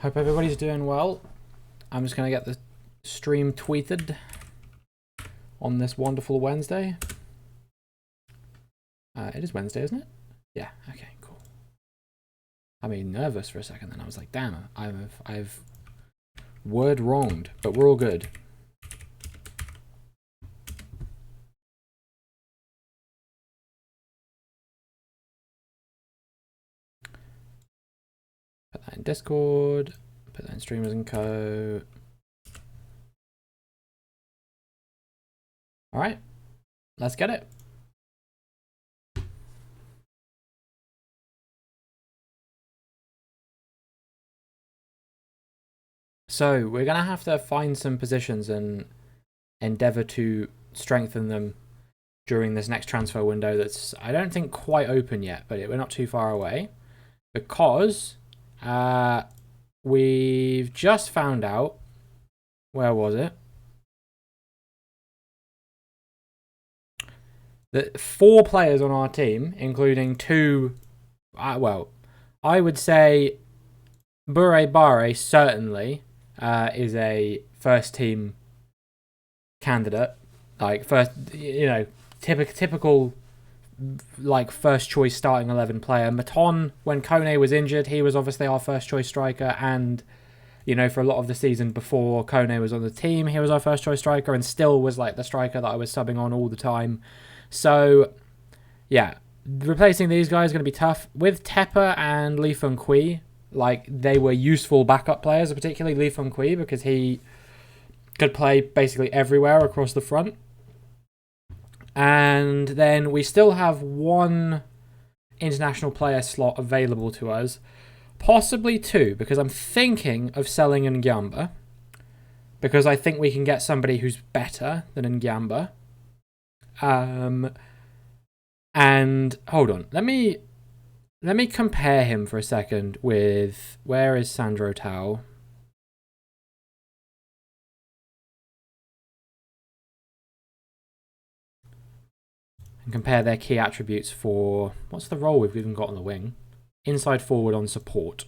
Hope everybody's doing well. I'm just going to get the stream tweeted on this wonderful Wednesday. It is Wednesday, isn't it? Yeah, okay, cool. I mean, nervous for a second then. I was like, damn, I've word wronged, but we're all good. Put that in Discord, put that in Streamers and Co. All right, let's get it. So we're going to have to find some positions and endeavour to strengthen them during this next transfer window that's, I don't think, quite open yet, but we're not too far away. Because we've just found out, where was it? That 4 players on our team, including 2, well, I would say Bure Bare certainly is a first team candidate. Like, first, you know, typical like first choice starting 11 player. Maton, when Kone was injured, he was obviously our first choice striker, and you know, for a lot of the season before Kone was on the team, he was our first choice striker and still was like the striker that I was subbing on all the time. So yeah, replacing these guys is going to be tough. With Tepper and Lee Feng Kui, like, they were useful backup players, particularly Lee Feng Kui, because he could play basically everywhere across the front. And then we still have 1 international player slot available to us. Possibly 2, because I'm thinking of selling Ngyamba. Because I think we can get somebody who's better than Ngyamba. And hold on, let me compare him for a second with, where is Sandro Tao? And compare their key attributes for, what's the role we've even got on the wing? Inside forward on support.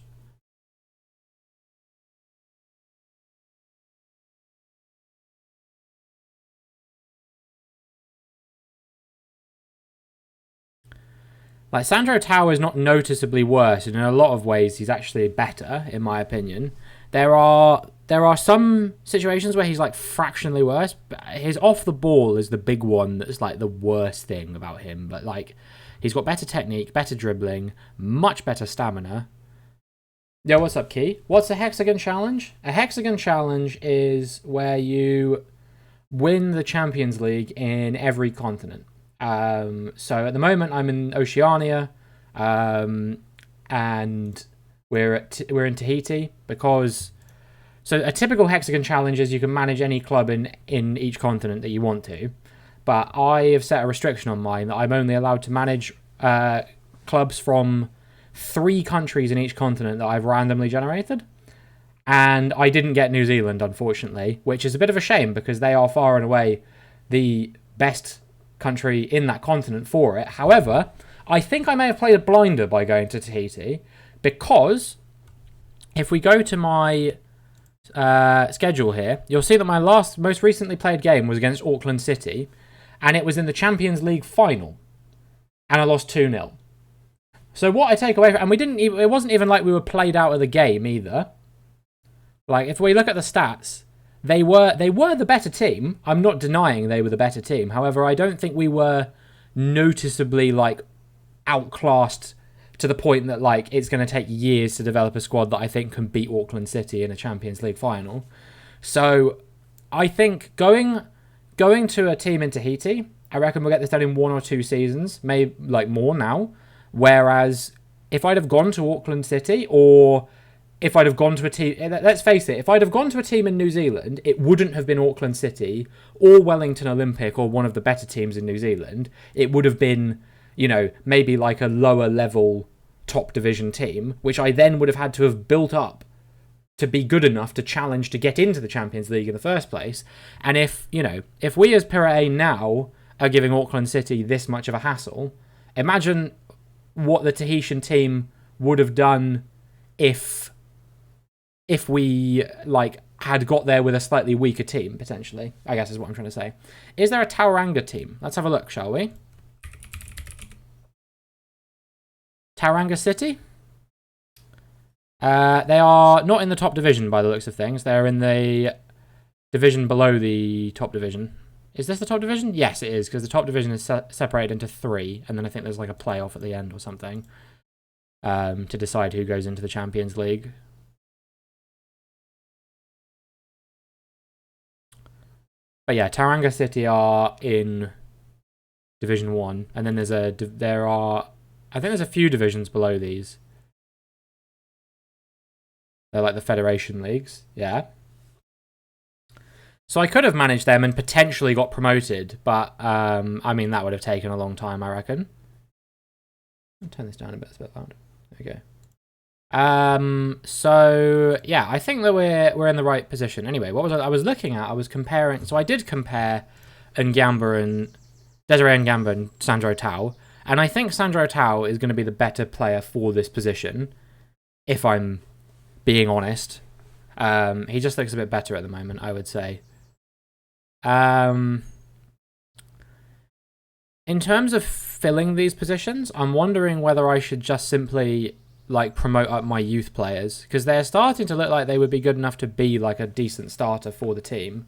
Like, Sandro Tao is not noticeably worse, and in a lot of ways he's actually better, in my opinion. There are some situations where he's like fractionally worse, but his off the ball is the big one that's like the worst thing about him. But like, he's got better technique, better dribbling, much better stamina. Yo, what's up, Key? What's a Hexagon Challenge? A Hexagon Challenge is where you win the Champions League in every continent. So at the moment I'm in Oceania, and we're in Tahiti because. So a typical Hexagon Challenge is you can manage any club in each continent that you want to, but I have set a restriction on mine that I'm only allowed to manage clubs from 3 countries in each continent that I've randomly generated. And I didn't get New Zealand, unfortunately, which is a bit of a shame because they are far and away the best country in that continent for it. However, I think I may have played a blinder by going to Tahiti, because if we go to my schedule here, you'll see that my most recently played game was against Auckland City, and it was in the Champions League final, and I lost 2-0. So what I take away from, and it wasn't even like we were played out of the game either. Like, if we look at the stats, they were the better team. I'm not denying they were the better team. However, I don't think we were noticeably like outclassed to the point that like it's going to take years to develop a squad that I think can beat Auckland City in a Champions League final. So I think going to a team in Tahiti, I reckon we'll get this done in 1 or 2 seasons, maybe like more now. Whereas if I'd have gone to Auckland City, or if I'd have gone to a team, let's face it, if I'd have gone to a team in New Zealand, it wouldn't have been Auckland City or Wellington Olympic or one of the better teams in New Zealand. It would have been, you know, maybe like a lower level top division team, which I then would have had to have built up to be good enough to challenge to get into the Champions League in the first place. And if we as Pirae now are giving Auckland City this much of a hassle, imagine what the Tahitian team would have done if if we like had got there with a slightly weaker team, potentially, I guess is what I'm trying to say. Is there a Tauranga team? Let's have a look, shall we? Tauranga City? They are not in the top division by the looks of things. They're in the division below the top division. Is this the top division? Yes, it is, because the top division is separated into 3, and then I think there's like a playoff at the end or something to decide who goes into the Champions League. But yeah, Tauranga City are in Division 1, and then I think there's a few divisions below these. They're like the Federation Leagues, yeah. So I could have managed them and potentially got promoted, but I mean, that would have taken a long time, I reckon. I'll turn this down a bit, it's a bit loud. Okay. So yeah, I think that we're in the right position. Anyway, what was I was looking at? I was comparing. So I did compare Ngamba and Desiree Ngamba and Sandro Tau, and I think Sandro Tau is going to be the better player for this position, if I'm being honest. He just looks a bit better at the moment, I would say. In terms of filling these positions, I'm wondering whether I should just simply like promote up my youth players, because they're starting to look like they would be good enough to be like a decent starter for the team.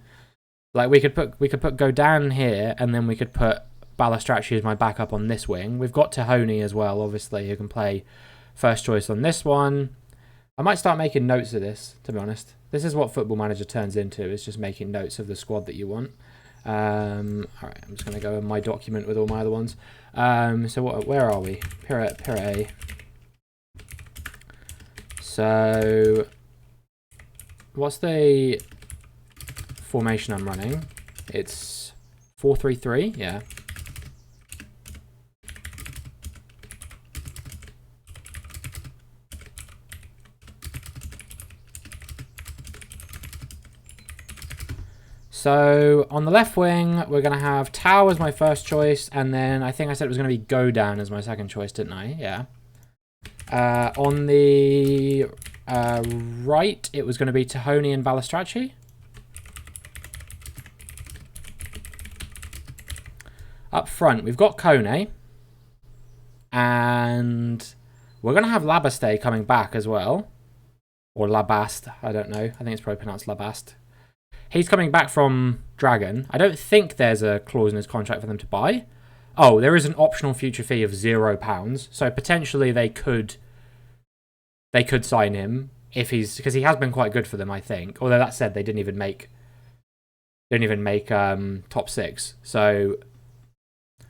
Like we could put Godin here, and then we could put Balistracci as my backup on this wing. We've got Tahoni as well, obviously, who can play first choice on this one. I might start making notes of this, to be honest. This is what Football Manager turns into, is just making notes of the squad that you want. Alright, I'm just going to go in my document with all my other ones. Where are we? Pire. So, what's the formation I'm running? It's 4-3-3, yeah. So, on the left wing, we're going to have Tau as my first choice, and then I think I said it was going to be Godin as my second choice, didn't I? Yeah. On the right, it was going to be Tahoni and Balistracci. Up front, we've got Kone. And we're going to have Labaste coming back as well. Or Labast, I don't know. I think it's probably pronounced Labast. He's coming back from Dragon. I don't think there's a clause in his contract for them to buy. Oh, there is an optional future fee of £0. So potentially they could sign him if because he has been quite good for them, I think. Although that said, they didn't even make top 6. So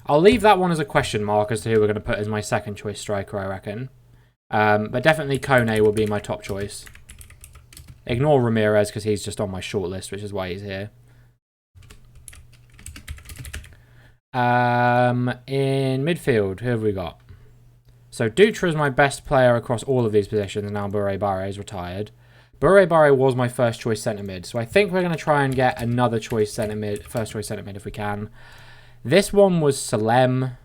I'll leave that one as a question mark as to who we're going to put as my second choice striker, I reckon. But definitely Kone will be my top choice. Ignore Ramirez because he's just on my shortlist, which is why he's here. In midfield, who have we got? So Dutra is my best player across all of these positions, and now Bouré Barré is retired. Bouré Barré was my first choice centre mid, so I think we're going to try and get another choice centre mid, first choice centre mid if we can. This one was Salem.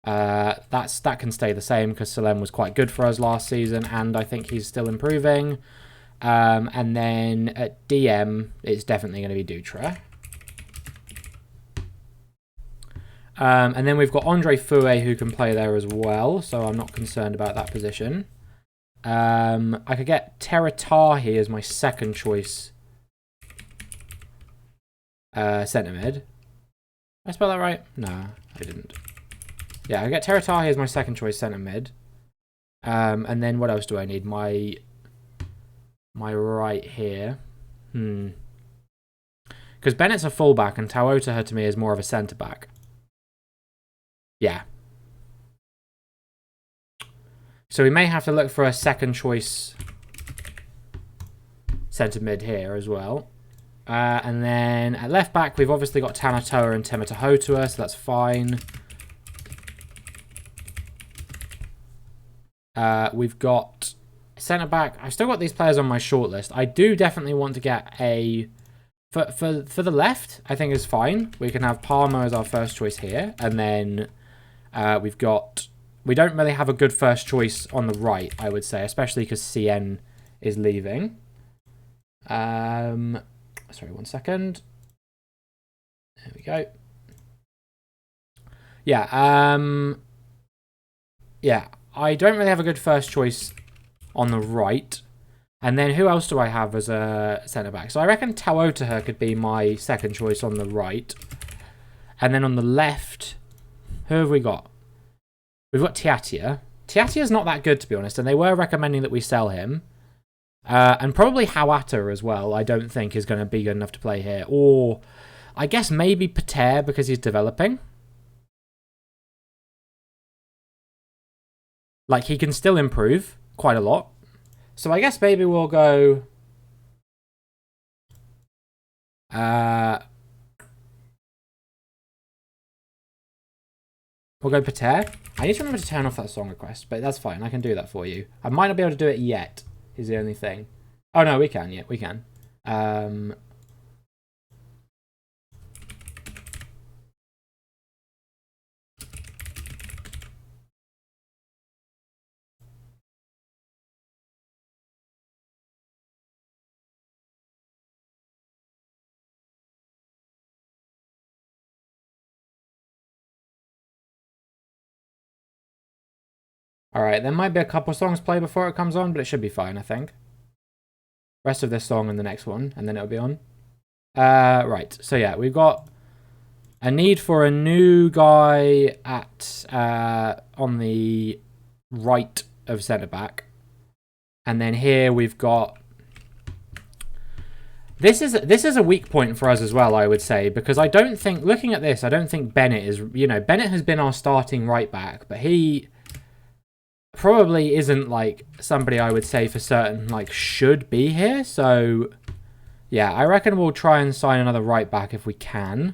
That can stay the same because Salem was quite good for us last season, and I think he's still improving. And then at DM, it's definitely going to be Dutra. And then we've got Andre Fouet who can play there as well, so I'm not concerned about that position. I could get Teratahi as my second choice centre mid. Did I spell that right? No, I didn't. Yeah, I get Teratahi as my second choice centre mid. And then what else do I need? My right here. Because Bennett's a fullback and Tauotaha to me is more of a centre back. Yeah. So we may have to look for a second choice centre mid here as well. And then at left back, we've obviously got Tanatoa and Tematahotua, so that's fine. We've got centre back. I've still got these players on my shortlist. I do definitely want to get a for the left. I think is fine. We can have Palmer as our first choice here, and then we don't really have a good first choice on the right. I would say, especially because CN is leaving. Sorry, 1 second. There we go. Yeah, yeah, I don't really have a good first choice on the right. And then who else do I have as a centre-back? So I reckon Tawotaha could be my second choice on the right. And then on the left, who have we got? We've got Tiatia. Tiatia's not that good, to be honest, and they were recommending that we sell him. And probably Hawata as well, I don't think is going to be good enough to play here. Or I guess maybe Pater because he's developing. Like, he can still improve quite a lot. So I guess maybe we'll go... we'll go Pater. I need to remember to turn off that song request, but that's fine. I can do that for you. I might not be able to do it yet, is the only thing. Oh, no, we can. Yeah, we can. Alright, there might be a couple songs play before it comes on, but it should be fine, I think. Rest of this song and the next one, and then it'll be on. Right, so yeah, we've got a need for a new guy at on the right of centre-back. And then here we've got... This is a weak point for us as well, I would say, because I don't think, looking at this, I don't think Bennett is... You know, Bennett has been our starting right-back, but he... probably isn't like somebody I would say for certain like should be here. So yeah, I reckon we'll try and sign another right back if we can.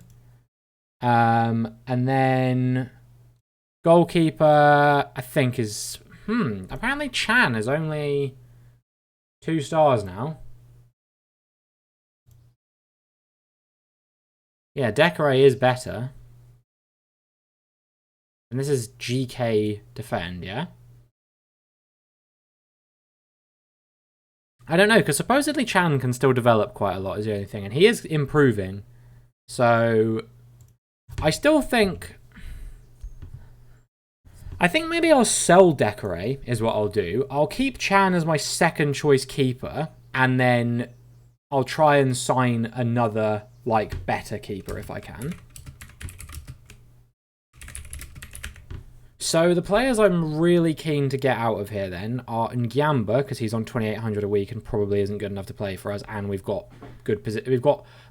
And then goalkeeper I think is apparently Chan is only 2 stars now. Yeah, Decoré is better. And this is GK defend, yeah? I don't know, because supposedly Chan can still develop quite a lot is the only thing. And he is improving. So, I still think... I think maybe I'll sell Decoré is what I'll do. I'll keep Chan as my second choice keeper. And then I'll try and sign another, like, better keeper if I can. So the players I'm really keen to get out of here then are Ngyamba, because he's on 2,800 a week and probably isn't good enough to play for us, and we've got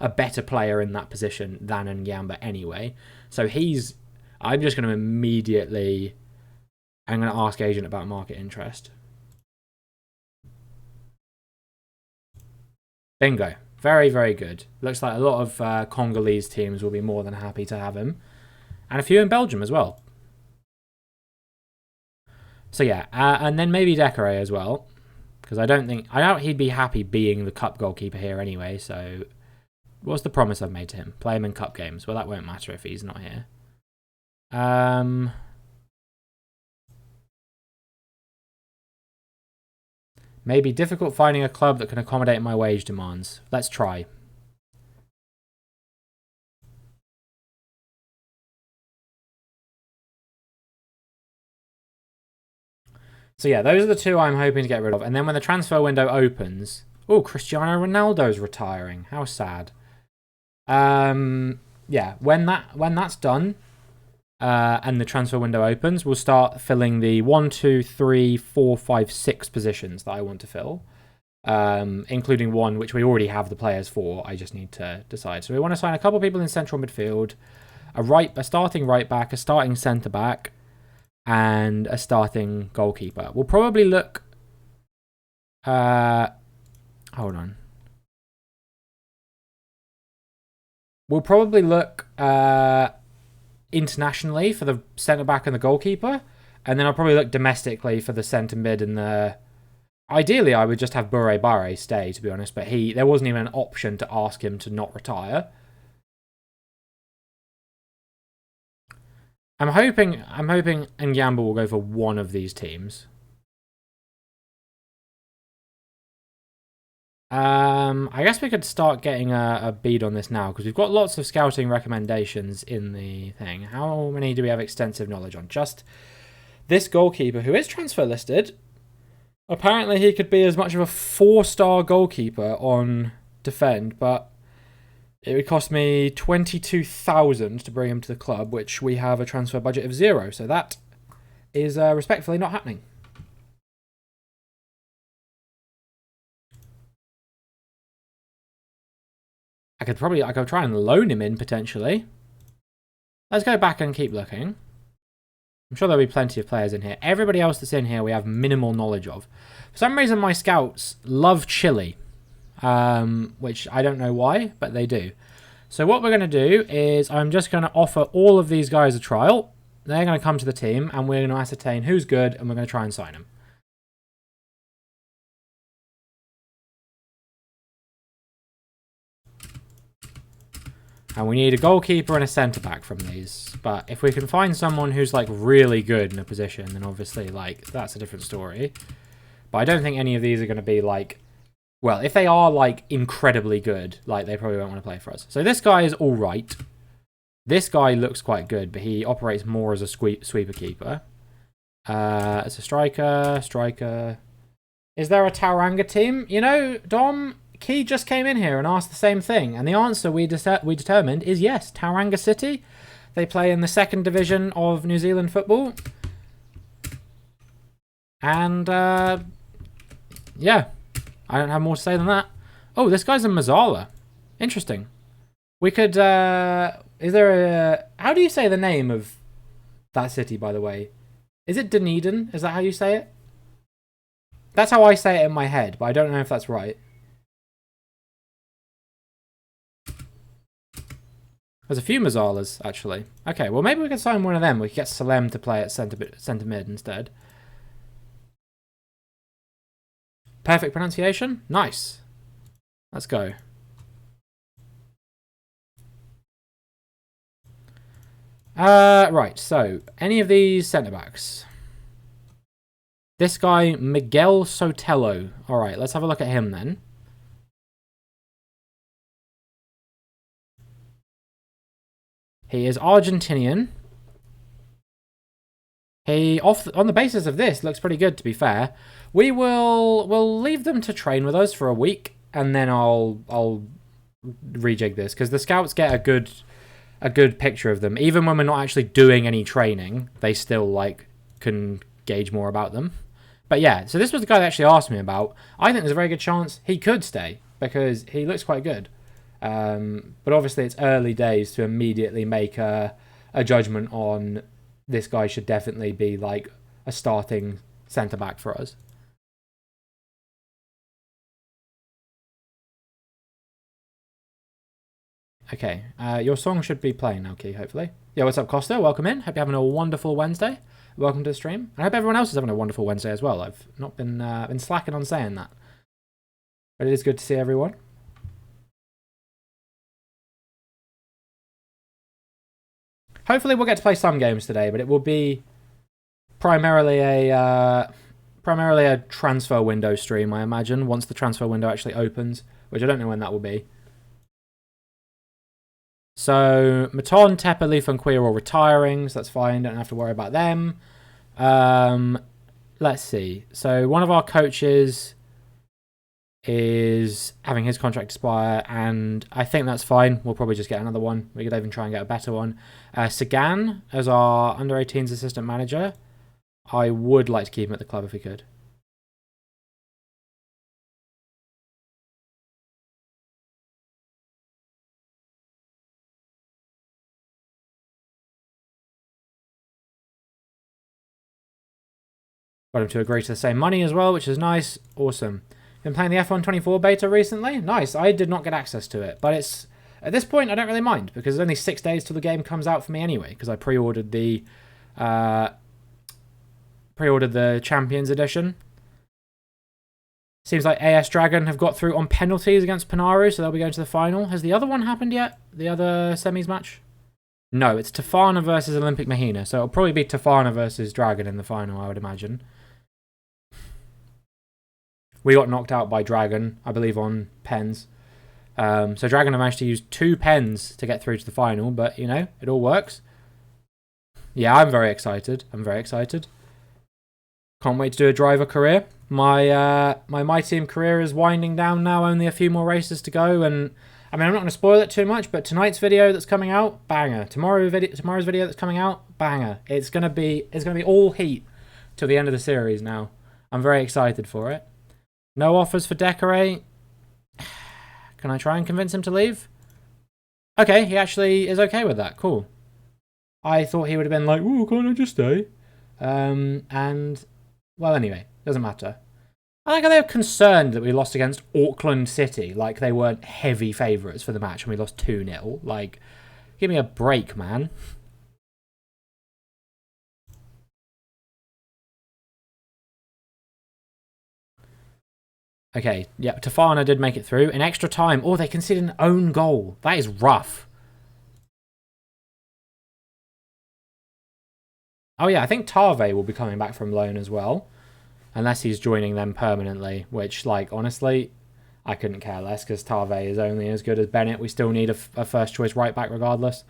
a better player in that position than Ngyamba anyway. So I'm just going to immediately... I'm going to ask agent about market interest. Bingo. Very, very good. Looks like a lot of Congolese teams will be more than happy to have him. And a few in Belgium as well. So yeah, and then maybe Decoré as well, because I doubt he'd be happy being the cup goalkeeper here anyway. So, what's the promise I've made to him? Play him in cup games. Well, that won't matter if he's not here. Maybe difficult finding a club that can accommodate my wage demands. Let's try. So yeah, those are the two I'm hoping to get rid of. And then when the transfer window opens... Oh, Cristiano Ronaldo's retiring. How sad. Yeah, when that's done and the transfer window opens, we'll start filling the 1, 2, 3, 4, 5, 6 positions that I want to fill. Including one which we already have the players for. I just need to decide. So we want to sign a couple of people in central midfield. A starting right back, a starting centre back, and a starting goalkeeper. We'll probably look... hold on. We'll probably look internationally for the centre-back and the goalkeeper. And then I'll probably look domestically for the centre-mid and the... Ideally, I would just have Bure Bare stay, to be honest. But there wasn't even an option to ask him to not retire. I'm hoping Ngyamba will go for one of these teams. I guess we could start getting a bead on this now, because we've got lots of scouting recommendations in the thing. How many do we have extensive knowledge on? Just this goalkeeper, who is transfer listed. Apparently he could be as much of a 4-star goalkeeper on defend, but it would cost me 22,000 to bring him to the club, which we have a transfer budget of 0. So that is respectfully not happening. I could try and loan him in potentially. Let's go back and keep looking. I'm sure there'll be plenty of players in here. Everybody else that's in here we have minimal knowledge of. For some reason my scouts love Chile, which I don't know why, but they do. So what we're going to do is I'm just going to offer all of these guys a trial. They're going to come to the team and we're going to ascertain who's good and we're going to try and sign them. And we need a goalkeeper and a centre-back from these. But if we can find someone who's, like, really good in a position, then obviously, like, that's a different story. But I don't think any of these are going to be, like... Well, if they are, like, incredibly good, like, they probably won't want to play for us. So this guy is all right. This guy looks quite good, but he operates more as a sweeper keeper. As a striker. Is there a Tauranga team? You know, Dom... Key just came in here and asked the same thing, and the answer we determined is yes, Tauranga City. They play in the 2nd division of New Zealand football. And, yeah, I don't have more to say than that. Oh, this guy's in Mazzala. Interesting. We could, is there a... How do you say the name of that city, by the way? Is it Dunedin? Is that how you say it? That's how I say it in my head, but I don't know if that's right. There's a few Mazzalas, actually. Okay, well, maybe we can sign one of them. We could get Salem to play at centre mid instead. Perfect pronunciation? Nice. Let's go. Right, so, any of these centre-backs? This guy, Miguel Sotelo. Alright, let's have a look at him then. He is Argentinian. He, on the basis of this, looks pretty good, to be fair. We'll leave them to train with us for a week, and then I'll rejig this, because the scouts get a good picture of them. Even when we're not actually doing any training, they still, like, can gauge more about them. But yeah, so this was the guy that actually asked me about. I think there's a very good chance he could stay, because he looks quite good. But obviously it's early days to immediately make a judgment on this guy should definitely be like a starting centre-back for us. Okay, your song should be playing now, Key, hopefully. Yeah, what's up, Costa? Welcome in. Hope you're having a wonderful Wednesday. Welcome to the stream. I hope everyone else is having a wonderful Wednesday as well. I've not been slacking on saying that. But it is good to see everyone. Hopefully we'll get to play some games today, but it will be primarily a transfer window stream, I imagine, once the transfer window actually opens, which I don't know when that will be. So, Maton, Tepper, Leaf and Queer are all retiring, so that's fine, don't have to worry about them. Let's see. So, one of our coaches is having his contract expire, and I think that's fine. We'll probably just get another one. We could even try and get a better one. Sagan as our under-18s assistant manager. I would like to keep him at the club if we could. Got him to agree to the same money as well, which is nice. Awesome. Been playing the FM24 beta recently. Nice. I did not get access to it, but it's at this point I don't really mind because it's only 6 days till the game comes out for me anyway. Because I pre-ordered the Champions Edition. Seems like AS Dragon have got through on penalties against Panaru, so they'll be going to the final. Has the other one happened yet? The other semis match? No, it's Tofana versus Olympic Mahina, so it'll probably be Tofana versus Dragon in the final, I would imagine. We got knocked out by Dragon, I believe, on pens. So Dragon have managed to use 2 pens to get through to the final, but, you know, it all works. Yeah, I'm very excited. I'm very excited. Can't wait to do a driver career. My team career is winding down now. Only a few more races to go, and I mean, I'm not going to spoil it too much, but tonight's video that's coming out, banger. Tomorrow's video that's coming out, banger. It's gonna be all heat till the end of the series now. I'm very excited for it. No offers for Decorate. Can I try and convince him to leave? Okay, he actually is okay with that. Cool. I thought he would have been like, "Ooh, can't I just stay?" And well, anyway, doesn't matter. I think they're concerned that we lost against Auckland City, like they weren't heavy favourites for the match and we lost 2-0. Like, give me a break, man. Okay, yeah, Tafana did make it through. In extra time. Oh, they conceded an own goal. That is rough. Oh, yeah, I think Tave will be coming back from loan as well. Unless he's joining them permanently, which, like, honestly, I couldn't care less because Tave is only as good as Bennett. We still need a first choice right back regardless.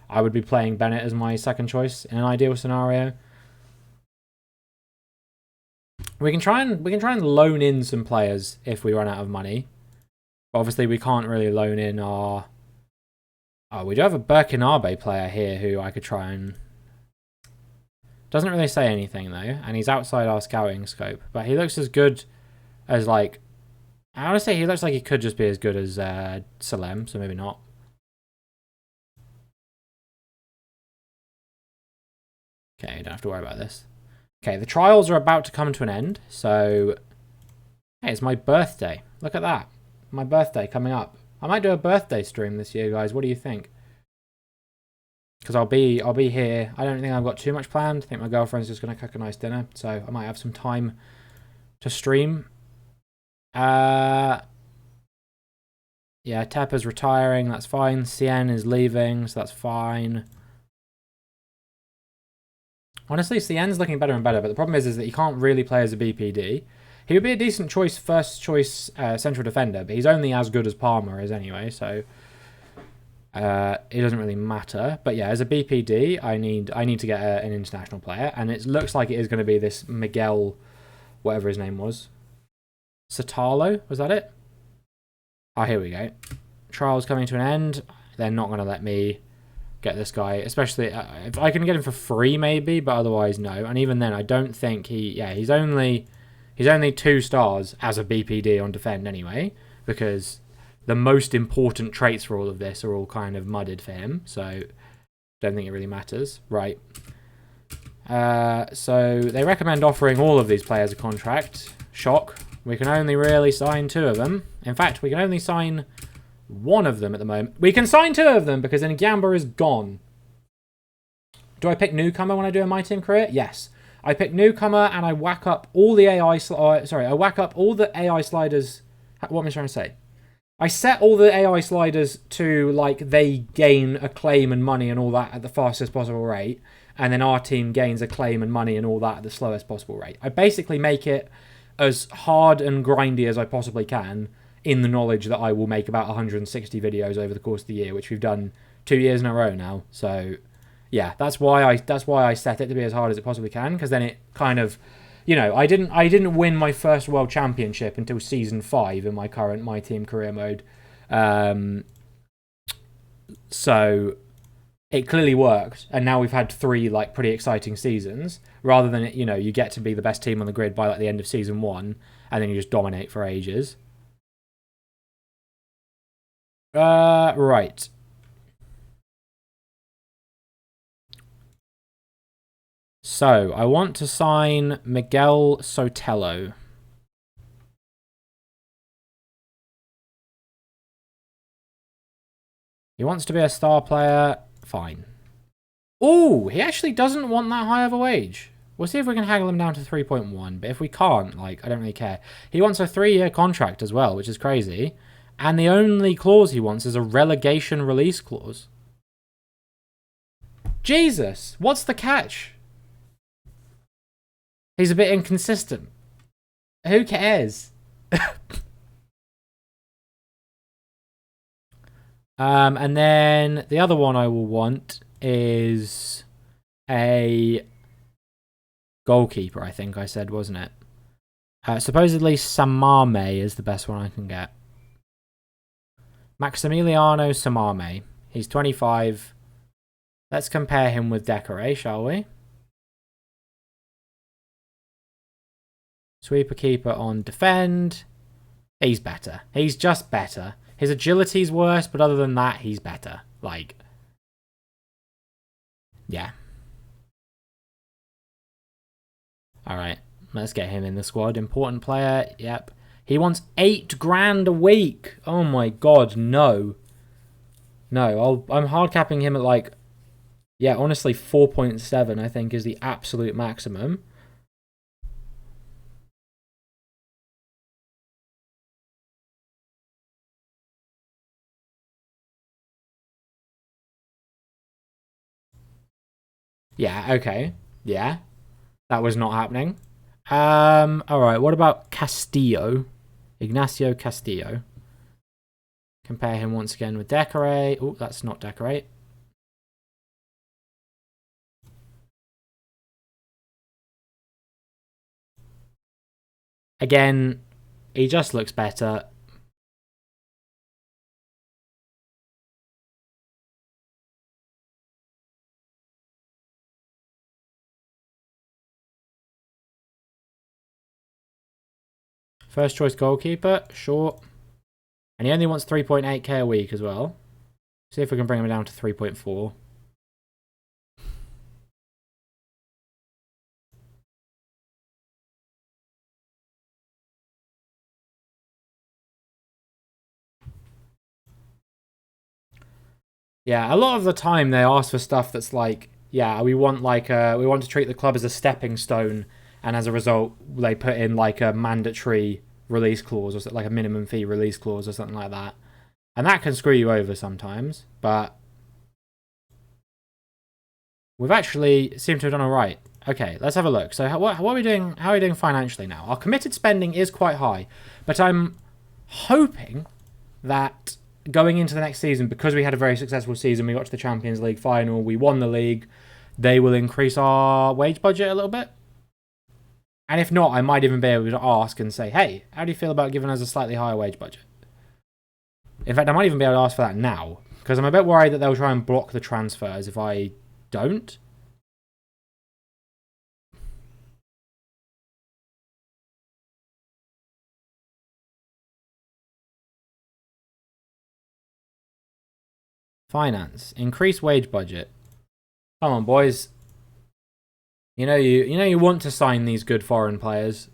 I would be playing Bennett as my second choice in an ideal scenario. We can try and loan in some players if we run out of money. But obviously, we can't really loan in our... Oh, we do have a Burkinabe player here who I could try and... Doesn't really say anything, though, and he's outside our scouting scope. But he looks as good as, like... I want to say he looks like he could just be as good as Salem, so maybe not. Okay, don't have to worry about this. Okay, the trials are about to come to an end, so... Hey, it's my birthday. Look at that. My birthday coming up. I might do a birthday stream this year, guys. What do you think? Because I'll be here. I don't think I've got too much planned. I think my girlfriend's just going to cook a nice dinner, so I might have some time to stream. Yeah, Teppa's retiring. That's fine. Cien is leaving, so that's fine. Honestly, Cien's looking better and better, but the problem is that he can't really play as a BPD. He would be a decent choice, first choice central defender, but he's only as good as Palmer is anyway, so it doesn't really matter. But yeah, as a BPD, I need to get an international player, and it looks like it is going to be this Miguel, whatever his name was. Satalo, was that it? Oh, here we go. Trial's coming to an end. They're not going to let me get this guy, especially if I can get him for free maybe, but otherwise no. And even then, I don't think he's only 2 stars as a BPD on defend anyway, because the most important traits for all of this are all kind of mudded for him, so don't think it really matters. Right. So they recommend offering all of these players a contract. Shock. We can only really sign 2 of them. In fact, we can only sign 1 of them at the moment. We can sign 2 of them because Ngamba is gone. Do I pick newcomer when I do a my team career? Yes. I pick newcomer and I whack up all the AI... I whack up all the AI sliders... What am I trying to say? I set all the AI sliders to, like, they gain acclaim and money and all that at the fastest possible rate, and then our team gains acclaim and money and all that at the slowest possible rate. I basically make it as hard and grindy as I possibly can, in the knowledge that I will make about 160 videos over the course of the year, which we've done 2 years in a row now. So, yeah, that's why I set it to be as hard as it possibly can, because then it kind of, you know, I didn't win my first world championship until season 5 in my current my team career mode, so it clearly worked, and now we've had 3 like pretty exciting seasons, rather than, you know, you get to be the best team on the grid by like the end of season 1, and then you just dominate for ages. Right. So, I want to sign Miguel Sotelo. He wants to be a star player. Fine. Ooh, he actually doesn't want that high of a wage. We'll see if we can haggle him down to 3.1, but if we can't, like, I don't really care. He wants a 3-year contract as well, which is crazy. And the only clause he wants is a relegation release clause. Jesus, what's the catch? He's a bit inconsistent. Who cares? And then the other one I will want is a goalkeeper, I think I said, wasn't it? Supposedly Samame is the best one I can get. Maximiliano Samame. He's 25. Let's compare him with Decoré, shall we? Sweeper keeper on defend. He's better. He's just better. His agility's worse, but other than that, he's better. Like, yeah. Alright, let's get him in the squad. Important player, yep. He wants 8 grand a week. Oh my god, no. No, I'm hard capping him at like, yeah, honestly 4.7 I think is the absolute maximum. Yeah, okay. Yeah. That was not happening. Alright, what about Castillo? Ignacio Castillo. Compare him once again with Decoré. Oh, that's not Decoré. Again, he just looks better. First choice goalkeeper, sure. And he only wants 3.8k a week as well. See if we can bring him down to 3.4. Yeah, a lot of the time they ask for stuff that's like, yeah, we want to treat the club as a stepping stone, and as a result, they put in like a mandatory release clause or like a minimum fee release clause or something like that, and that can screw you over sometimes. But we've actually seemed to have done all right. Okay, let's have a look. So what are we doing? How are we doing financially now? Our committed spending is quite high, but I'm hoping that going into the next season, because we had a very successful season, we got to the Champions League final, we won the league, they will increase our wage budget a little bit. And if not, I might even be able to ask and say, hey, how do you feel about giving us a slightly higher wage budget? In fact, I might even be able to ask for that now, because I'm a bit worried that they'll try and block the transfers if I don't. Finance. Increase wage budget. Come on, boys. You know you want to sign these good foreign players.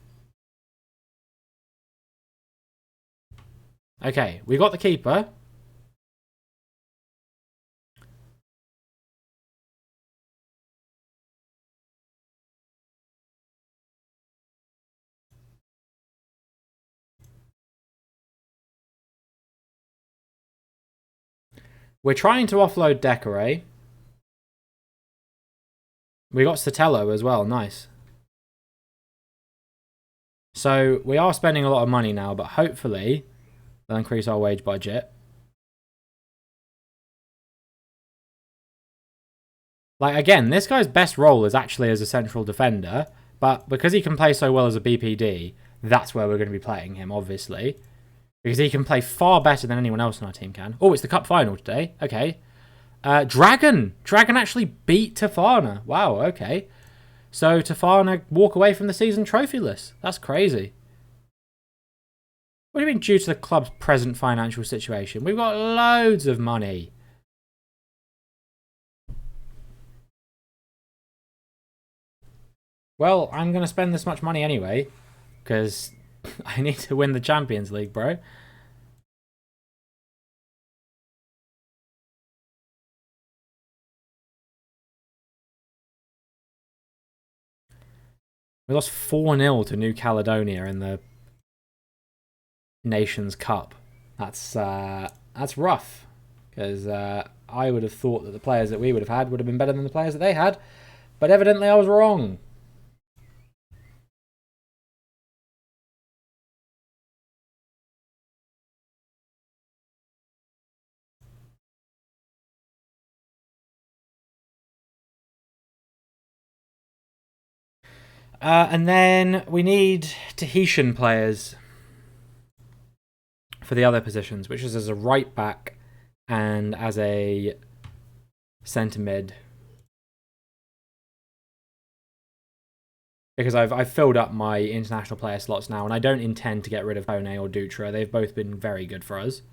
Okay, we got the keeper. We're trying to offload Decoré. We got Sotelo as well, nice. So we are spending a lot of money now, but hopefully they'll increase our wage budget. Like, again, this guy's best role is actually as a central defender, but because he can play so well as a BPD, that's where we're going to be playing him, obviously. Because he can play far better than anyone else in our team can. Oh, it's the cup final today. Okay. Dragon! Dragon actually beat Tafana. Wow, okay. So Tafana walk away from the season trophyless. That's crazy. What do you mean due to the club's present financial situation? We've got loads of money. Well, I'm going to spend this much money anyway, because I need to win the Champions League, bro. We lost 4-0 to New Caledonia in the Nations Cup. That's rough, because I would have thought that the players that we would have had would have been better than the players that they had, but evidently I was wrong. And then we need Tahitian players for the other positions, which is as a right back and as a centre mid. Because I've filled up my international player slots now, and I don't intend to get rid of Kone or Dutra. They've both been very good for us.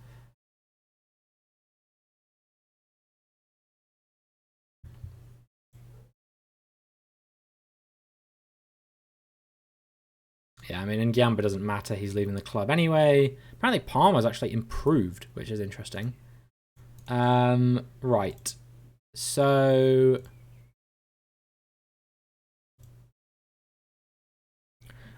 Yeah, I mean, Ngiamba doesn't matter. He's leaving the club anyway. Apparently Parma's actually improved, which is interesting. Right. So...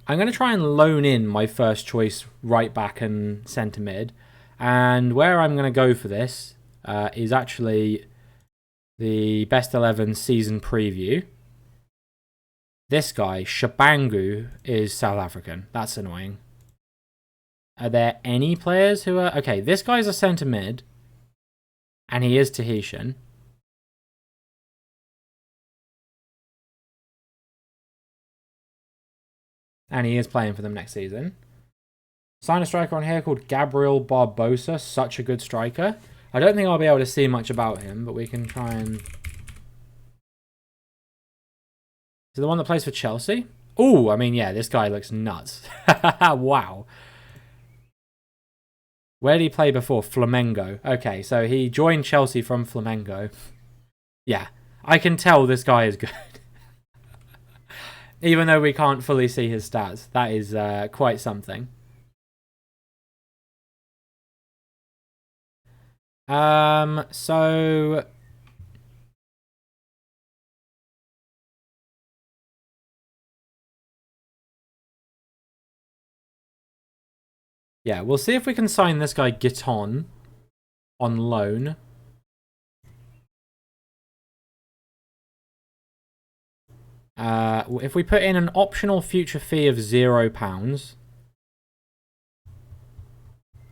I'm going to try and loan in my first choice right back and centre mid. And where I'm going to go for this is actually the Best 11 season preview. This guy, Shabangu, is South African. That's annoying. Are there any players who are... Okay, this guy's a centre mid. And he is Tahitian. And he is playing for them next season. Sign a striker on here called Gabriel Barbosa. Such a good striker. I don't think I'll be able to see much about him, but we can try and... Is it the one that plays for Chelsea? Oh, I mean, yeah, this guy looks nuts. Wow. Where did he play before? Flamengo. Okay, so he joined Chelsea from Flamengo. Yeah, I can tell this guy is good. Even though we can't fully see his stats. That is quite something. So... Yeah, we'll see if we can sign this guy Giton on loan. If we put in an optional future fee of £0,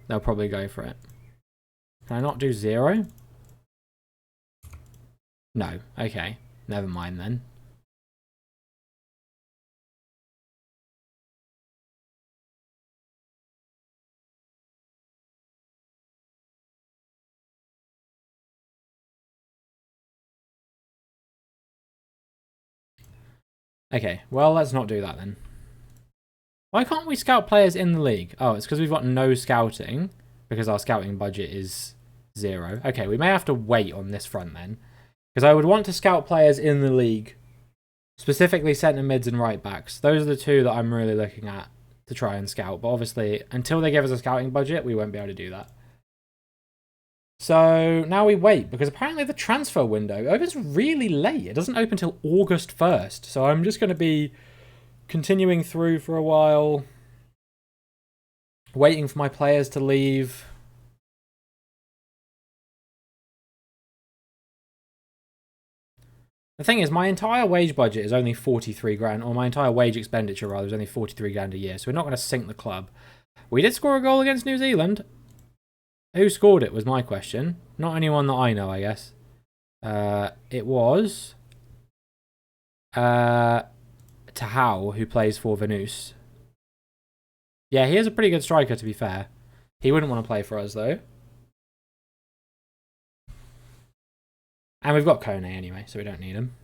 they'll probably go for it. Can I not do 0? No. Okay. Never mind then. Okay, well, let's not do that then. Why can't we scout players in the league? Oh, it's because we've got no scouting, because our scouting budget is 0. Okay, we may have to wait on this front then, because I would want to scout players in the league, specifically centre mids and right backs. Those are the two that I'm really looking at to try and scout, but obviously, until they give us a scouting budget, we won't be able to do that. So now we wait, because apparently the transfer window opens really late. It doesn't open until August 1st. So I'm just going to be continuing through for a while, waiting for my players to leave. The thing is, my entire wage budget is only 43 grand, or my entire wage expenditure, rather, is only 43 grand a year. So we're not going to sink the club. We did score a goal against New Zealand. Who scored it was my question. Not anyone that I know, I guess. It was Tahau, who plays for Venus. Yeah, he is a pretty good striker, to be fair. He wouldn't want to play for us, though. And we've got Kone anyway, so we don't need him.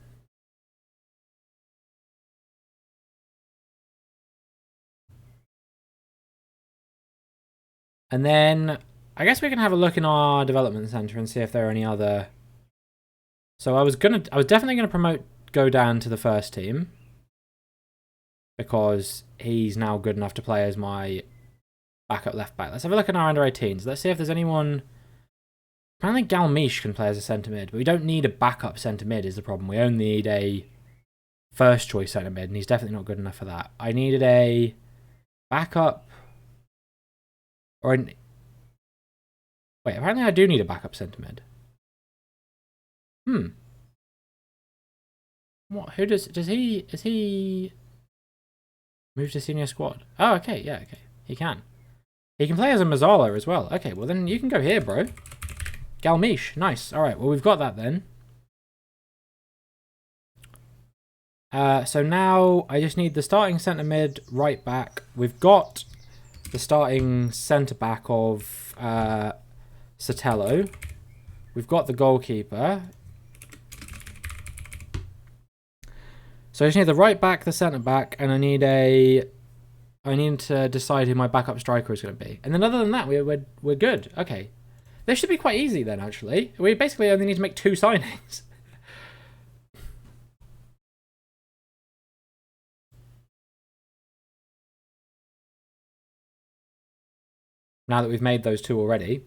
And then I guess we can have a look in our development center and see if there are any other. So I was definitely gonna promote Godan to the first team because he's now good enough to play as my backup left back. Let's have a look at our under 18s. Let's see if there's anyone. Apparently Galmiche can play as a centre mid, but we don't need a backup centre mid is the problem. We only need a first choice centre mid, and he's definitely not good enough for that. I needed a backup or an... Wait, apparently I do need a backup centre mid. What? Who does he? Is he move to senior squad? Oh, okay, yeah, okay. He can. He can play as a Mazzala as well. Okay, well then you can go here, bro. Galmiche, nice. All right, well we've got that then. So now I just need the starting centre mid, right back. We've got the starting centre back of Sotelo. We've got the goalkeeper. So I just need the right back, the centre back, and I need to decide who my backup striker is going to be. And then other than that, we're good. Okay. This should be quite easy then, actually. We basically only need to make 2 signings. Now that we've made those 2 already.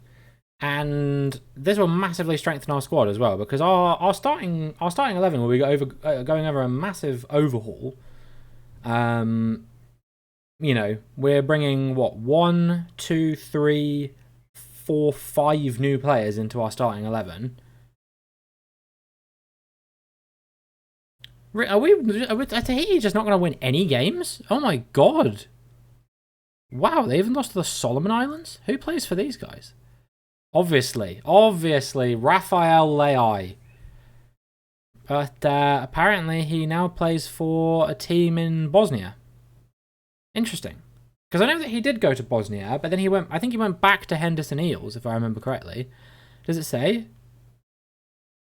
And this will massively strengthen our squad as well, because our starting 11 will be going over a massive overhaul. You know, we're bringing what 1, 2, 3, 4, 5 new players into our starting 11. Are Tahiti just not going to win any games? Oh my god! Wow, they even lost to the Solomon Islands. Who plays for these guys? Obviously, Rafael Leai. But apparently he now plays for a team in Bosnia. Interesting. Because I know that he did go to Bosnia, but then I think he went back to Henderson Eels, if I remember correctly. Does it say?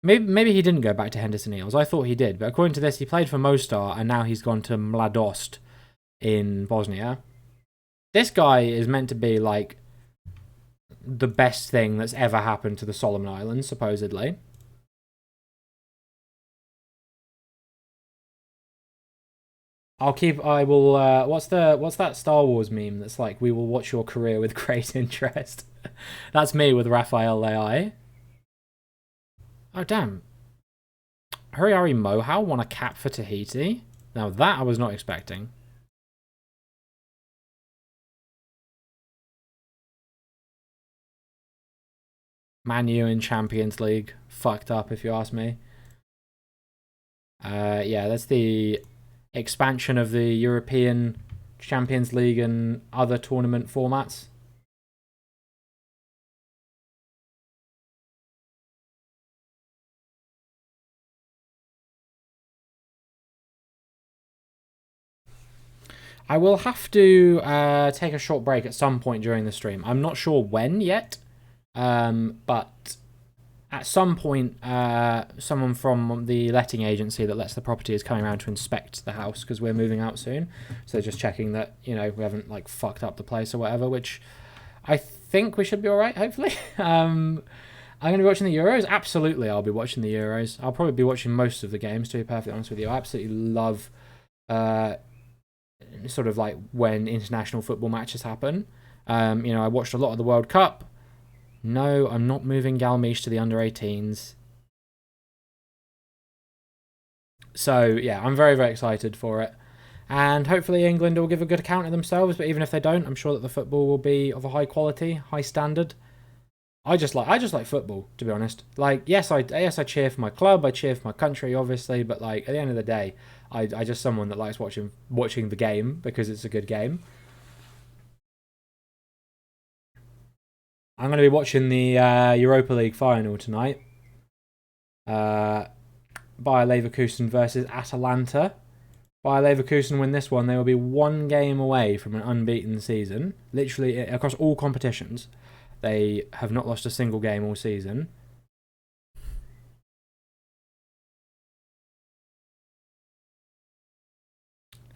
Maybe he didn't go back to Henderson Eels. I thought he did, but according to this, he played for Mostar, and now he's gone to Mladost in Bosnia. This guy is meant to be, like, the best thing that's ever happened to the Solomon Islands, supposedly. I will, what's that Star Wars meme that's like, we will watch your career with great interest? That's me with Rafael Leai. Oh, damn. Huriari Mohau won a cap for Tahiti. Now that I was not expecting. Man U in Champions League. Fucked up, if you ask me. Yeah, that's the expansion of the European Champions League and other tournament formats. I will have to take a short break at some point during the stream. I'm not sure when yet, but at some point, someone from the letting agency that lets the property is coming around to inspect the house because we're moving out soon. So just checking that, you know, we haven't like fucked up the place or whatever, which I think we should be all right, hopefully. I'm going to be watching the Euros. Absolutely, I'll be watching the Euros. I'll probably be watching most of the games, to be perfectly honest with you. I absolutely love sort of like when international football matches happen. You know, I watched a lot of the World Cup. No, I'm not moving Galmiche to the under-18s. So, yeah, I'm very, very excited for it. And hopefully England will give a good account of themselves, but even if they don't, I'm sure that the football will be of a high quality, high standard. I just like football, to be honest. Like, yes, I cheer for my club, I cheer for my country, obviously, but like at the end of the day, I just someone that likes watching the game because it's a good game. I'm going to be watching the Europa League final tonight. Bayer Leverkusen versus Atalanta. Bayer Leverkusen win this one, they will be 1 game away from an unbeaten season. Literally across all competitions, they have not lost a single game all season.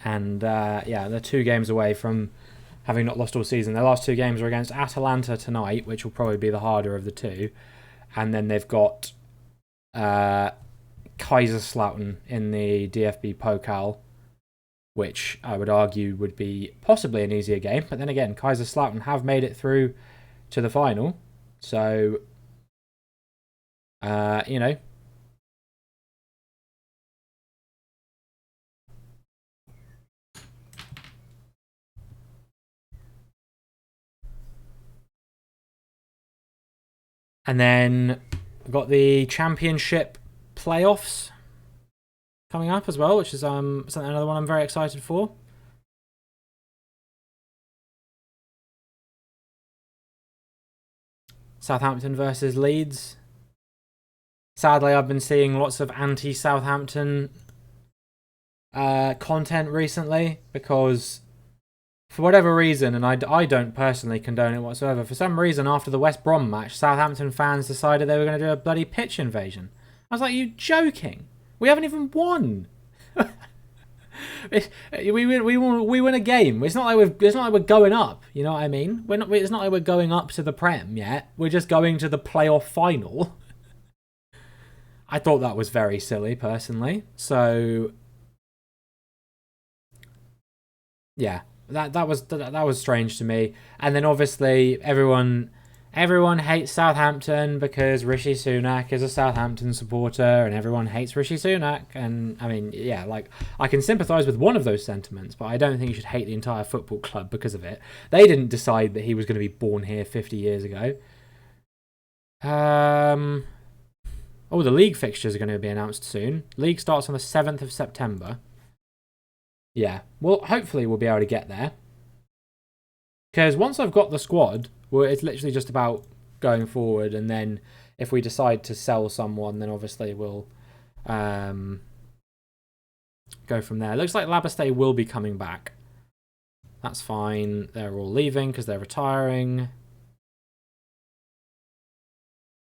And yeah, they're 2 games away from having not lost all season. Their last 2 games are against Atalanta tonight, which will probably be the harder of the 2. And then they've got Kaiserslautern in the DFB Pokal, which I would argue would be possibly an easier game. But then again, Kaiserslautern have made it through to the final. So, you know. And then we've got the championship playoffs coming up as well, which is another one I'm very excited for. Southampton versus Leeds. Sadly, I've been seeing lots of anti-Southampton content recently because for whatever reason, and I don't personally condone it whatsoever, for some reason after the West Brom match, Southampton fans decided they were going to do a bloody pitch invasion. I was like, you joking? We haven't even won. we win a game. It's not like we're going up. You know what I mean? It's not like we're going up to the Prem yet. We're just going to the playoff final. I thought that was very silly, personally. So yeah, that was strange to me. And then obviously everyone hates Southampton because Rishi Sunak is a Southampton supporter, and everyone hates Rishi Sunak. And I mean, yeah, like I can sympathise with one of those sentiments, but I don't think you should hate the entire football club because of it. They didn't decide that he was going to be born here 50 years ago. Oh, the league fixtures are going to be announced soon. League starts on the 7th of September. Yeah, well, hopefully we'll be able to get there. Because once I've got the squad, well, it's literally just about going forward, and then if we decide to sell someone, then obviously we'll go from there. It looks like Labastay will be coming back. That's fine. They're all leaving because they're retiring.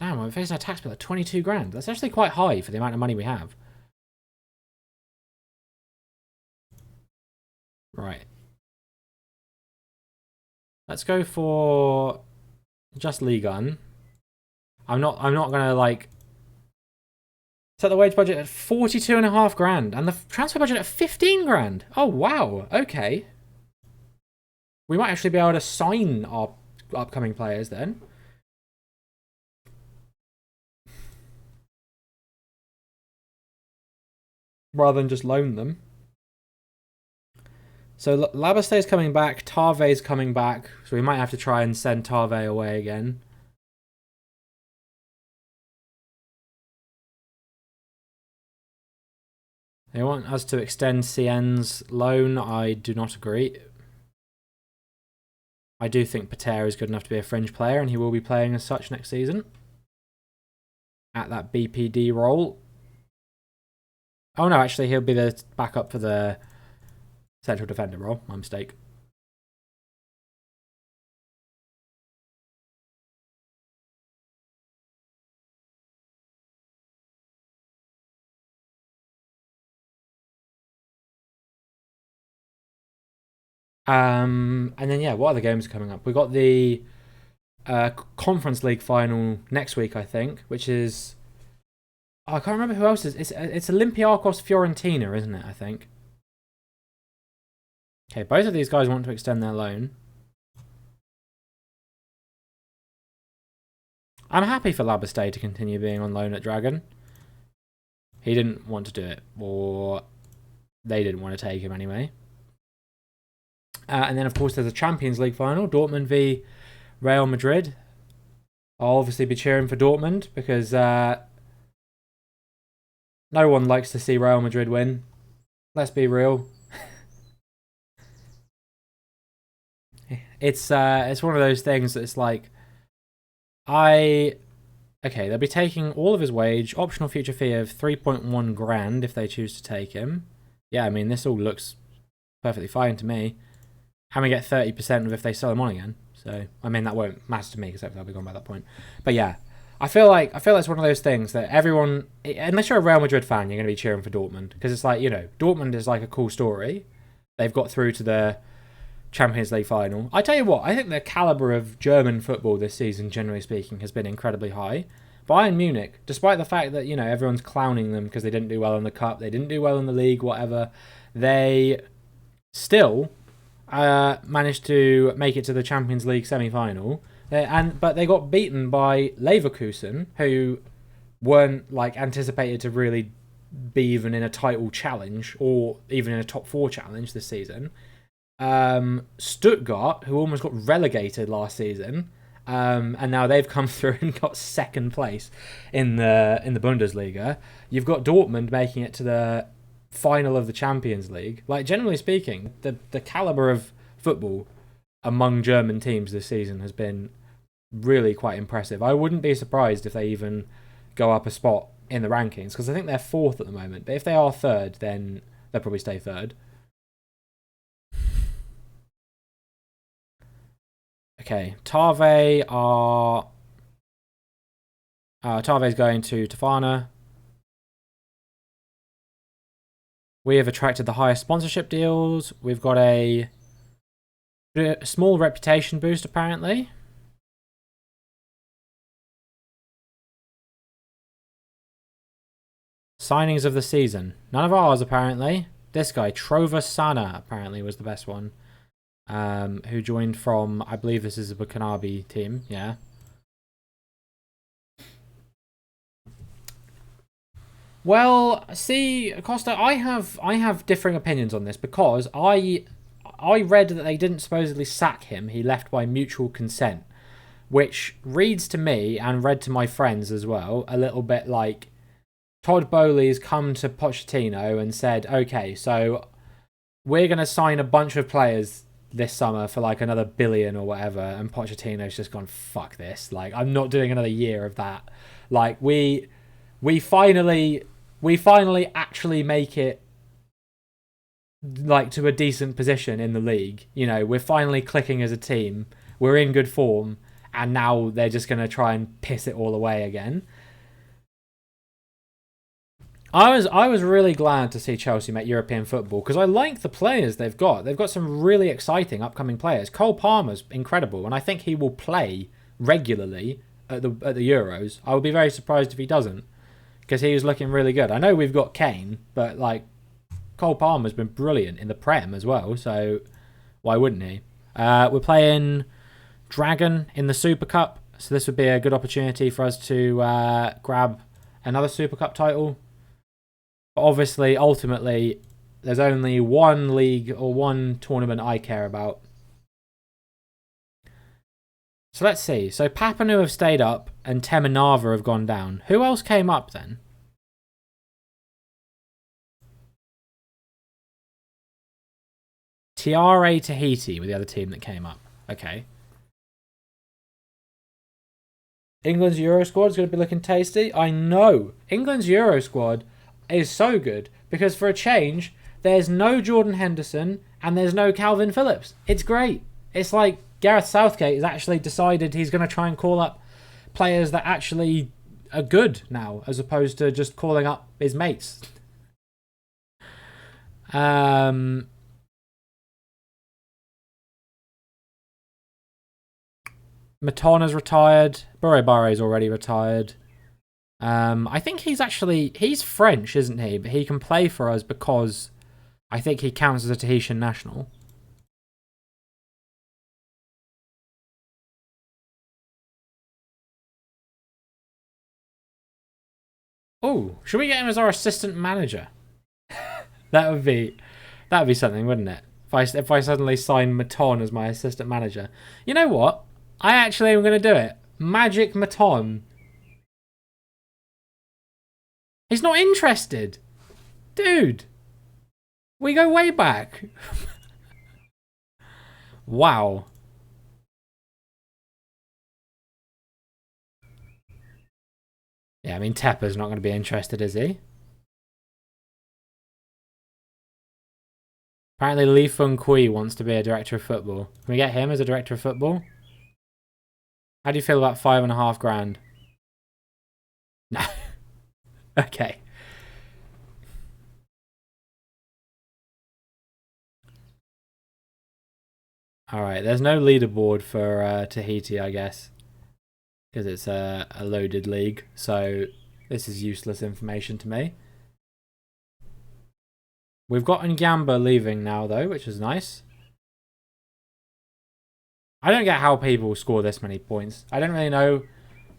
Damn, we're facing a tax bill of 22 grand. That's actually quite high for the amount of money we have. Right. Let's go for just League One. I'm not gonna like set the wage budget at 42.5 grand and the transfer budget at 15 grand. Oh wow, okay. We might actually be able to sign our upcoming players then. Rather than just loan them. So Labastay's coming back, Tarve's coming back, so we might have to try and send Tarve away again. They want us to extend Cien's loan. I do not agree. I do think Pater is good enough to be a fringe player, and he will be playing as such next season. At that BPD role. Oh no, actually he'll be the backup for the central defender role. My mistake. And then yeah, what other games are coming up? We got the Conference League final next week, I think, which is I can't remember who else is. It's Olympiacos Fiorentina, isn't it? I think. Okay, both of these guys want to extend their loan. I'm happy for Labastay to continue being on loan at Dragon. He didn't want to do it, or they didn't want to take him anyway. And then, of course, there's a Champions League final, Dortmund v Real Madrid. I'll obviously be cheering for Dortmund because no one likes to see Real Madrid win. Let's be real. It's one of those things that it's like, okay, they'll be taking all of his wage, optional future fee of 3.1 grand if they choose to take him. Yeah, I mean, this all looks perfectly fine to me. And we get 30% if they sell him on again. So, I mean, that won't matter to me because they'll be gone by that point. But yeah, I feel like it's one of those things that everyone, unless you're a Real Madrid fan, you're going to be cheering for Dortmund. Because it's like, Dortmund is like a cool story. They've got through to the Champions League final. I tell you what, I think the calibre of German football this season, generally speaking, has been incredibly high. Bayern Munich, despite the fact that, everyone's clowning them because they didn't do well in the Cup, they didn't do well in the league, whatever, they still managed to make it to the Champions League semi-final. But they got beaten by Leverkusen, who weren't anticipated to really be even in a title challenge or even in a top 4 challenge this season. Stuttgart, who almost got relegated last season, and now they've come through and got second place in the Bundesliga. You've got Dortmund making it to the final of the Champions League. Generally speaking, the caliber of football among German teams this season has been really quite impressive. I wouldn't be surprised if they even go up a spot in the rankings because I think they're 4th at the moment. But if they are 3rd, then they'll probably stay third. Okay, Tarve are... Tarve's going to Tafana. We have attracted the highest sponsorship deals. We've got a small reputation boost, apparently. Signings of the season. None of ours, apparently. This guy, Trova Sana, apparently was the best one. Who joined from, I believe this is a Bukanabe team, yeah. Well, see, Costa, I have differing opinions on this because I read that they didn't supposedly sack him. He left by mutual consent, which reads to me and read to my friends as well a little bit like Todd Bowley's come to Pochettino and said, okay, so we're going to sign a bunch of players this summer for like another billion or whatever, and Pochettino's just gone, fuck this. Like, I'm not doing another year of that. Like, we finally actually make it like to a decent position in the league. You know, we're finally clicking as a team. We're in good form, and now they're just going to try and piss it all away again. I was really glad to see Chelsea make European football because I like the players they've got. They've got some really exciting upcoming players. Cole Palmer's incredible, and I think he will play regularly at the Euros. I would be very surprised if he doesn't because he was looking really good. I know we've got Kane, but like Cole Palmer's been brilliant in the Prem as well, so why wouldn't he? We're playing Dragon in the Super Cup, so this would be a good opportunity for us to grab another Super Cup title. But obviously, ultimately, there's only one league or one tournament I care about. So let's see. So Papanu have stayed up and Temanava have gone down. Who else came up then? TRA Tahiti were the other team that came up. Okay. England's Euro squad is going to be looking tasty. I know. England's Euro squad is so good because for a change, there's no Jordan Henderson and there's no Calvin Phillips. It's great. It's like Gareth Southgate has actually decided he's going to try and call up players that actually are good now as opposed to just calling up his mates. Matana's retired. Bure-Bare's already retired. I think he's French, isn't he? But he can play for us because I think he counts as a Tahitian national. Oh, should we get him as our assistant manager? that would be something, wouldn't it? If I suddenly sign Maton as my assistant manager. You know what? I actually am going to do it. Magic Maton. He's not interested. Dude. We go way back. Wow. Yeah, I mean, Tepper's not going to be interested, is he? Apparently, Lee Fung Kui wants to be a director of football. Can we get him as a director of football? How do you feel about $5,500? No. Okay. Alright, there's no leaderboard for Tahiti, I guess. Because it's a loaded league. So this is useless information to me. We've got Ngamba leaving now, though, which is nice. I don't get how people score this many points. I don't really know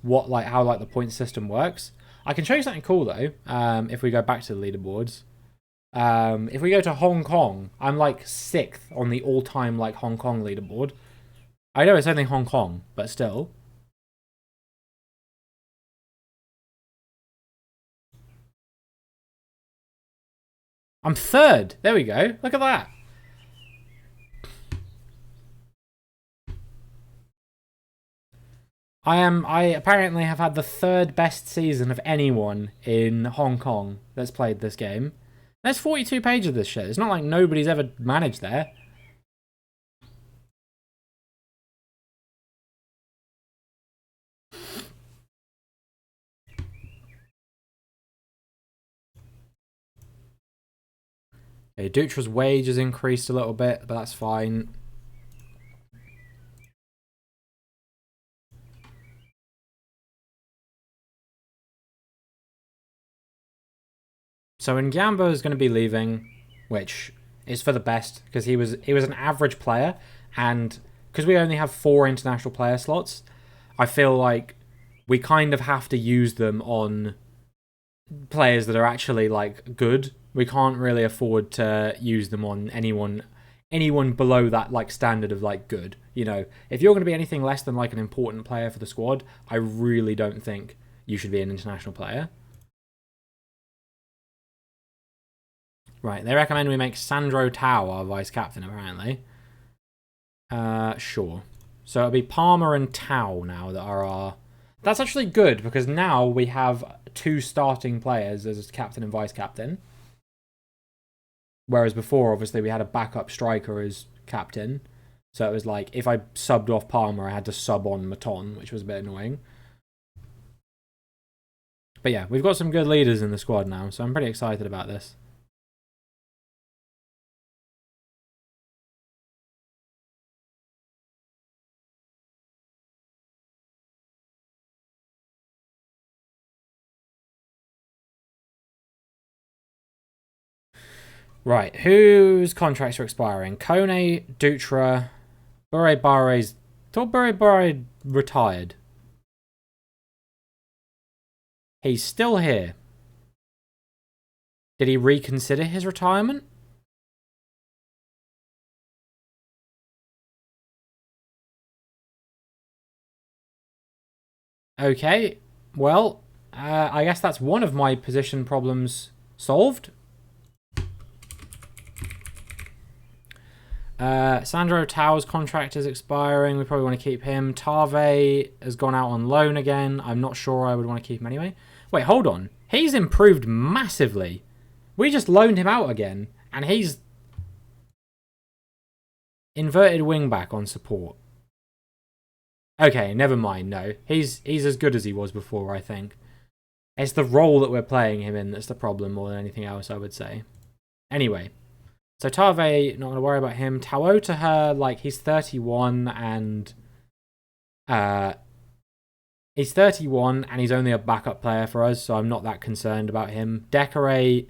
how the point system works. I can show you something cool though. If we go back to the leaderboards, if we go to Hong Kong, I'm like 6th on the all-time like Hong Kong leaderboard. I know it's only Hong Kong, but still. I'm 3rd. There we go. Look at that. I apparently have had the 3rd best season of anyone in Hong Kong that's played this game. There's 42 pages of this shit. It's not like nobody's ever managed there. Okay, Dutra's wage has increased a little bit, but that's fine. So Ngambo is going to be leaving, which is for the best because he was an average player, and because we only have 4 international player slots, I feel like we kind of have to use them on players that are actually like good. We can't really afford to use them on anyone below that like standard of like good. You know, if you're going to be anything less than like an important player for the squad, I really don't think you should be an international player. Right, they recommend we make Sandro Tau our vice captain, apparently. Sure. So it'll be Palmer and Tau now that are our... That's actually good, because now we have 2 starting players as captain and vice captain. Whereas before, obviously, we had a backup striker as captain. So it was like, if I subbed off Palmer, I had to sub on Maton, which was a bit annoying. But yeah, we've got some good leaders in the squad now, so I'm pretty excited about this. Right, whose contracts are expiring? Kone, Dutra, Bure Bare's... Thought Bure Bare retired. He's still here. Did he reconsider his retirement? Okay, well, I guess that's one of my position problems solved. Sandro Tau's contract is expiring. We probably want to keep him. Tave has gone out on loan again. I'm not sure I would want to keep him anyway. Wait, hold on. He's improved massively. We just loaned him out again, and he's inverted wingback on support. Okay, never mind. No, he's as good as he was before, I think. It's the role that we're playing him in that's the problem more than anything else, I would say. Anyway, so Tave, not going to worry about him. Tao to her, like, he's 31 and... he's 31 and he's only a backup player for us, so I'm not that concerned about him. Decorate,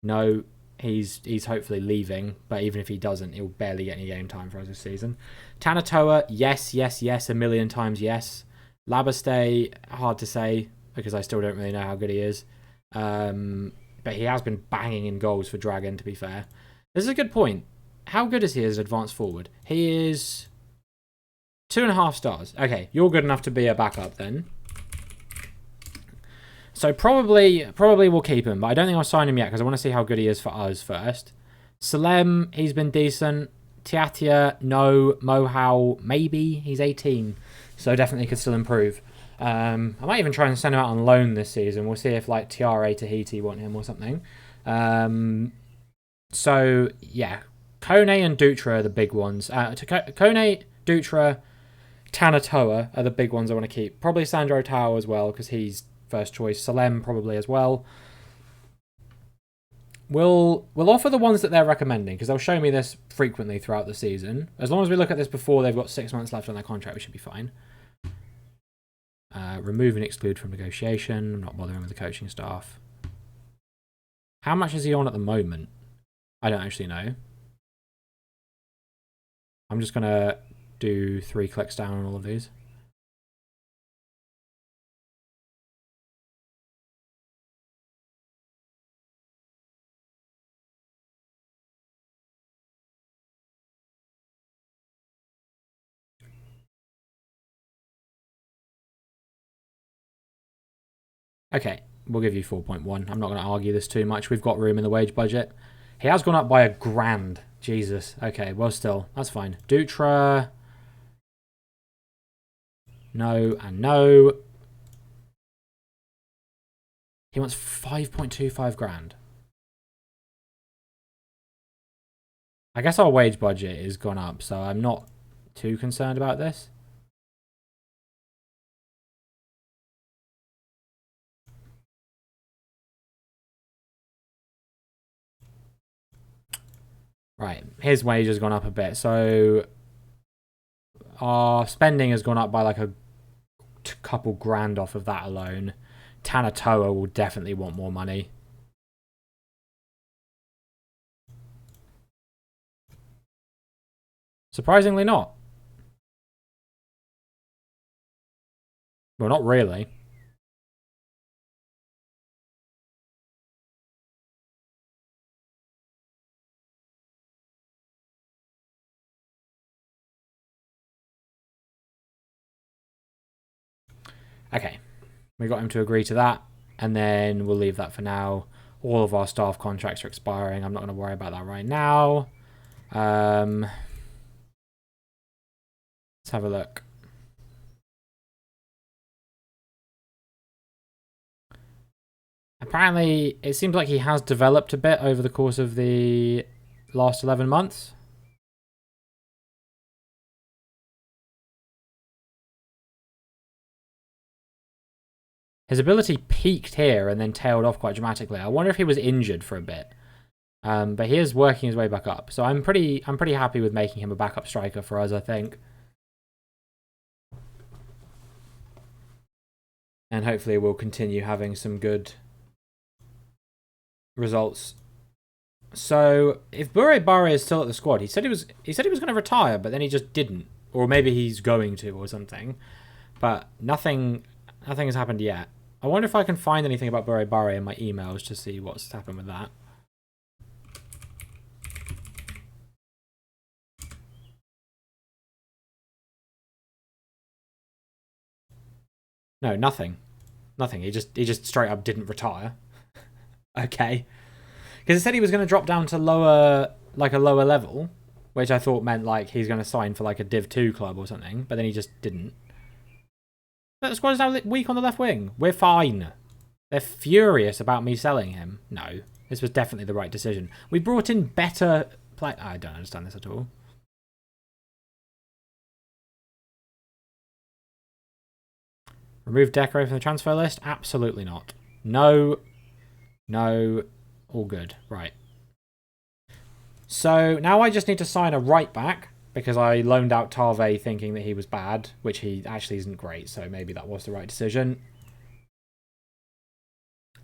no, he's hopefully leaving, but even if he doesn't, he'll barely get any game time for us this season. Tanatoa, yes, yes, yes, a million times yes. Labastay, hard to say, because I still don't really know how good he is. But he has been banging in goals for Dragon, to be fair. This is a good point. How good is he as advanced forward? He is 2.5 stars. Okay, you're good enough to be a backup then. So probably we'll keep him, but I don't think I'll sign him yet because I want to see how good he is for us first. Salem, he's been decent. Tiatia, no. Mohau, maybe. He's 18, so definitely could still improve. I might even try and send him out on loan this season. We'll see if like Tiare Tahiti want him or something. So yeah, Kone and Dutra are the big ones. Kone, Dutra, Tanatoa are the big ones I want to keep. Probably Sandro Tao as well because he's first choice. Salem probably as well. We'll offer the ones that they're recommending because they'll show me this frequently throughout the season. As long as we look at this before they've got 6 months left on their contract, we should be fine. Remove and exclude from negotiation. I'm not bothering with the coaching staff. How much is he on at the moment? I don't actually know. I'm just going to do 3 clicks down on all of these. Okay, we'll give you 4.1. I'm not going to argue this too much. We've got room in the wage budget. He has gone up by £1,000. Jesus. Okay, well still, that's fine. Dutra. No and no. He wants 5.25 grand. I guess our wage budget has gone up, so I'm not too concerned about this. Right, his wage has gone up a bit, so our spending has gone up by like a couple grand off of that alone. Tanatoa will definitely want more money. Surprisingly not. Well, not really. Okay, we got him to agree to that, and then we'll leave that for now. All of our staff contracts are expiring. I'm not going to worry about that right now. Let's have a look. Apparently, it seems like he has developed a bit over the course of the last 11 months. His ability peaked here and then tailed off quite dramatically. I wonder if he was injured for a bit. But he is working his way back up. So I'm pretty happy with making him a backup striker for us, I think. And hopefully we'll continue having some good results. So if Bure Barre is still at the squad, he said he was going to retire, but then he just didn't. Or maybe he's going to or something. But nothing has happened yet. I wonder if I can find anything about Bure Barre in my emails to see what's happened with that. No, nothing. Nothing. He just straight up didn't retire. Okay. Because it said he was going to drop down to a lower level, which I thought meant like he's going to sign for like a Div 2 club or something, but then he just didn't. But the squad is now weak on the left wing. We're fine. They're furious about me selling him. No, this was definitely the right decision. We brought in better play. I don't understand this at all. Remove Deco from the transfer list? Absolutely not. No. No. All good. Right. So now I just need to sign a right back because I loaned out Tarve thinking that he was bad, which he actually isn't great, so maybe that was the right decision.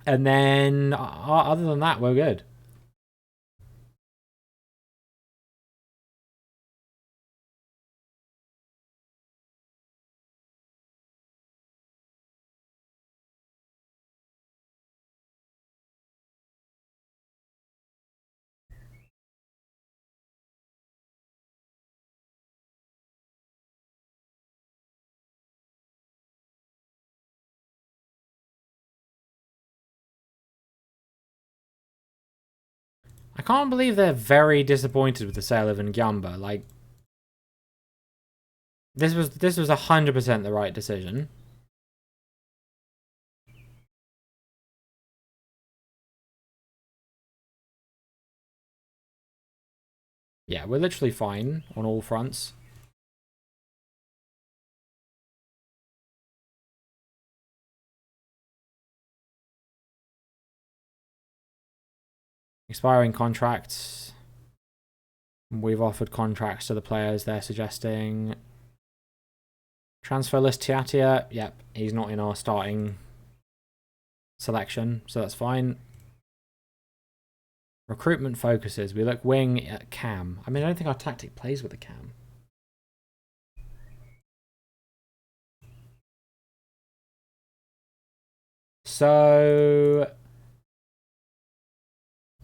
And then, other than that, we're good. I can't believe they're very disappointed with the sale of Ngamba. Like, this was 100% the right decision. Yeah, we're literally fine on all fronts. Expiring contracts. We've offered contracts to the players they're suggesting. Transfer list Tiatia. Yep, he's not in our starting selection, so that's fine. Recruitment focuses. We look wing at cam. I mean, I don't think our tactic plays with the cam. So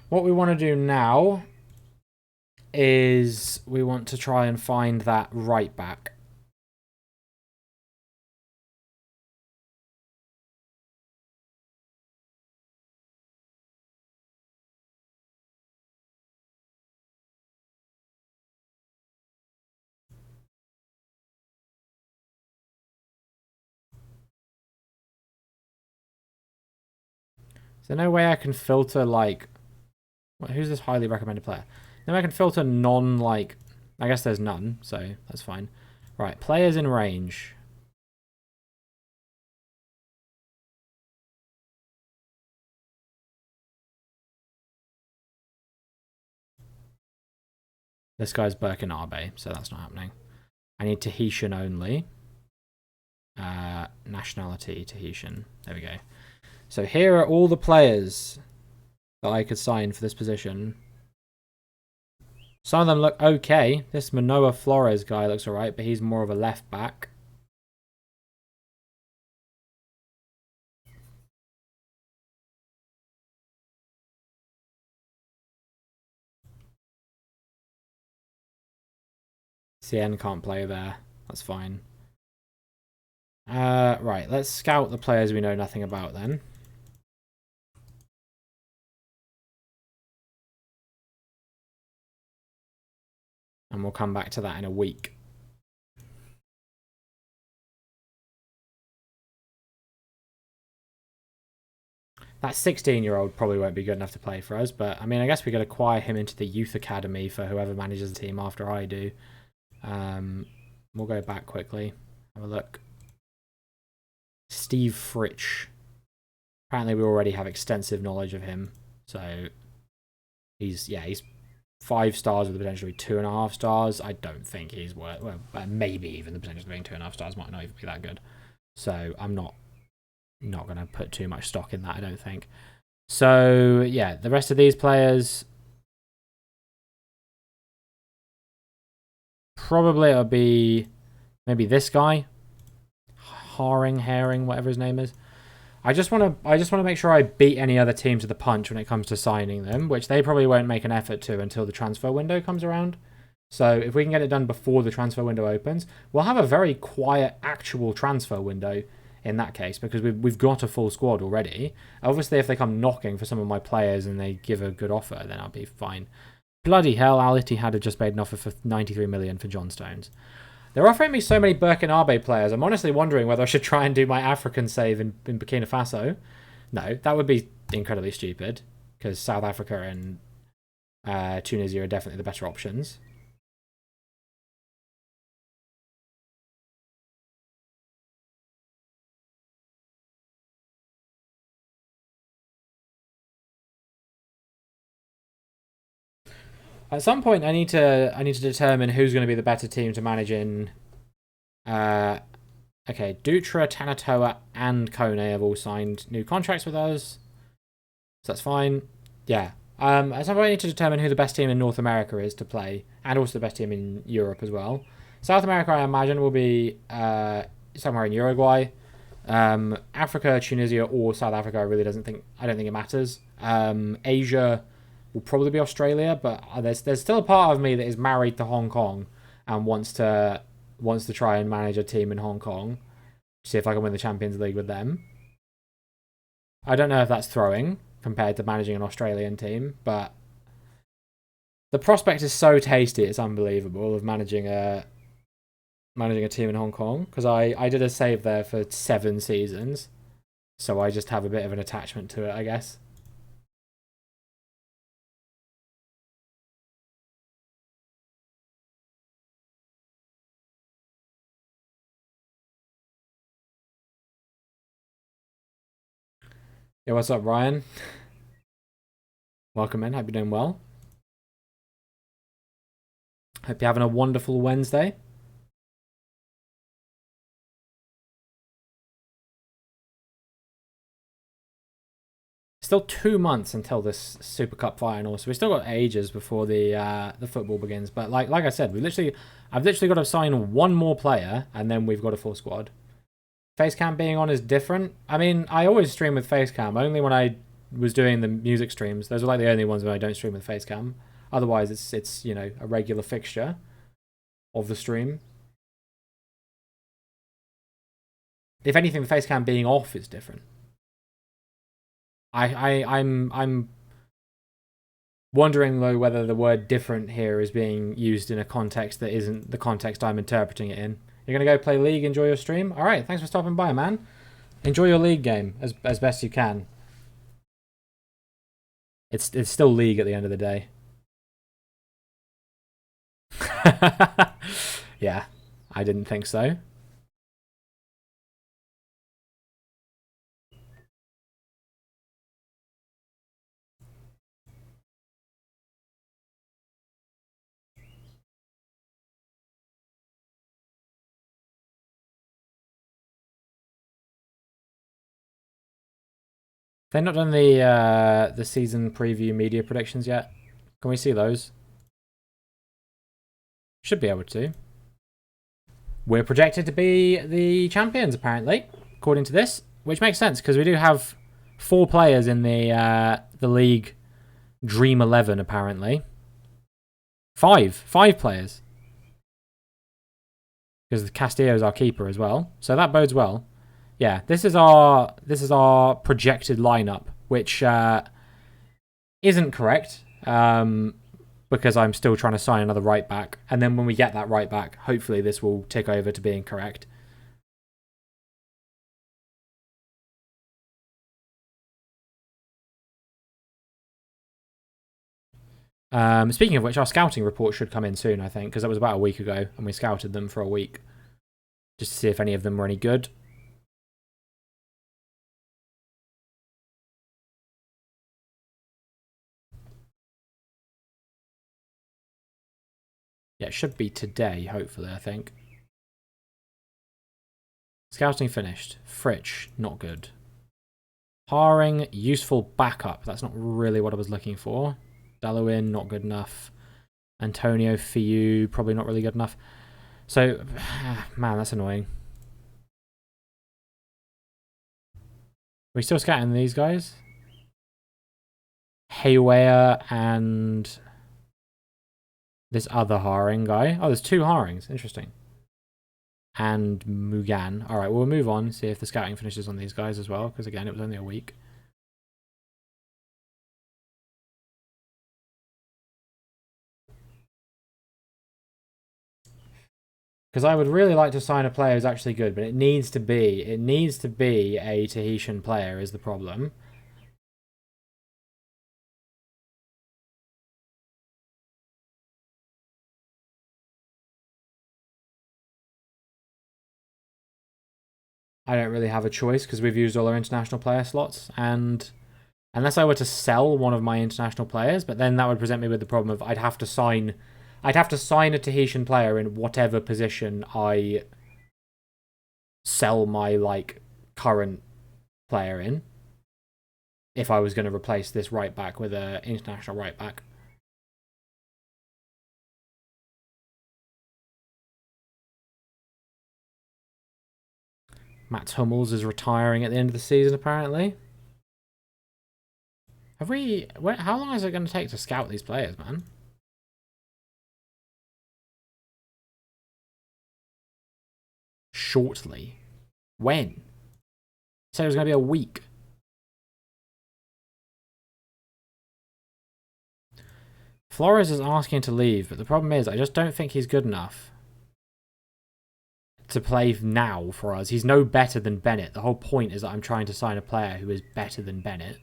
what we want to do now is we want to try and find that right back. Is there no way I can filter, like, who's this highly recommended player? Then I can filter non, like... I guess there's none, so that's fine. Right, players in range. This guy's Burkinabe, so that's not happening. I need Tahitian only. Nationality, Tahitian. There we go. So here are all the players that I could sign for this position. Some of them look okay. This Manoa Flores guy looks alright, but he's more of a left back. CN can't play there. That's fine. Right, let's scout the players we know nothing about then. And we'll come back to that in a week. That 16-year-old probably won't be good enough to play for us, but I mean, I guess we could acquire him into the youth academy for whoever manages the team after I do. We'll go back quickly. Have a look. Steve Fritsch. Apparently we already have extensive knowledge of him. So he's 5 stars with the potential to be 2.5 stars. I don't think he's worth, well, maybe even the potential of being 2.5 stars might not even be that good. So I'm not going to put too much stock in that, I don't think. So yeah, the rest of these players, probably it'll be maybe this guy, Herring, whatever his name is. I just want to make sure I beat any other team to the punch when it comes to signing them, which they probably won't make an effort to until the transfer window comes around. So if we can get it done before the transfer window opens, we'll have a very quiet actual transfer window in that case, because we've got a full squad already. Obviously, if they come knocking for some of my players and they give a good offer, then I'll be fine. Bloody hell, Al Ittihad had just made an offer for 93 million for John Stones. They're offering me so many Burkinabe players. I'm honestly wondering whether I should try and do my African save in Burkina Faso. No, that would be incredibly stupid, because South Africa and Tunisia are definitely the better options. At some point, I need to determine who's going to be the better team to manage in. Okay, Dutra, Tanatoa, and Kone have all signed new contracts with us, so that's fine. Yeah. At some point, I need to determine who the best team in North America is to play, and also the best team in Europe as well. South America, I imagine, will be somewhere in Uruguay. Africa, Tunisia, or South Africa, I don't think it matters. Asia will probably be Australia, but there's still a part of me that is married to Hong Kong and wants to try and manage a team in Hong Kong, see if I can win the Champions League with them. I don't know if that's throwing compared to managing an Australian team, but the prospect is so tasty, it's unbelievable, of managing a team in Hong Kong, because I did a save there for 7 seasons, so I just have a bit of an attachment to it, I guess. Hey, what's up, Ryan? Welcome in. Hope you're doing well. Hope you're having a wonderful Wednesday. Still 2 months until this Super Cup final, so we've still got ages before the football begins. But like I said, I've literally got to sign 1 more player, and then we've got a full squad. Facecam being on is different. I mean, I always stream with Facecam, only when I was doing the music streams. Those are like the only ones when I don't stream with Facecam. Otherwise, it's you know, a regular fixture of the stream. If anything, the Facecam being off is different. I'm wondering though whether the word different here is being used in a context that isn't the context I'm interpreting it in. You're gonna go play League, enjoy your stream? Alright, thanks for stopping by, man. Enjoy your League game as best you can. It's still League at the end of the day. Yeah, I didn't think so. They've not done the season preview media predictions yet. Can we see those? Should be able to. We're projected to be the champions, apparently, according to this, which makes sense because we do have 4 players in the league Dream 11, apparently. 5 players, because Castillo's our keeper as well, so that bodes well. Yeah, this is our projected lineup, which isn't correct. Because I'm still trying to sign another right back. And then when we get that right back, hopefully this will tick over to being correct. Speaking of which, our scouting report should come in soon, I think, because that was about a week ago, and we scouted them for a week just to see if any of them were any good. Yeah, it should be today, hopefully, I think. Scouting finished. Fritsch, not good. Haring, useful backup. That's not really what I was looking for. Dallowin, not good enough. Antonio Fiu, probably not really good enough. So, man, that's annoying. Are we still scouting these guys? Hayware and this other Haring guy. Oh, there's 2 Harings. Interesting. And Mugan. All right, we'll move on, see if the scouting finishes on these guys as well, because again, it was only a week. Because I would really like to sign a player who's actually good, but it needs to be a Tahitian player is the problem. I don't really have a choice because we've used all our international player slots, and unless I were to sell one of my international players, but then that would present me with the problem of I'd have to sign a Tahitian player in whatever position I sell my current player in, if I was going to replace this right back with an international right back. Matt Hummels is retiring at the end of the season, apparently. How long is it going to take to scout these players, man? Shortly. When? Said it was going to be a week. Flores is asking to leave, but the problem is I just don't think he's good enough to play now for us. He's no better than Bennett. The whole point is that I'm trying to sign a player who is better than Bennett.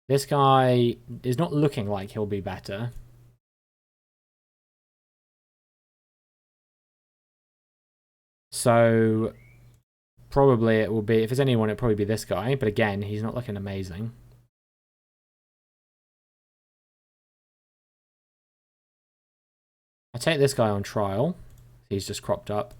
This guy is not looking like he'll be better. So probably it will be, if there's anyone, it'll probably be this guy. But again, he's not looking amazing. I take this guy on trial. He's just cropped up.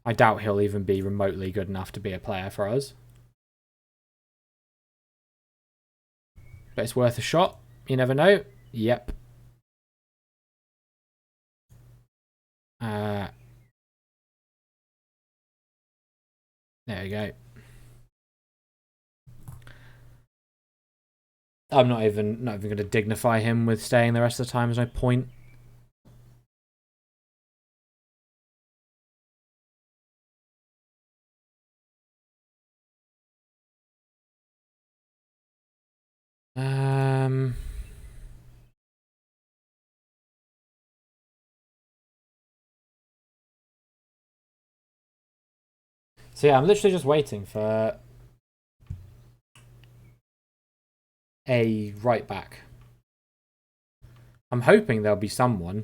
I doubt he'll even be remotely good enough to be a player for us. But it's worth a shot. You never know. Yep. There we go. I'm not even going to dignify him with staying the rest of the time. There's no point. So yeah, I'm literally just waiting for a right back. I'm hoping there'll be someone.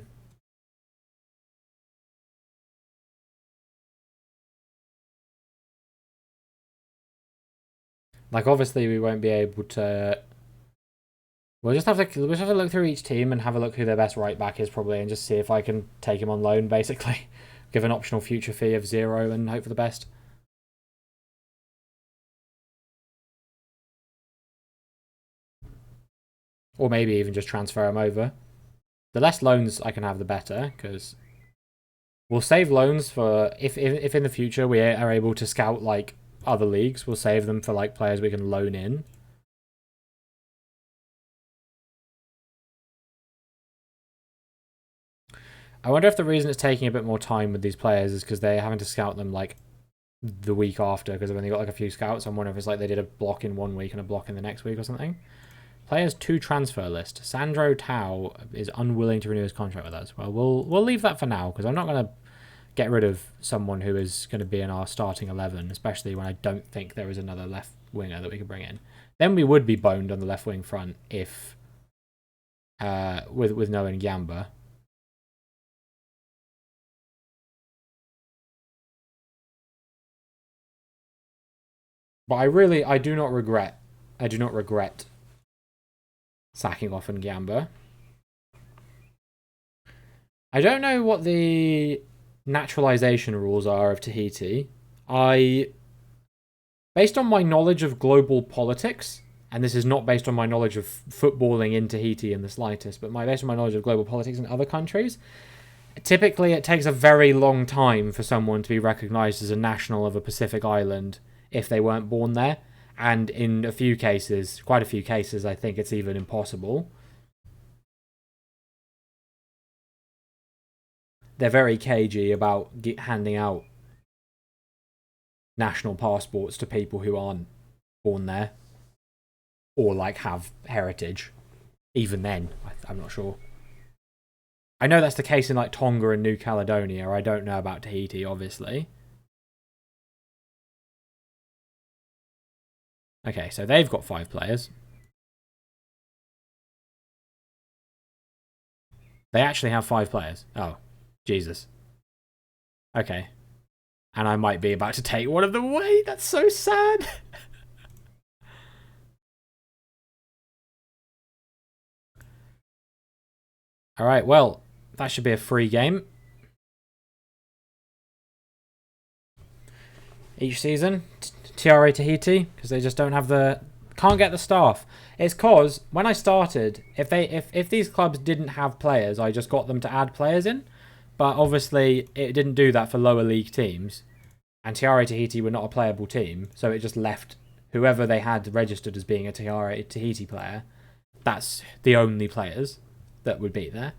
Like, obviously, we won't be able to. We'll just have to look through each team and have a look who their best right back is probably, and just see if I can take him on loan. Basically, give an optional future fee of 0 and hope for the best. Or maybe even just transfer him over. The less loans I can have, the better, because we'll save loans for if in the future we are able to scout like other leagues. We'll save them for like players we can loan in. I wonder if the reason it's taking a bit more time with these players is because they're having to scout them like the week after, because they've only got like a few scouts. I'm wondering if it's like they did a block in 1 week and a block in the next week or something. Players to transfer list. Sandro Tau is unwilling to renew his contract with us. Well, we'll leave that for now, because I'm not going to get rid of someone who is going to be in our starting 11, especially when I don't think there is another left winger that we can bring in. Then we would be boned on the left wing front if with no Ngamba. But I do not regret sacking off Ngamba. I don't know what the naturalization rules are of Tahiti. Based on my knowledge of global politics, and this is not based on my knowledge of footballing in Tahiti in the slightest, but based on my knowledge of global politics in other countries, typically it takes a very long time for someone to be recognised as a national of a Pacific island if they weren't born there. And in quite a few cases, I think it's even impossible. They're very cagey about handing out national passports to people who aren't born there or like have heritage. Even then, I'm not sure. I know that's the case in like Tonga and New Caledonia. I don't know about Tahiti, obviously. Okay, so they've got 5 players. They actually have 5 players. Oh, Jesus. Okay. And I might be about to take one of them away. That's so sad. Alright, well, that should be a free game. Each season, TRA Tahiti, because they just don't have can't get the staff. It's cause when I started, if these clubs didn't have players, I just got them to add players in. But obviously it didn't do that for lower league teams. And TRA Tahiti were not a playable team, so it just left whoever they had registered as being a TRA Tahiti player. That's the only players that would be there.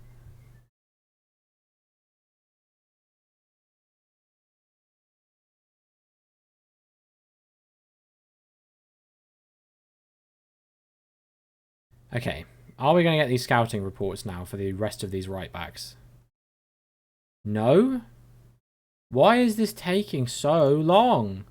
Okay, are we going to get these scouting reports now for the rest of these right backs? No? Why is this taking so long?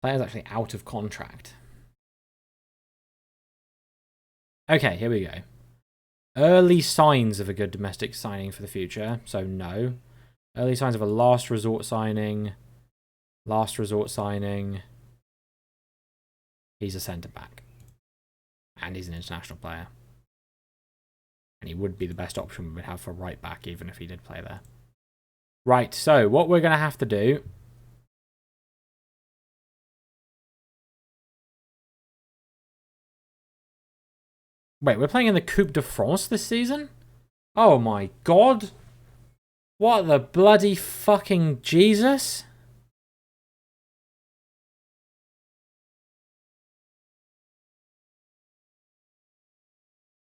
Player's actually out of contract. Okay, here we go. Early signs of a good domestic signing for the future. So no. Early signs of a last resort signing. Last resort signing. He's a centre-back. And he's an international player. And he would be the best option we would have for right-back, even if he did play there. Right, so what we're going to have to do... Wait, we're playing in the Coupe de France this season? Oh my god. What the bloody fucking Jesus?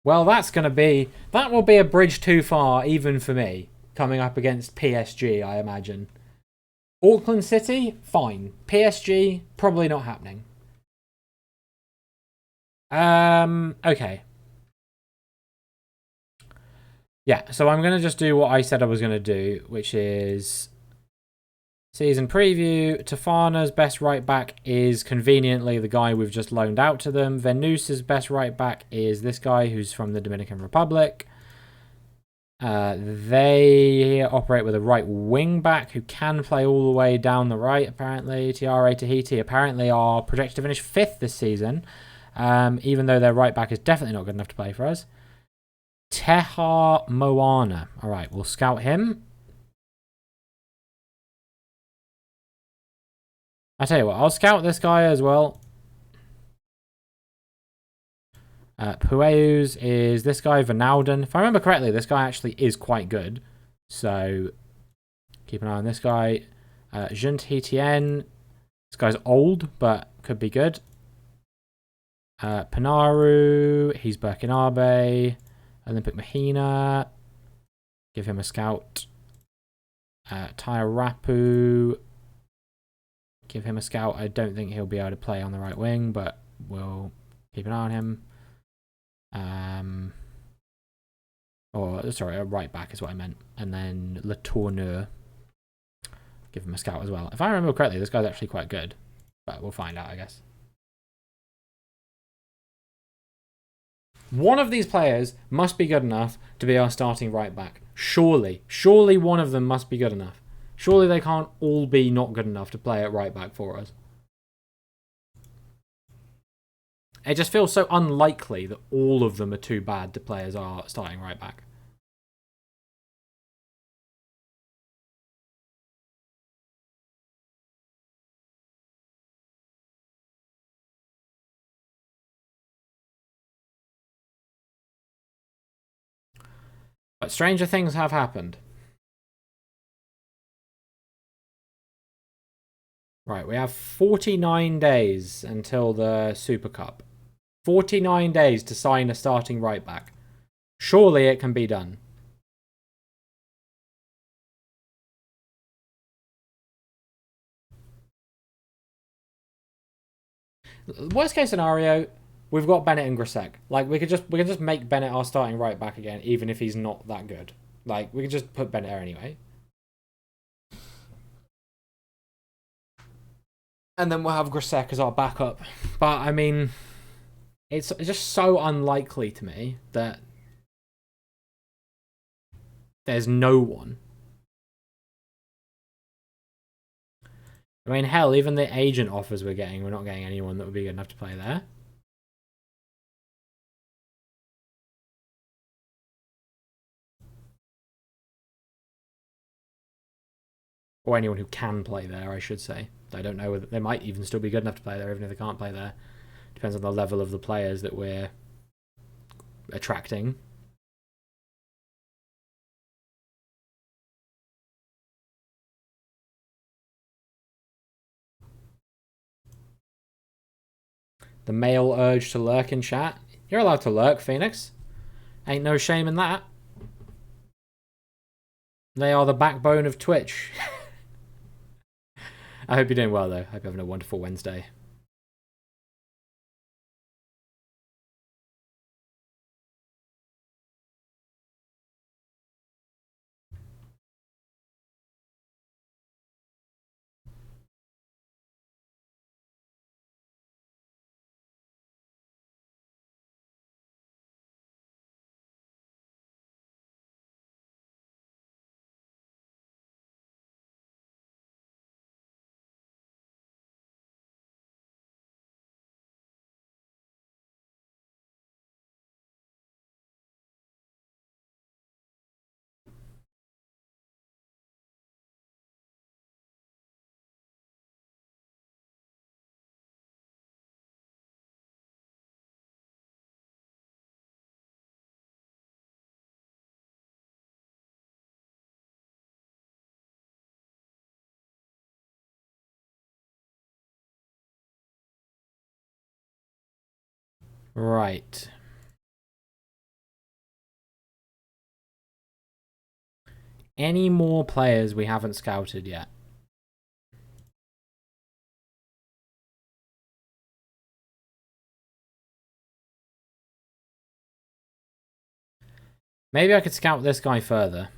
Well, that will be a bridge too far, even for me, coming up against PSG, I imagine. Auckland City, fine. PSG, probably not happening. Okay. Yeah, so I'm going to just do what I said I was going to do, which is season preview. Tofana's best right back is conveniently the guy we've just loaned out to them. Venus's best right back is this guy who's from the Dominican Republic. They operate with a right wing back who can play all the way down the right, apparently. Tiare Tahiti apparently are projected to finish 5th this season, even though their right back is definitely not good enough to play for us. Teha Moana. All right, we'll scout him. I tell you what, I'll scout this guy as well. Pueus is this guy, Vanalden. If I remember correctly, this guy actually is quite good. So keep an eye on this guy. Junt Hetien. This guy's old, but could be good. Panaru. He's Burkinabe. Olympic Mahina. Give him a scout. Tyarapu. Give him a scout. I don't think he'll be able to play on the right wing, but we'll keep an eye on him. Or sorry, a right back is what I meant. And then Le Tourneur. Give him a scout as well. If I remember correctly, this guy's actually quite good. But we'll find out, I guess. One of these players must be good enough to be our starting right back. Surely. Surely one of them must be good enough. Surely they can't all be not good enough to play at right back for us. It just feels so unlikely that all of them are too bad to play as our starting right back. But stranger things have happened. Right, we have 49 days until the Super Cup. 49 days to sign a starting right back. Surely it can be done. Worst case scenario, we've got Bennett and Grisek. Like we could just make Bennett our starting right back again, even if he's not that good. Like we could just put Bennett there anyway. And then we'll have Grisek as our backup. But I mean, it's just so unlikely to me that there's no one. I mean, hell, even the agent offers we're not getting anyone that would be good enough to play there. Or anyone who can play there, I should say. I don't know whether they might even still be good enough to play there, even if they can't play there. Depends on the level of the players that we're attracting. The male urge to lurk in chat. You're allowed to lurk, Phoenix. Ain't no shame in that. They are the backbone of Twitch. I hope you're doing well, though. I hope you're having a wonderful Wednesday. Right. Any more players we haven't scouted yet? Maybe I could scout this guy further.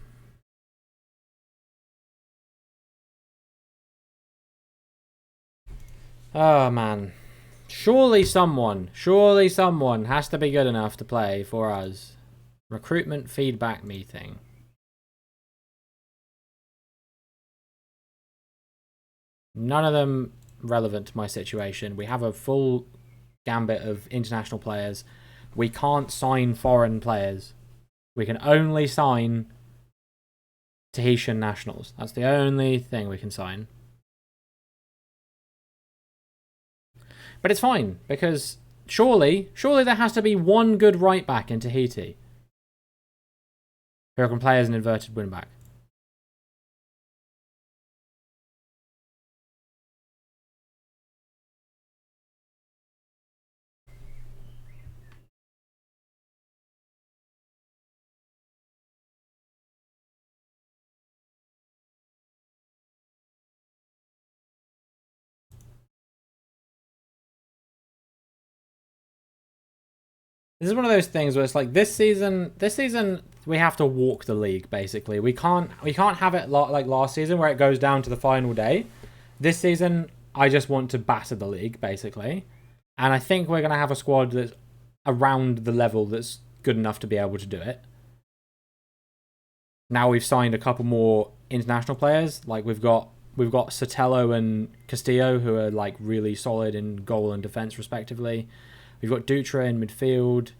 Oh, man. Surely someone has to be good enough to play for us. Recruitment feedback meeting. None of them relevant to my situation. We have a full gambit of international players. We can't sign foreign players. We can only sign Tahitian nationals. That's the only thing we can sign. But it's fine, because surely there has to be one good right back in Tahiti who can play as an inverted wing back. This is one of those things where it's like this season we have to walk the league basically. We can't have it like last season where it goes down to the final day. This season I just want to batter the league basically. And I think we're going to have a squad that's around the level that's good enough to be able to do it. Now we've signed a couple more international players. Like we've got Sotelo and Castillo who are like really solid in goal and defense respectively. We've got Dutra in midfield.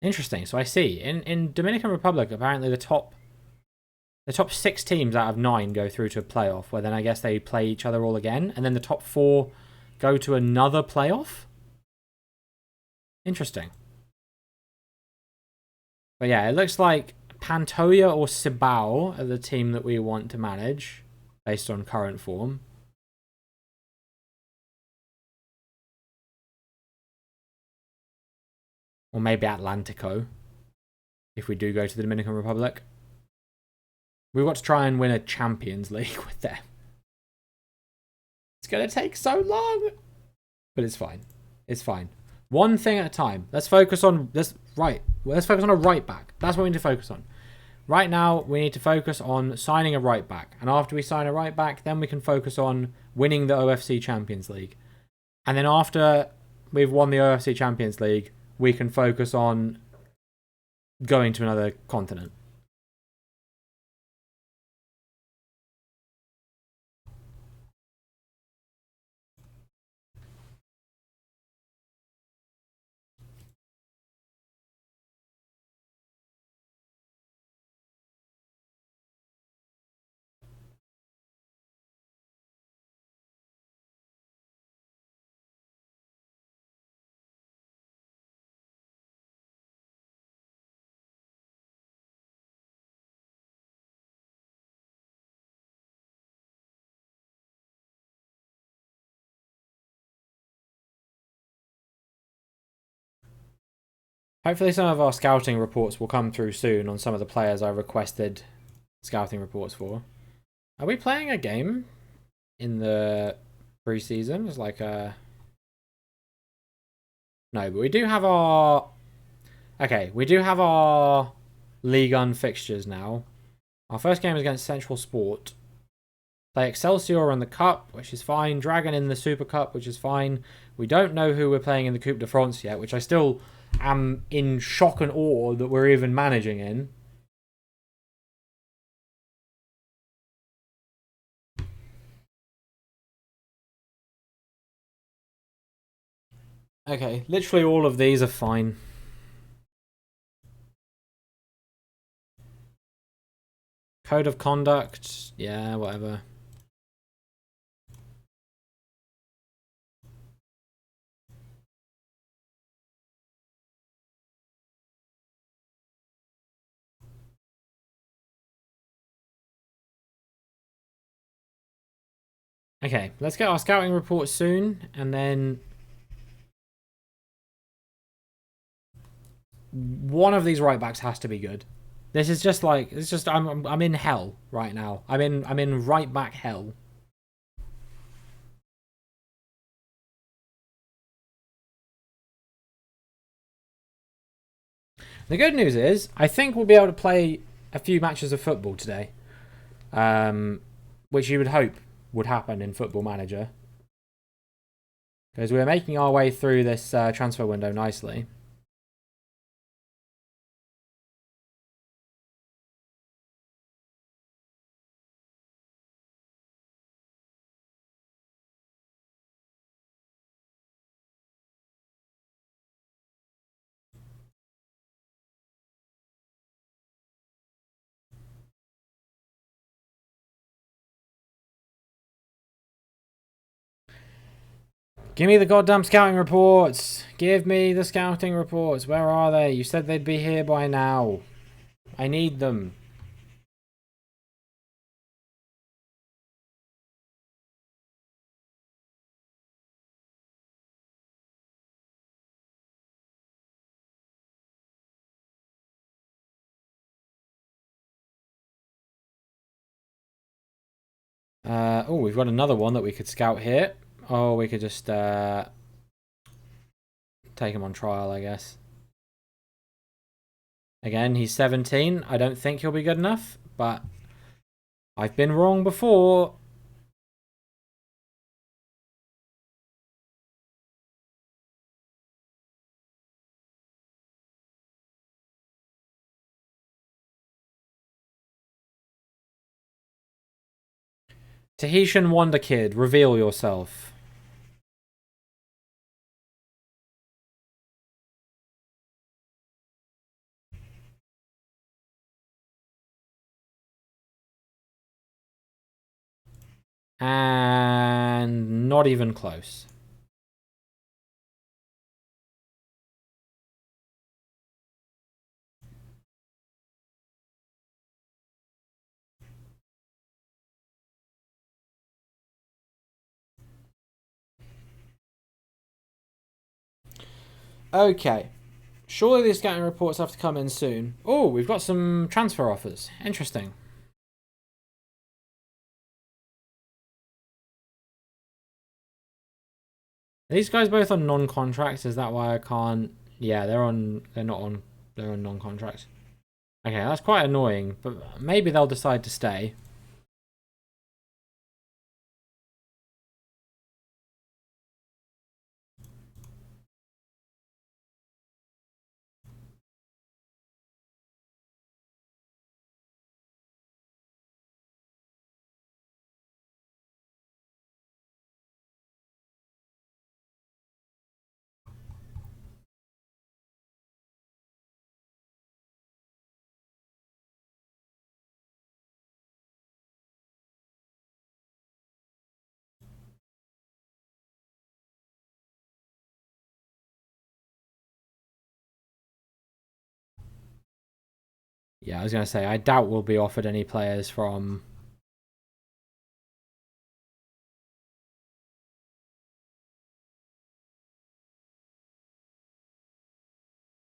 Interesting. So I see. In Dominican Republic, apparently the top 6 teams out of 9 go through to a playoff, where then I guess they play each other all again, and then the top 4 go to another playoff? Interesting. But yeah, it looks like Pantoja or Cibao are the team that we want to manage based on current form. Or maybe Atlantico, if we do go to the Dominican Republic. We've got to try and win a Champions League with them. It's going to take so long. But it's fine. It's fine. One thing at a time. Let's focus on this. Right. Let's focus on a right back. That's what we need to focus on. Right now, we need to focus on signing a right back. And after we sign a right back, then we can focus on winning the OFC Champions League. And then after we've won the OFC Champions League, we can focus on going to another continent. Hopefully some of our scouting reports will come through soon on some of the players I requested scouting reports for. Are we playing a game in the preseason? It's like a... No, but we do have our... Okay, we do have our League 1 fixtures now. Our first game is against Central Sport. Play Excelsior in the Cup, which is fine. Dragon in the Super Cup, which is fine. We don't know who we're playing in the Coupe de France yet, which I still am in shock and awe that we're even managing in. Okay, literally all of these are fine. Code of conduct, yeah, whatever. Okay, let's get our scouting report soon, and then one of these right backs has to be good. This is just like it's just I'm in hell right now. I'm in right back hell. The good news is I think we'll be able to play a few matches of football today, which you would hope would happen in Football Manager, because we're making our way through this transfer window nicely. Give me the goddamn scouting reports. Give me the scouting reports. Where are they? You said they'd be here by now. I need them. Oh, we've got another one that we could scout here. Oh, we could just take him on trial, I guess. Again, he's 17. I don't think he'll be good enough, but I've been wrong before. Tahitian Wonder Kid, reveal yourself. And not even close. Okay. Surely these scouting reports have to come in soon. Oh, we've got some transfer offers. Interesting. Are these guys both on non-contracts? Is that why I can't? Yeah, they're on. They're not on. They're on non-contracts. Okay, that's quite annoying. But maybe they'll decide to stay. Yeah, I was gonna say I doubt we'll be offered any players from.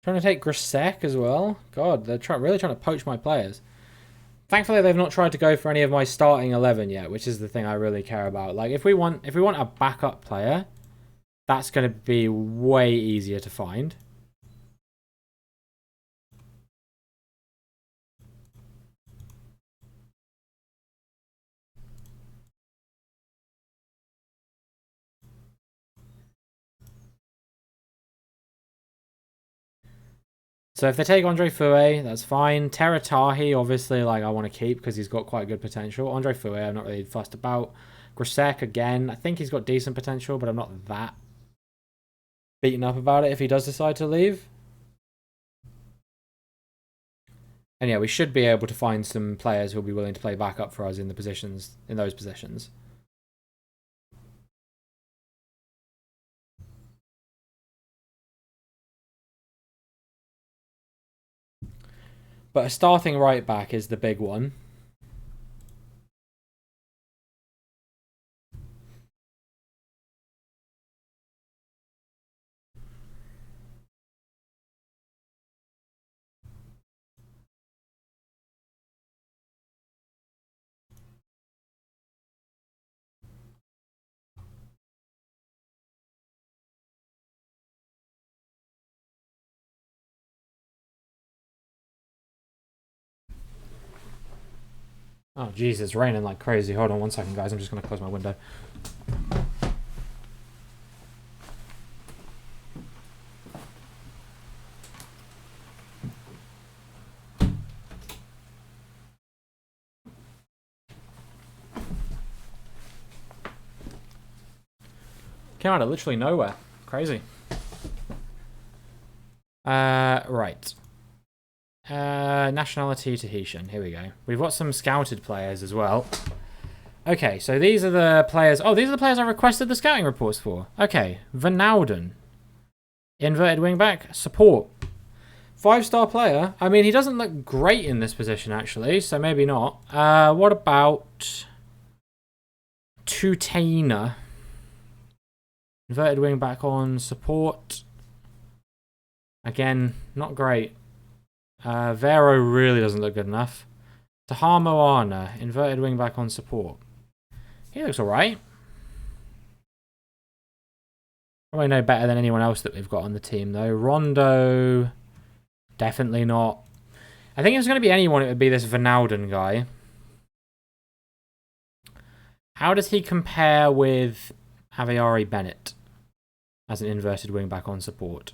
Trying to take Grisek as well. God, they're really trying to poach my players. Thankfully, they've not tried to go for any of my starting 11 yet, which is the thing I really care about. Like, if we want a backup player, that's going to be way easier to find. So if they take Andre Fouet, that's fine. Teratahi, obviously, like I want to keep because he's got quite good potential. Andre Fouet, I'm not really fussed about. Grisek, again, I think he's got decent potential, but I'm not that beaten up about it if he does decide to leave. And yeah, we should be able to find some players who'll be willing to play backup for us in those positions. But a starting right back is the big one. Oh, jeez, it's raining like crazy. Hold on 1 second, guys. I'm just going to close my window. Came out of literally nowhere. Crazy. Right. Nationality Tahitian. Here we go. We've got some scouted players as well. Okay, so these are the players. Oh, these are the players I requested the scouting reports for. Okay, Van Nauden. Inverted wingback. Support. 5-star player. I mean, he doesn't look great in this position, actually, so maybe not. What about Tutaina? Inverted wingback on support. Again, not great. Vero really doesn't look good enough. Taha Moana, inverted wingback on support. He looks alright. Probably no better than anyone else that we've got on the team, though. Rondo, definitely not. I think if it was going to be anyone, it would be this Van Nauden guy. How does he compare with Aviari Bennett as an inverted wingback on support?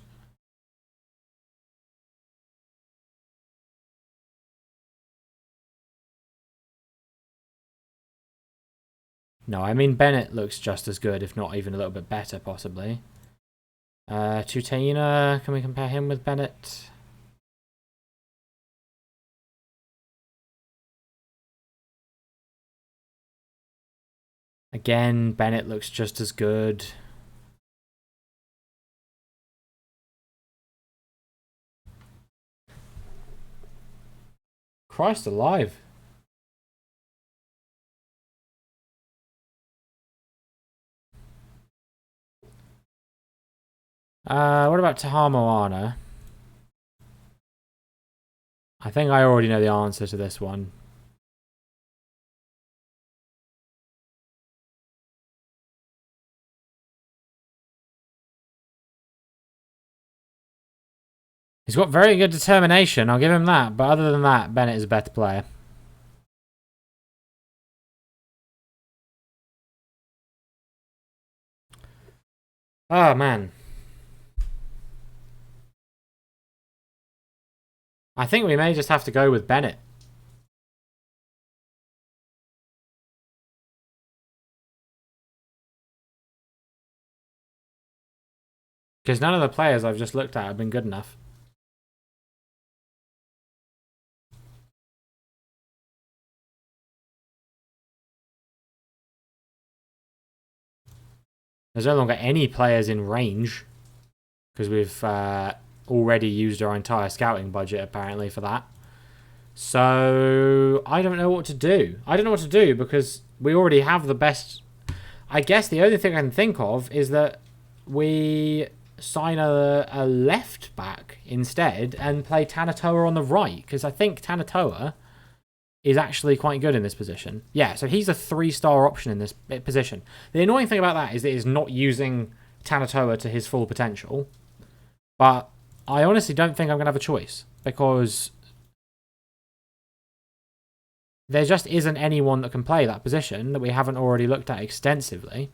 No, I mean Bennett looks just as good, if not even a little bit better, possibly. Tutaina, can we compare him with Bennett? Again, Bennett looks just as good. Christ alive. What about Taha Moana? I think I already know the answer to this one. He's got very good determination, I'll give him that. But other than that, Bennett is a better player. Oh, man. I think we may just have to go with Bennett. Because none of the players I've just looked at have been good enough. There's no longer any players in range. Because we've already used our entire scouting budget, apparently, for that. So, I don't know what to do. I don't know what to do because we already have the best... I guess the only thing I can think of is that we sign a left back instead and play Tanatoa on the right. Because I think Tanatoa is actually quite good in this position. Yeah, so he's a 3-star option in this position. The annoying thing about that is that it's not using Tanatoa to his full potential. But I honestly don't think I'm going to have a choice. Because there just isn't anyone that can play that position that we haven't already looked at extensively.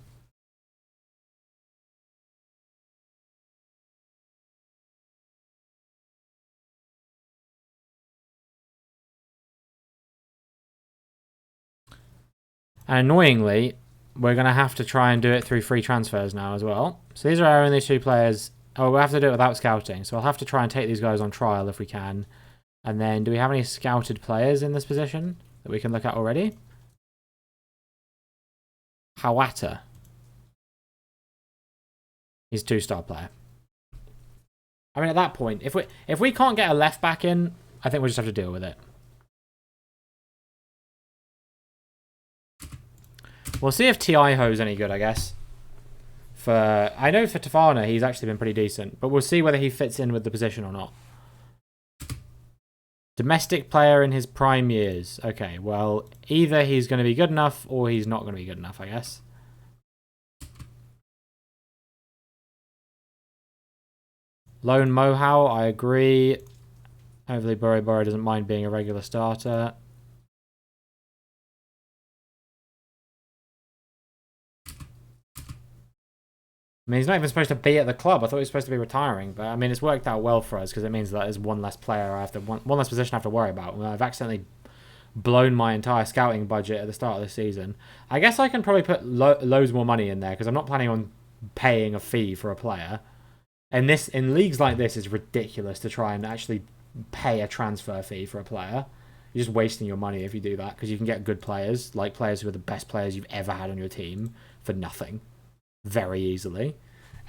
And annoyingly, we're going to have to try and do it through free transfers now as well. So these are our only 2 players. Oh, we'll have to do it without scouting. So I'll have to try and take these guys on trial if we can. And then, do we have any scouted players in this position that we can look at already? Hawata. He's a 2-star player. I mean, at that point, if we can't get a left back in, I think we'll just have to deal with it. We'll see if Tiaiho's any good, I guess. I know for Tafana, he's actually been pretty decent, but we'll see whether he fits in with the position or not. Domestic player in his prime years. Okay, well, either he's going to be good enough or he's not going to be good enough, I guess. Lone Mohau, I agree. Hopefully Boro doesn't mind being a regular starter. I mean, he's not even supposed to be at the club. I thought he was supposed to be retiring. But, I mean, it's worked out well for us because it means that there's one less player one less position I have to worry about. I've accidentally blown my entire scouting budget at the start of the season. I guess I can probably put loads more money in there because I'm not planning on paying a fee for a player. And in leagues like this, it's ridiculous to try and actually pay a transfer fee for a player. You're just wasting your money if you do that because you can get good players, like players who are the best players you've ever had on your team for nothing very easily.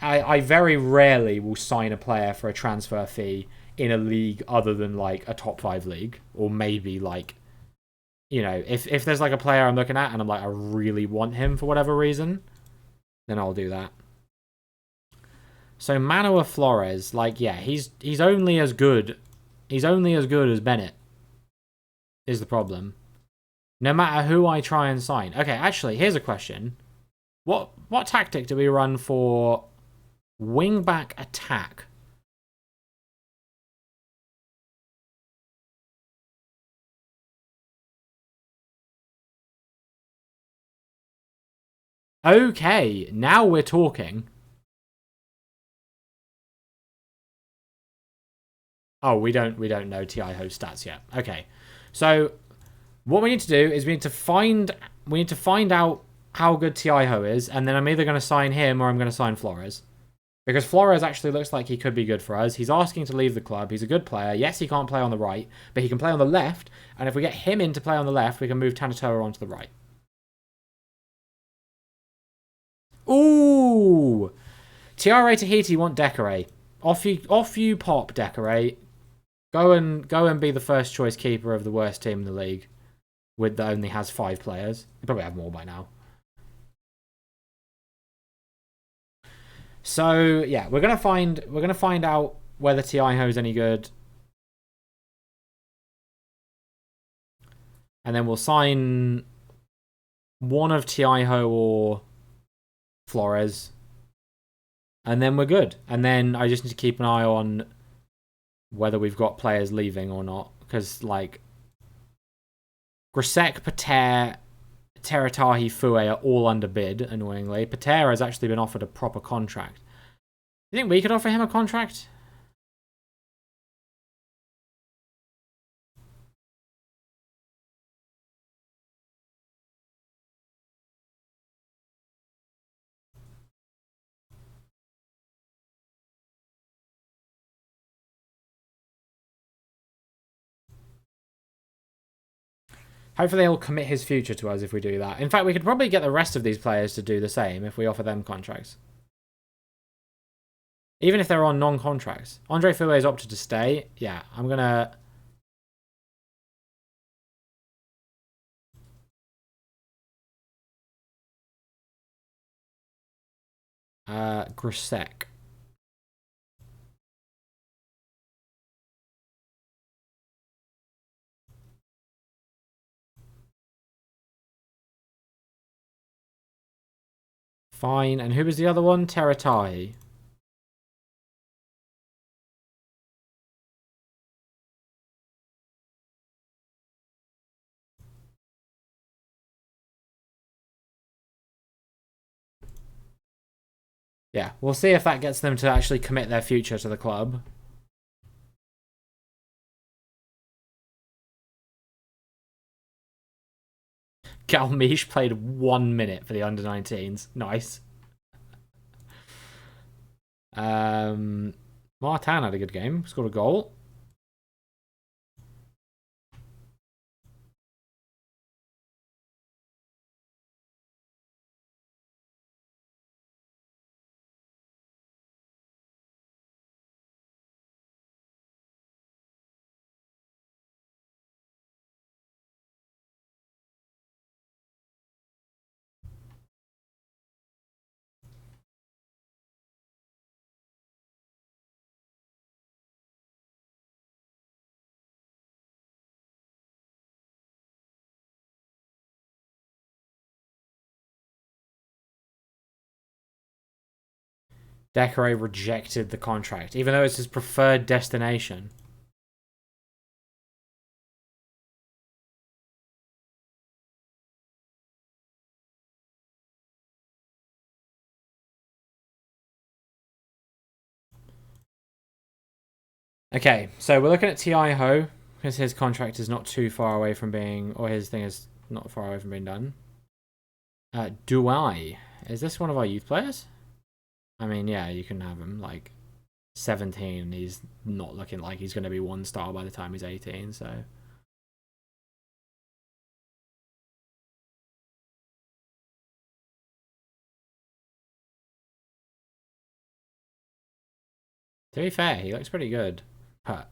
I very rarely will sign a player for a transfer fee in a league other than like a top 5 league, or maybe like, you know, if there's like a player I'm looking at and I'm like, I really want him for whatever reason, then I'll do that. So Manuel Flores, like, yeah, he's only as good. He's only as good as Bennett. Is the problem. No matter who I try and sign. Okay, actually, here's a question. What tactic do we run for wing-back attack? Okay, now we're talking. Oh, we don't know TI host stats yet. Okay. So what we need to do is we need to find out how good TIHO is, and then I'm either going to sign him or I'm going to sign Flores. Because Flores actually looks like he could be good for us. He's asking to leave the club. He's a good player. Yes, he can't play on the right, but he can play on the left. And if we get him in to play on the left, we can move Tanatoa onto the right. Ooh! TRA Tahiti want Decorate. Off you pop, Decorate. Go and be the first choice keeper of the worst team in the league. That only has 5 players. You probably have more by now. So yeah, we're gonna find out whether TIHO is any good, and then we'll sign one of TIHO or Flores, and then we're good. And then I just need to keep an eye on whether we've got players leaving or not, because like Grisek, Pater, Teratahi, Fue are all underbid. Annoyingly, Pater has actually been offered a proper contract. You think we could offer him a contract? Hopefully he'll commit his future to us if we do that. In fact, we could probably get the rest of these players to do the same if we offer them contracts. Even if they're on non-contracts. Andre Fouet has opted to stay. Yeah, I'm going to... Grisek. Fine. And who was the other one? Teratahi. Yeah, we'll see if that gets them to actually commit their future to the club. Galmiche played 1 minute for the under-19s. Nice. Martin had a good game. Scored a goal. Decoré rejected the contract, even though it's his preferred destination. Okay, so we're looking at T.I. Ho, because his contract is not too far away from being, or his thing is not far away from being done. Do I? Is this one of our youth players? I mean, yeah, you can have him, like, 17, and he's not looking like he's going to be 1-star by the time he's 18, so... To be fair, he looks pretty good. But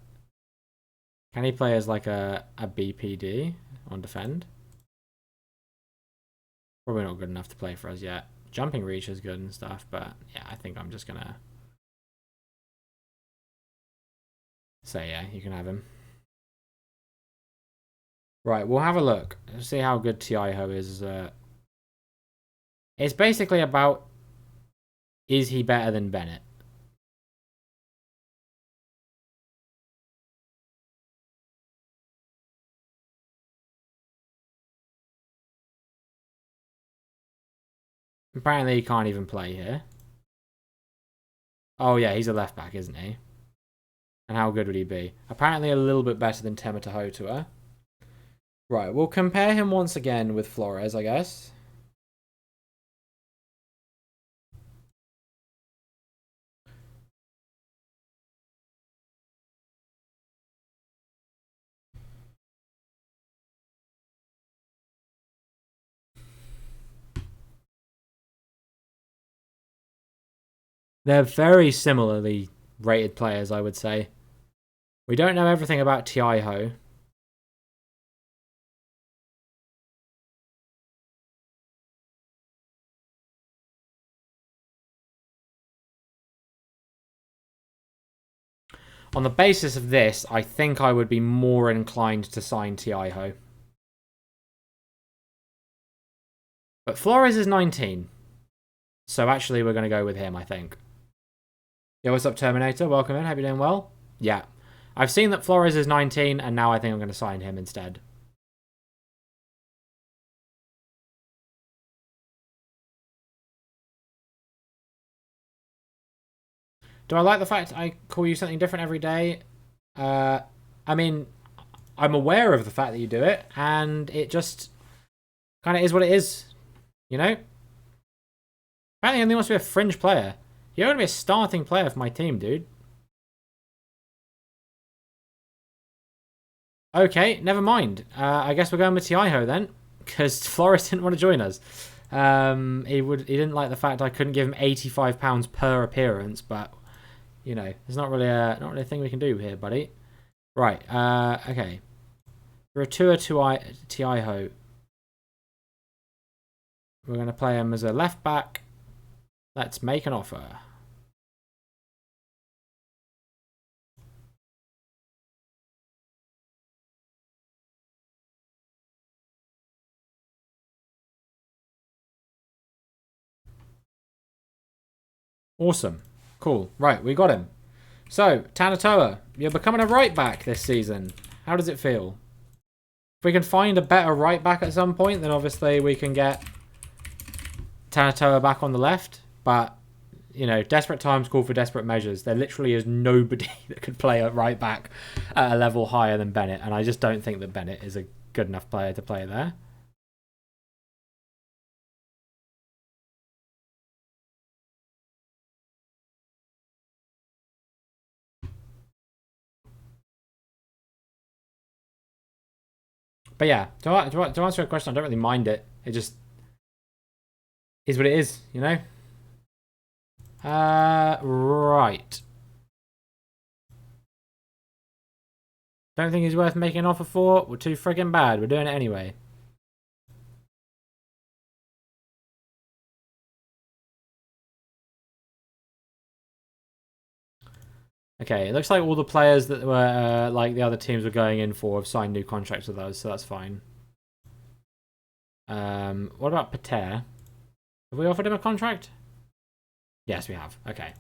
can he play as like a BPD on defend? Probably not good enough to play for us yet. Jumping reach is good and stuff, but yeah, I think I'm just gonna say yeah, you can have him. Right, we'll have a look. Let's see how good T.I. Ho is. It's basically about, is he better than Bennett? Apparently he can't even play here. Oh yeah, he's a left back, isn't he? And how good would he be? Apparently a little bit better than Temeta Hotua. Right, we'll compare him once again with Flores, I guess. They're very similarly rated players, I would say. We don't know everything about T.I. Ho. On the basis of this, I think I would be more inclined to sign T.I. Ho. But Flores is 19. So actually we're going to go with him, I think. Yo, what's up, Terminator? Welcome in. Hope you're doing well. Yeah. I've seen that Flores is 19, and now I think I'm going to sign him instead. Do I like the fact I call you something different every day? I mean, I'm aware of the fact that you do it, and it just kind of is what it is, you know? Apparently, only wants to be a fringe player. You're going to be a starting player for my team, dude. Okay, never mind. I guess we're going with T.I. Ho then, because Flores didn't want to join us. He didn't like the fact I couldn't give him £85 per appearance, but you know, there's not really a thing we can do here, buddy. Right. Okay. Retua to T.I. Ho. We're going to play him as a left back. Let's make an offer. Awesome. Cool. Right, we got him. So, Tanatoa, you're becoming a right back this season. How does it feel? If we can find a better right back at some point, then obviously we can get Tanatoa back on the left. But, you know, desperate times call for desperate measures. There literally is nobody that could play a right back at a level higher than Bennett. And I just don't think that Bennett is a good enough player to play there. But yeah, to answer your question, I don't really mind it. It just is what it is, you know? Right. Don't think he's worth making an offer for. We're too friggin' bad. We're doing it anyway. Okay, it looks like all the players that were like the other teams were going in for have signed new contracts with us, so that's fine. What about Pater? Have we offered him a contract? Yes, we have. Okay.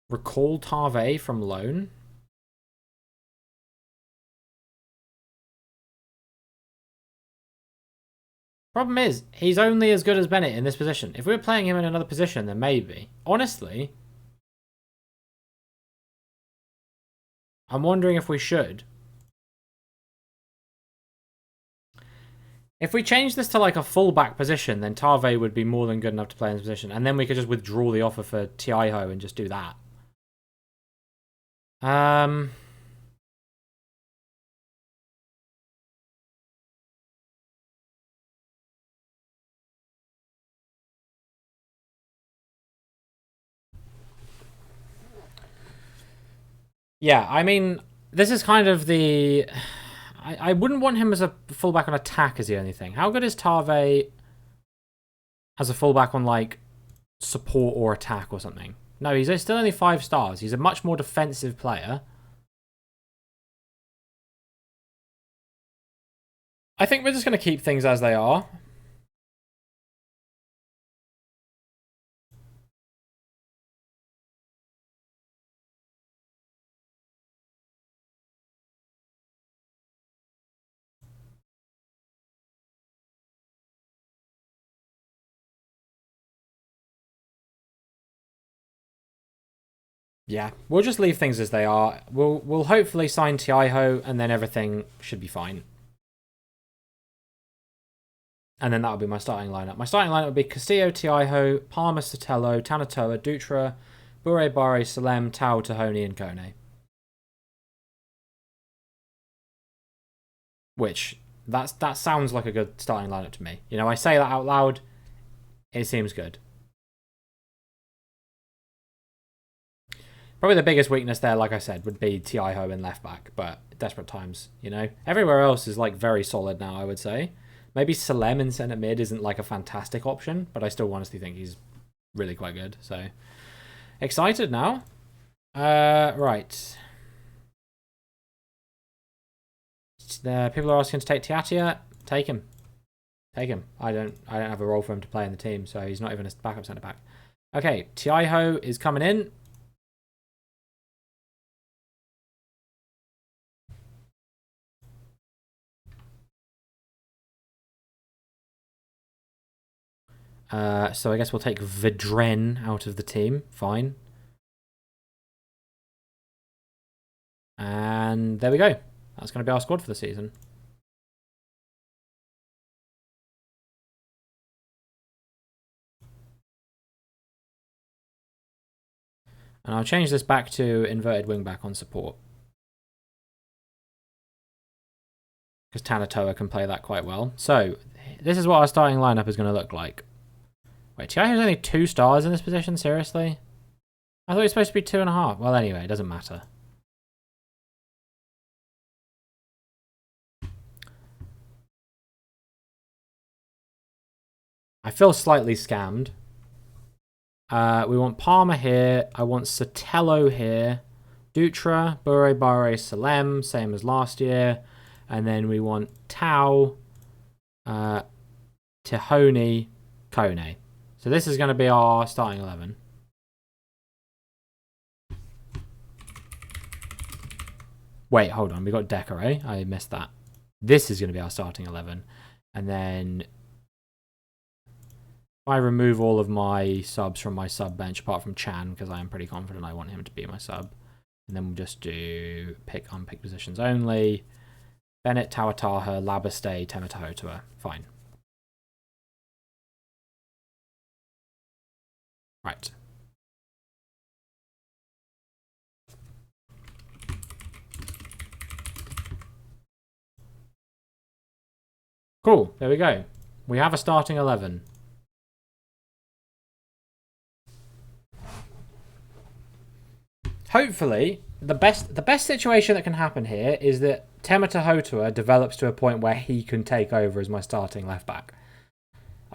Recall Tarve from loan. Problem is, he's only as good as Bennett in this position. If we were playing him in another position, then maybe. Honestly, I'm wondering if we should. If we change this to like a fullback position, then Tarve would be more than good enough to play in this position. And then we could just withdraw the offer for Tiaho and just do that. Yeah, I mean, this is kind of the... I wouldn't want him as a fullback on attack is the only thing. How good is Tarve as a fullback on, like, support or attack or something? No, he's still only 5 stars. He's a much more defensive player. I think we're just going to keep things as they are. Yeah, we'll just leave things as they are. We'll hopefully sign Tiaho, and then everything should be fine. And then that'll be my starting lineup. My starting lineup would be Castillo, Tiaho, Palmer, Sotelo, Tanatoa, Dutra, Bure, Bare, Salem, Tau, Tahoni, and Kone. Which, that sounds like a good starting lineup to me. You know, I say that out loud, it seems good. Probably the biggest weakness there, like I said, would be Tiaho in left back, but desperate times, you know? Everywhere else is like very solid now, I would say. Maybe Salem in centre mid isn't like a fantastic option, but I still honestly think he's really quite good. So excited now. Right. People are asking to take Tiatia. Take him. Take him. I don't have a role for him to play in the team, so he's not even a backup centre back. Okay, Tiaho is coming in. So I guess we'll take Vidren out of the team. Fine. And there we go. That's going to be our squad for the season. And I'll change this back to inverted wingback on support. Because Tanatoa can play that quite well. So, this is what our starting lineup is going to look like. Wait, Tiago's only 2 stars in this position? Seriously? I thought he was supposed to be 2.5. Well, anyway, it doesn't matter. I feel slightly scammed. We want Palmer here. I want Sotelo here. Dutra, Bure, Bare, Salem, same as last year. And then we want Tau, Tahoni, Kone. So this is going to be our starting 11. Wait, hold on. We got Decore. I missed that. This is going to be our starting 11. And then I remove all of my subs from my sub bench, apart from Chan, because I am pretty confident I want him to be my sub. And then we'll just do unpick positions only. Bennett, Tawataha, Labaste, Tematahotua. Fine. Right. Cool. There we go. We have a starting 11. Hopefully, the best situation that can happen here is that Tematahotua develops to a point where he can take over as my starting left back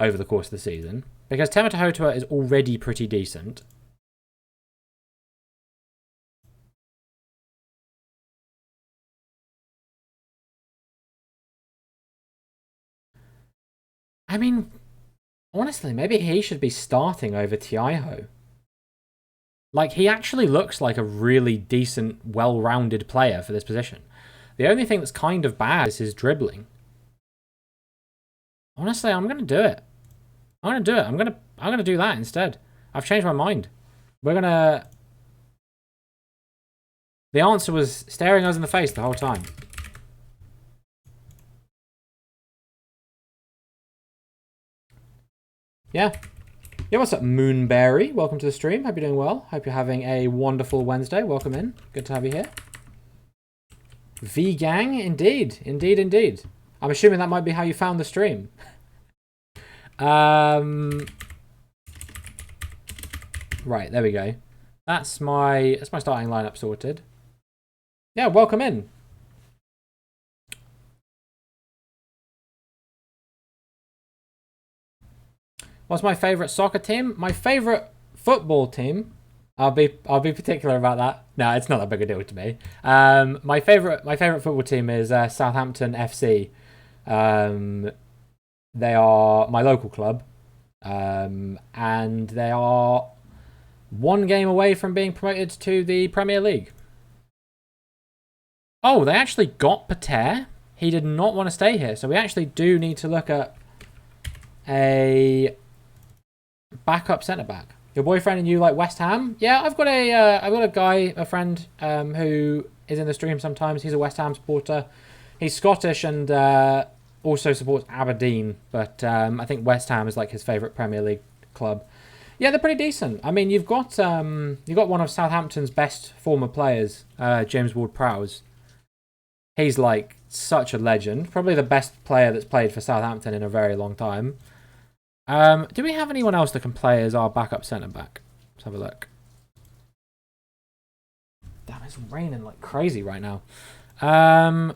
over the course of the season. Because Tematahotua is already pretty decent. I mean, honestly, maybe he should be starting over Tiaho. Like, he actually looks like a really decent, well-rounded player for this position. The only thing that's kind of bad is his dribbling. Honestly, I'm gonna do it. I'm gonna do it. I'm gonna do that instead. I've changed my mind. We're gonna. The answer was staring us in the face the whole time. Yeah. Yeah, what's up, Moonberry? Welcome to the stream. Hope you're doing well. Hope you're having a wonderful Wednesday. Welcome in. Good to have you here. V-Gang, indeed. Indeed, indeed. I'm assuming that might be how you found the stream. Right, there we go. That's my starting lineup sorted. Yeah, welcome in. What's my favourite soccer team? My favourite football team. I'll be particular about that. No, it's not that big a deal to me. My favourite football team is Southampton FC. They are my local club, and they are one game away from being promoted to the Premier League. Oh, they actually got Pater. He did not want to stay here, so we actually do need to look at a backup centre back. Your boyfriend and you like West Ham? Yeah, I've got a guy, a friend, who is in the stream sometimes. He's a West Ham supporter. He's Scottish and also supports Aberdeen, but I think West Ham is like his favourite Premier League club. Yeah, they're pretty decent. I mean, you've got one of Southampton's best former players, James Ward-Prowse. He's like such a legend, probably the best player that's played for Southampton in a very long time. Do we have anyone else that can play as our backup centre back? Let's have a look. Damn, it's raining like crazy right now. I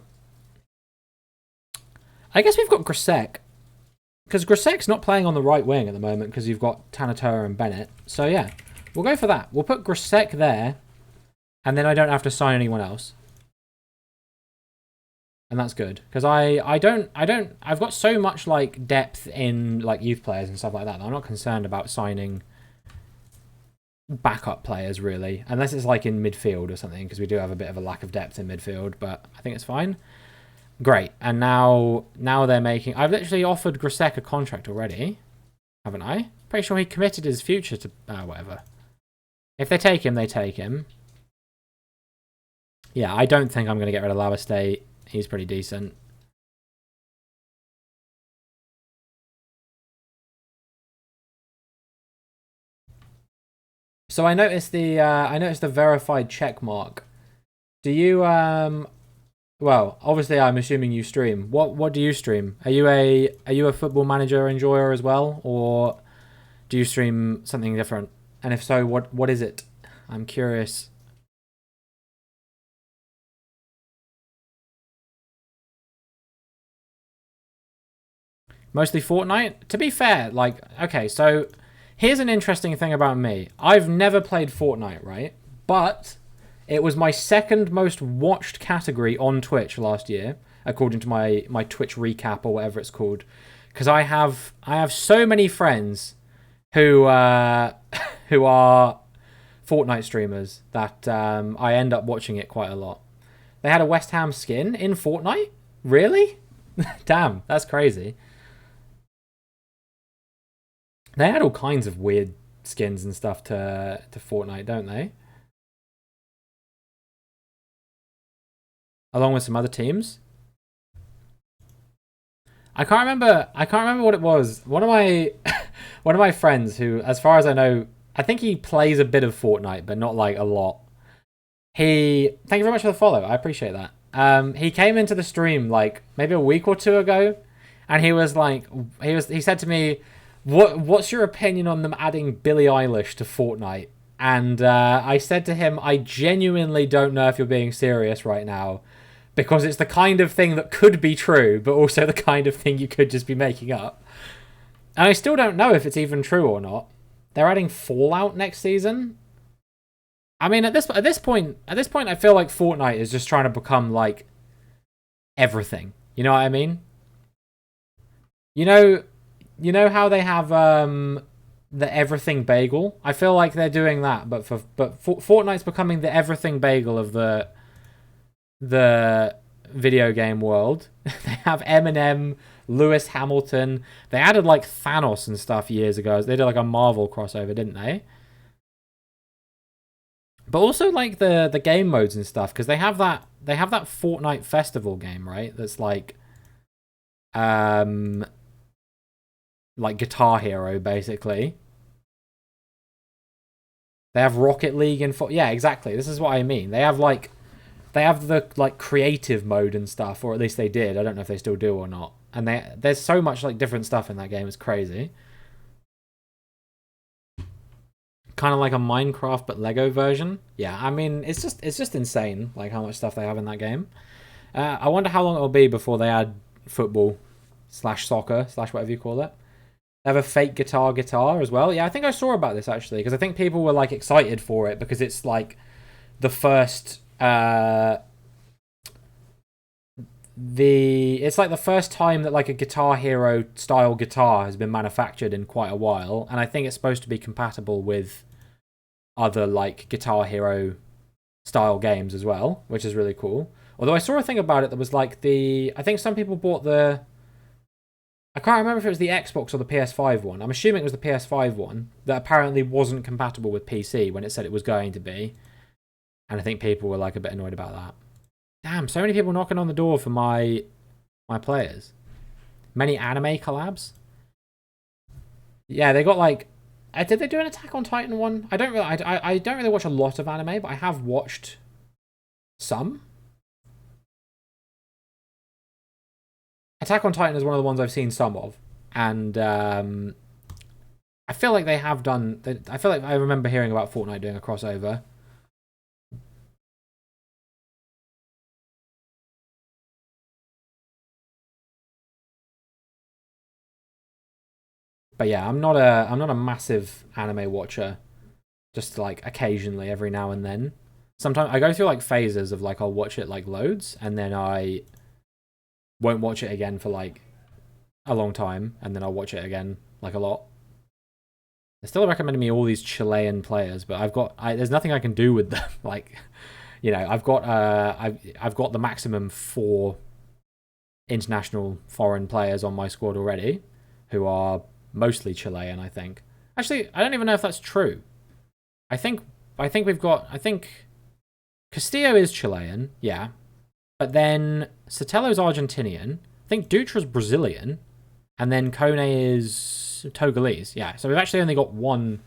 guess we've got Grasek. Because Grasek's not playing on the right wing at the moment because you've got Tanatora and Bennett. So yeah, we'll go for that. We'll put Grasek there, and then I don't have to sign anyone else. And that's good because I've got so much like depth in like youth players and stuff like that. I'm not concerned about signing backup players really, unless it's like in midfield or something, because we do have a bit of a lack of depth in midfield, but I think it's fine. Great. And now they're making... I've literally offered Grasek a contract already, haven't I? Pretty sure he committed his future to... whatever. If they take him, they take him. Yeah, I don't think I'm going to get rid of Lava State. He's pretty decent. So I noticed the verified check mark. Do you well, obviously I'm assuming you stream. What do you stream? Are you a Football Manager enjoyer as well, or do you stream something different? And if so, what is it? I'm curious. Mostly Fortnite? To be fair, like, okay, so here's an interesting thing about me. I've never played Fortnite, right? But it was my second most watched category on Twitch last year, according to my Twitch recap or whatever it's called. Because I have so many friends who who are Fortnite streamers that I end up watching it quite a lot. They had a West Ham skin in Fortnite? Really? Damn, that's crazy. They had all kinds of weird skins and stuff to Fortnite, don't they? Along with some other teams. I can't remember what it was. One of my friends who, as far as I know, I think he plays a bit of Fortnite, but not like a lot. Thank you very much for the follow. I appreciate that. He came into the stream like maybe a week or two ago, and he was like, he said to me, "What's your opinion on them adding Billie Eilish to Fortnite?" And I said to him, "I genuinely don't know if you're being serious right now, because it's the kind of thing that could be true, but also the kind of thing you could just be making up." And I still don't know if it's even true or not. They're adding Fallout next season. I mean, at this point, I feel like Fortnite is just trying to become like everything. You know what I mean? You know how they have the everything bagel. I feel like they're doing that, but Fortnite's becoming the everything bagel of the video game world. They have Eminem, Lewis Hamilton. They added like Thanos and stuff years ago. They did like a Marvel crossover, didn't they? But also like the game modes and stuff, because they have that Fortnite festival game, right? That's like Guitar Hero basically. They have Rocket League and yeah, exactly. This is what I mean. They have the like creative mode and stuff, or at least they did. I don't know if they still do or not. And there's so much like different stuff in that game. It's crazy. Kind of like a Minecraft but Lego version. Yeah, I mean it's just insane like how much stuff they have in that game. I wonder how long it'll be before they add football / soccer / whatever you call it. They have a fake guitar as well. Yeah, I think I saw about this actually, because I think people were like excited for it because it's like the first it's like the first time that like a Guitar Hero style guitar has been manufactured in quite a while, and I think it's supposed to be compatible with other like Guitar Hero style games as well, which is really cool. Although I saw a thing about it that was like I think some people bought I can't remember if it was the Xbox or the PS5 one. I'm assuming it was the PS5 one that apparently wasn't compatible with PC when it said it was going to be. And I think people were like a bit annoyed about that. Damn, so many people knocking on the door for my players. Many anime collabs. Yeah, they got like did they do an Attack on Titan one? I don't really watch a lot of anime, but I have watched some. Attack on Titan is one of the ones I've seen some of, and I feel like they have done. I feel like I remember hearing about Fortnite doing a crossover. But yeah, I'm not a massive anime watcher. Just like occasionally, every now and then. Sometimes I go through like phases of like I'll watch it like loads, and then I won't watch it again for like a long time, and then I'll watch it again like a lot. They're still recommending me all these Chilean players, but there's nothing I can do with them. Like, you know, I've got the maximum 4 international foreign players on my squad already, who are mostly Chilean, I think. Actually, I don't even know if that's true. I think Castillo is Chilean, yeah. But then Sotelo's Argentinian. I think Dutra's Brazilian. And then Kone is Togolese. Yeah, so we've actually only got one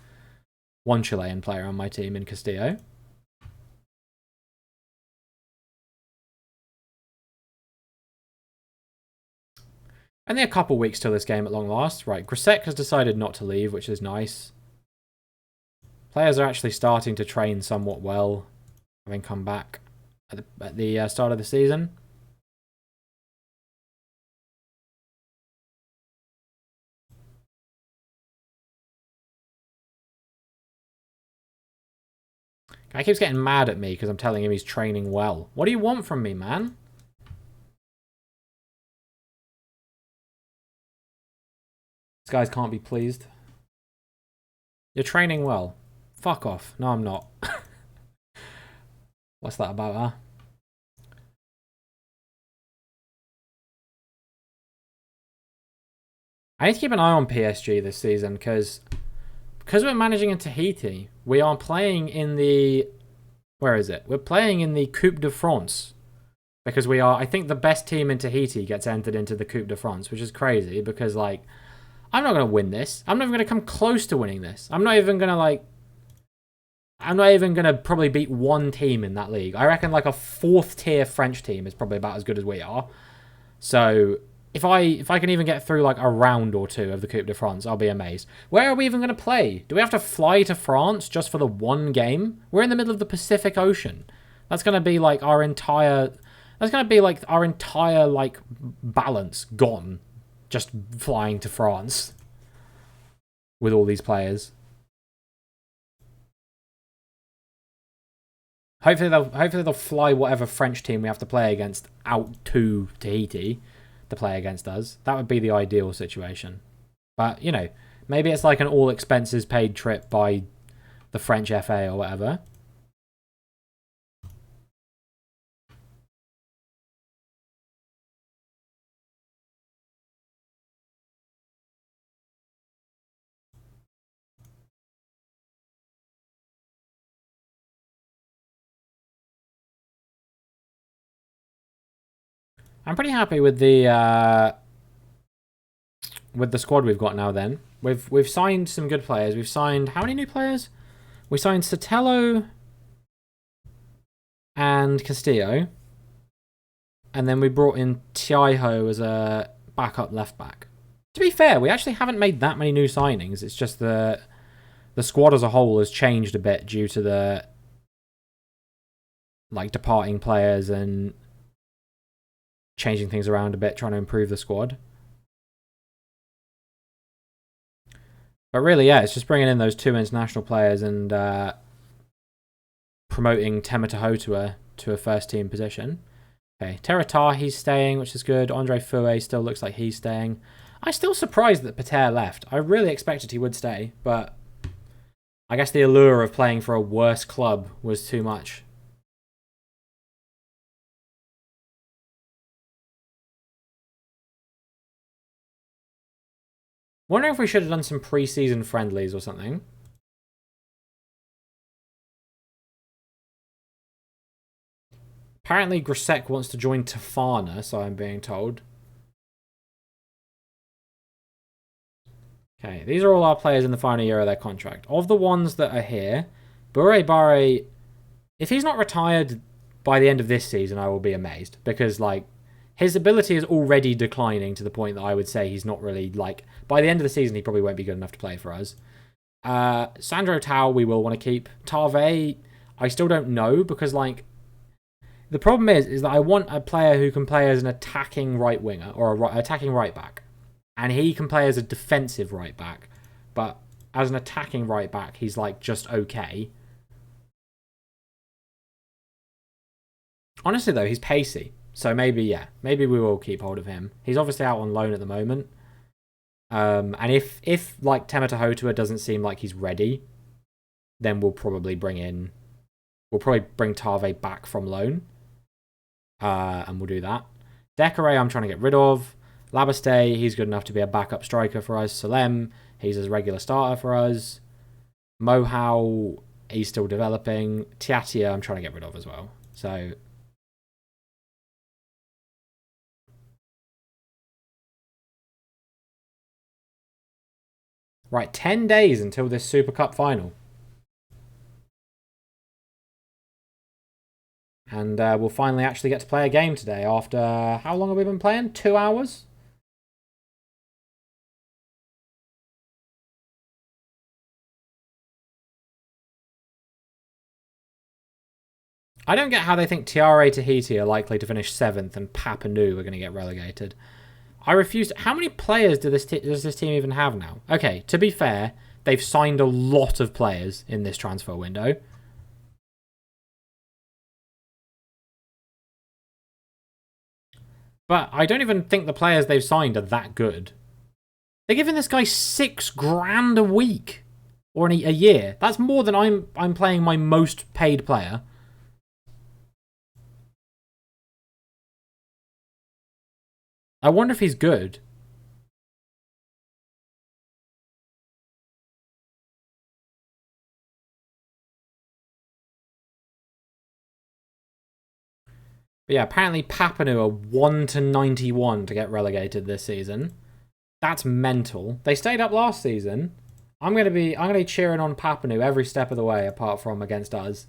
Chilean player on my team in Castillo. Only a couple weeks till this game at long last. Right, Grisek has decided not to leave, which is nice. Players are actually starting to train somewhat well, having come back at the start of the season. Guy keeps getting mad at me because I'm telling him he's training well. What do you want from me, man? These guys can't be pleased. You're training well. Fuck off. No, I'm not. What's that about, huh? I need to keep an eye on PSG this season because we're managing in Tahiti, we are playing in the... Where is it? We're playing in the Coupe de France. Because we are... I think the best team in Tahiti gets entered into the Coupe de France, which is crazy because, like, I'm not going to win this. I'm not even going to come close to winning this. I'm not even going to, like... I'm not even going to probably beat one team in that league. I reckon, like, a 4th tier French team is probably about as good as we are. So... If I can even get through like a round or two of the Coupe de France, I'll be amazed. Where are we even going to play? Do we have to fly to France just for the one game? We're in the middle of the Pacific Ocean. That's going to be like our entire... That's going to be like our entire like balance gone just flying to France with all these players. Hopefully they'll fly whatever French team we have to play against out to Tahiti to play against us. That would be the ideal situation. But, you know, Maybe it's like an all expenses paid trip by the French FA or whatever. I'm pretty happy with the squad we've got now. Then we've signed some good players. We've signed how many new players? We signed Sotelo and Castillo, and then we brought in Tiaho as a backup left back. To be fair, we actually haven't made that many new signings. It's just the squad as a whole has changed a bit due to the departing players and changing things around a bit, trying to improve the squad. But really, yeah, it's just bringing in those 2 international players and promoting Temetahotua to a first-team position. Okay, Teratah, he's staying, which is good. Andre Fouet still looks like he's staying. I'm still surprised that Pater left. I really expected he would stay, but I guess the allure of playing for a worse club was too much. Wondering if we should have done some pre-season friendlies or something. Apparently Grasek wants to join Tafana, so I'm being told. Okay, these are all our players in the final year of their contract. Of the ones that are here, Bure Bare, if he's not retired by the end of this season, I will be amazed. Because, his ability is already declining to the point that I would say he's not really, by the end of the season, he probably won't be good enough to play for us. Sandro Tau, we will want to keep. Tarve, I still don't know, because, the problem is that I want a player who can play as an attacking right winger, or attacking right back. And he can play as a defensive right back. But as an attacking right back, he's, just okay. Honestly, though, he's pacey. So maybe we will keep hold of him. He's obviously out on loan at the moment. And if Temetahotua doesn't seem like he's ready, then we'll probably bring Tarve back from loan. And we'll do that. Decoré, I'm trying to get rid of. Labastay, he's good enough to be a backup striker for us. Salem, he's a regular starter for us. Mohau, he's still developing. Tiatia, I'm trying to get rid of as well. So right, 10 days until this Super Cup final. And we'll finally actually get to play a game today after... How long have we been playing? 2 hours? I don't get how they think Tiare Tahiti are likely to finish 7th and Papa Nui are going to get relegated. I refuse to... How many players does this team even have now? Okay, to be fair, they've signed a lot of players in this transfer window. But I don't even think the players they've signed are that good. They're giving this guy $6,000 a week. Or a year. That's more than I'm playing my most paid player. I wonder if he's good. But yeah, apparently Papanu are 1-91 to get relegated this season. That's mental. They stayed up last season. I'm gonna be cheering on Papanu every step of the way, apart from against us.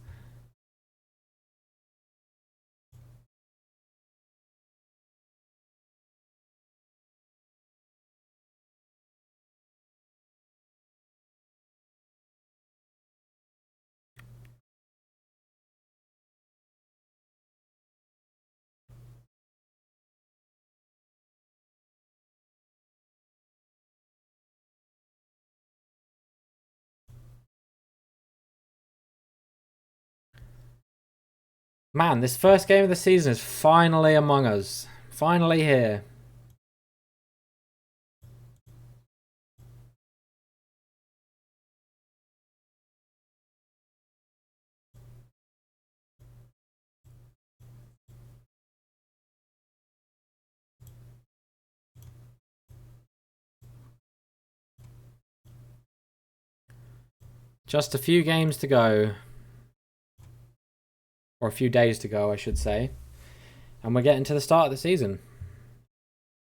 Man, this first game of the season is finally among us. Finally here. Just a few games to go. Or a few days to go, I should say. And we're getting to the start of the season.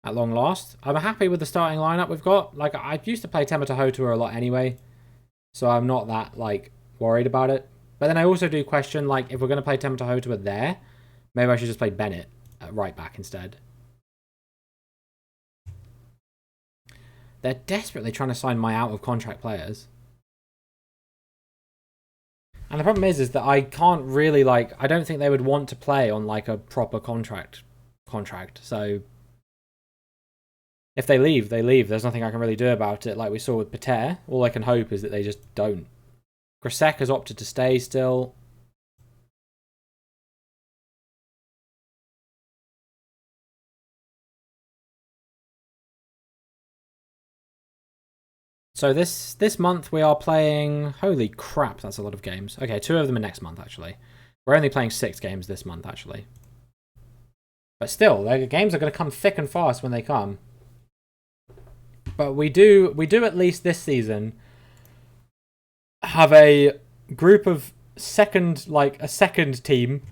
At long last. I'm happy with the starting lineup we've got. Like, I used to play Temata Hotua a lot anyway. So I'm not that, like, worried about it. But then I also do question, like, if we're going to play Temata Hotua there, maybe I should just play Bennett at right back instead. They're desperately trying to sign my out-of-contract players. And the problem is that I can't really, like, I don't think they would want to play on, like, a proper contract. So if they leave, they leave. There's nothing I can really do about it, like we saw with Pater. All I can hope is that they just don't. Grasek has opted to stay still. So this month we are playing... Holy crap, that's a lot of games. Okay, 2 of them are next month, actually. We're only playing 6 games this month, actually. But still, the games are going to come thick and fast when they come. But we do at least this season have a group of a second team,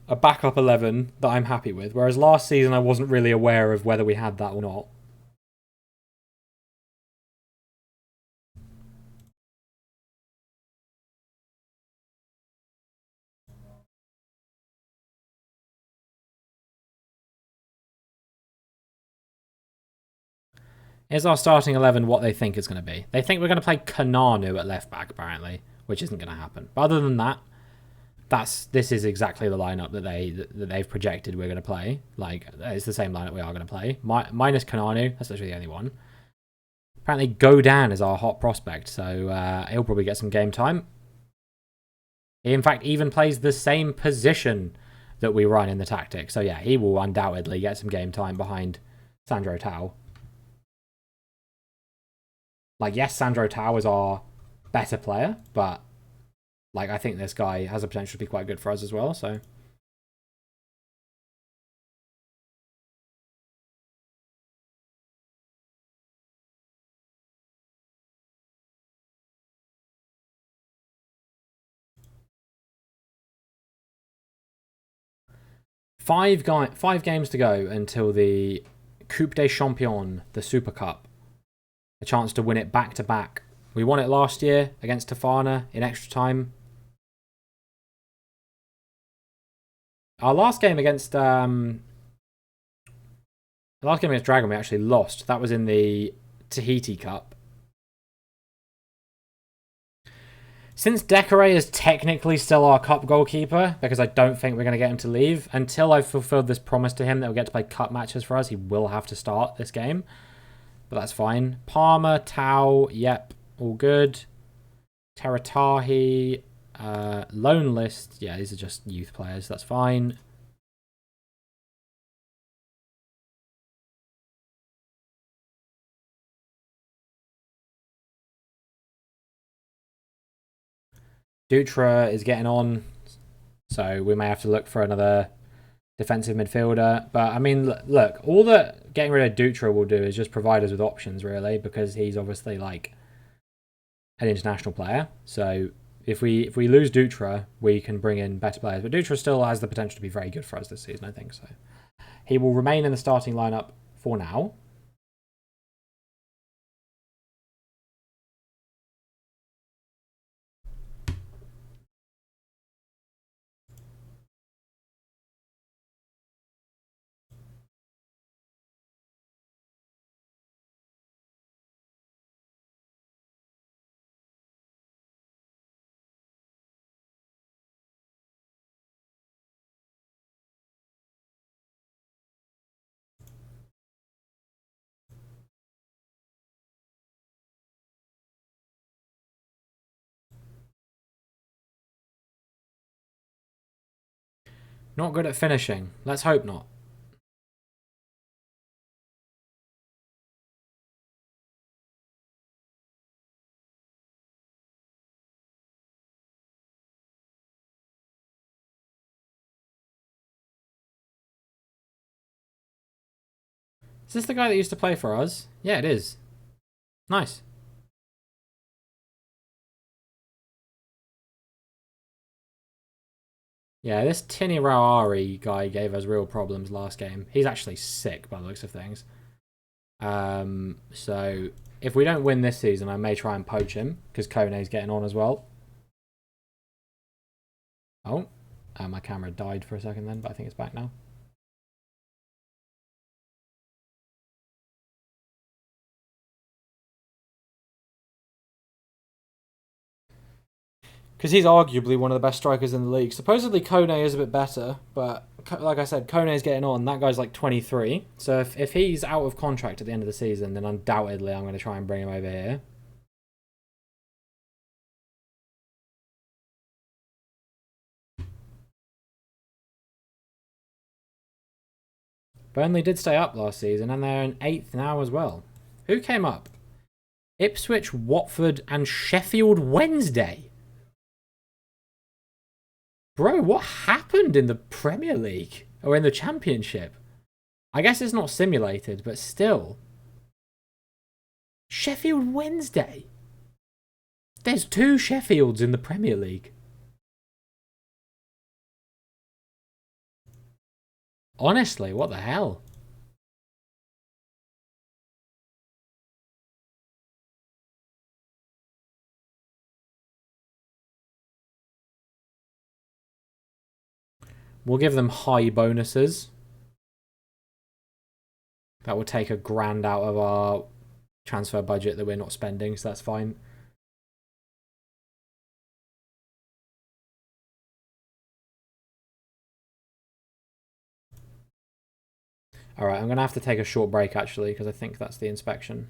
a backup 11 that I'm happy with. Whereas last season I wasn't really aware of whether we had that or not. Is our starting 11 what they think it's going to be? They think we're going to play Kananu at left back, apparently, which isn't going to happen. But other than that, this is exactly the lineup that they've projected we're going to play. Like, it's the same lineup we are going to play. Minus Kananu, that's literally the only one. Apparently, Godan is our hot prospect, so he'll probably get some game time. He, in fact, even plays the same position that we run in the tactic. So, yeah, he will undoubtedly get some game time behind Sandro Tau. Like, yes, Sandro Tau is our better player, but like I think this guy has the potential to be quite good for us as well, so. Five games to go until the Coupe des Champions, the Super Cup. A chance to win it back to back. We won it last year against Tofana in extra time. Our last game against Dragon we actually lost. That was in the Tahiti Cup. Since Decoré is technically still our cup goalkeeper, because I don't think we're going to get him to leave, until I've fulfilled this promise to him that we'll get to play cup matches for us, he will have to start this game. But that's fine. Palmer, Tau, yep, all good. Teratahi, Lone List, yeah, these are just youth players, that's fine. Dutra is getting on, so we may have to look for another defensive midfielder. But, I mean, look, all that getting rid of Dutra will do is just provide us with options, really, because he's obviously, like, an international player. So if we lose Dutra, we can bring in better players. But Dutra still has the potential to be very good for us this season, I think. So he will remain in the starting lineup for now. Not good at finishing. Let's hope not. Is this the guy that used to play for us? Yeah, it is. Nice. Yeah, this Tini Rawari guy gave us real problems last game. He's actually sick by the looks of things. So if we don't win this season, I may try and poach him because Kone's getting on as well. Oh, my camera died for a second then, but I think it's back now. Because he's arguably one of the best strikers in the league. Supposedly Kone is a bit better, but like I said, Kone is getting on. That guy's like 23. So if he's out of contract at the end of the season, then undoubtedly I'm going to try and bring him over here. Burnley did stay up last season, and they're in 8th now as well. Who came up? Ipswich, Watford, and Sheffield Wednesday. Bro, what happened in the Premier League? Or in the Championship? I guess it's not simulated, but still. Sheffield Wednesday. There's 2 Sheffields in the Premier League. Honestly, what the hell? We'll give them high bonuses. That will take £1,000 out of our transfer budget that we're not spending, so that's fine. Alright, I'm going to have to take a short break actually, because I think that's the inspection.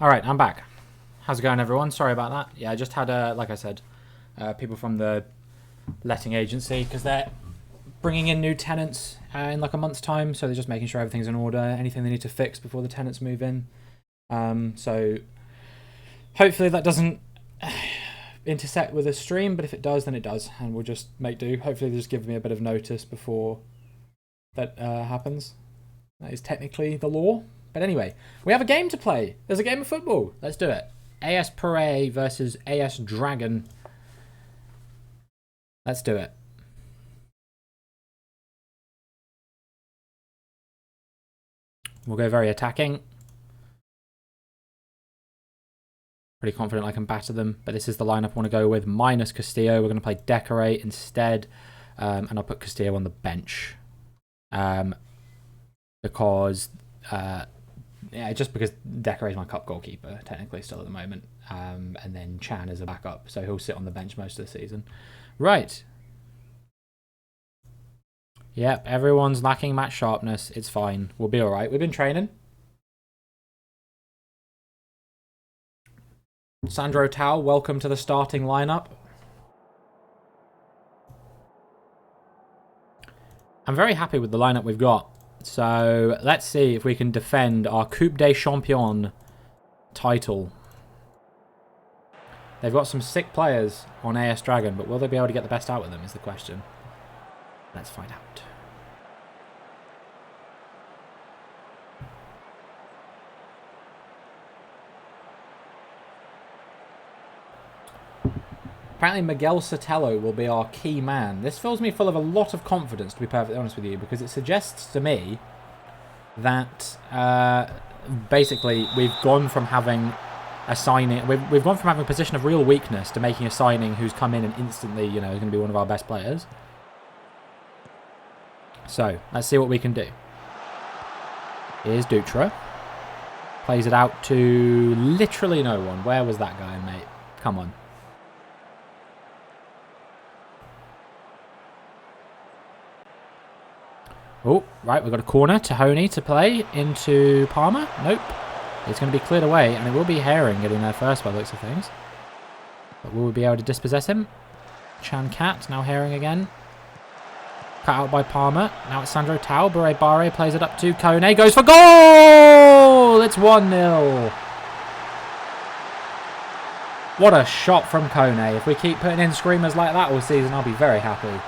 Alright, I'm back. How's it going, everyone? Sorry about that. Yeah, I just had, like I said, people from the letting agency, because they're bringing in new tenants in like a month's time, so they're just making sure everything's in order, anything they need to fix before the tenants move in. So hopefully that doesn't intersect with a stream, but if it does, then it does, and we'll just make do. Hopefully they just give me a bit of notice before that happens. That is technically the law. But anyway, we have a game to play. There's a game of football. Let's do it. AS Puree versus AS Dragon. Let's do it. We'll go very attacking. Pretty confident I can batter them, but this is the lineup I want to go with. Minus Castillo. We're going to play Decorate instead, and I'll put Castillo on the bench. Because... yeah, just because Decorate's my cup goalkeeper, technically, still at the moment. And then Chan is a backup, so he'll sit on the bench most of the season. Right. Yep, everyone's lacking match sharpness. It's fine. We'll be alright. We've been training. Sandro Tao, welcome to the starting lineup. I'm very happy with the lineup we've got. So let's see if we can defend our Coupe des Champions title. They've got some sick players on AS Dragon, but will they be able to get the best out of them is the question. Let's find out. Apparently Miguel Sotelo will be our key man. This fills me full of a lot of confidence, to be perfectly honest with you, because it suggests to me that basically we've gone from having a signing, we've gone from having a position of real weakness to making a signing who's come in and instantly, you know, is going to be one of our best players. So let's see what we can do. Here's Dutra. Plays it out to literally no one. Where was that guy, mate? Come on. Oh, right, we've got a corner. Tahoni to play into Palmer. Nope. It's going to be cleared away, and it will be Herring getting there first by the looks of things. But will we be able to dispossess him? Chan Cat, now Herring again. Cut out by Palmer. Now it's Sandro Tao. Bure Bare plays it up to Kone. Goes for goal! It's 1-0. What a shot from Kone. If we keep putting in screamers like that all season, I'll be very happy.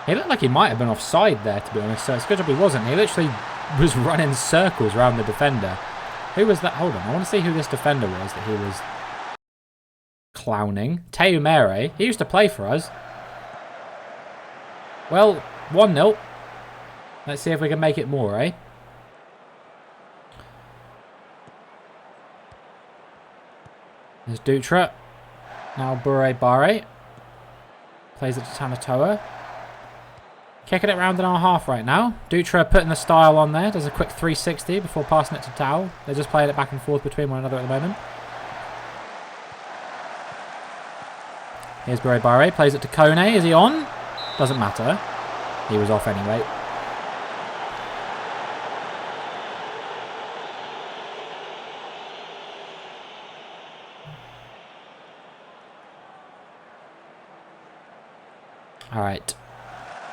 He looked like he might have been offside there, to be honest, so it's good job he wasn't. He literally was running circles around the defender. Who was that? Hold on, I want to see who this defender was that he was clowning. Teo Mere. He used to play for us. Well, 1-0. Let's see if we can make it more, eh? There's Dutra. Now Bure Bare. Plays it to Tanatoa. Kicking it round in our half right now. Dutra putting the style on there. Does a quick 360 before passing it to Tao. They're just playing it back and forth between one another at the moment. Here's Bure Bare. Plays it to Kone. Is he on? Doesn't matter. He was off anyway. Alright.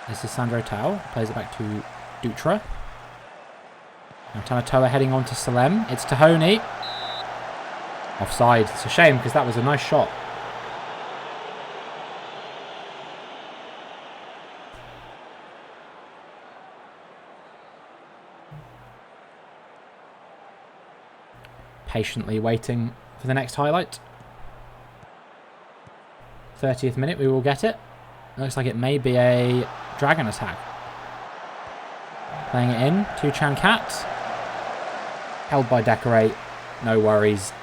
This is Sandro Tao. Plays it back to Dutra. Now Tanatoa heading on to Salem. It's Tahoni. Offside. It's a shame because that was a nice shot. Patiently waiting for the next highlight. 30th minute, we will get it. Looks like it may be a Dragon attack. Playing it in to Chan Cat. Held by Decorate. No worries.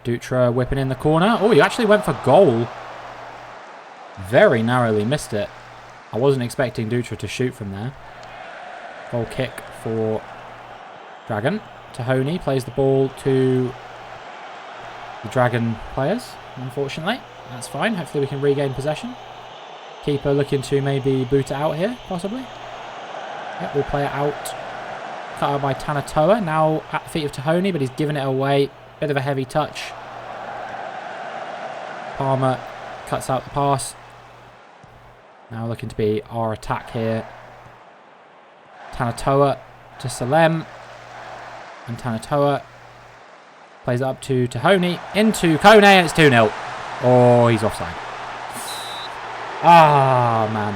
Dutra whipping in the corner. Oh, he actually went for goal. Very narrowly missed it. I wasn't expecting Dutra to shoot from there. Goal kick for Dragon. Tahoni plays the ball to the Dragon players, unfortunately. That's fine. Hopefully we can regain possession. Keeper looking to maybe boot it out here, possibly. Yep, we'll play it out. Cut out by Tanatoa. Now at the feet of Tahoni, but he's given it away. Bit of a heavy touch. Palmer cuts out the pass. Now looking to be our attack here. Tanatoa to Salem. And Tanatoa plays it up to Tahoni. Into Kone, and it's 2-0. Oh, he's offside. Ah, man.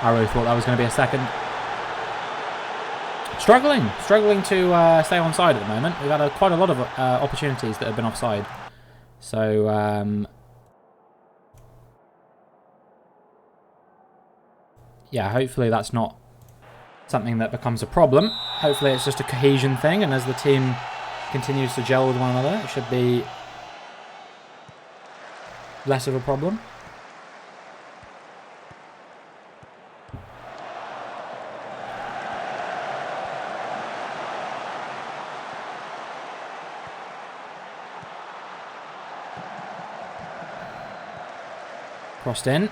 I really thought that was going to be a second. Struggling to stay onside at the moment. We've had quite a lot of opportunities that have been offside. So, yeah, hopefully that's not something that becomes a problem. Hopefully it's just a cohesion thing, and as the team continues to gel with one another, it should be less of a problem. Crossed in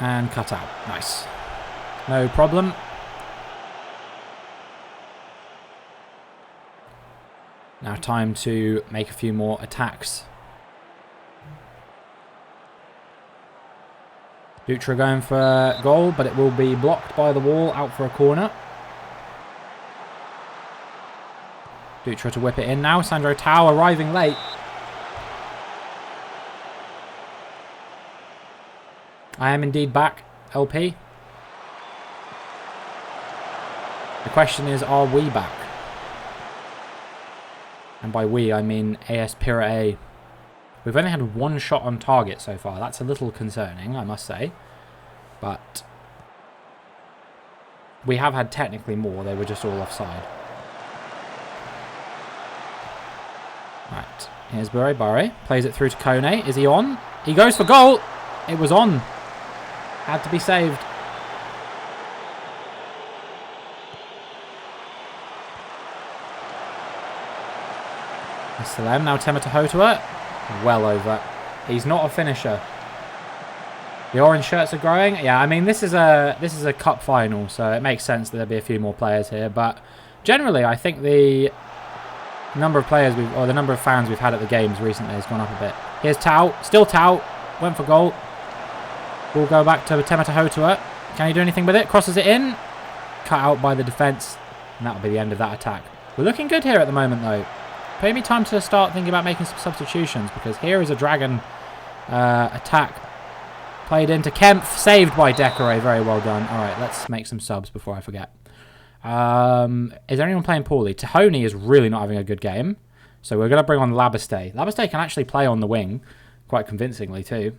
and cut out. Nice. No problem. Now time to make a few more attacks. Dutra going for goal, but it will be blocked by the wall, out for a corner. Dutra to whip it in now. Sandro Tau arriving late. I am indeed back, LP. The question is, are we back? And by we, I mean AS Pira A. We've only had one shot on target so far. That's a little concerning, I must say. But we have had technically more. They were just all offside. Right, here's Bare. Plays it through to Kone. Is he on? He goes for goal. It was on. Had to be saved. Salem, now Temeta Hotua. Well over. He's not a finisher. The orange shirts are growing. Yeah, I mean this is a cup final, so it makes sense that there'll be a few more players here. But generally, I think the number of players the number of fans we've had at the games recently has gone up a bit. Here's Tau, still Tau, went for goal. We'll go back to Temeta Hotua. Can he do anything with it? Crosses it in. Cut out by the defence. And that'll be the end of that attack. We're looking good here at the moment, though. Maybe time to start thinking about making some substitutions, because here is a Dragon attack. Played into Kempf. Saved by Decore. Very well done. Alright, let's make some subs before I forget. Is there anyone playing poorly? Tahoni is really not having a good game. So we're going to bring on Labastay. Labastay can actually play on the wing. Quite convincingly, too.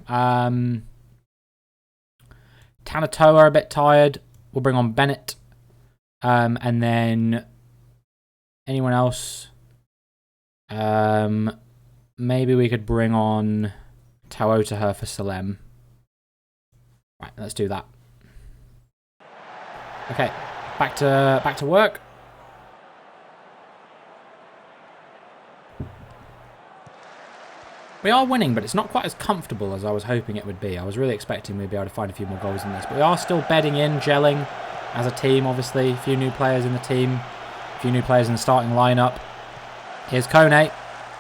Tanatoa a bit tired. We'll bring on Bennett. And then anyone else? Maybe we could bring on Taotaha for Salem. Right, let's do that. Okay, back to work. We are winning, but it's not quite as comfortable as I was hoping it would be. I was really expecting we'd be able to find a few more goals in this. But we are still bedding in, gelling as a team, obviously. A few new players in the team. A few new players in the starting lineup. Here's Kone.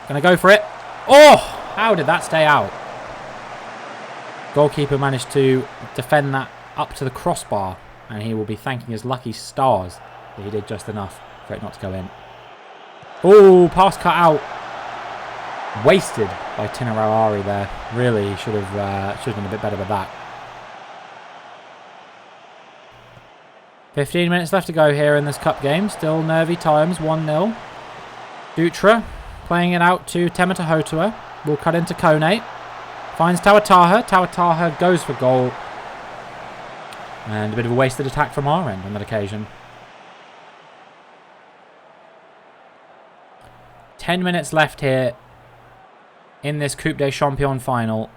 Gonna go for it. Oh! How did that stay out? Goalkeeper managed to defend that up to the crossbar. And he will be thanking his lucky stars that he did just enough for it not to go in. Oh, pass cut out. Wasted by Tinarawari there. Really should have done a bit better with that. 15 minutes left to go here in this cup game. Still nervy times. 1-0. Dutra playing it out to Temeta Hotua. Will cut into Kone. Finds Tawataha. Tawataha goes for goal. And a bit of a wasted attack from our end on that occasion. 10 minutes left here in this Coupe des Champions final.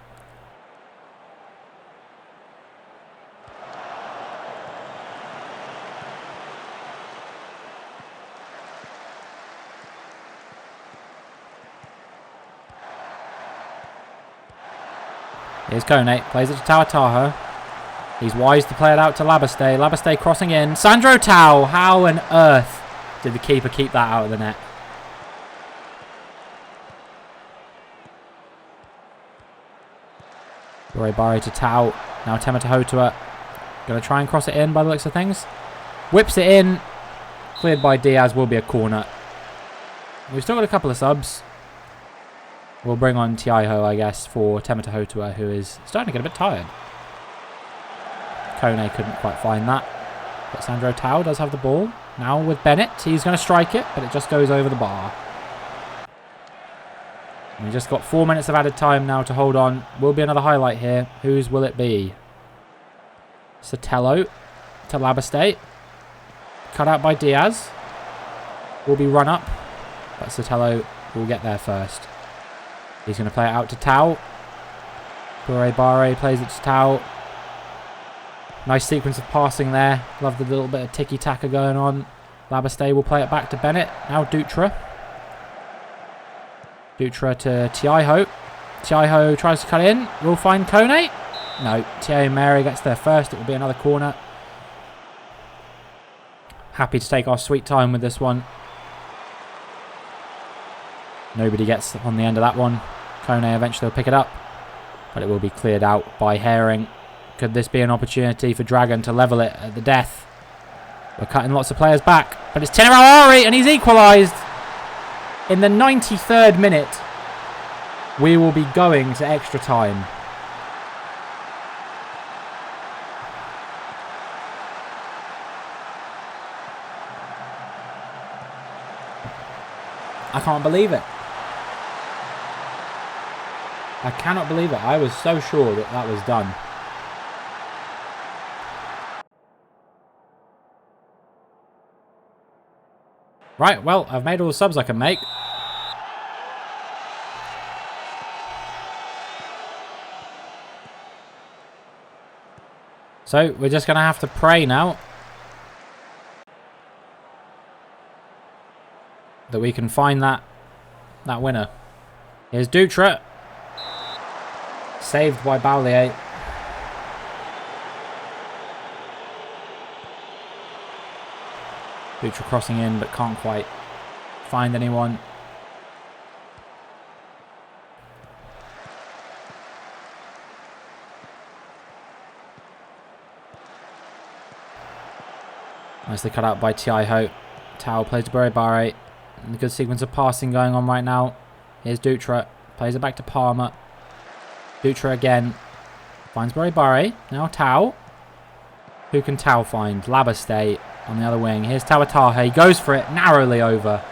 Here's Kone. Plays it to Tawataha. He's wise to play it out to Labastay. Labastay crossing in. Sandro Tau. How on earth did the keeper keep that out of the net? Bari to Tau. Now Temata Hotua. Going to try and cross it in by the looks of things. Whips it in. Cleared by Diaz. Will be a corner. We've still got a couple of subs. We'll bring on Tiaiho, I guess, for Temata Hotua, who is starting to get a bit tired. Kone couldn't quite find that. But Sandro Tau does have the ball. Now with Bennett. He's going to strike it, but it just goes over the bar. And we've just got 4 minutes of added time now to hold on. Will be another highlight here. Whose will it be? Sotelo to Labastay. Cut out by Diaz. Will be run up. But Sotelo will get there first. He's going to play it out to Tau. Bure plays it to Tau. Nice sequence of passing there. Love the little bit of tiki-taka going on. Labastay will play it back to Bennett. Now Dutra. Dutra to Tiaiho. Tiaiho tries to cut in. Will find Kone. No. Tiaiho Mary gets there first. It will be another corner. Happy to take our sweet time with this one. Nobody gets on the end of that one. Kone eventually will pick it up. But it will be cleared out by Herring. Could this be an opportunity for Dragon to level it at the death? We're cutting lots of players back. But it's Tenerawari and he's equalised. In the 93rd minute, we will be going to extra time. I can't believe it. I cannot believe it. I was so sure that that was done. Right, well, I've made all the subs I can make. So, we're just going to have to pray now that we can find that winner. Here's Dutra. Saved by Baulier. Dutra crossing in, but can't quite find anyone. Nicely cut out by Tiaiho. Tau plays to Bare. A good sequence of passing going on right now. Here's Dutra. Plays it back to Palmer. Dutra again. Finds Bare. Now Tau. Who can Tau find? Labastay on the other wing. Here's Tawataha. He goes for it. Narrowly over.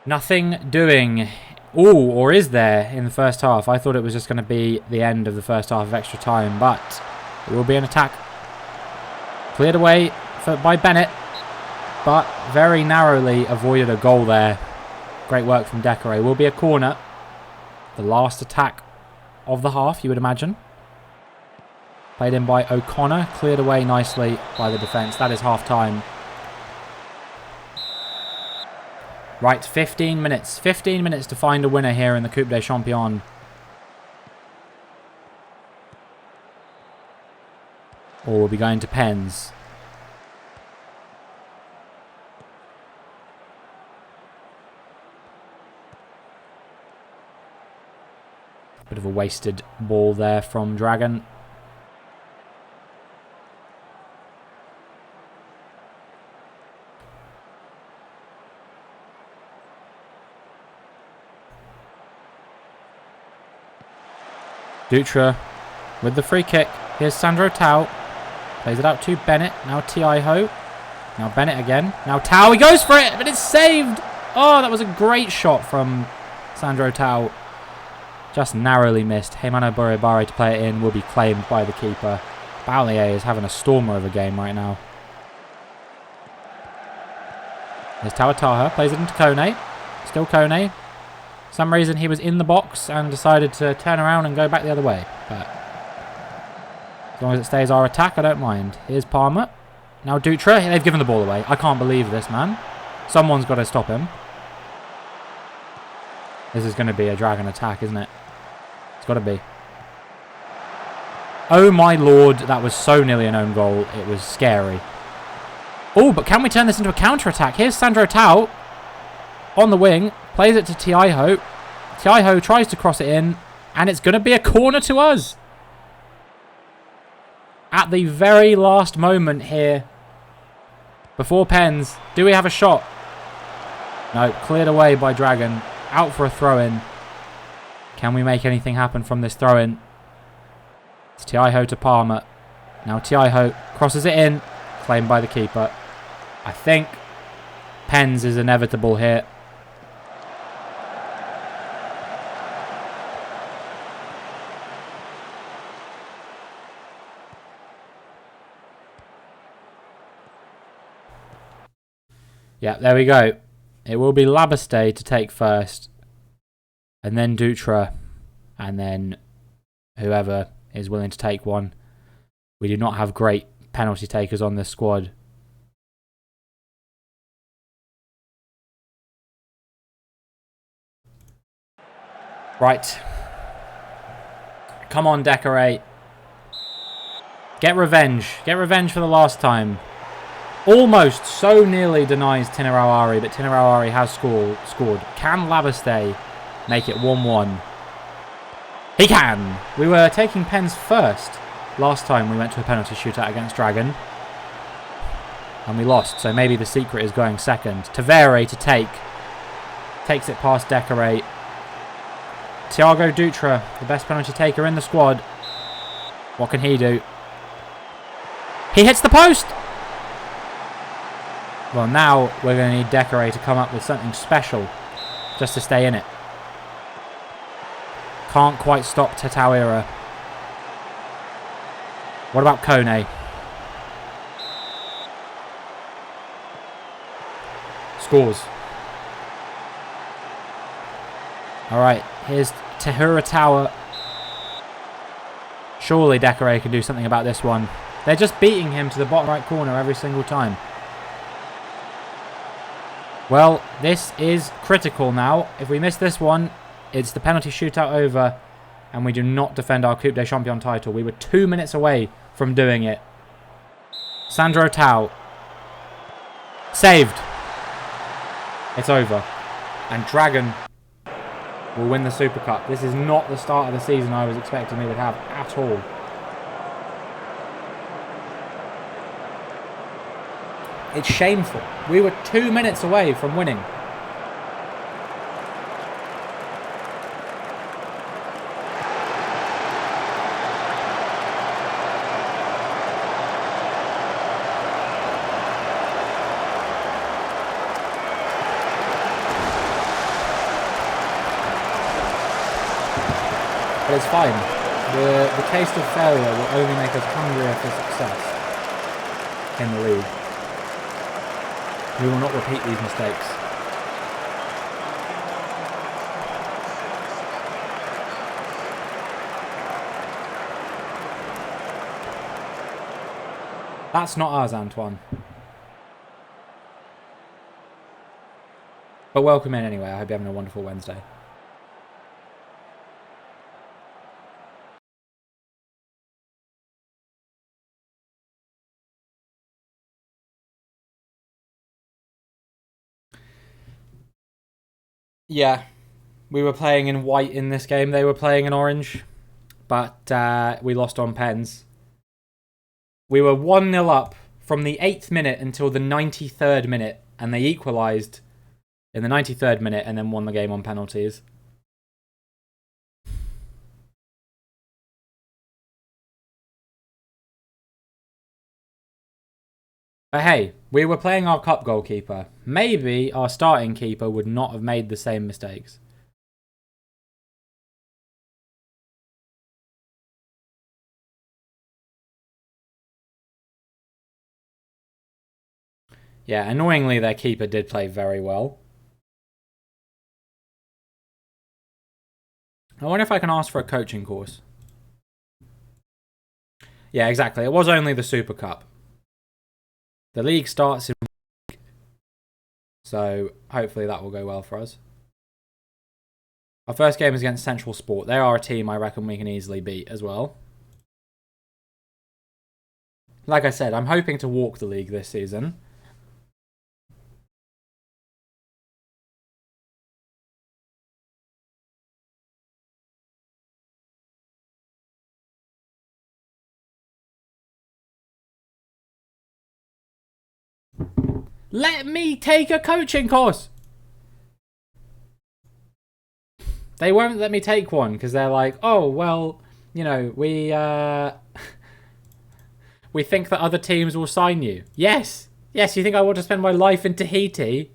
Nothing doing. Ooh, or is there in the first half? I thought it was just going to be the end of the first half of extra time, but it will be an attack. Cleared away by Bennett, but very narrowly avoided a goal there. Great work from Decore. Will be a corner. The last attack of the half, you would imagine. Played in by O'Connor. Cleared away nicely by the defence. That is half time. Right, 15 minutes. 15 minutes to find a winner here in the Coupe des Champions. Or we'll be going to pens. Bit of a wasted ball there from Dragon. Dutra with the free kick. Here's Sandro Tau. Plays it out to Bennett. Now Tiaiho. Now Bennett again. Now Tau. He goes for it, but it's saved. Oh, that was a great shot from Sandro Tau. Just narrowly missed. Heimano Bore to play it in. Will be claimed by the keeper. Baulier is having a stormer of a game right now. There's Tawataha. Plays it into Kone. Still Kone. For some reason he was in the box and decided to turn around and go back the other way. But As long as it stays our attack, I don't mind. Here's Palmer. Now Dutra. They've given the ball away. I can't believe this, man. Someone's got to stop him. This is going to be a dragon attack, isn't it? It's got to be. Oh my lord, that was so nearly an own goal. It was scary. Oh, but can we turn this into a counter-attack? Here's Sandro Tao on the wing. Plays it to Tiaiho. Tiaiho tries to cross it in. And it's going to be a corner to us. At the very last moment here. Before pens. Do we have a shot? No, cleared away by Dragon. Out for a throw-in. Can we make anything happen from this throw-in? It's Tiaiho to Palmer. Now Tiaiho crosses it in. Claimed by the keeper. I think pens is inevitable here. Yeah, there we go. It will be Labastay to take first. And then Dutra. And then whoever is willing to take one. We do not have great penalty takers on this squad. Right. Come on, Decorate. Get revenge. Get revenge for the last time. Almost so nearly denies Tinarawari, but Tinarawari has scored. Can Labastay make it 1-1? He can! We were taking pens first last time we went to a penalty shootout against Dragon. And we lost, so maybe the secret is going second. Tavere to take. Takes it past Decorate. Thiago Dutra, the best penalty taker in the squad. What can he do? He hits the post! Well, now we're going to need Decorate to come up with something special just to stay in it. Can't quite stop Tetawira. What about Kone? Scores. Alright, here's Tahura Tower. Surely Decorate can do something about this one. They're just beating him to the bottom right corner every single time. Well, this is critical now. If we miss this one, it's the penalty shootout over, and we do not defend our Coupe des Champions title. We were 2 minutes away from doing it. Sandro Tao. Saved. It's over. And Dragon will win the Super Cup. This is not the start of the season I was expecting we would have at all. It's shameful. We were 2 minutes away from winning. But it's fine. The taste of failure will only make us hungrier for success in the league. We will not repeat these mistakes. That's not ours, Antoine. But welcome in anyway. I hope you're having a wonderful Wednesday. Yeah, we were playing in white in this game. They were playing in orange. But we lost on pens. We were 1-0 up from the 8th minute until the 93rd minute. And they equalised in the 93rd minute and then won the game on penalties. But hey, we were playing our cup goalkeeper. Maybe our starting keeper would not have made the same mistakes. Yeah, annoyingly their keeper did play very well. I wonder if I can ask for a coaching course. Yeah, exactly. It was only the Super Cup. The league starts in week, so hopefully that will go well for us. Our first game is against Central Sport. They are a team I reckon we can easily beat as well. Like I said, I'm hoping to walk the league this season. Let me take a coaching course. They won't let me take one because they're like, oh, well, you know, we think that other teams will sign you. Yes. Yes, you think I want to spend my life in Tahiti?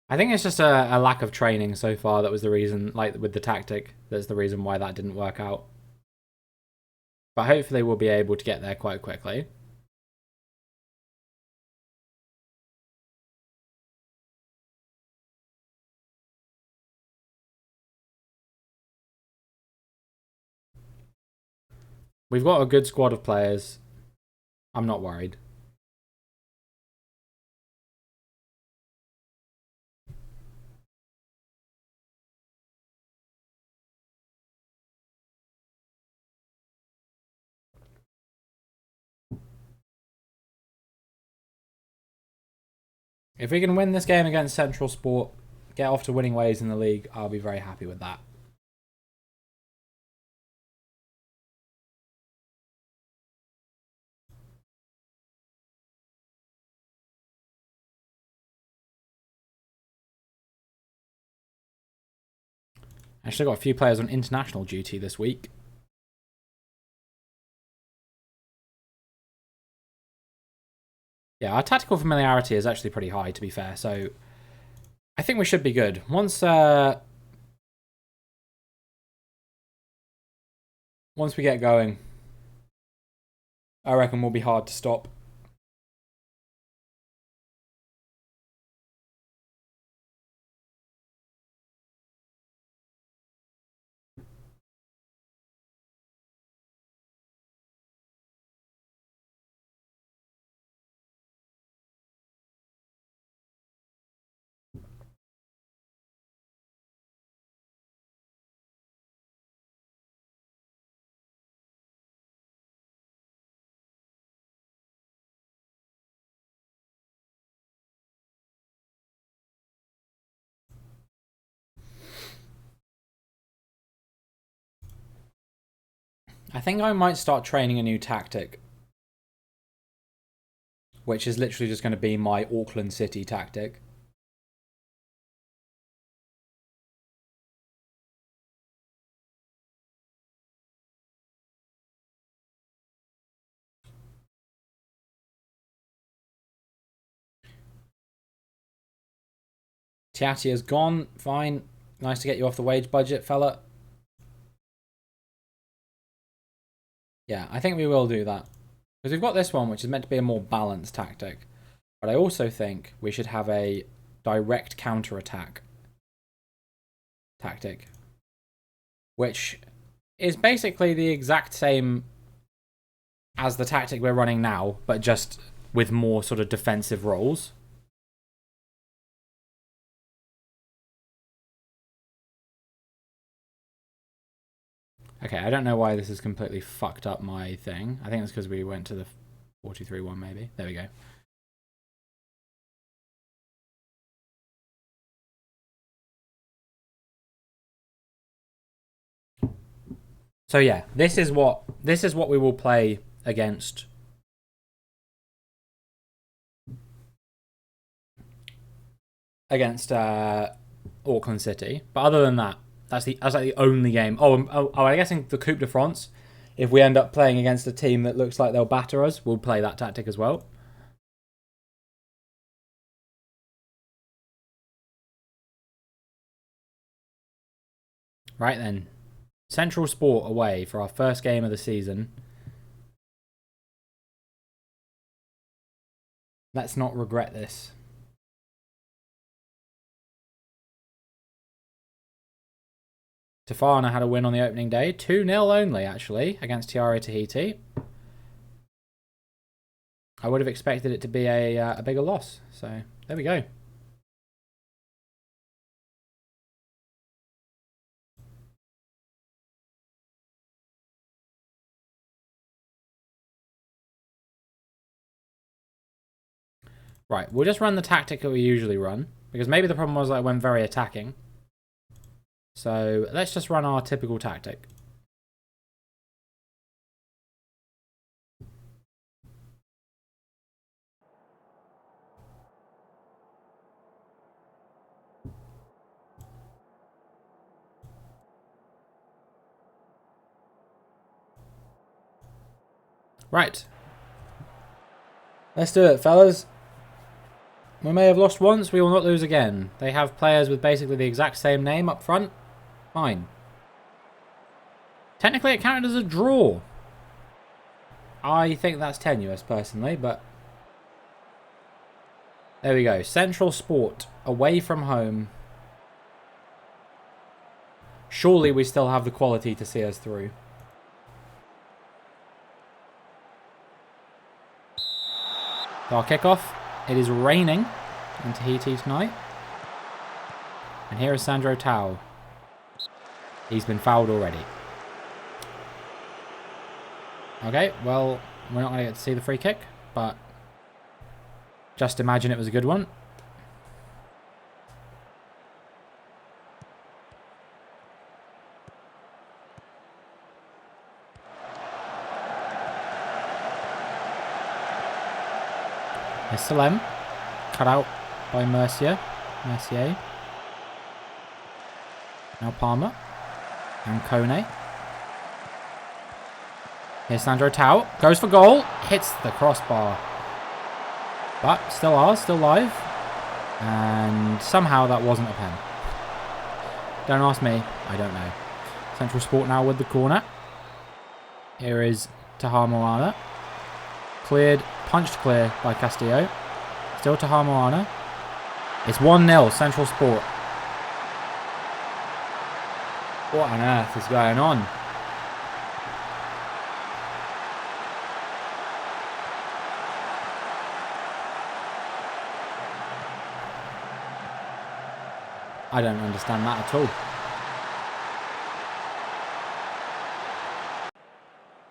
I think it's just a lack of training so far that was the reason, like with the tactic, that's the reason why that didn't work out. But hopefully we'll be able to get there quite quickly. We've got a good squad of players. I'm not worried. If we can win this game against Central Sport, get off to winning ways in the league, I'll be very happy with that. Actually got a few players on international duty this week. Yeah, our tactical familiarity is actually pretty high, to be fair, so I think we should be good. Once we get going, I reckon we'll be hard to stop. I think I might start training a new tactic, which is literally just going to be my Auckland City tactic. Tiatia's gone. Fine. Nice to get you off the wage budget, fella. Yeah, I think we will do that. Because we've got this one, which is meant to be a more balanced tactic. But I also think we should have a direct counter-attack tactic. Which is basically the exact same as the tactic we're running now, but just with more sort of defensive roles. Okay, I don't know why this has completely fucked up my thing. I think it's because we went to the 4-2-3-1 one maybe. There we go. So yeah, this is what we will play against Auckland City. But other than that, that's like the only game. I guess in the Coupe de France, if we end up playing against a team that looks like they'll batter us, we'll play that tactic as well. Right then. Central Sport away for our first game of the season. Let's not regret this. Tafana had a win on the opening day. 2-0 only, actually, against Tiara Tahiti. I would have expected it to be a bigger loss. So, there we go. Right, we'll just run the tactic that we usually run. Because maybe the problem was that I went very attacking. So, let's just run our typical tactic. Right. Let's do it, fellas. We may have lost once, we will not lose again. They have players with basically the exact same name up front. Fine. Technically, it counted as a draw. I think that's tenuous, personally, but... There we go. Central Sport, away from home. Surely we still have the quality to see us through. Our kickoff. It is raining in Tahiti tonight. And here is Sandro Tau. He's been fouled already. Okay, well, we're not going to get to see the free kick, but just imagine it was a good one. Here's Salem, cut out by Mercier. Now Palmer and Kone. Here's Sandro Tau, goes for goal, hits the crossbar. But still ours, still live. And somehow that wasn't a pen. Don't ask me, I don't know. Central Sport now with the corner. Here is Taha Moana. Cleared, punched clear by Castillo. Still Taha Moana. It's 1-0, Central Sport. What on earth is going on? I don't understand that at all.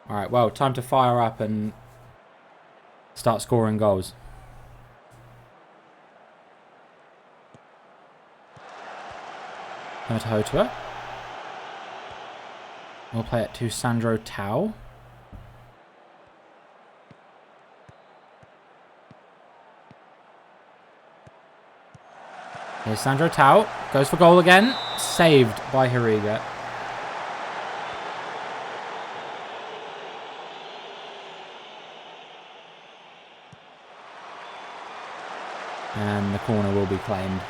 Alright, well, time to fire up and start scoring goals. Hotua. We'll play it to Sandro Tau. Here's Sandro Tau. Goes for goal again. Saved by Hiriga. And the corner will be claimed.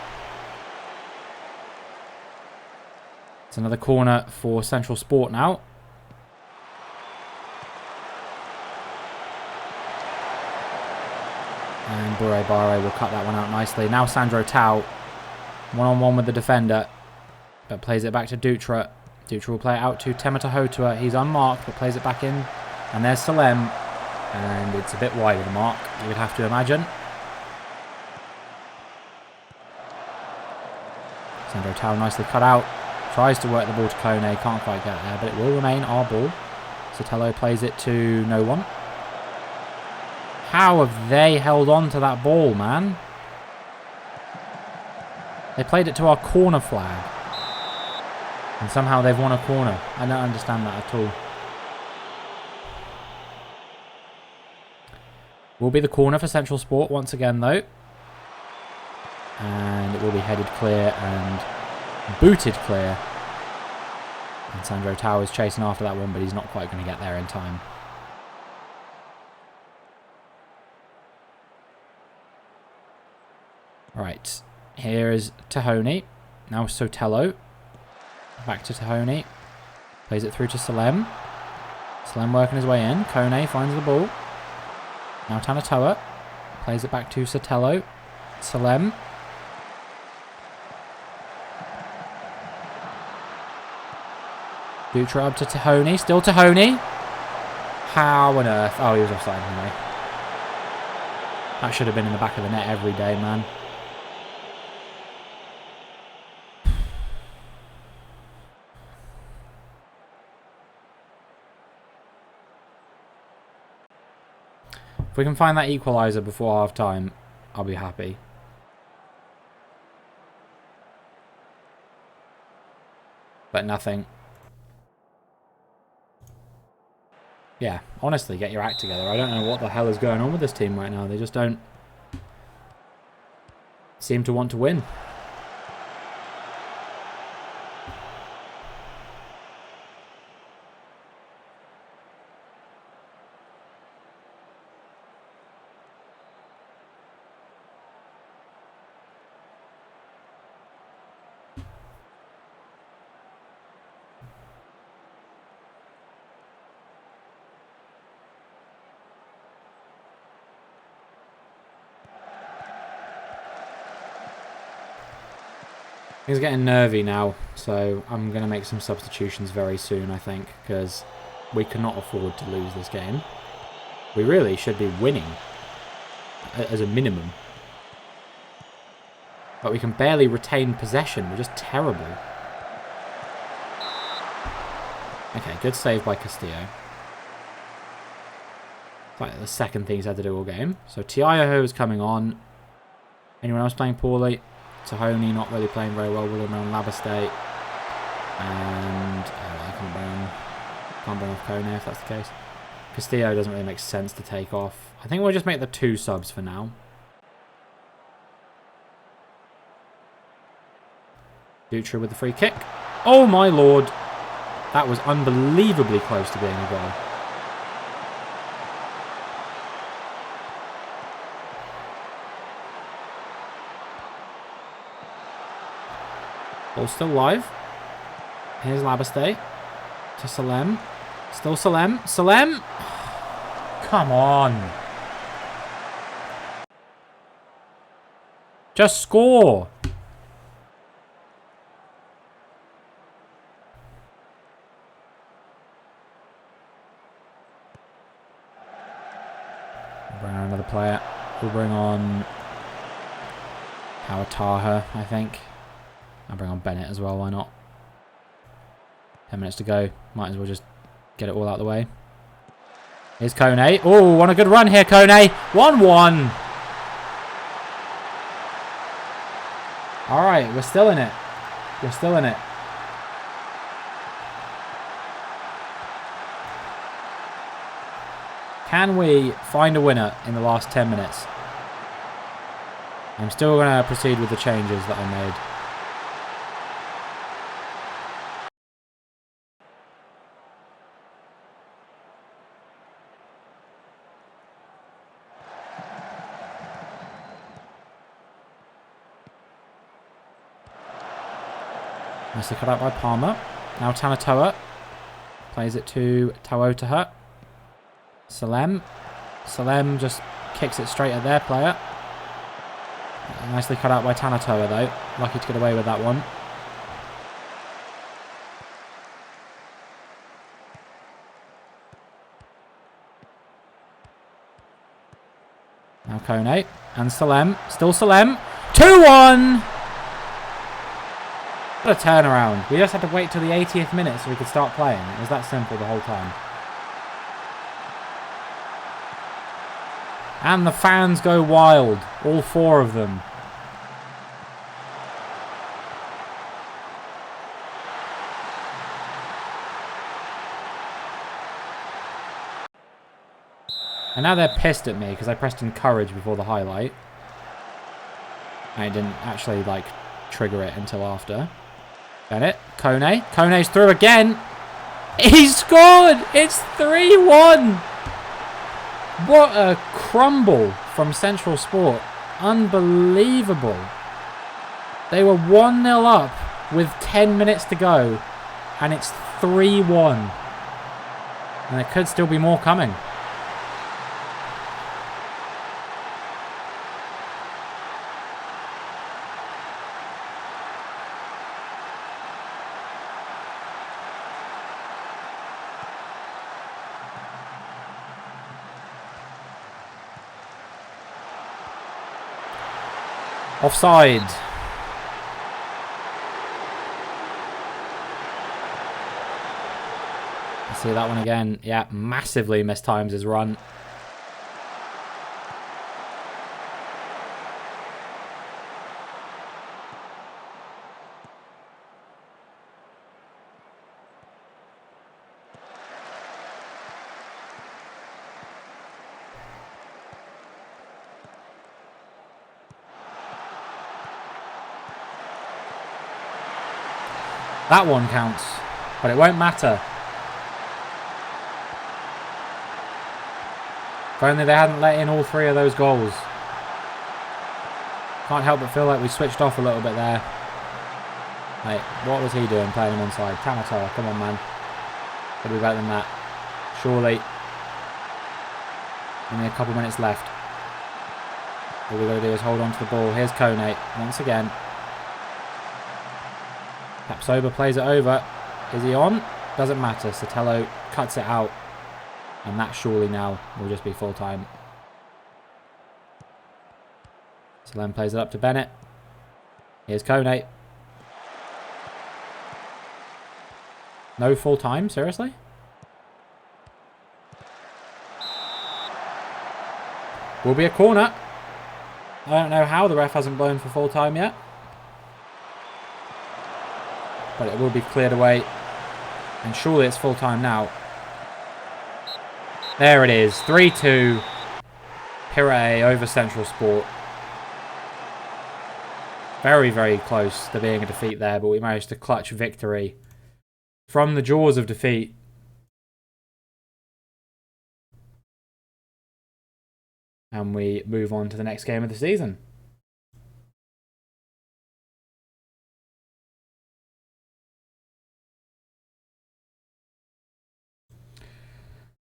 It's another corner for Central Sport now. And Bure Bare will cut that one out nicely. Now Sandro Tau. One-on-one with the defender. But plays it back to Dutra. Dutra will play it out to Temata Hotua. He's unmarked, but plays it back in. And there's Salem. And it's a bit wide of the mark, you would have to imagine. Sandro Tau nicely cut out. Tries to work the ball to Kone. Can't quite get there, but it will remain our ball. Sotelo plays it to no one. How have they held on to that ball, man? They played it to our corner flag. And somehow they've won a corner. I don't understand that at all. Will be the corner for Central Sport once again, though. And it will be headed clear and booted clear. And Sandro Tau is chasing after that one, but he's not quite going to get there in time. Right. Here is Tahoni. Now Sotelo. Back to Tahoni. Plays it through to Salem. Salem working his way in. Kone finds the ball. Now Tanatoa. Plays it back to Sotelo. Salem. Dutra up to Tahoni. Still Tahoni. How on earth? Oh, he was offside anyway. That should have been in the back of the net every day, man. If we can find that equaliser before half-time, I'll be happy. But nothing. Yeah, honestly, get your act together. I don't know what the hell is going on with this team right now. They just don't seem to want to win. He's getting nervy now, so I'm going to make some substitutions very soon, I think, because we cannot afford to lose this game. We really should be winning, as a minimum. But we can barely retain possession. We're just terrible. Okay, good save by Castillo. It's like the second thing he's had to do all game. So Tiaho is coming on. Anyone else playing poorly? Tahoni not really playing very well with him around Labastay. And I can't bring off Kone if that's the case. Castillo doesn't really make sense to take off. I think we'll just make the 2 subs for now. Dutra with the free kick. Oh my lord. That was unbelievably close to being a goal. Ball's still live. Here's Labastay. To Salem. Still Salem. Salem! Come on. Just score. We'll bring on another player. We'll bring on Kawataha, I think. I'll bring on Bennett as well, why not? 10 minutes to go. Might as well just get it all out of the way. Here's Kone. Oh, what a good run here, Kone. 1-1. Alright, we're still in it. We're still in it. Can we find a winner in the last 10 minutes? I'm still going to proceed with the changes that I made. Nicely cut out by Palmer. Now Tanatoa. Plays it to Tawotaha. Salem. Salem just kicks it straight at their player. Nicely cut out by Tanatoa though. Lucky to get away with that one. Now Kone. And Salem. Still Salem. 2-1! What a turnaround. We just had to wait till the 80th minute so we could start playing. It was that simple the whole time. And the fans go wild. All 4 of them. And now they're pissed at me because I pressed encourage before the highlight. I didn't actually, like, trigger it until after. Bennett. Kone. Kone's through again. He scored! It's 3-1! What a crumble from Central Sport. Unbelievable. They were 1-0 up with 10 minutes to go, and it's 3-1. And there could still be more coming. Offside. See that one again. Yeah, massively mistimes his run. That one counts, but it won't matter. If only they hadn't let in all 3 of those goals. Can't help but feel like we switched off a little bit there. Mate, what was he doing playing him onside? Tamatar, come on, man. Gotta be better than that. Surely. Only a couple minutes left. All we gotta do is hold on to the ball. Here's Kone once again. Capsoba plays it over. Is he on? Doesn't matter. Sotelo cuts it out. And that surely now will just be full time. Salem plays it up to Bennett. Here's Kone. No full time? Seriously? Will be a corner. I don't know how the ref hasn't blown for full time yet. But it will be cleared away. And surely it's full time now. There it is. 3-2. Pirae over Central Sport. Very, very close to being a defeat there, but we managed to clutch victory from the jaws of defeat. And we move on to the next game of the season.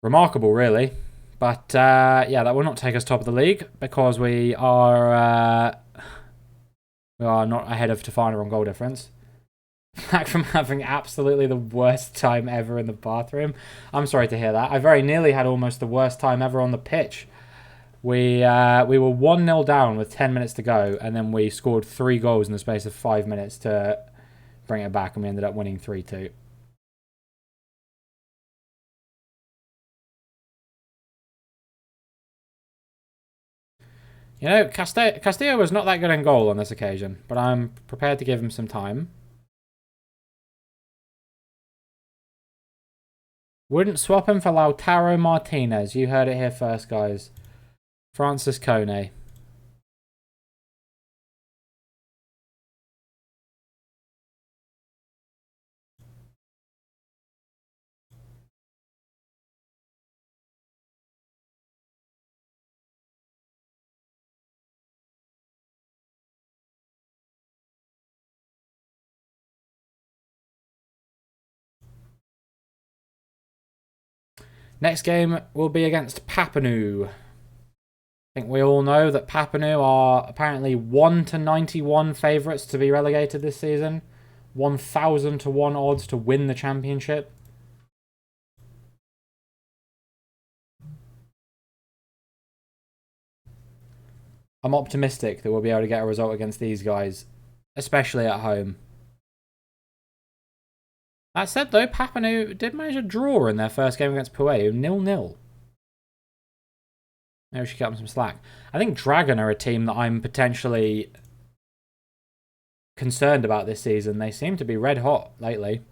Remarkable, really. But, yeah, that will not take us top of the league because we are not ahead of Tofana on goal difference. Back from having absolutely the worst time ever in the bathroom. I'm sorry to hear that. I very nearly had almost the worst time ever on the pitch. We were 1-0 down with 10 minutes to go, and then we scored 3 goals in the space of 5 minutes to bring it back, and we ended up winning 3-2. You know, Castillo was not that good in goal on this occasion, but I'm prepared to give him some time. Wouldn't swap him for Lautaro Martinez. You heard it here first, guys. Francis Kone. Next game will be against Papenoo. I think we all know that Papenoo are apparently 1-91 favourites to be relegated this season. 1,000-1 odds to win the championship. I'm optimistic that we'll be able to get a result against these guys, especially at home. That said, though, Papenoo did manage a draw in their first game against Pueo, 0-0. Maybe we should cut them some slack. I think Dragon are a team that I'm potentially concerned about this season. They seem to be red hot lately.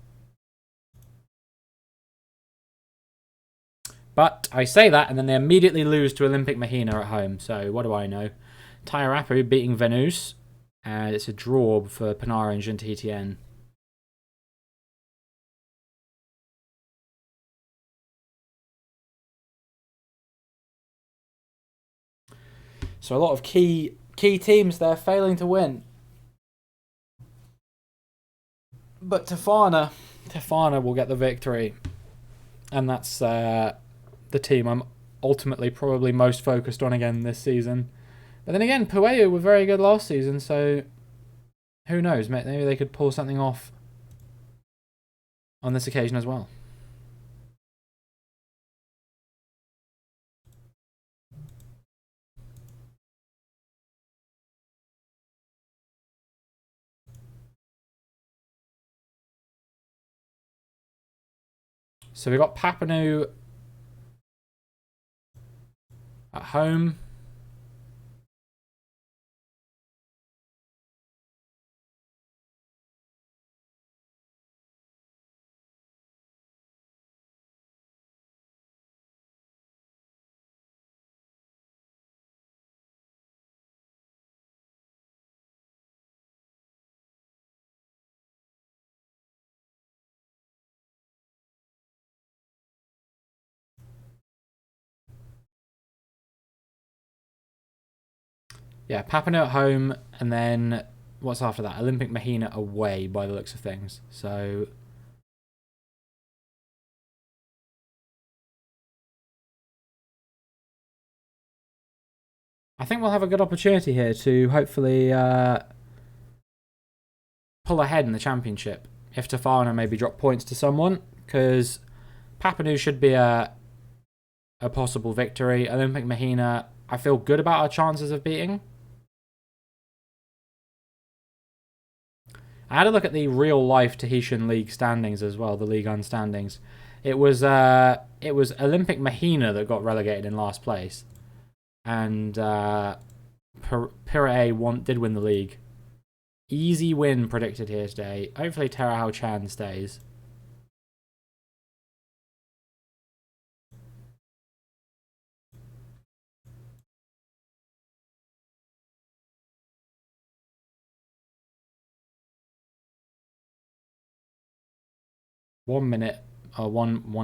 But I say that, and then they immediately lose to Olympic Mahina at home. So what do I know? Tairapu beating Venus. And it's a draw for Panara and Gentitien. So a lot of key teams there failing to win. But Tefana will get the victory. And that's the team I'm ultimately probably most focused on again this season. But then again, Pueyo were very good last season, so who knows? Maybe they could pull something off on this occasion as well. So we got Papanu at home. Yeah, Papanu at home, and then what's after that? Olympic Mahina away by the looks of things. So I think we'll have a good opportunity here to hopefully pull ahead in the championship. If Tefana maybe drop points to someone, because Papanu should be a possible victory. Olympic Mahina, I feel good about our chances of beating. I had a look at the real life Tahitian League standings as well, the Ligue 1 standings. It was Olympic Mahina that got relegated in last place, and Pirae did win the league. Easy win predicted here today. Hopefully Terahao Chan stays. One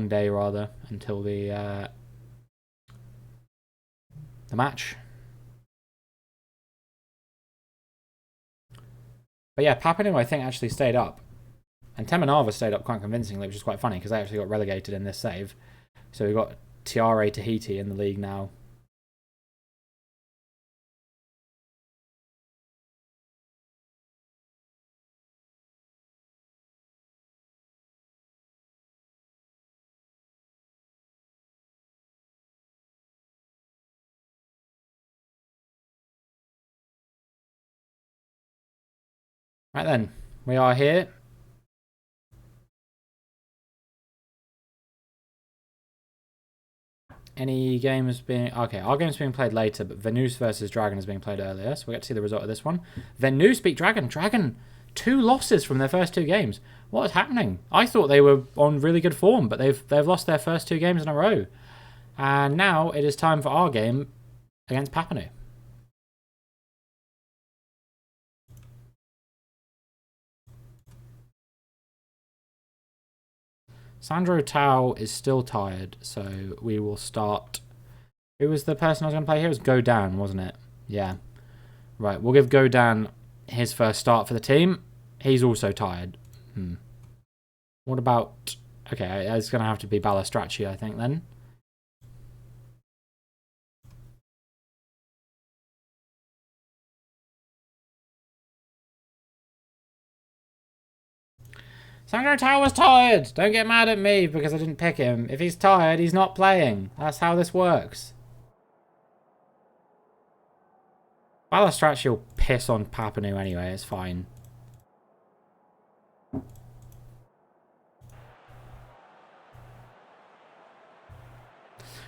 day rather, until the match. But yeah, Papanu I think actually stayed up, and Temanava stayed up quite convincingly, which is quite funny because they actually got relegated in this save. So we've got Tiare Tahiti in the league now. Right then, we are here. Any games being... Okay, our game's being played later, but Venus versus Dragon is being played earlier, so we get to see the result of this one. Venus beat Dragon. Dragon, 2 losses from their first 2 games. What is happening? I thought they were on really good form, but they've lost their first 2 games in a row. And now it is time for our game against Papanu. Sandro Tao is still tired, so we will start. Who was the person I was going to play here? It was Godan, wasn't it? Yeah. Right, we'll give Godan his first start for the team. He's also tired. What about... Okay, it's going to have to be Balistracci, I think, then. Sandro Tao was tired! Don't get mad at me because I didn't pick him. If he's tired, he's not playing. That's how this works. Balistracci will piss on Papanu anyway, it's fine.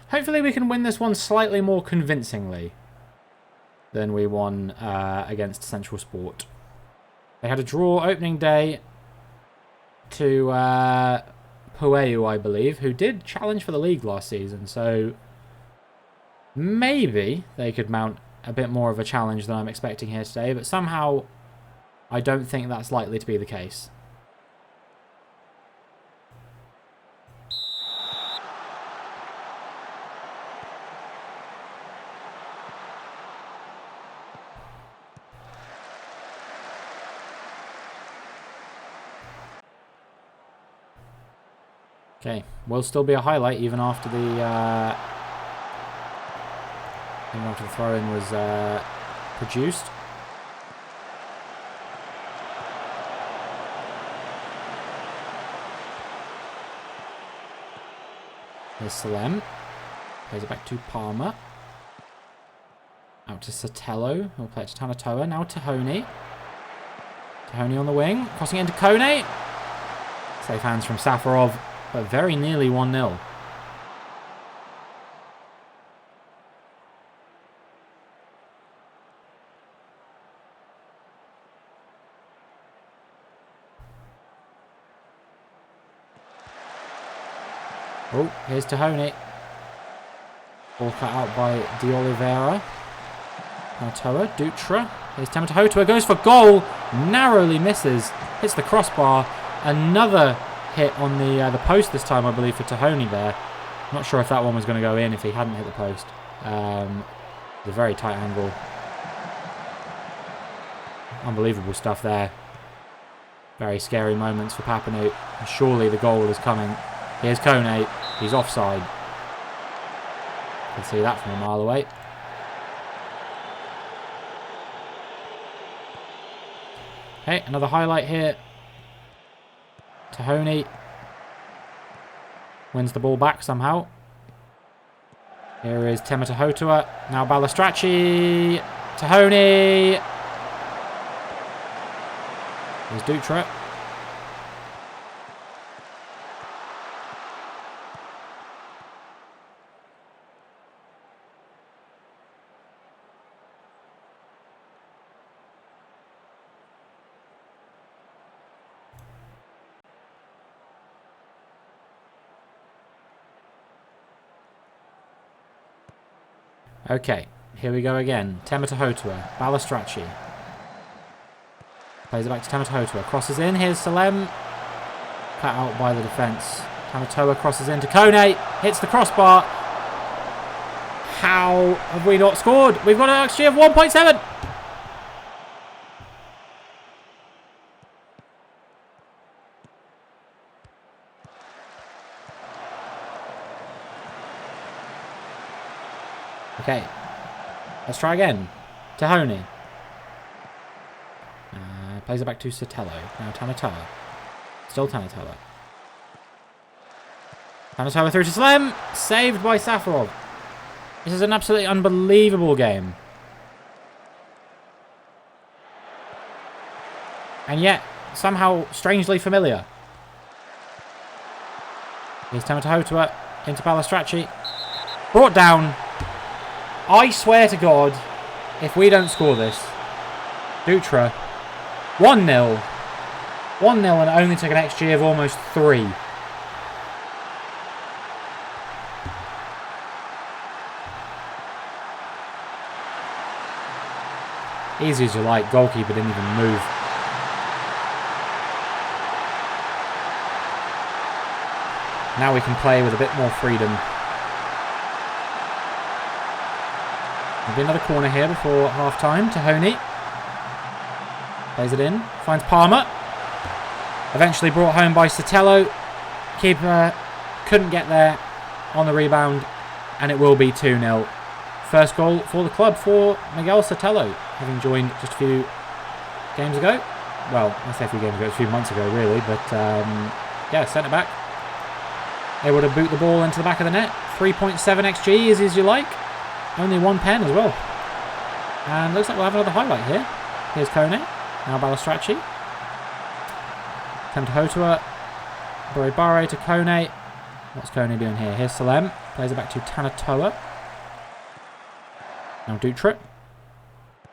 Hopefully we can win this one slightly more convincingly than we won against Central Sport. They had a draw opening day to Pueyo, I believe, who did challenge for the league last season, so maybe they could mount a bit more of a challenge than I'm expecting here today, but somehow I don't think that's likely to be the case. Okay, will still be a highlight even after the throw-in was produced. Here's Salem. Plays it back to Palmer. Out to Sotelo. He'll play it to Tanatoa. Now Tahoni. Tahoni on the wing. Crossing it into Kone. Safe hands from Safarov, but very nearly 1-0. Oh, here's Tahoni. Ball cut out by De Oliveira. Tanatoa, Dutra. Here's Tamatahotua, goes for goal. Narrowly misses. Hits the crossbar. Another hit on the post this time, I believe, for Tahoni there. Not sure if that one was going to go in if he hadn't hit the post. A very tight angle. Unbelievable stuff there. Very scary moments for Papenut. Surely the goal is coming. Here's Kone. He's offside. You can see that from a mile away. Okay, another highlight here. Tahoni wins the ball back somehow. Here is Tematahotua. Now Balistracci. Tahoni. Here's Dutra. Okay, here we go again. Tematahotua, Balistracci. Plays it back to Tematahotua. Crosses in. Here's Salem. Cut out by the defence. Tamatoa crosses into Kone. Hits the crossbar. How have we not scored? We've got an XG of 1.7. Okay, let's try again. Tahoni. Plays it back to Sotelo. Now Tanatoa. Still Tanatoa. Tanatoa through to Slem. Saved by Safarov. This is an absolutely unbelievable game. And yet, somehow strangely familiar. Here's Tamatahotua into Balistracci. Brought down. I swear to God, if we don't score this, Dutra, 1-0. 1-0 and it only took an XG of almost 3. Easy as you like, goalkeeper didn't even move. Now we can play with a bit more freedom. There'll be another corner here before half-time. Tahoni plays it in. Finds Palmer. Eventually brought home by Sotelo. Keeper couldn't get there on the rebound. And it will be 2-0. First goal for the club for Miguel Sotelo, having joined just a few games ago. Well, I say a few games ago, a few months ago really. But yeah, centre-back. Able to boot the ball into the back of the net. 3.7 XG, easy as you like. Only one pen as well. And looks like we'll have another highlight here. Here's Kone. Now Balistracci. Tematahotua. Boribare to Kone. What's Kone doing here? Here's Salem. Plays it back to Tanatoa. Now Dutra.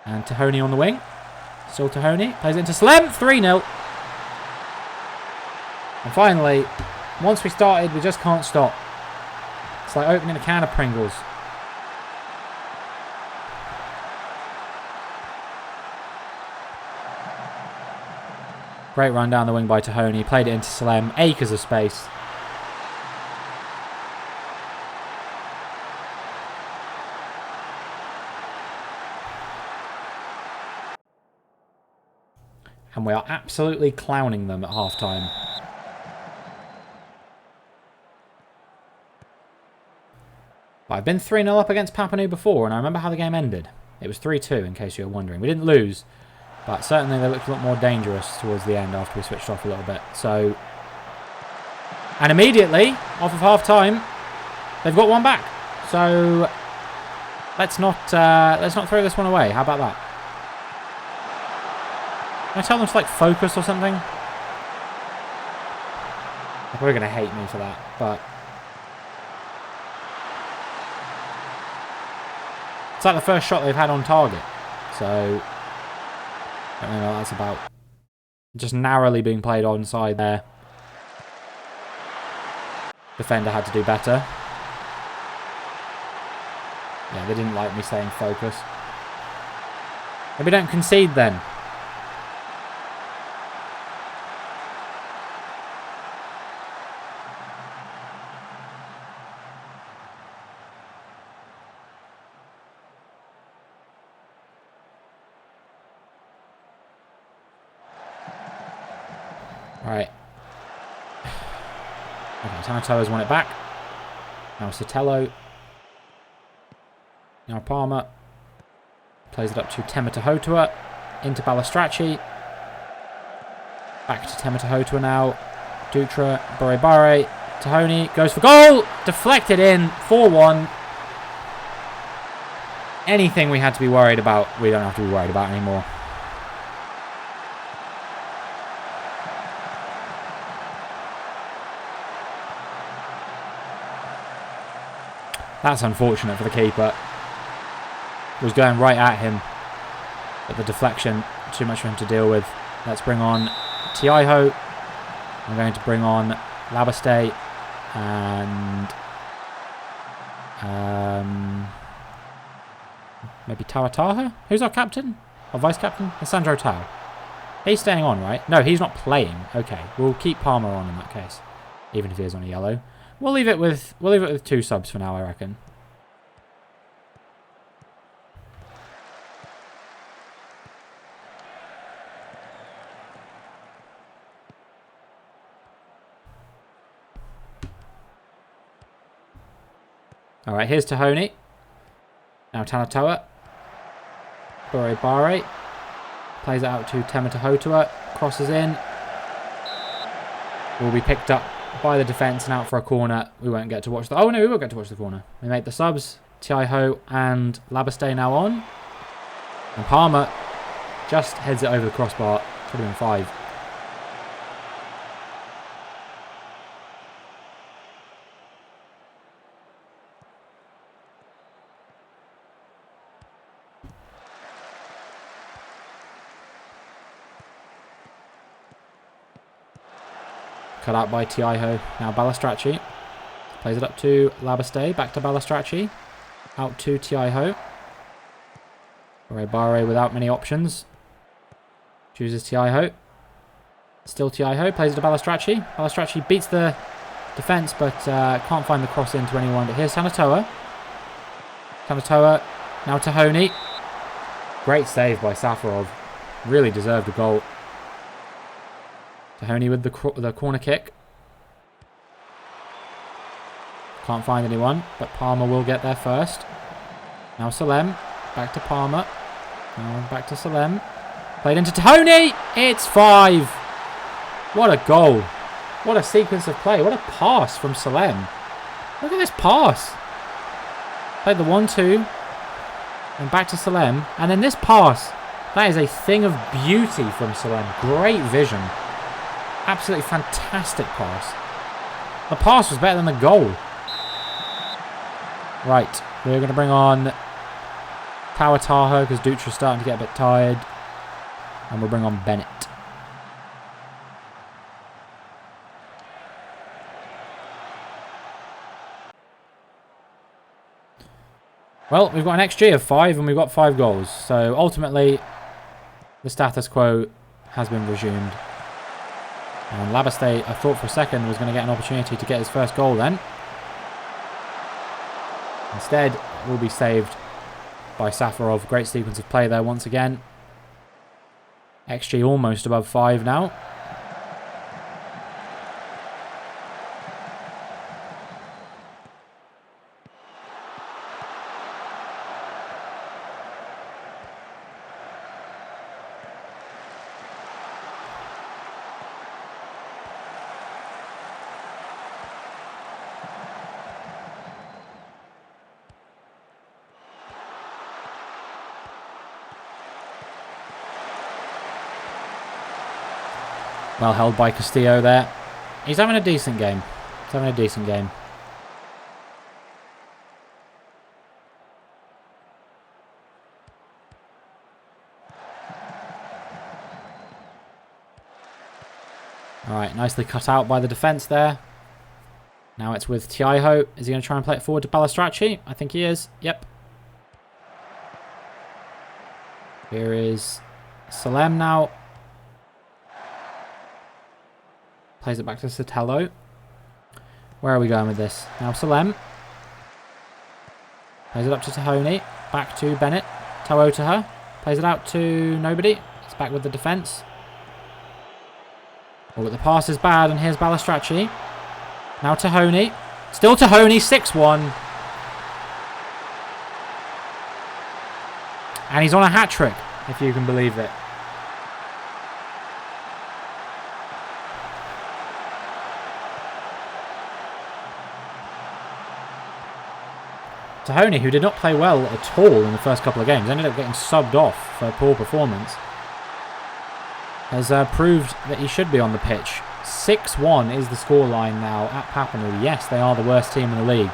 And Tahoni on the wing. Still Tahoni. Plays it into Salem. 3-0. And finally, once we started, we just can't stop. It's like opening a can of Pringles. Great run down the wing by Tahoni. Played it into Salem. Acres of space. And we are absolutely clowning them at half-time. But I've been 3-0 up against Papanu before, and I remember how the game ended. It was 3-2, in case you were wondering. We didn't lose, but certainly they looked a lot more dangerous towards the end after we switched off a little bit. So, and immediately, off of half-time, they've got one back. So, let's not throw this one away. How about that? Can I tell them to, like, focus or something? They're probably going to hate me for that, but... It's like the first shot they've had on target. So, I don't know what that's about. Just narrowly being played onside there. Defender had to do better. Yeah, they didn't like me saying focus. Maybe don't concede then. Right. Okay, Tanatoa's won it back. Now Sotelo. Now Palmer. Plays it up to Tematahotua. Into Balistracci. Back to Tematahotua now. Dutra. Bare. Tahoni goes for goal! Deflected in. 4-1. Anything we had to be worried about, we don't have to be worried about anymore. That's unfortunate for the keeper. He was going right at him. But the deflection, too much for him to deal with. Let's bring on Tiaiho. I'm going to bring on Labaste. And... maybe Tawataha? Who's our captain? Our vice-captain? Sandro Tau. He's staying on, right? No, he's not playing. Okay, we'll keep Palmer on in that case. Even if he is on a yellow. We'll leave it with 2 subs for now, I reckon. Alright, here's Tahoni. Now Tanatoa. Bare. Plays it out to Tematahotua. Crosses in. Will be picked up by the defence and out for a corner. We won't get to watch the... Oh, no, we will get to watch the corner. We make the subs. Tiaiho and Labaste now on. And Palmer just heads it over the crossbar. Could have been 5. Cut out by Tiaiho. Now Balistracci. Plays it up to Labaste. Back to Balistracci. Out to Tiaiho. Bare without many options. Chooses Tiaiho. Still Tiaiho. Plays it to Balistracci. Balistracci beats the defence, but can't find the cross into anyone. But here's Tanatoa. Tanatoa. Now Tahoni. Great save by Safarov. Really deserved a goal. Tahoni with the corner kick. Can't find anyone, but Palmer will get there first. Now Salem. Back to Palmer. Now back to Salem. Played into Tahoni. It's 5. What a goal. What a sequence of play. What a pass from Salem. Look at this pass. Played the 1-2. And back to Salem. And then this pass. That is a thing of beauty from Salem. Great vision. Absolutely fantastic pass. The pass was better than the goal. Right, we're going to bring on Tawataho because Dutra's starting to get a bit tired. And we'll bring on Bennett. Well, we've got an XG of 5 and we've got 5 goals. So ultimately, the status quo has been resumed. And Labaste, I thought for a second, was going to get an opportunity to get his first goal then. Instead, will be saved by Safarov. Great sequence of play there once again. XG almost above 5 now. Well held by Castillo there. He's having a decent game. He's having a decent game. Alright, nicely cut out by the defence there. Now it's with Tiaho. Is he going to try and play it forward to Balistracci? I think he is. Yep. Here is Salem now. Plays it back to Sotelo. Where are we going with this? Now Salem. Plays it up to Tahoni. Back to Bennett. Tao to her. Plays it out to nobody. It's back with the defence. Oh, but the pass is bad, and here's Balistracci. Now Tahoni. Still Tahoni, 6-1. And he's on a hat-trick, if you can believe it. Tahoni, who did not play well at all in the first couple of games, ended up getting subbed off for a poor performance, has proved that he should be on the pitch. 6-1 is the scoreline now at Papenhuyzen. Yes, they are the worst team in the league.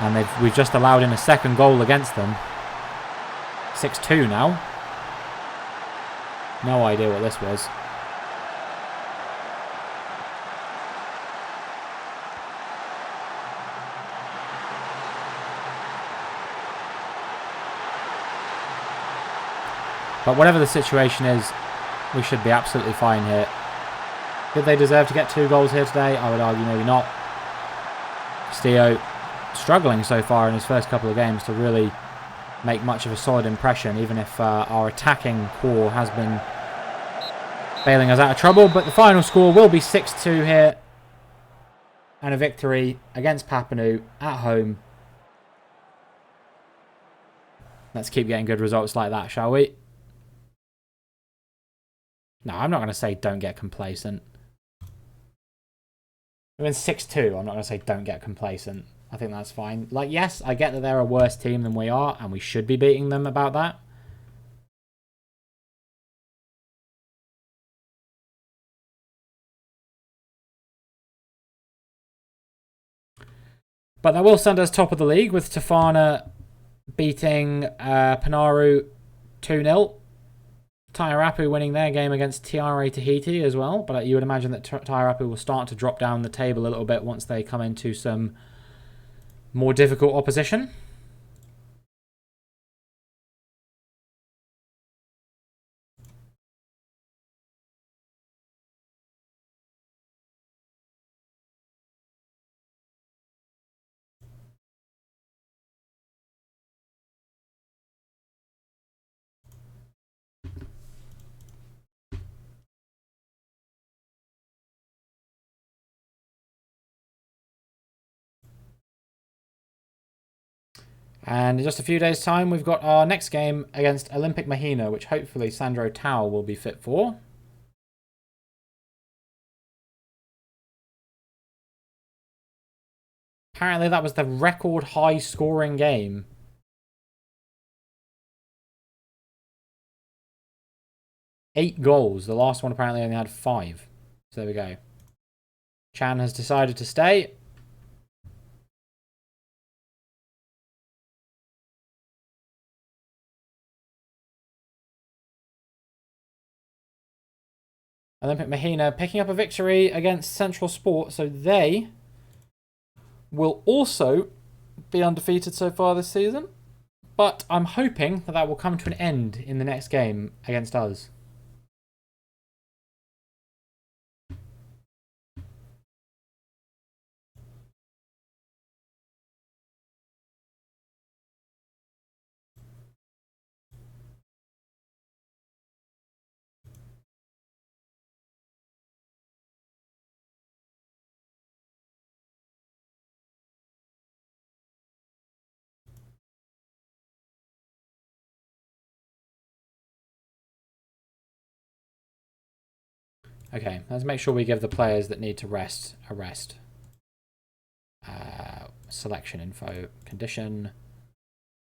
And we've just allowed in a second goal against them. 6-2 now. No idea what this was. But whatever the situation is, we should be absolutely fine here. Did they deserve to get 2 goals here today? I would argue maybe not. Castillo struggling so far in his first couple of games to really make much of a solid impression, even if our attacking core has been bailing us out of trouble. But the final score will be 6-2 here. And a victory against Papenhuyzen at home. Let's keep getting good results like that, shall we? No, I'm not going to say don't get complacent. I mean 6-2, I'm not going to say don't get complacent. I think that's fine. Like, yes, I get that they're a worse team than we are, and we should be beating them about that. But that will send us top of the league with Tofana beating Panaru 2-0. Tairapu winning their game against Tiare Tahiti as well. But you would imagine that Tairapu will start to drop down the table a little bit once they come into some more difficult opposition. And in just a few days' time, we've got our next game against Olympic Mahina, which hopefully Sandro Tao will be fit for. Apparently that was the record high scoring game. Eight goals. The last one apparently only had 5. So there we go. Chan has decided to stay. Olympic Mahina picking up a victory against Central Sport, so they will also be undefeated so far this season. But I'm hoping that that will come to an end in the next game against us. Okay, let's make sure we give the players that need to rest a rest. Selection info, condition.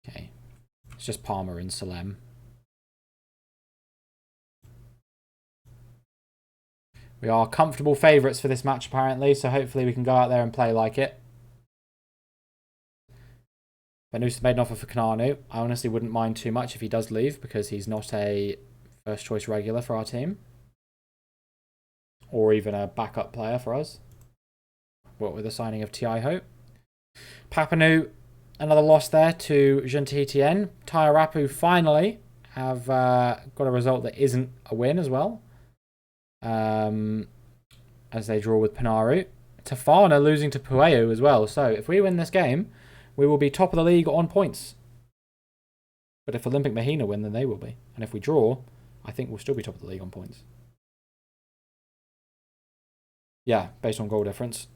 Okay, it's just Palmer and Salem. We are comfortable favourites for this match, apparently, so hopefully we can go out there and play like it. Benus made an offer for Kananu. I honestly wouldn't mind too much if he does leave, because he's not a first-choice regular for our team. Or even a backup player for us. What with the signing of T.I. Hope. Papanu, another loss there to Jean-Tahitien. Tyarapu finally have got a result that isn't a win as well. As they draw with Panaru. Tafana losing to Pueo as well. So if we win this game, we will be top of the league on points. But if Olympic Mahina win, then they will be. And if we draw, I think we'll still be top of the league on points. Yeah, based on goal difference.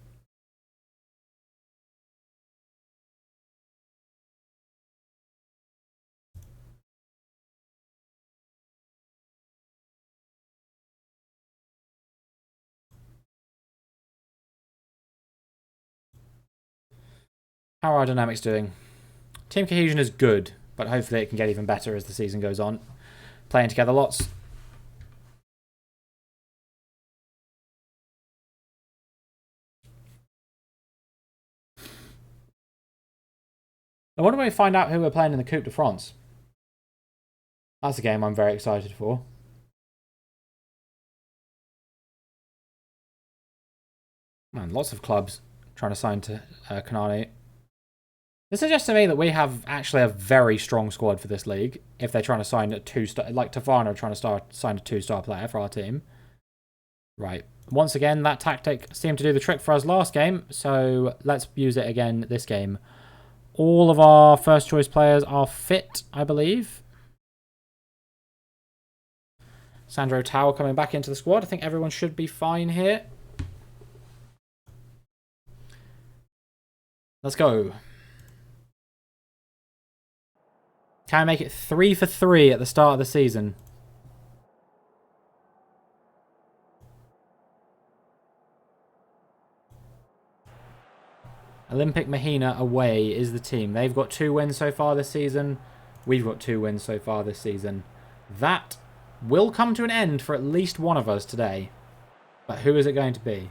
How are our dynamics doing? Team cohesion is good, but hopefully it can get even better as the season goes on. Playing together lots. I wonder when we find out who we're playing in the Coupe de France. That's a game I'm very excited for. Man, lots of clubs trying to sign to Kanani. This suggests to me that we have actually a very strong squad for this league. If they're trying to sign a 2-star, like Tafana trying to sign a 2-star player for our team. Right. Once again, that tactic seemed to do the trick for us last game, so let's use it again this game. All of our first choice players are fit, I believe. Sandro Tower coming back into the squad. I think everyone should be fine here. Let's go. Can I make it 3 for 3 at the start of the season? Olympic Mahina away is the team. They've got 2 wins so far this season. We've got 2 wins so far this season. That will come to an end for at least one of us today. But who is it going to be?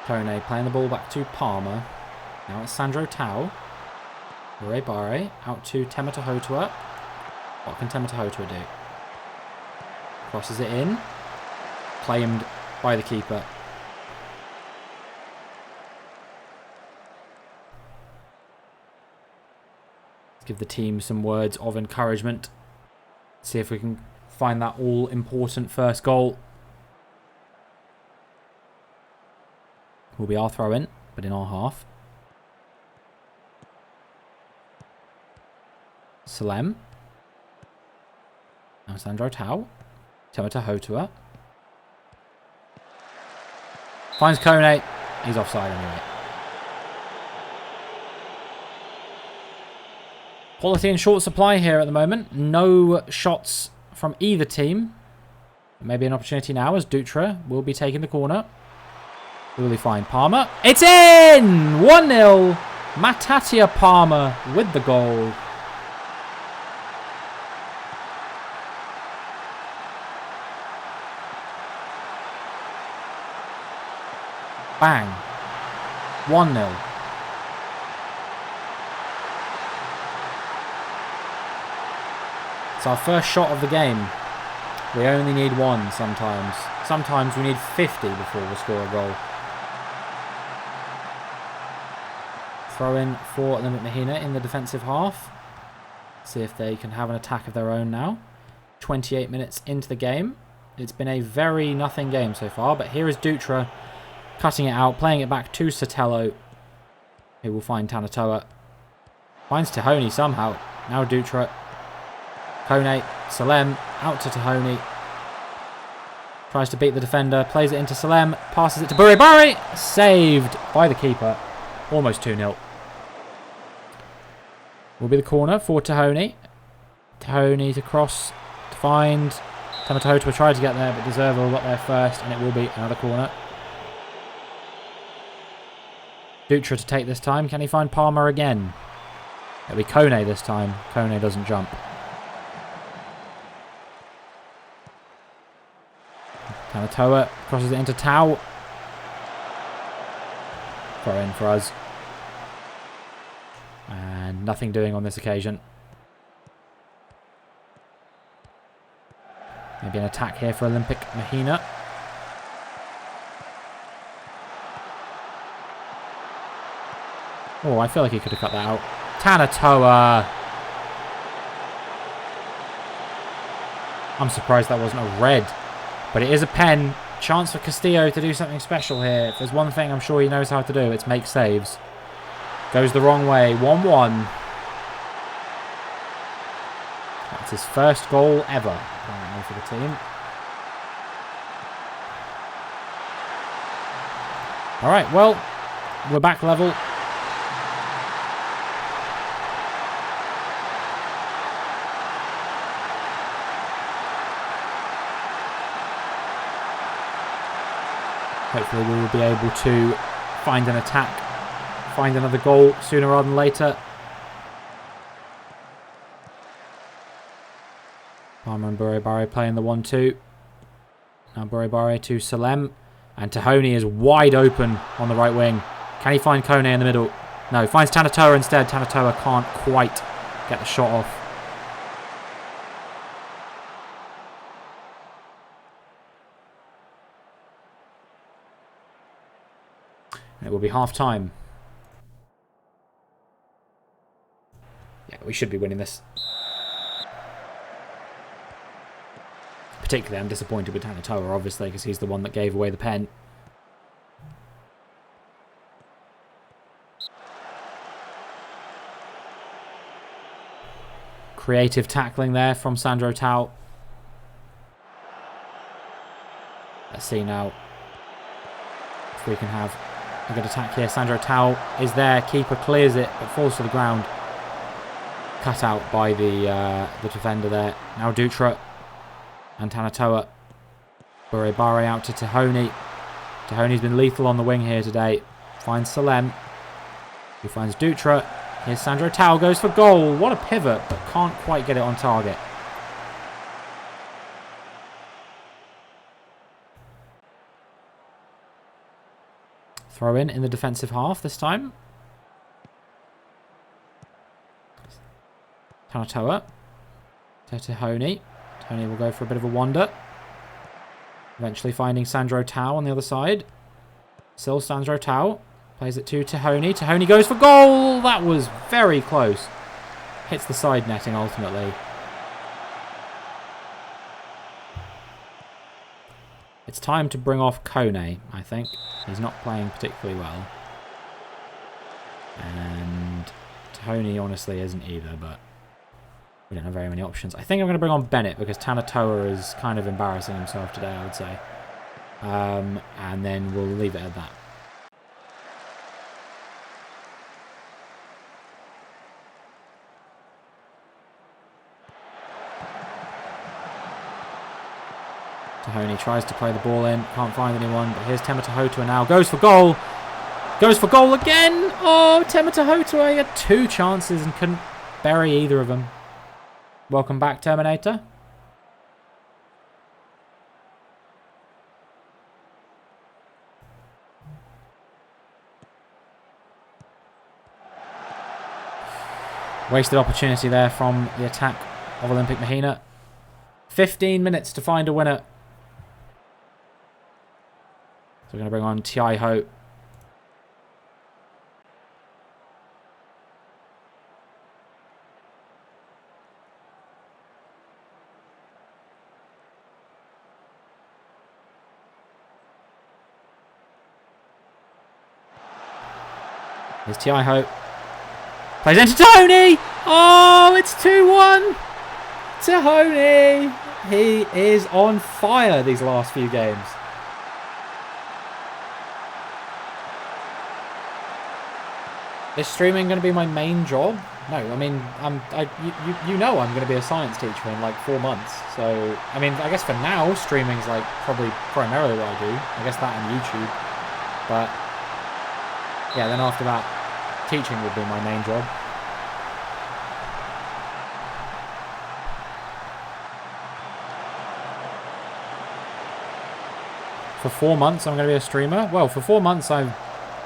Kone playing the ball back to Palmer. Now it's Sandro Tau. Ure Bare out to Temeta Hotua. What can Temeta Hotua do? Crosses it in. Claimed by the keeper. Let's give the team some words of encouragement. See if we can find that all-important first goal. Will be our throw-in, but in our half. Salem. Now Sandro Tau. Temeta Hotua. Finds Kone. He's offside anyway. Quality in short supply here at the moment. No shots from either team. Maybe an opportunity now as Dutra will be taking the corner. Will he find Palmer? It's in! 1-0. Matatia Palmer with the goal. Bang. 1-0. It's our first shot of the game. We only need 1 sometimes. Sometimes we need 50 before we score a goal. Throw in for Olympic Mahina in the defensive half. See if they can have an attack of their own now. 28 minutes into the game. It's been a very nothing game so far, but here is Dutra cutting it out, playing it back to Sotelo, who will find Tanatoa. Finds Tahoni somehow. Now Dutra. Kone, Salem, out to Tahoni. Tries to beat the defender, plays it into Salem, passes it to Bure Bare. Saved by the keeper. Almost 2-0. Will be the corner for Tahoni. Tahoni to cross to find. Tamatoa will try to get there, but Deservo got there first, and it will be another corner. Dutra to take this time. Can he find Palmer again? It'll be Kone this time. Kone doesn't jump. Tamatoa crosses it into Tau. Throw in for us. And nothing doing on this occasion. Maybe an attack here for Olympic Mahina. Oh, I feel like he could have cut that out. Tamatoa. I'm surprised that wasn't a red. But it is a pen. Chance for Castillo to do something special here. If there's one thing I'm sure he knows how to do, it's make saves. Goes the wrong way. 1-1. That's his first goal ever, apparently, for the team. Alright, well, we're back level. Hopefully we will be able to find an attack, find another goal sooner rather than later. Palmer and Buribare playing the 1-2. Now Buribare to Salem. And Tahoni is wide open on the right wing. Can he find Kone in the middle? No, finds Tamatoa instead. Tamatoa can't quite get the shot off. It will be half-time. Yeah, we should be winning this. Particularly, I'm disappointed with Tamatoa, obviously, because he's the one that gave away the pen. Creative tackling there from Sandro Tau. Let's see now if we can have a good attack here. Sandro Tau is there. Keeper clears it, but falls to the ground. Cut out by the defender there. Now Dutra and Tamatoa. Buribare out to Tahoni. Tahoni's been lethal on the wing here today. Finds Salem. He finds Dutra. Here's Sandro Tau. Goes for goal. What a pivot, but can't quite get it on target. Throw in the defensive half this time. Tamatoa to Tahoni. Tahoni will go for a bit of a wander. Eventually finding Sandro Tau on the other side. Still Sandro Tau. Plays it to Tahoni. Tahoni goes for goal! That was very close. Hits the side netting ultimately. It's time to bring off Kone, I think. He's not playing particularly well. And Tahoni honestly isn't either, but we don't have very many options. I think I'm going to bring on Bennett because Tamatoa is kind of embarrassing himself today, I would say. And then we'll leave it at that. Tahoni tries to play the ball in. Can't find anyone. But here's Tamatoa now. Goes for goal. Goes for goal again. Oh, Tamatoa. He had two chances and couldn't bury either of them. Welcome back, Terminator. Wasted opportunity there from the attack of Olympic Mahina. 15 minutes to find a winner. So we're going to bring on Tiai Ho. Here's Tiai Ho. Plays into Tony! Oh, it's 2-1! Tahoni! He is on fire these last few games. Is streaming going to be my main job? No, I mean, you know I'm going to be a science teacher in like 4 months. So, I mean, I guess for now, streaming's like probably primarily what I do. I guess that and YouTube. But, yeah, then after that, teaching would be my main job. For 4 months, I'm going to be a streamer? Well, for 4 months, I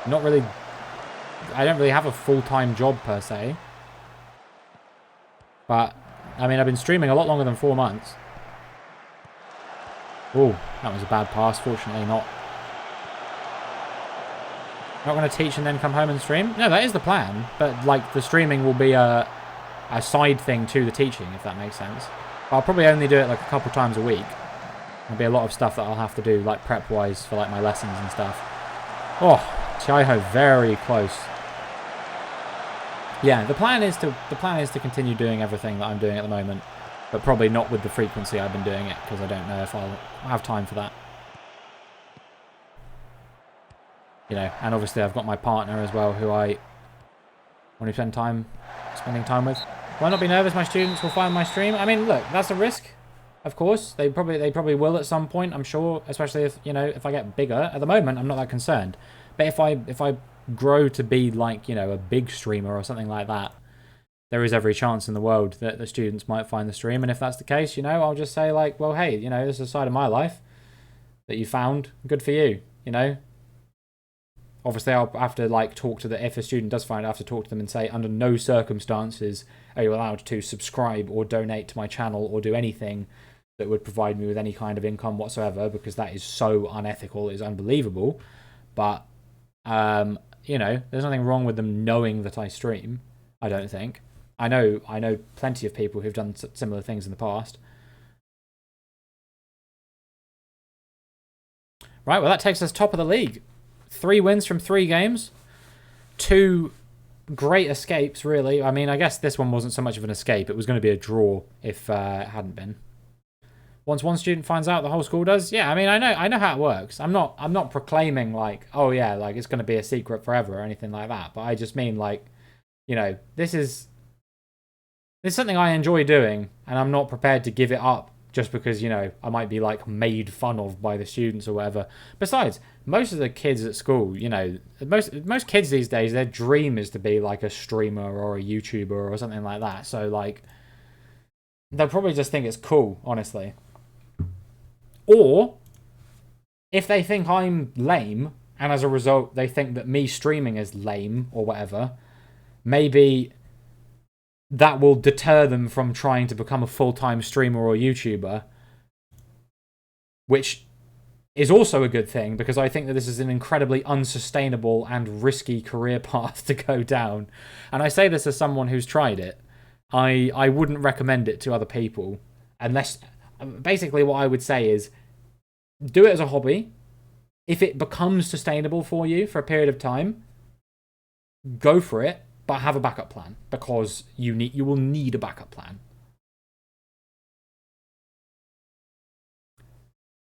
don't really have a full-time job, per se. But, I mean, I've been streaming a lot longer than 4 months. Oh, that was a bad pass. Fortunately, not. Not going to teach and then come home and stream? No, that is the plan. But, like, the streaming will be a side thing to the teaching, if that makes sense. But I'll probably only do it, like, a couple times a week. There'll be a lot of stuff that I'll have to do, like, prep-wise for, like, my lessons and stuff. Oh, Chaiho very close. Yeah, the plan is to continue doing everything that I'm doing at the moment, but probably not with the frequency I've been doing it, because I don't know if I'll have time for that. You know, and obviously I've got my partner as well, who I want to spending time with. Will I not be nervous my students will find my stream? I mean, look, that's a risk. Of course, they probably will at some point, I'm sure, especially if, you know, if I get bigger. At the moment, I'm not that concerned. But if I grow to be like, you know, a big streamer or something like that, there is every chance in the world that the students might find the stream. And if that's the case, you know, I'll just say like, well, hey, you know, this is a side of my life that you found. Good for you, you know. Obviously, I'll have to like talk to if a student does find it, I have to talk to them and say, under no circumstances are you allowed to subscribe or donate to my channel or do anything that would provide me with any kind of income whatsoever, because that is so unethical, it is unbelievable. But, you know, there's nothing wrong with them knowing that I stream, I don't think. I know plenty of people who've done similar things in the past. Right, well, that takes us top of the league. 3 wins from 3 games. 2 great escapes, really. I mean, I guess this one wasn't so much of an escape. It was going to be a draw if it hadn't been. Once one student finds out, the whole school does. Yeah, I mean, I know how it works. I'm not proclaiming like, oh yeah, like it's going to be a secret forever or anything like that. But I just mean like, you know, this is something I enjoy doing, and I'm not prepared to give it up just because, you know, I might be like made fun of by the students or whatever. Besides, most of the kids at school, you know, most kids these days, their dream is to be like a streamer or a YouTuber or something like that. So like, they'll probably just think it's cool, honestly. Or, if they think I'm lame, and as a result they think that me streaming is lame or whatever, maybe that will deter them from trying to become a full-time streamer or YouTuber, which is also a good thing, because I think that this is an incredibly unsustainable and risky career path to go down. And I say this as someone who's tried it. I wouldn't recommend it to other people, unless... Basically, what I would say is, do it as a hobby. If it becomes sustainable for you for a period of time, go for it, but have a backup plan, because you will need a backup plan.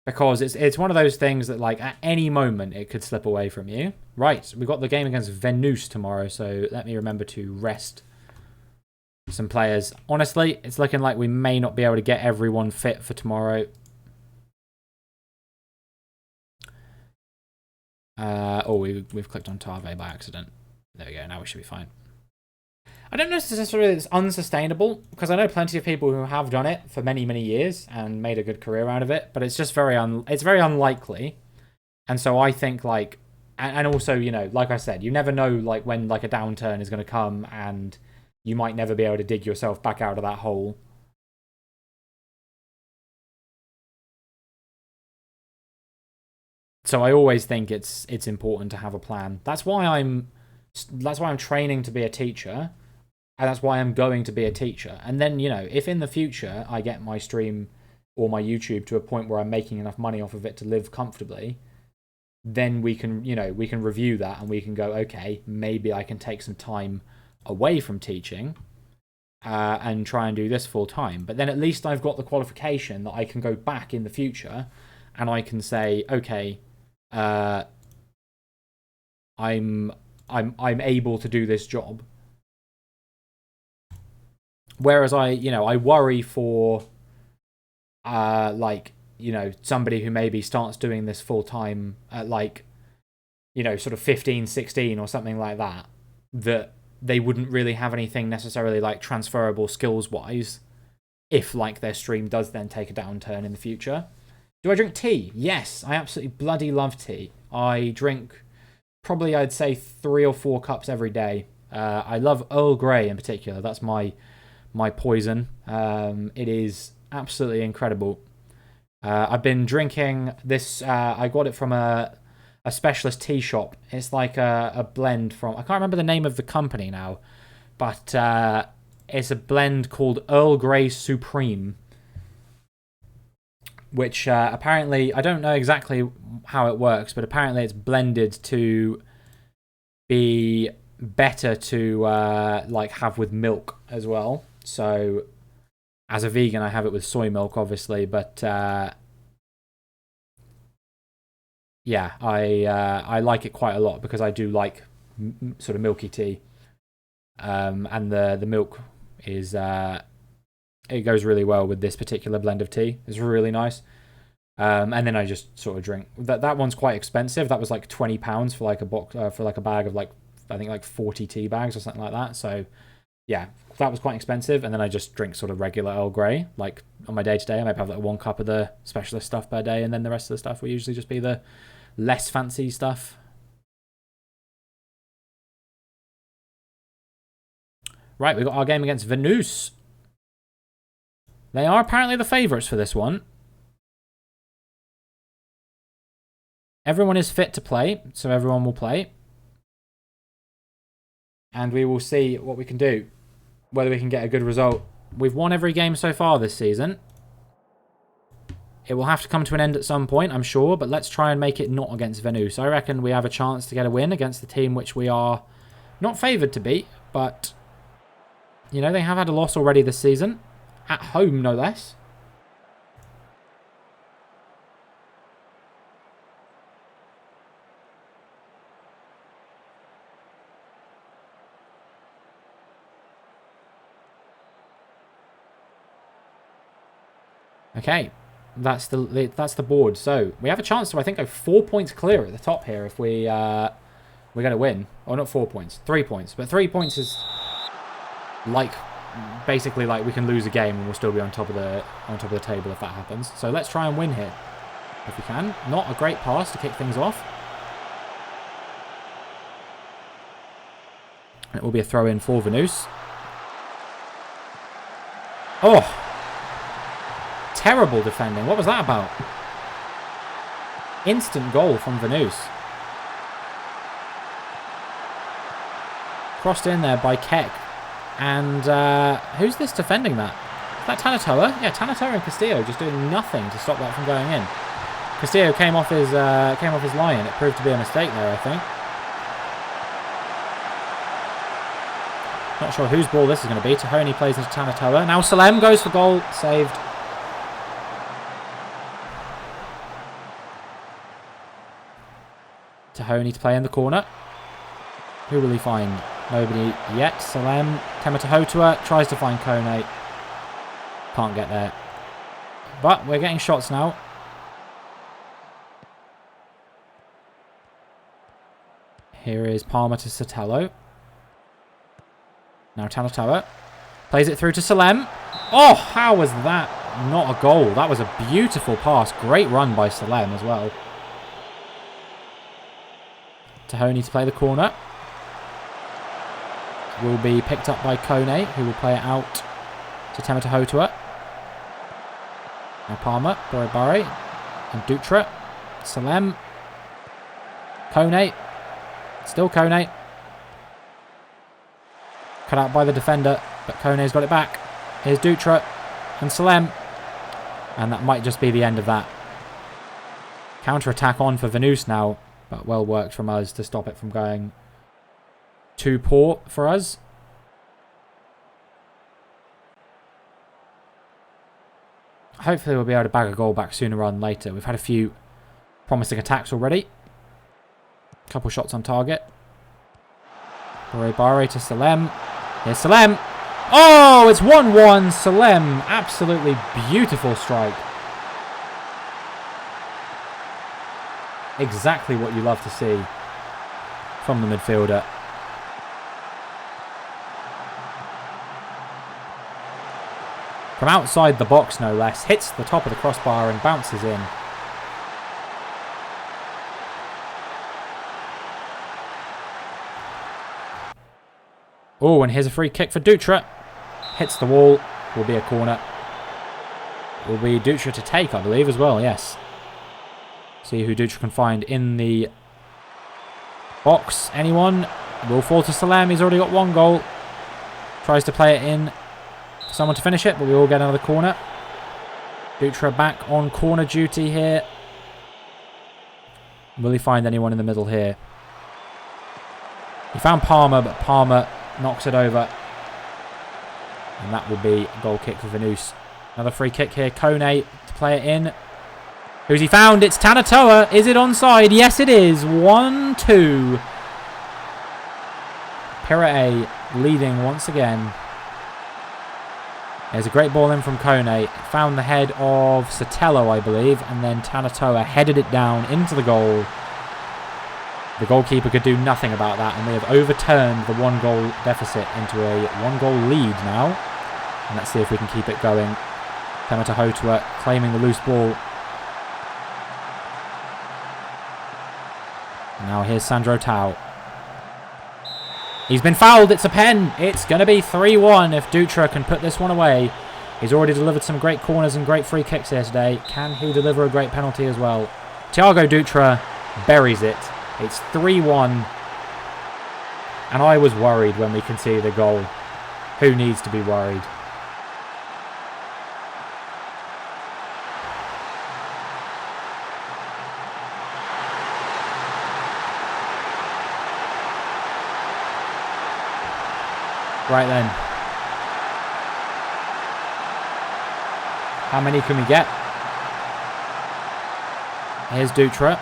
Because it's one of those things that, like, at any moment it could slip away from you. Right, we've got the game against Venus tomorrow, so let me remember to rest some players. Honestly, it's looking like we may not be able to get everyone fit for tomorrow. We've clicked on Tave by accident. There we go, now we should be fine. I don't necessarily think it's unsustainable, because I know plenty of people who have done it for many, many years and made a good career out of it, but it's just very unlikely. And so I think, like, and also, you know, like I said, you never know, like, when, like, a downturn is going to come, and you might never be able to dig yourself back out of that hole. So I always think it's important to have a plan. That's why I'm training to be a teacher, and that's why I'm going to be a teacher. And then, you know, if in the future I get my stream or my YouTube to a point where I'm making enough money off of it to live comfortably, then we can, you know, we can review that and we can go, okay, maybe I can take some time away from teaching and try and do this full time. But then at least I've got the qualification that I can go back in the future and I can say, okay, I'm I'm able to do this job. Whereas I worry for like, somebody who maybe starts doing this full time at like, sort of 15, 16 or something like that, that they wouldn't really have anything necessarily like transferable skills wise if like their stream does then take a downturn in the future. Do I drink tea? Yes, I absolutely bloody love tea. I drink probably, I'd say, 3 or 4 cups every day. I love Earl Grey in particular. That's my poison. It is absolutely incredible. I've been drinking this. I got it from a specialist tea shop. It's like a blend from, I can't remember the name of the company now, but it's a blend called Earl Grey Supreme, which apparently, I don't know exactly how it works, but apparently it's blended to be better to like have with milk as well. So as a vegan, I have it with soy milk, obviously, but yeah, I like it quite a lot because I do like sort of milky tea, and the milk is it goes really well with this particular blend of tea. It's really nice. And then I just sort of drink. That one's quite expensive. That was like £20 for like a box for like a bag of like, I think like 40 tea bags or something like that. So yeah, that was quite expensive. And then I just drink sort of regular Earl Grey. Like on my day to day, I might have like 1 cup of the specialist stuff per day, and then the rest of the stuff will usually just be the less fancy stuff. Right, we got our game against Venus. They are apparently the favourites for this one. Everyone is fit to play, so everyone will play. And we will see what we can do, whether we can get a good result. We've won every game so far this season. It will have to come to an end at some point, I'm sure, but let's try and make it not against Venus. I reckon we have a chance to get a win against the team which we are not favoured to beat, but, they have had a loss already this season. At home, no less. Okay, that's the board. So we have a chance to, I think, go 4 points clear at the top here if we're going to win. Or not 4 points, 3 points. But 3 points is like basically like we can lose a game and we'll still be on top of the table if that happens. So let's try and win here if we can. Not a great pass to kick things off. It will be a throw in for Venus. Oh. Terrible defending. What was that about? Instant goal from Venus. Crossed in there by Keck. And who's this defending that? Is that Tanatoa? Yeah, Tanatoa and Castillo just doing nothing to stop that from going in. Castillo came off his line. It proved to be a mistake there, I think. Not sure whose ball this is going to be. Tahoni plays into Tanatoa. Now Salem goes for goal. Saved. Tahoni to play in the corner. Who will he find? Nobody yet. Salem. Tematahotua tries to find Kone. Can't get there. But we're getting shots now. Here is Palmer to Sotelo. Now Tanatoa. Plays it through to Salem. Oh, how was that not a goal? That was a beautiful pass. Great run by Salem as well. Tahoni to play the corner. Will be picked up by Kone, who will play it out to Tematahotua. Now Palmer, Boribari, and Dutra. Salem. Kone. Still Kone. Cut out by the defender, but Kone's got it back. Here's Dutra and Salem. And that might just be the end of that. Counter-attack on for Venus now, but well worked from us to stop it from going too poor for us. Hopefully we'll be able to bag a goal back sooner rather than later. We've had a few promising attacks already. A couple shots on target. Bare to Salem. Here's Salem. Oh, it's 1-1. Salem, absolutely beautiful strike. Exactly what you love to see from the midfielder. From outside the box, no less. Hits the top of the crossbar and bounces in. Oh, and here's a free kick for Dutra. Hits the wall. Will be a corner. Will be Dutra to take, I believe, as well. Yes. See who Dutra can find in the box. Anyone? Will fall to Salem. He's already got 1 goal. Tries to play it in. Someone to finish it, but we all get another corner. Dutra back on corner duty here. Will he find anyone in the middle here? He found Palmer, but Palmer knocks it over. And that will be a goal kick for Venus. Another free kick here. Kone to play it in. Who's he found? It's Tanatoa. Is it onside? Yes, it is. 1-2. Pirae leading once again. There's a great ball in from Kone. Found the head of Sotelo, I believe. And then Tanatoa headed it down into the goal. The goalkeeper could do nothing about that. And we have overturned the 1-goal deficit into a 1-goal lead now. And let's see if we can keep it going. Temata Hotua claiming the loose ball. And now here's Sandro Tau. He's been fouled. It's a pen. It's going to be 3-1 if Dutra can put this one away. He's already delivered some great corners and great free kicks here today. Can he deliver a great penalty as well? Thiago Dutra buries it. It's 3-1. And I was worried when we conceded a goal. Who needs to be worried? Right then. How many can we get? Here's Dutra.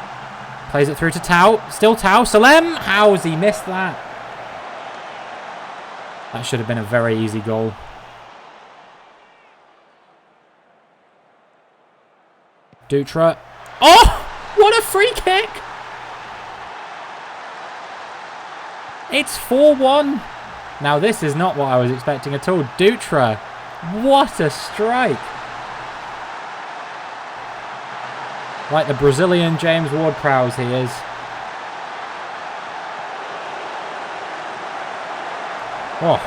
Plays it through to Tau. Still Tau. Salem! How has he missed that? That should have been a very easy goal. Dutra. Oh! What a free kick! It's 4-1. Now this is not what I was expecting at all. Dutra. What a strike. Like the Brazilian James Ward-Prowse he is. Oh.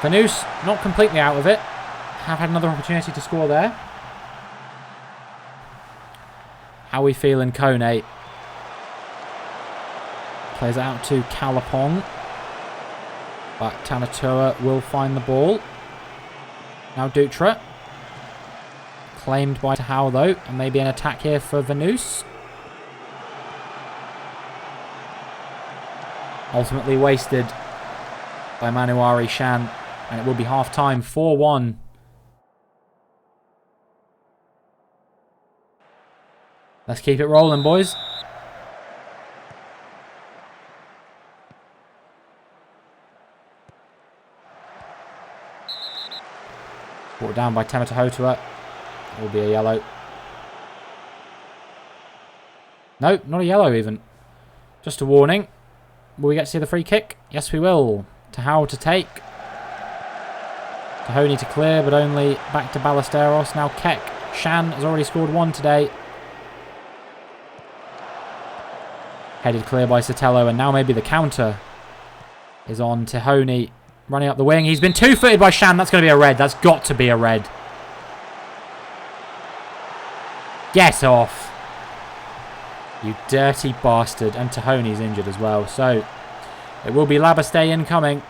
Vanus not completely out of it. Have had another opportunity to score there. How we feeling, Kone? Plays it out to Kalapong. But Tanatoa will find the ball. Now Dutra. Claimed by Tahau though. And maybe an attack here for Venus. Ultimately wasted by Manuari Shan. And it will be half time. 4-1. Let's keep it rolling, boys. Brought down by Temata Hotua. It will be a yellow. No, not a yellow even. Just a warning. Will we get to see the free kick? Yes, we will. Tahau to take. Tahoni to clear, but only back to Ballesteros. Now Keck. Shan has already scored 1 today. Headed clear by Sotelo, and now maybe the counter is on Tahoni. Running up the wing. He's been two-footed by Shan. That's going to be a red. That's got to be a red. Get off. You dirty bastard. And Tahoni's injured as well. So, it will be Labastay incoming.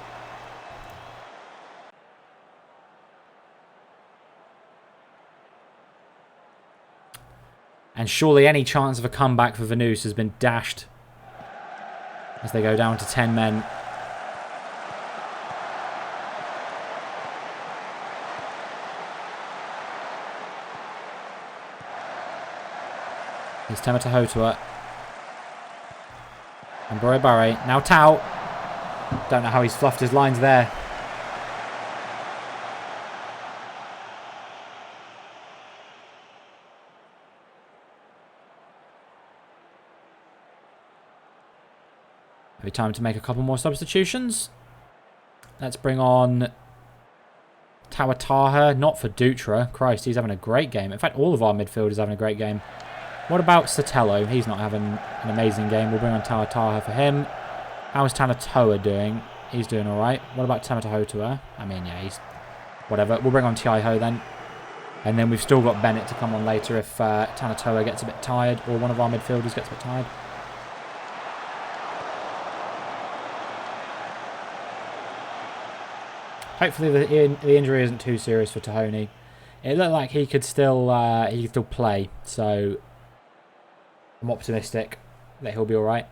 And surely any chance of a comeback for Venus has been dashed. As they go down to 10 men. Here's Temata Hotua. And Barre. Now Tau. Don't know how he's fluffed his lines there. Maybe time to make a couple more substitutions. Let's bring on Tawataha, not for Dutra. Christ, he's having a great game. In fact, all of our midfielders having a great game. What about Sotelo? He's not having an amazing game. We'll bring on Tawataha for him. How's Tanatoa doing? He's doing alright. What about Tamatahotua? I mean, yeah, he's... whatever. We'll bring on Tiaiho then. And then we've still got Bennett to come on later if Tanatoa gets a bit tired or one of our midfielders gets a bit tired. Hopefully the injury isn't too serious for Tahoni. It looked like he could still play, so I'm optimistic that he'll be alright.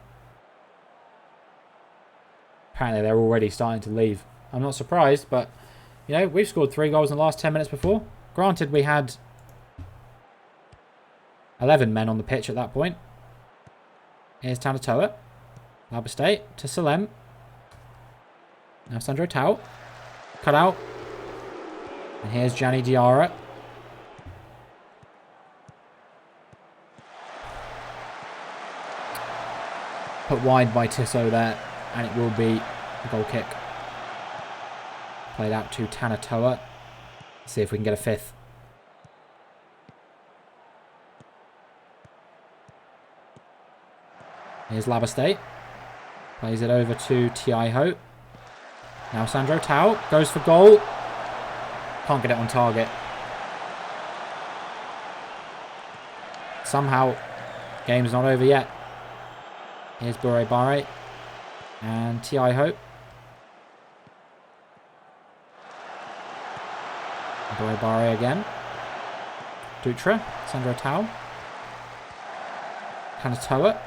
Apparently they're already starting to leave. I'm not surprised, but you know, we've scored 3 goals in the last 10 minutes before. Granted, we had 11 men on the pitch at that point. Here's Tanatoa. Labastate to Salem. Now Sandro Tau. Cut out. And here's Gianni Diarra. Put wide by Tissot there. And it will be a goal kick. Played out to Tanatoa. See if we can get a 5th. Here's Labastate. Plays it over to Tiaiho. Now Sandro Tau goes for goal. Can't get it on target. Somehow, game's not over yet. Here's Barre. And Tiaiho. Barre again. Dutra. Sandro Tau. Tanatoa.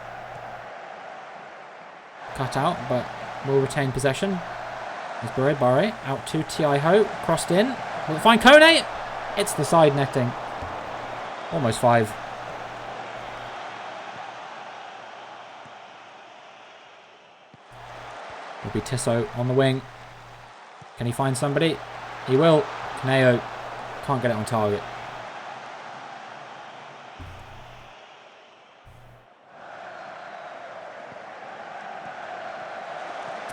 Cut out, but will retain possession. There's Barre. Out to Tiaiho. Crossed in. Will it find Kone? It's the side netting. Almost 5. Will be Tissot on the wing. Can he find somebody? He will. Kaneo can't get it on target.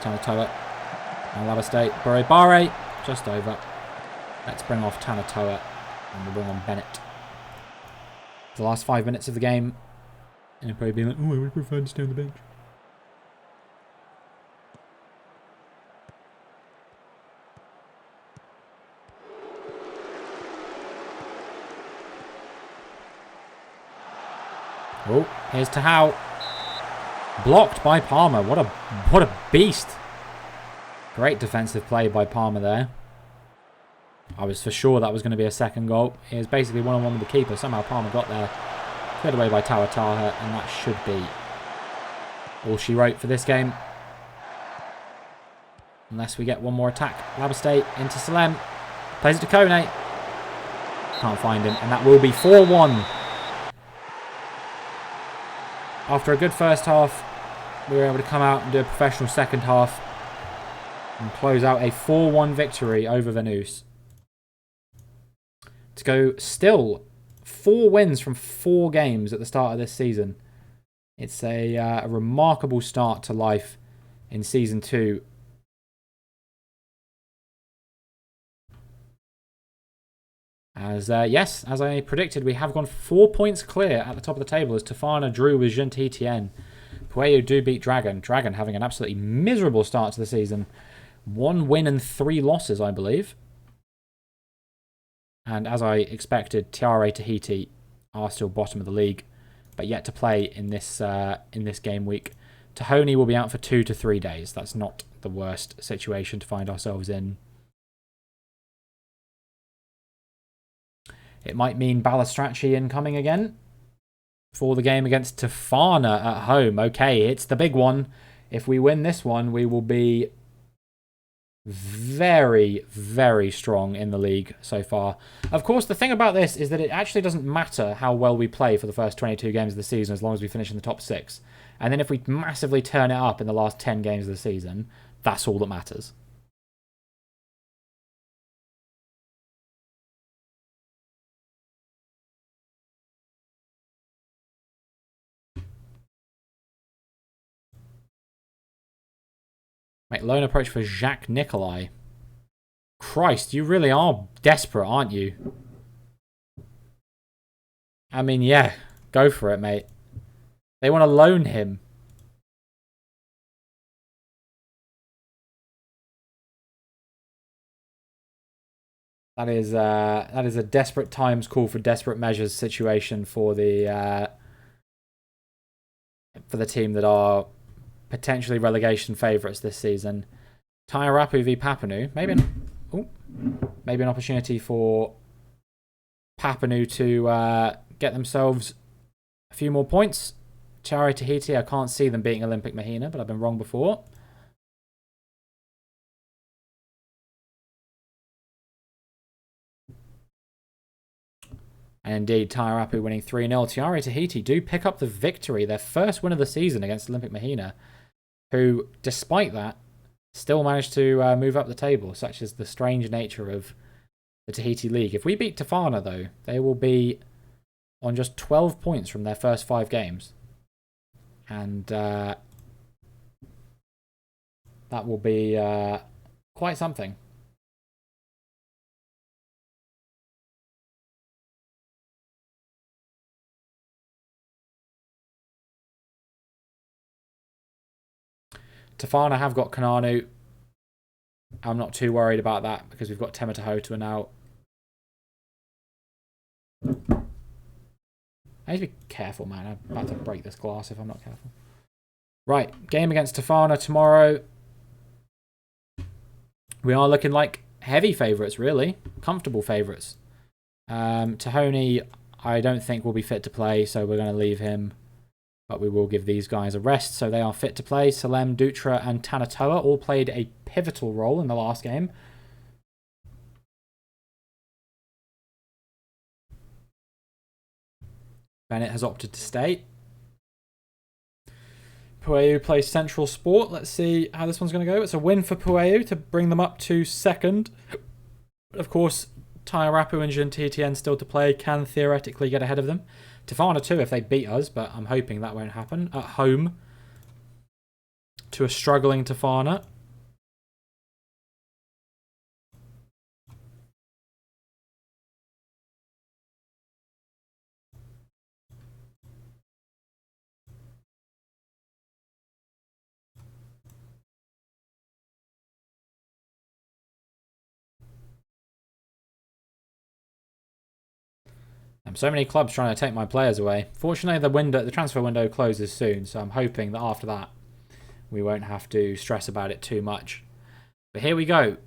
Tanatoa. And Labastate. Barre. Just over. Let's bring off Tanatoa. And we'll bring on Bennett. The last 5 minutes of the game. And he'll probably be like, oh, I would prefer to stay on the bench. Oh, here's Tahau. Blocked by Palmer. What a beast. Great defensive play by Palmer there. I was for sure that was going to be a second goal. It was basically one-on-one with the keeper. Somehow Palmer got there. Cleared away by Tawataha, and that should be all she wrote for this game. Unless we get one more attack. Labastate into Salem. Plays it to Kone. Can't find him, and that will be 4-1. After a good first half, we were able to come out and do a professional second half and close out a 4-1 victory over Venus. To go still 4 wins from 4 games at the start of this season. It's a remarkable start to life in Season 2. As as I predicted, we have gone 4 points clear at the top of the table as Tofana drew with Jean-Titienne. Pueyo do beat Dragon. Dragon having an absolutely miserable start to the season. 1 win and 3 losses, I believe. And as I expected, Tiare Tahiti are still bottom of the league, but yet to play in this game week. Tahoni will be out for 2 to 3 days. That's not the worst situation to find ourselves in. It might mean Balistracci incoming again for the game against Tofana at home. Okay, it's the big one. If we win this one, we will be very, very strong in the league so far. Of course, the thing about this is that it actually doesn't matter how well we play for the first 22 games of the season as long as we finish in the top 6. And then if we massively turn it up in the last 10 games of the season, that's all that matters. Make loan approach for Jacques Nicolai. Christ, you really are desperate, aren't you? I mean, yeah, go for it, mate. They want to loan him. That is a desperate times call for desperate measures situation for the team that are potentially relegation favourites this season. Tairapu v Papanu. Maybe an opportunity for Papanu to get themselves a few more points. Chari Tahiti, I can't see them beating Olympic Mahina, but I've been wrong before. And indeed, Tairapu winning 3-0. Tiare Tahiti do pick up the victory, their first win of the season against Olympic Mahina, who, despite that, still managed to move up the table, such as the strange nature of the Tahiti League. If we beat Tafana, though, they will be on just 12 points from their first 5 games. And that will be quite something. Tafana have got Kananu. I'm not too worried about that because we've got Tematahotua now. I need to be careful, man. I'm about to break this glass if I'm not careful. Right, game against Tafana tomorrow. We are looking like heavy favourites, really. Comfortable favourites. Tahoni, I don't think will be fit to play, so we're going to leave him. But we will give these guys a rest, so they are fit to play. Salem, Dutra, and Tanatoa all played a pivotal role in the last game. Bennett has opted to stay. Pueu plays Central Sport. Let's see how this one's going to go. It's a win for Pueu to bring them up to second. Of course, Tairapu and Gentitian still to play can theoretically get ahead of them. Tafana too if they beat us, but I'm hoping that won't happen. At home to a struggling Tafana. So many clubs trying to take my players away. Fortunately, the transfer window closes soon, so I'm hoping that after that we won't have to stress about it too much. But here we go.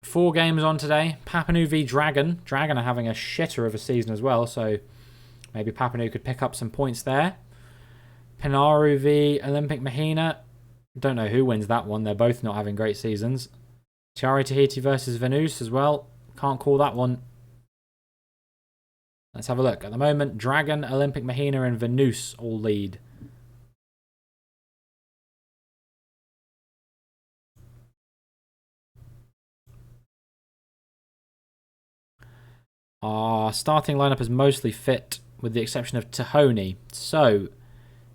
4 games on today. Papanu v Dragon. Dragon are having a shitter of a season as well, so maybe Papanu could pick up some points there. Pinaru v Olympic Mahina. Don't know who wins that one. They're both not having great seasons. Tiare Tahiti versus Venus as well. Can't call that one. Let's have a look. At the moment, Dragon, Olympic Mahina, and Venus all lead. Our starting lineup is mostly fit, with the exception of Tahoni. So,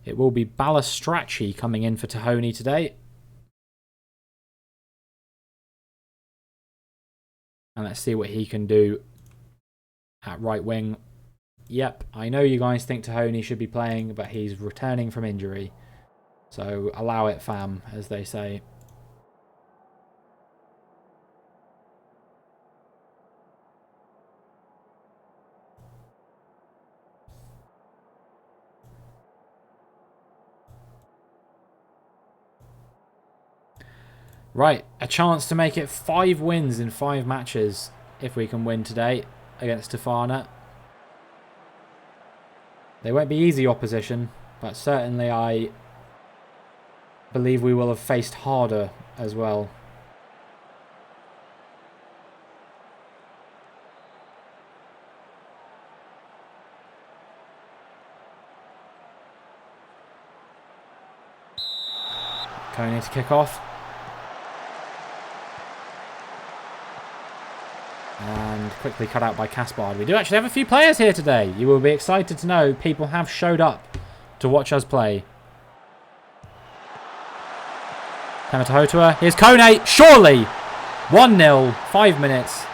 it will be Balistracci coming in for Tahoni today. And let's see what he can do at right wing. Yep, I know you guys think Tahoni should be playing, but he's returning from injury. So allow it, fam, as they say. Right, a chance to make it 5 wins in 5 matches if we can win today against Tafana. They won't be easy opposition, but certainly I believe we will have faced harder as well. Kone to kick off. And quickly cut out by Caspard. We do actually have a few players here today. You will be excited to know people have showed up to watch us play. Tematohotua. Here's Kone. Surely! 1-0. 5 minutes.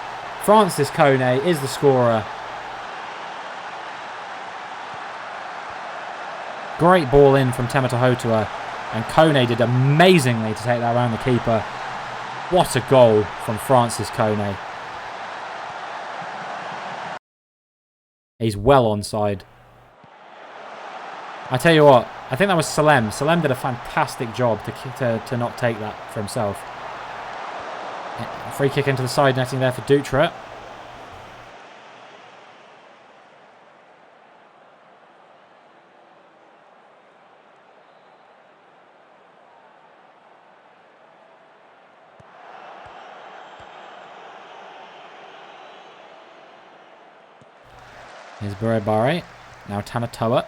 Francis Kone is the scorer. Great ball in from Tematohotua. And Kone did amazingly to take that around the keeper. What a goal from Francis Kone. He's well onside. I tell you what, I think that was Salem. Salem did a fantastic job to not take that for himself. Free kick into the side netting there for Dutra. Here's Bare. Now Tanatoa.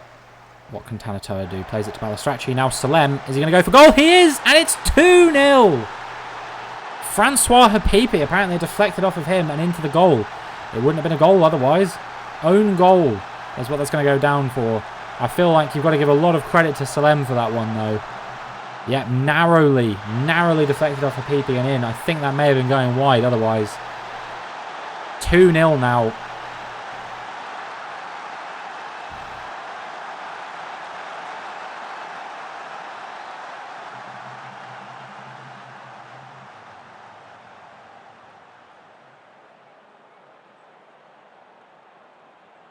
What can Tanatoa do? Plays it to Balistracci. Now Salem. Is he going to go for goal? He is! And it's 2-0! Francois Hapipi apparently deflected off of him and into the goal. It wouldn't have been a goal otherwise. Own goal is what that's going to go down for. I feel like you've got to give a lot of credit to Salem for that one, though. Yeah, narrowly deflected off Hapipi and in. I think that may have been going wide otherwise. 2-0 now.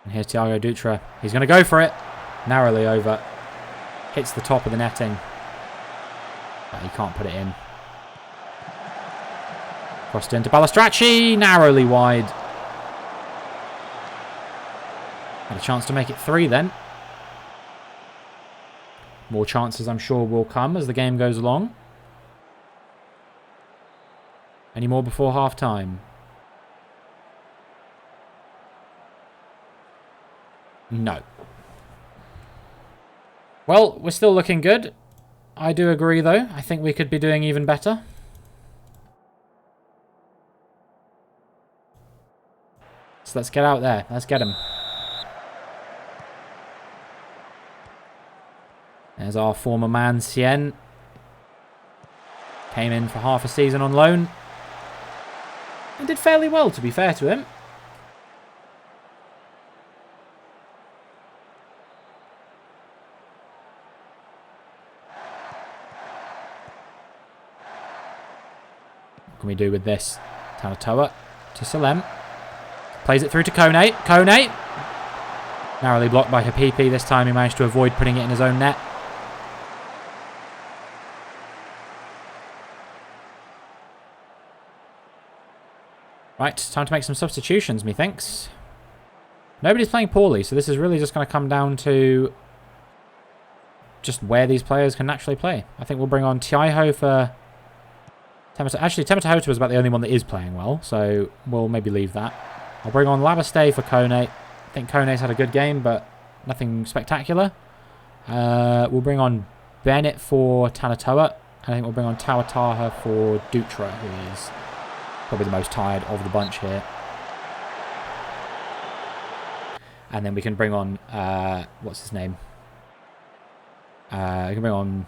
And here's Thiago Dutra. He's going to go for it. Narrowly over. Hits the top of the netting. But he can't put it in. Crossed into Balistracci. Narrowly wide. Had a chance to make it 3 then. More chances I'm sure will come as the game goes along. Any more before half time? No. Well, we're still looking good. I do agree, though. I think we could be doing even better. So let's get out there. Let's get him. There's our former man, Sien. Came in for half a season on loan. And did fairly well, to be fair to him. What can we do with this? Tanatoa to Salem. Plays it through to Kone. Kone! Narrowly blocked by Hapipi. This time he managed to avoid putting it in his own net. Right, time to make some substitutions, methinks. Nobody's playing poorly, so this is really just going to come down to just where these players can naturally play. I think we'll bring on Tiaiho for Tematohotua. Actually, Tematohotua is about the only one that is playing well, so we'll maybe leave that. I'll bring on Labastay for Kone. I think Kone's had a good game, but nothing spectacular. We'll bring on Bennett for Tanatoa. And I think we'll bring on Tawataha for Dutra, who is probably the most tired of the bunch here. And then we can bring on, what's his name? We can bring on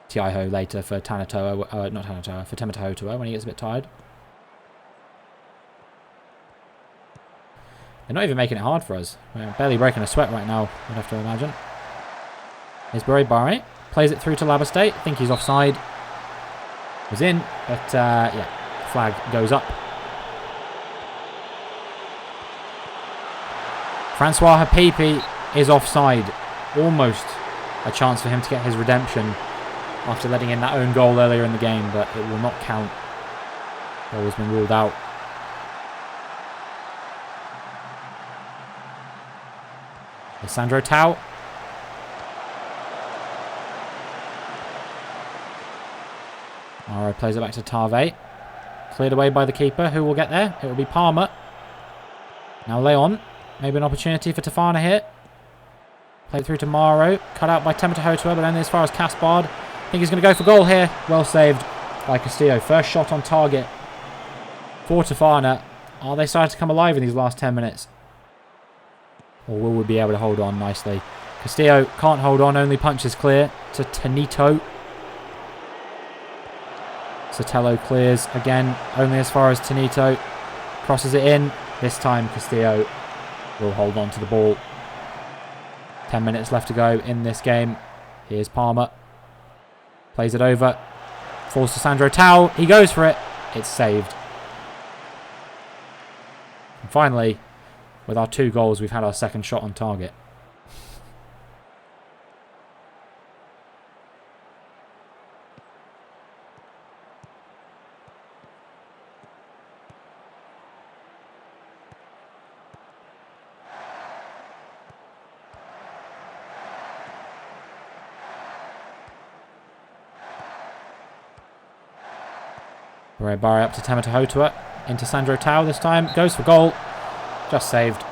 Tiaiho later for Tanatoa, not Tanatoa, for Tematohotua when he gets a bit tired. They're not even making it hard for us. We're barely breaking a sweat right now, I'd have to imagine. Here's Bare. Plays it through to Labastay. I think he's offside. Was in, but yeah, flag goes up. Francois Hapipi is offside. Almost a chance for him to get his redemption after letting in that own goal earlier in the game, but it will not count. Goal has been ruled out. Sandro Tau. Alright, plays it back to Tave. Cleared away by the keeper. Who will get there? It will be Palmer. Now Leon. Maybe an opportunity for Tafana here. Played through to Maro. Cut out by Tematohotua, but only as far as Caspard. think he's going to go for goal here. Well saved by Castillo. First shot on target for Tofana. Are they starting to come alive in these last 10 minutes? Or will we be able to hold on nicely? Castillo can't hold on. Only punches clear to Tanito. Sotelo clears again. Only as far as Tanito. Crosses it in. This time Castillo will hold on to the ball. 10 minutes left to go in this game. Here's Palmer. Plays it over. Falls to Sandro Tau. He goes for it. It's saved. And finally, with our 2 goals, we've had our second shot on target. Barry up to Temeta Hotua. Into Sandro Tau this time. Goes for goal. Just saved.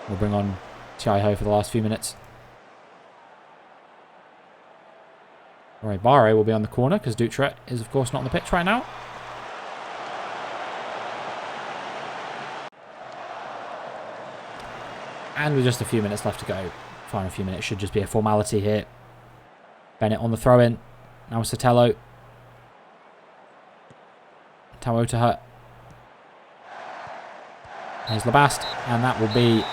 We'll bring on Chiho for the last few minutes. Alright, Barre will be on the corner because Dutra is of course not on the pitch right now. And with just a few minutes left to go. Final few minutes should just be a formality here. Bennett on the throw-in. Now Sotelo. Tao to her. There's Labast, and that will be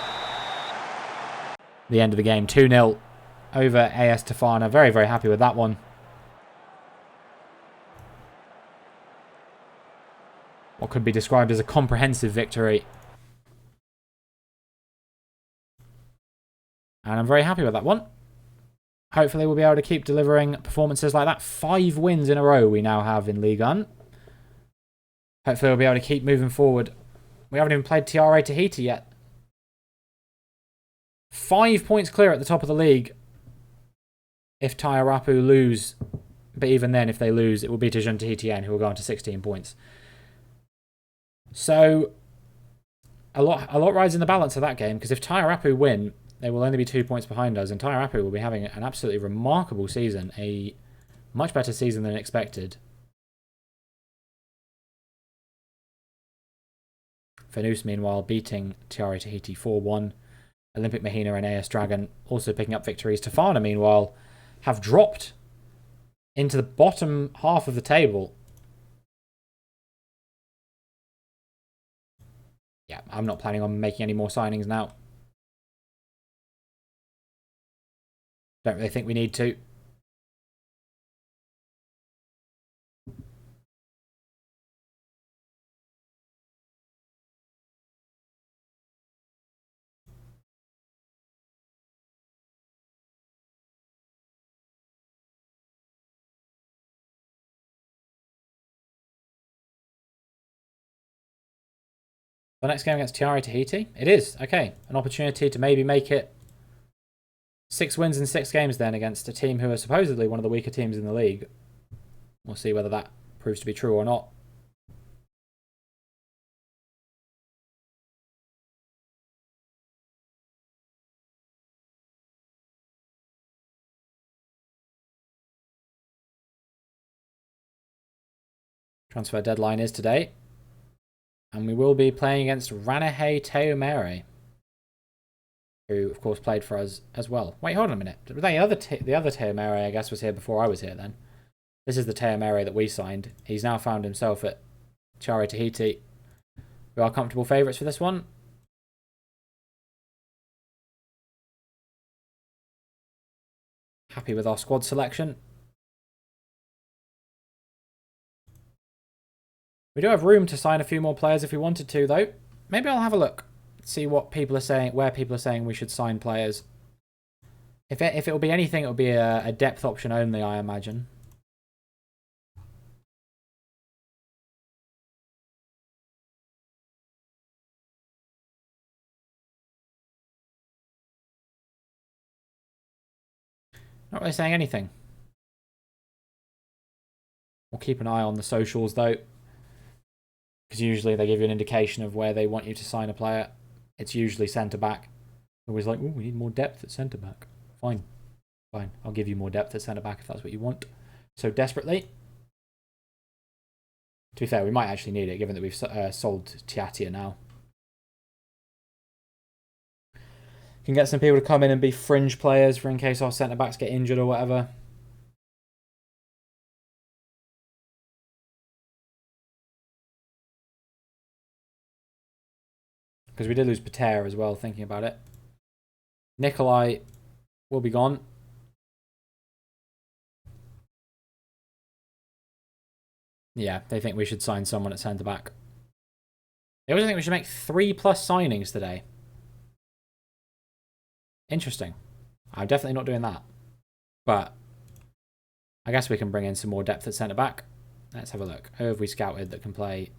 the end of the game. 2-0 over AS Tofana. Very, very happy with that one. What could be described as a comprehensive victory. And I'm very happy with that one. Hopefully we'll be able to keep delivering performances like that. 5 wins in a row we now have in Ligue 1. Hopefully we'll be able to keep moving forward. We haven't even played TRA Tahiti yet. 5 points clear at the top of the league. If Tayarapu lose. But even then, if they lose, it will be Tijan Tahitian who will go on to 16 points. So, a lot rides in the balance of that game. Because if Tayarapu win, they will only be 2 points behind us. And Tayarapu will be having an absolutely remarkable season. A much better season than expected. Fanus, meanwhile, beating TRA Tahiti 4-1. Olympic Mahina and AS Dragon also picking up victories. Tofana, meanwhile, have dropped into the bottom half of the table. Yeah, I'm not planning on making any more signings now. Don't really think we need to. The next game against TRA Tahiti? It is. Okay. An opportunity to maybe make it 6 wins in 6 games then against a team who are supposedly one of the weaker teams in the league. We'll see whether that proves to be true or not. Transfer deadline is today. And we will be playing against Ranahe Teumere, who, of course, played for us as well. Wait, hold on a minute. The other Teumere, I guess, was here before I was here then. This is the Teumere that we signed. He's now found himself at TRA Tahiti. We are comfortable favourites for this one. Happy with our squad selection. We do have room to sign a few more players if we wanted to, though. Maybe I'll have a look. See what people are saying, where people are saying we should sign players. If it will be anything, it will be a depth option only, I imagine. Not really saying anything. We'll keep an eye on the socials, though. Because usually they give you an indication of where they want you to sign a player. It's usually centre-back. Always like, oh, we need more depth at centre-back. Fine. Fine, I'll give you more depth at centre-back if that's what you want so desperately. To be fair, we might actually need it, given that we've sold Tiatia now. Can get some people to come in and be fringe players for in case our centre-backs get injured or whatever. Because we did lose Pater as well, thinking about it. Nikolai will be gone. Yeah, they think we should sign someone at centre-back. They also think we should make 3+ signings today. Interesting. I'm definitely not doing that. But I guess we can bring in some more depth at centre-back. Let's have a look. Who have we scouted that can play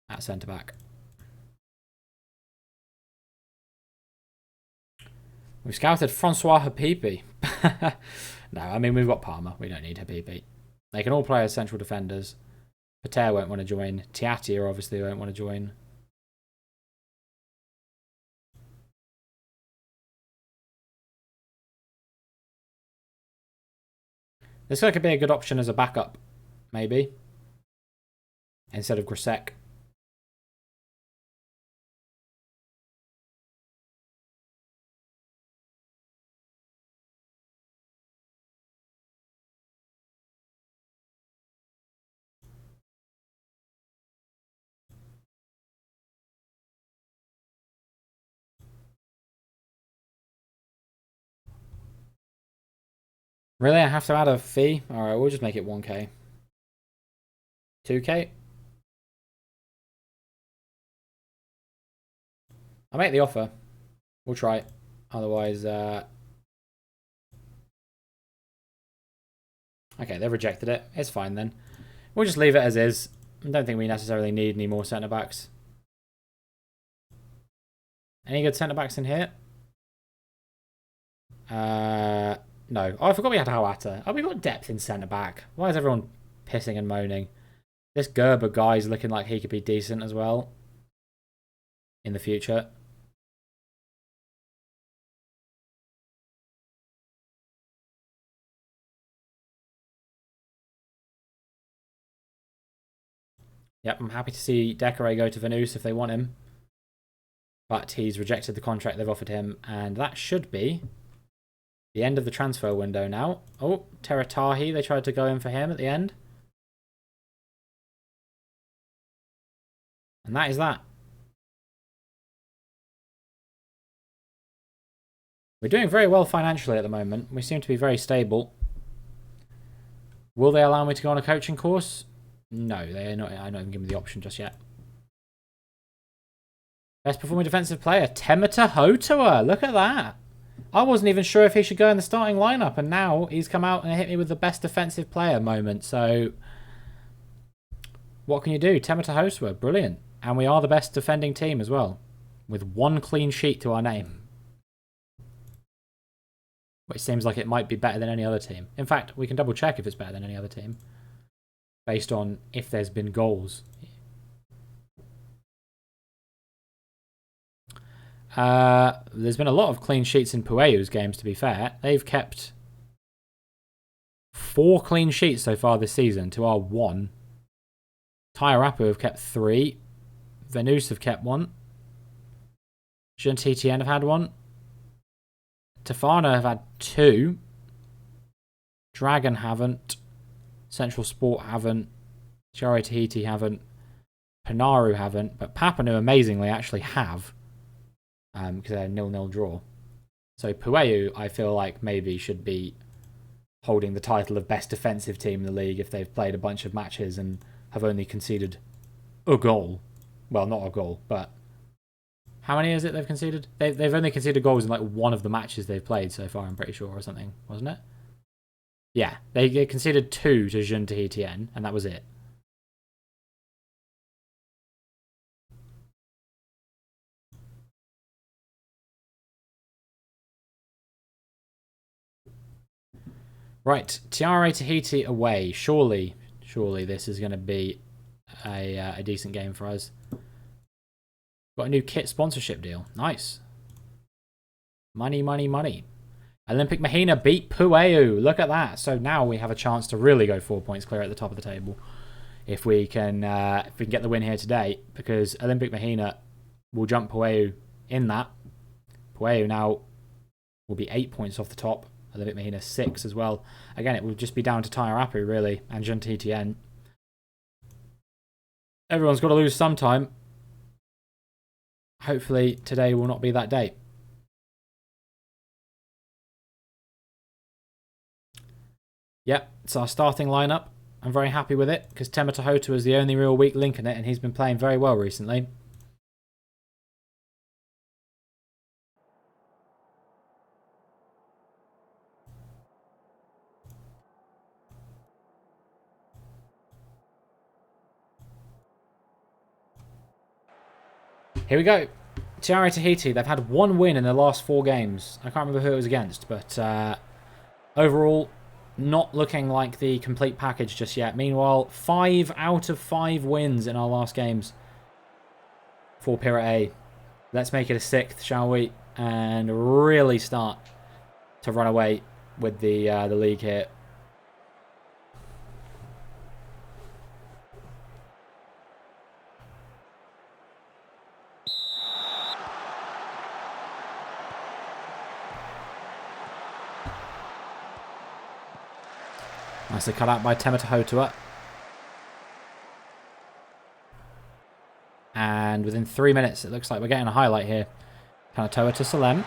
at centre-back? We've scouted Francois Habibi. No, I mean, we've got Palmer. We don't need Habibi. They can all play as central defenders. Pater won't want to join. Tiatia obviously won't want to join. This guy could be a good option as a backup, maybe. Instead of Grisek. Really? I have to add a fee? Alright, we'll just make it 1k. 2k? I'll make the offer. We'll try it. Otherwise, okay, they've rejected it. It's fine then. We'll just leave it as is. I don't think we necessarily need any more centre-backs. Any good centre-backs in here? No. Oh, I forgot we had Hawata. Oh, we got depth in centre-back. Why is everyone pissing and moaning? This Gerber guy's looking like he could be decent as well. In the future. Yep, I'm happy to see Decoré go to Venus if they want him. But he's rejected the contract they've offered him. And that should be the end of the transfer window now. Oh, Teratahi, they tried to go in for him at the end. And that is that. We're doing very well financially at the moment. We seem to be very stable. Will they allow me to go on a coaching course? No, they're not. I'm not even giving me the option just yet. Best performing defensive player, Temeta Hotoa. Look at that. I wasn't even sure if he should go in the starting lineup, and now he's come out and hit me with the best defensive player moment. So, what can you do? Temeta Hotoa, brilliant. And we are the best defending team as well, with 1 clean sheet to our name. Which seems like it might be better than any other team. In fact, we can double check if it's better than any other team. Based on if there's been goals. There's been a lot of clean sheets in Pueyu's games, to be fair. They've kept 4 clean sheets so far this season to our 1. Tyarapu have kept 3. Venus have kept 1. Jean-Titian have had 1. Tafana have had 2. Dragon haven't. Central Sport haven't. Jari Tahiti haven't. Panaru haven't. But Papanu amazingly actually have. Because they're a 0-0 draw. So Pueyu, I feel like maybe should be holding the title of best defensive team in the league if they've played a bunch of matches and have only conceded a goal. Well, not a goal, but how many is it they've conceded? They've only conceded goals in like 1 of the matches they've played so far, I'm pretty sure, or something, wasn't it? Yeah, they conceded 2 to Jean Tahitian, and that was it. Right, Tiare Tahiti away. Surely this is going to be a decent game for us. Got a new kit sponsorship deal. Nice. Money. Olympic Mahina beat Pueu. Look at that. So now we have a chance to really go 4 points clear at the top of the table. If we can get the win here today, because Olympic Mahina will jump Pueu in that. Pueu now will be 8 points off the top. Olympic Mahina 6 as well. Again, it will just be down to Tairapu, really, and Juntitien. Everyone's got to lose sometime. Hopefully today will not be that day. Yep, it's our starting lineup. I'm very happy with it because Tema Tahotu is the only real weak link in it, and he's been playing very well recently. Here we go. Tiare Tahiti, they've had one win in their last 4 games. I can't remember who it was against, but overall, not looking like the complete package just yet. Meanwhile, 5 out of 5 wins in our last games for Pirate A. Let's make it a 6th, shall we? And really start to run away with the league here. Nicely cut out by Tema Tahotua. And within 3 minutes, it looks like we're getting a highlight here. Tanatoa to Salem.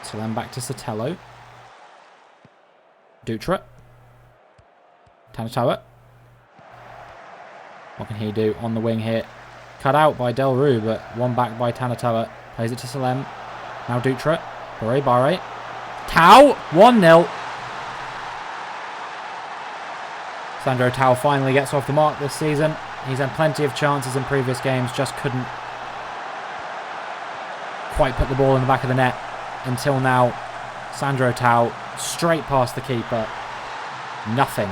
Salem back to Sotelo. Dutra. Tanatoa. What can he do on the wing here? Cut out by Del Rue, but one back by Tanatoa. Plays it to Salem. Now Dutra. Bare. Tau! 1-0. Sandro Tau finally gets off the mark this season. He's had plenty of chances in previous games, just couldn't quite put the ball in the back of the net until now. Sandro Tau straight past the keeper. Nothing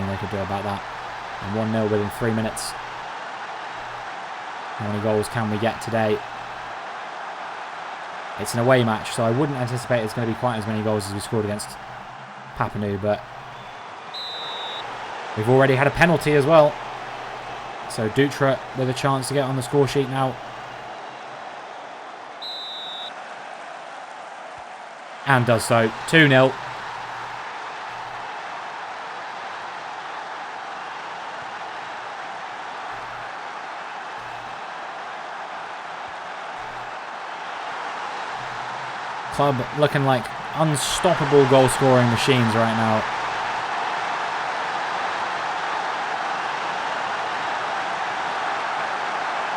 they could do about that. And 1-0 within 3 minutes. How many goals can we get today? It's an away match, so I wouldn't anticipate it's going to be quite as many goals as we scored against Papanu, but we've already had a penalty as well. So Dutra with a chance to get on the score sheet now. And does so. 2-0. Club looking like unstoppable goal scoring machines right now.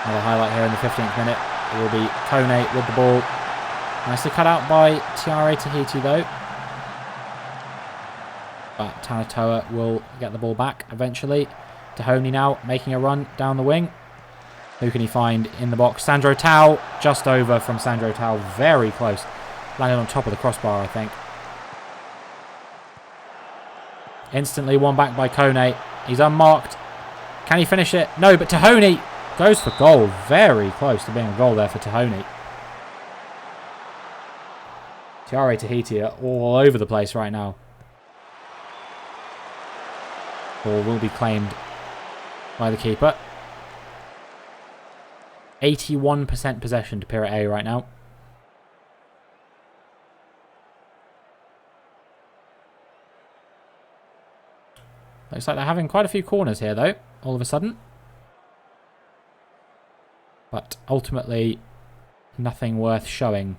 Another highlight here in the 15th minute. It will be Kone with the ball. Nicely cut out by Tiare Tahiti though. But Tanatoa will get the ball back eventually. Tahoni now making a run down the wing. Who can he find in the box? Sandro Tau. Just over from Sandro Tau. Very close. Landed on top of the crossbar, I think. Instantly one back by Kone. He's unmarked. Can he finish it? No, but Tahoni goes for goal. Very close to being a goal there for Tahoni. Tiare Tahiti are all over the place right now. Ball will be claimed by the keeper. 81% possession to Pirate A right now. Looks like they're having quite a few corners here though, all of a sudden. But ultimately, nothing worth showing.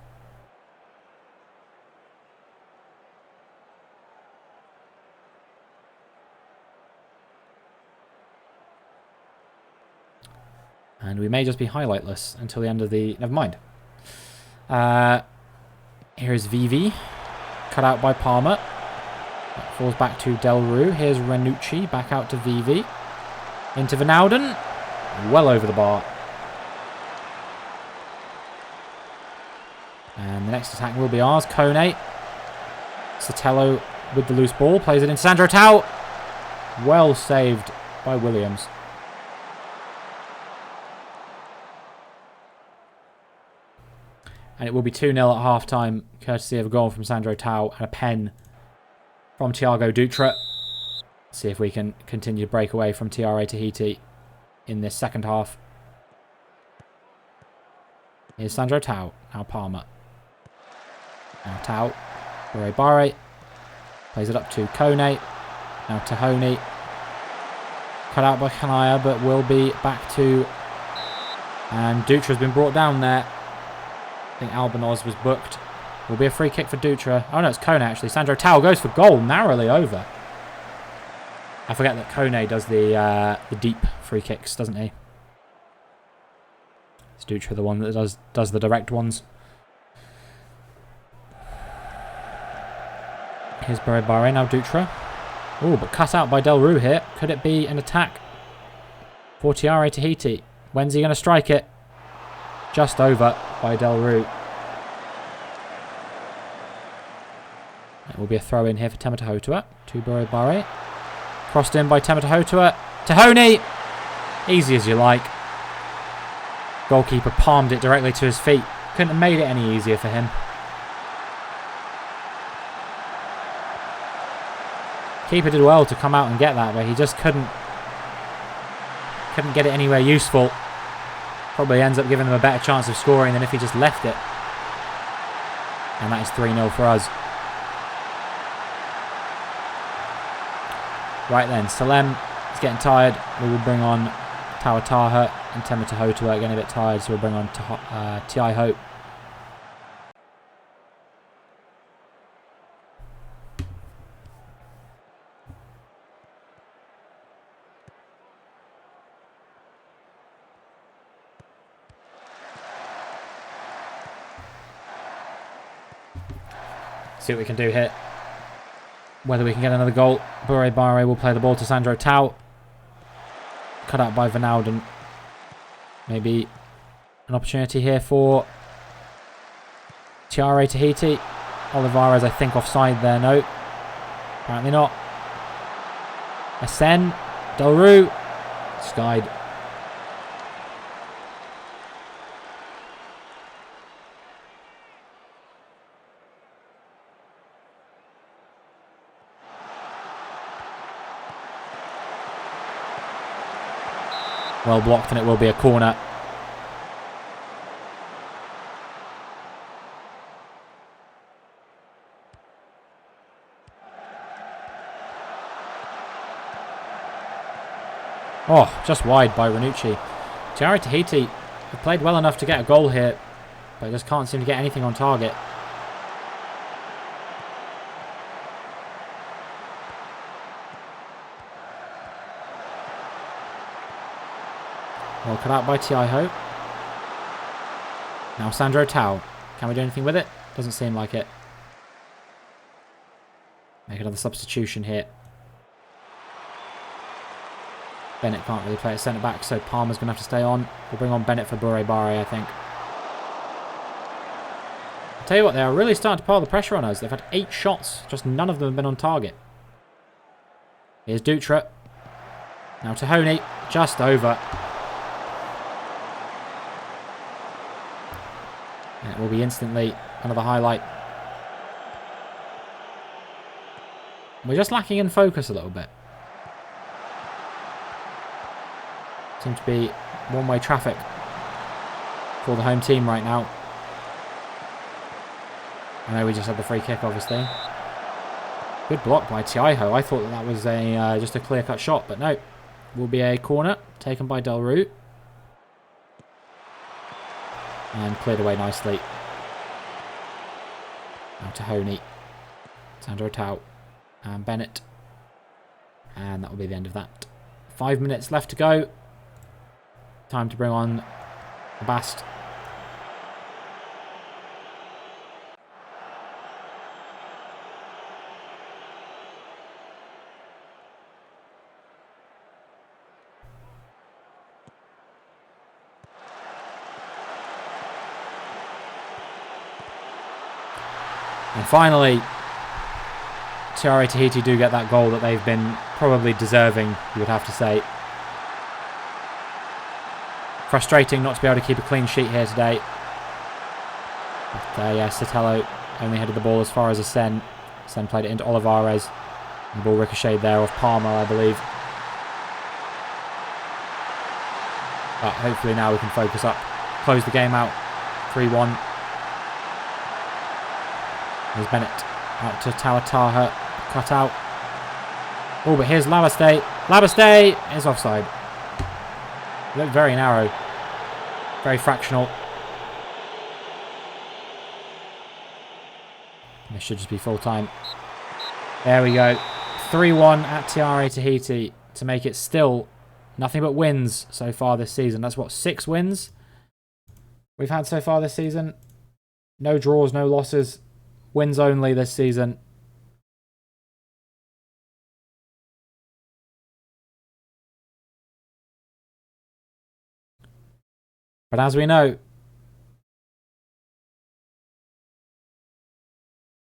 And we may just be highlightless until the end of the... Never mind. Here's Vivi. Cut out by Palmer. That falls back to Del Rue. Here's Renucci. Back out to Vivi. Into Vanalden. Well over the bar. And the next attack will be ours. Kone. Sotelo with the loose ball. Plays it into Sandro Tau. Well saved by Williams. And it will be 2-0 at half-time, courtesy of a goal from Sandro Tau and a pen from Thiago Dutra. See if we can continue to break away from TRA Tahiti in this second half. Here's Sandro Tau. Now Palmer. Now Tau. Bare. Plays it up to Kone. Now Tahoni. Cut out by Kanaya, but will be back to... And Dutra's been brought down there. I think Albanos was booked. Will be a free kick for Dutra. Oh no, it's Kone actually. Sandro Tau goes for goal, narrowly over. I forget that Kone does the deep free kicks, doesn't he? It's Dutra the one that does the direct ones. Here's Bare, now Dutra. Oh, but cut out by Del Rue here. Could it be an attack for TRA Tahiti? When's he going to strike it? Just over by Del Rue. It will be a throw in here for Tematahotua. To Bare. Crossed in by Tematahotua. Tahoni! Easy as you like. Goalkeeper palmed it directly to his feet. Couldn't have made it any easier for him. Keeper did well to come out and get that, but he just couldn't get it anywhere useful. Probably ends up giving them a better chance of scoring than if he just left it. And that is 3-0 for us. Right then, Salem is getting tired. We will bring on Tawataha and Tematahotua getting a bit tired, so we'll bring on Tiaiho. See what we can do here. Whether we can get another goal. Bare will play the ball to Sandro Tau. Cut out by Vanalden. Maybe an opportunity here for TRA Tahiti. Olivares, I think, offside there. No. Apparently not. Asen. Del Rue. Skied. Well blocked, and it will be a corner. Oh, just wide by Ranucci. TRA Tahiti have played well enough to get a goal here, but just can't seem to get anything on target. Well cut out by Tiaiho. Now Sandro Tau. Can we do anything with it? Doesn't seem like it. Make another substitution here. Bennett can't really play at centre back, so Palmer's going to have to stay on. We'll bring on Bennett for Bare, I think. I'll tell you what, they are really starting to pile the pressure on us. They've had 8 shots, just none of them have been on target. Here's Dutra. Now Tahoni, just over. And it will be instantly another highlight. We're just lacking in focus a little bit. Seems to be one-way traffic for the home team right now. I know we just had the free kick, obviously. Good block by Tiaiho. I thought that was a just a clear-cut shot, but no. It will be a corner taken by Del Rue. And cleared away nicely. Now Tahoni. Sandro Tau. And Bennett. And that will be the end of that. 5 minutes left to go. Time to bring on Bast. And finally, TRA Tahiti do get that goal that they've been probably deserving, you would have to say. Frustrating not to be able to keep a clean sheet here today. But yeah, Sotelo only headed the ball as far as Sen. Sen played it into Olivares. The ball ricocheted there off Palmer, I believe. But hopefully now we can focus up. Close the game out. 3-1. Here's Bennett. Out to Tawataha. Cut out. Oh, but here's Labastay. Labastay is offside. Looked very narrow. Very fractional. This should just be full time. There we go. 3-1 at Tiare Tahiti to make it still nothing but wins so far this season. That's what, 6 wins we've had so far this season. No draws, no losses. Wins only this season. But as we know,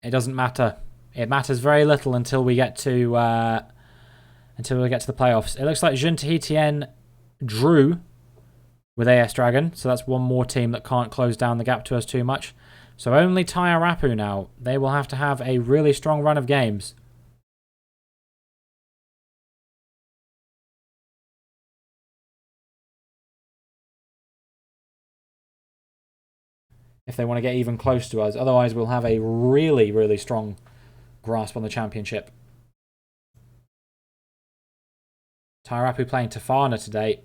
it doesn't matter. It matters very little until we get to the playoffs. It looks like Jeune Tahitien drew with AS Dragon, so that's one more team that can't close down the gap to us too much. So only Tairapu now. They will have to have a really strong run of games. If they want to get even close to us. Otherwise, we'll have a really, really strong grasp on the championship. Tairapu playing Tofana today.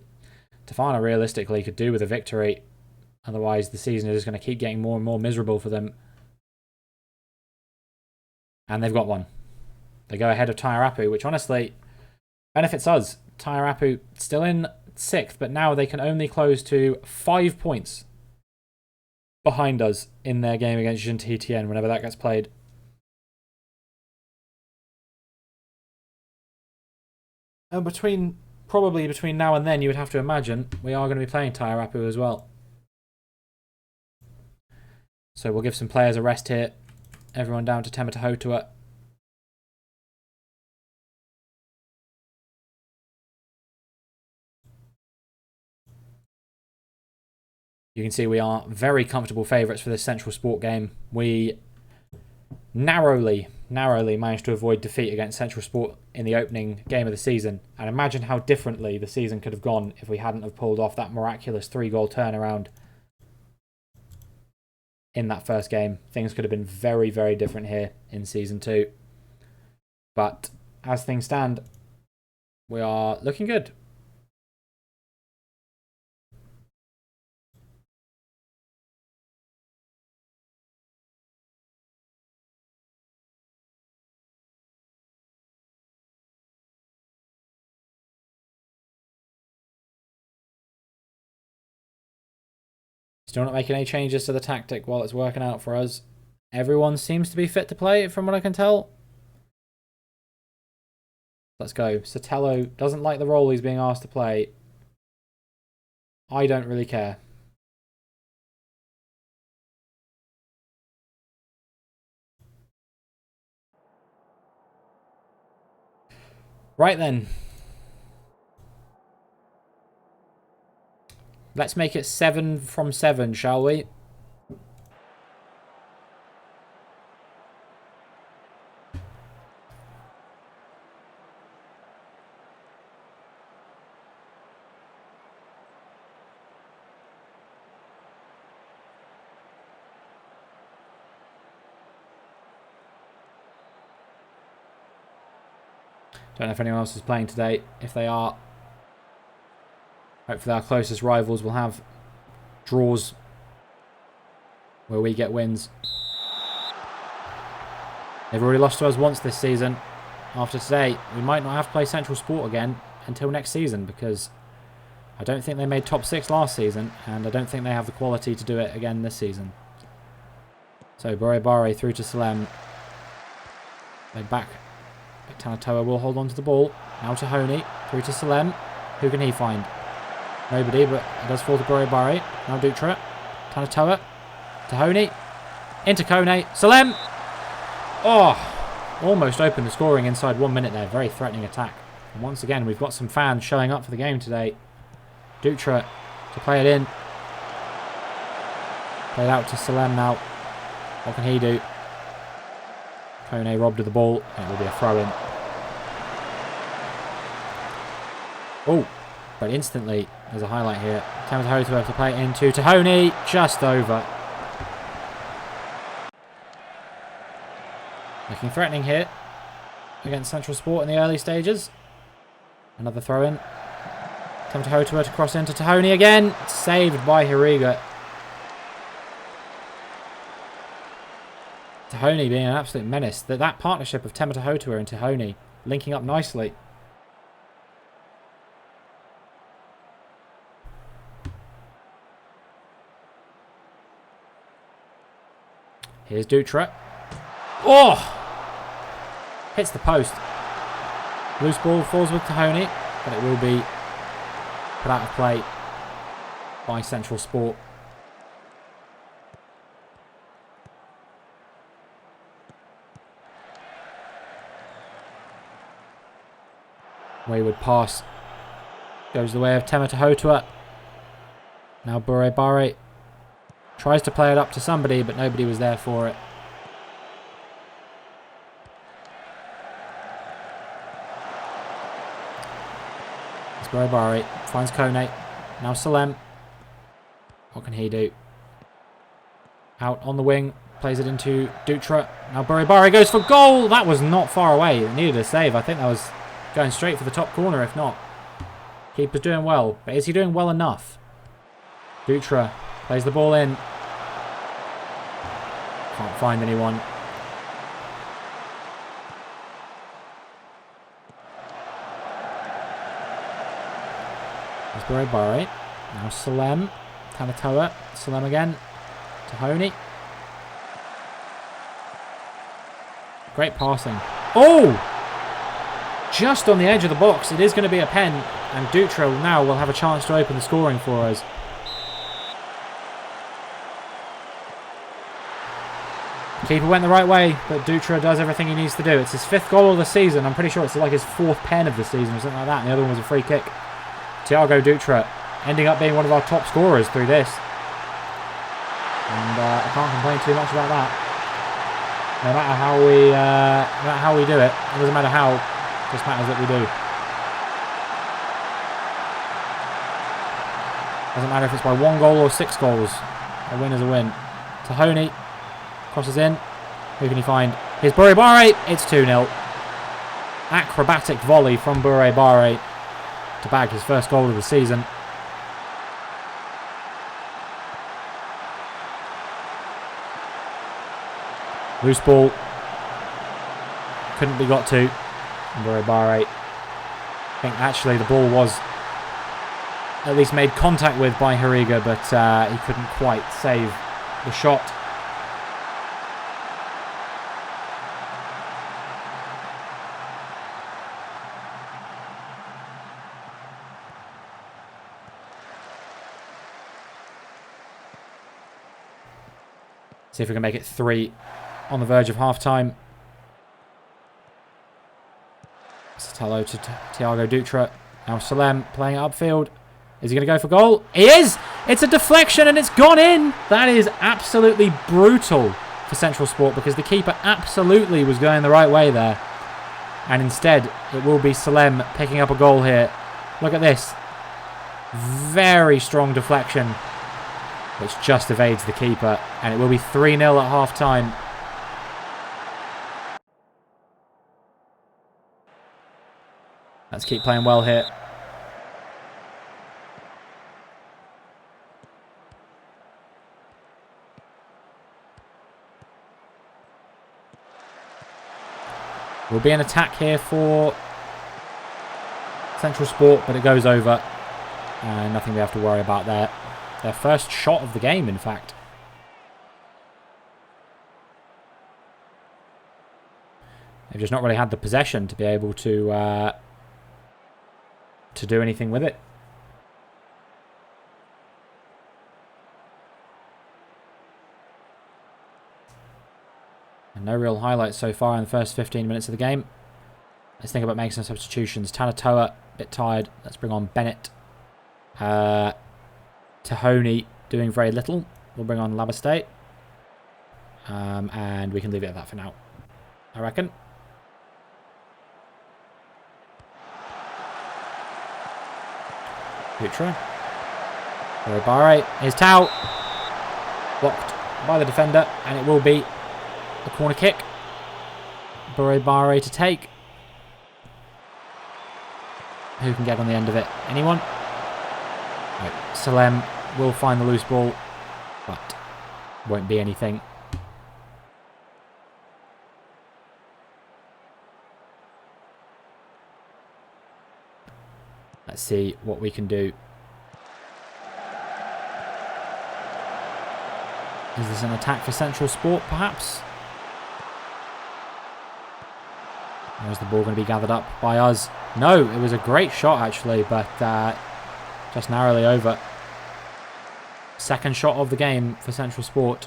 Tofana realistically could do with a victory. Otherwise, the season is just going to keep getting more and more miserable for them. And they've got one. They go ahead of Tairapu, which honestly benefits us. Tairapu still in 6th, but now they can only close to 5 points behind us in their game against Jeune Tahitien whenever that gets played. And probably between now and then, you would have to imagine we are going to be playing Tairapu as well. So we'll give some players a rest here. Everyone down to Tematahotua. You can see we are very comfortable favourites for this Central Sport game. We narrowly managed to avoid defeat against Central Sport in the opening game of the season. And imagine how differently the season could have gone if we hadn't have pulled off that miraculous 3-goal turnaround in that first game. Things could have been very, very different here in Season 2. But as things stand, we are looking good. Still not making any changes to the tactic while it's working out for us. Everyone seems to be fit to play from what I can tell. Let's go. Sotelo doesn't like the role he's being asked to play. I don't really care. Right then. Let's make it 7 from 7, shall we? Don't know if anyone else is playing today. If they are, hopefully our closest rivals will have draws where we get wins. They've already lost to us once this season. After today, we might not have to play Central Sport again until next season, because I don't think they made top 6 last season, and I don't think they have the quality to do it again this season. So Bare through to Salem. They back. Tanatoa will hold on to the ball. Now to Honey. Through to Salem. Who can he find? Nobody, but it does fall to Bare. Now Dutra. Tanatoa. To Honey. Into Kone. Salem! Oh! Almost opened the scoring inside 1 minute there. Very threatening attack. And once again, we've got some fans showing up for the game today. Dutra to play it in. Played out to Salem now. What can he do? Kone robbed of the ball. And it will be a throw-in. Oh, but instantly, there's a highlight here. Tamatahotua to play it into Tahoni. Just over. Looking threatening here against Central Sport in the early stages. Another throw-in. Tamatahotua to cross into Tahoni again. Saved by Hiriga. Tahoni being an absolute menace. That partnership of Tamatahotua and Tahoni linking up nicely. Here's Dutra. Oh! Hits the post. Loose ball falls with Tahoni, but it will be put out of play by Central Sport. Wayward pass goes the way of Tamatahotua. Now Bure Bare tries to play it up to somebody, but nobody was there for it. It's Bure Bare. Finds Kone. Now Salem. What can he do? Out on the wing. Plays it into Dutra. Now Bure Bare goes for goal. That was not far away. It needed a save. I think that was going straight for the top corner, if not. Keeper's doing well. But is he doing well enough? Dutra plays the ball in. Can't find anyone. There's Bure Bare. Now Salem. Tamatoa. Salem again. Tahoni. Great passing. Oh! Just on the edge of the box. It is going to be a pen. And Dutra now will have a chance to open the scoring for us. Keeper went the right way, but Dutra does everything he needs to do. It's his 5th goal of the season. I'm pretty sure it's like his 4th pen of the season or something like that. And the other one was a free kick. Thiago Dutra ending up being one of our top scorers through this. And I can't complain too much about that. No matter how we do it, it doesn't matter how, it just matters that we do. Doesn't matter if it's by 1 goal or 6 goals. A win is a win. Tahoni crosses in. Who can he find? Here's Bure Bare. It's 2-0. Acrobatic volley from Bure Bare to bag his first goal of the season. Loose ball. Couldn't be got to. Bure Bare. I think actually the ball was at least made contact with by Hiriga, but he couldn't quite save the shot. See if we can make it 3 on the verge of half-time. Sotelo to Thiago Dutra. Now Salem playing it upfield. Is he going to go for goal? He is! It's a deflection and it's gone in! That is absolutely brutal for Central Sport because the keeper absolutely was going the right way there. And instead, it will be Salem picking up a goal here. Look at this. Very strong deflection, which just evades the keeper. And it will be 3-0 at half-time. Let's keep playing well here. Will be an attack here for Central Sport, but it goes over. And nothing we have to worry about there. Their first shot of the game, in fact. They've just not really had the possession to be able to do anything with it. And no real highlights so far in the first 15 minutes of the game. Let's think about making some substitutions. Tanatoa, a bit tired. Let's bring on Bennett. Tahoni doing very little. We'll bring on Labastete. And we can leave it at that for now, I reckon. Dutra. Barre. Here's Tau. Blocked by the defender, and it will be a corner kick. Barre to take. Who can get on the end of it? Anyone? Right. Salem will find the loose ball, but won't be anything. Let's see what we can do. Is this an attack for Central Sport, perhaps? Or is the ball going to be gathered up by us? No, it was a great shot, actually, but just narrowly over. Second shot of the game for Central Sport.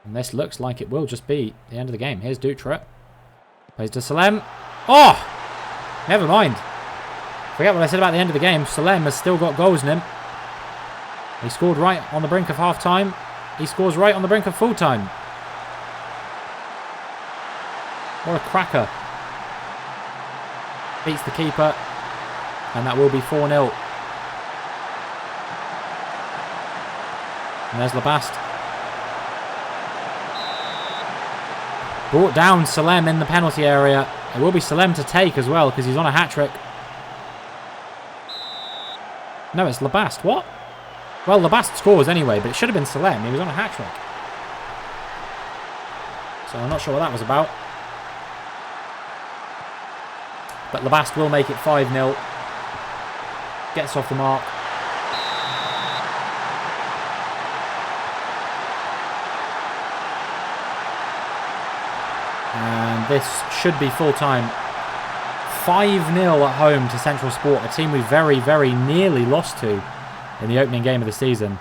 And this looks like it will just be the end of the game. Here's Dutra. Plays to Salem. Oh! Never mind. Forget what I said about the end of the game. Salem has still got goals in him. He scored right on the brink of half-time. He scores right on the brink of full-time. What a cracker. Beats the keeper. And that will be 4-0. And there's Labast. Brought down Salem in the penalty area. It will be Salem to take as well because he's on a hat-trick. No, it's Labast. What? Well, Labast scores anyway, but it should have been Salem. He was on a hat-trick. So I'm not sure what that was about. But Labast will make it 5-0. Gets off the mark. And this should be full-time. 5-0 at home to Central Sport, a team we very, very nearly lost to in the opening game of the season.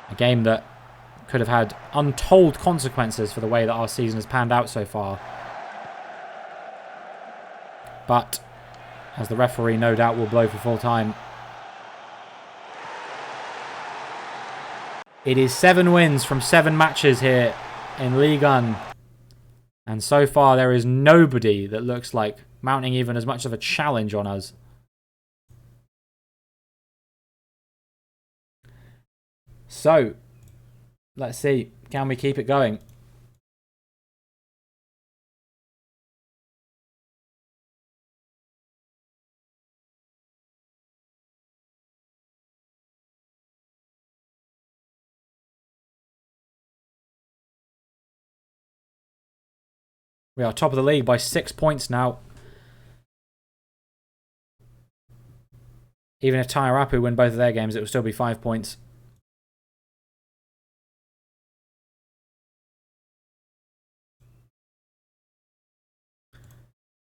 A game that could have had untold consequences for the way that our season has panned out so far. But, as the referee no doubt will blow for full-time, it is 7 wins from 7 matches here in Ligue 1. And so far there is nobody that looks like mounting even as much of a challenge on us. So, let's see. Can we keep it going? We are top of the league by 6 points now. Even if Tairapu win both of their games, it will still be 5 points.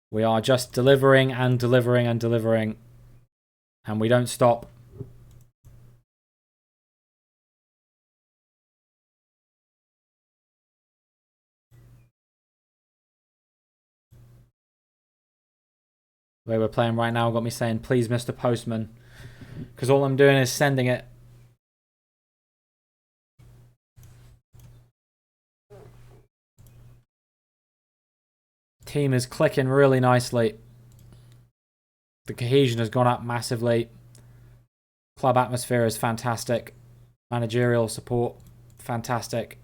We are just delivering and delivering and delivering. And we don't stop. The way we're playing right now got me saying, please, Mr. Postman. Because all I'm doing is sending it. Team is clicking really nicely. The cohesion has gone up massively. Club atmosphere is fantastic. Managerial support, fantastic.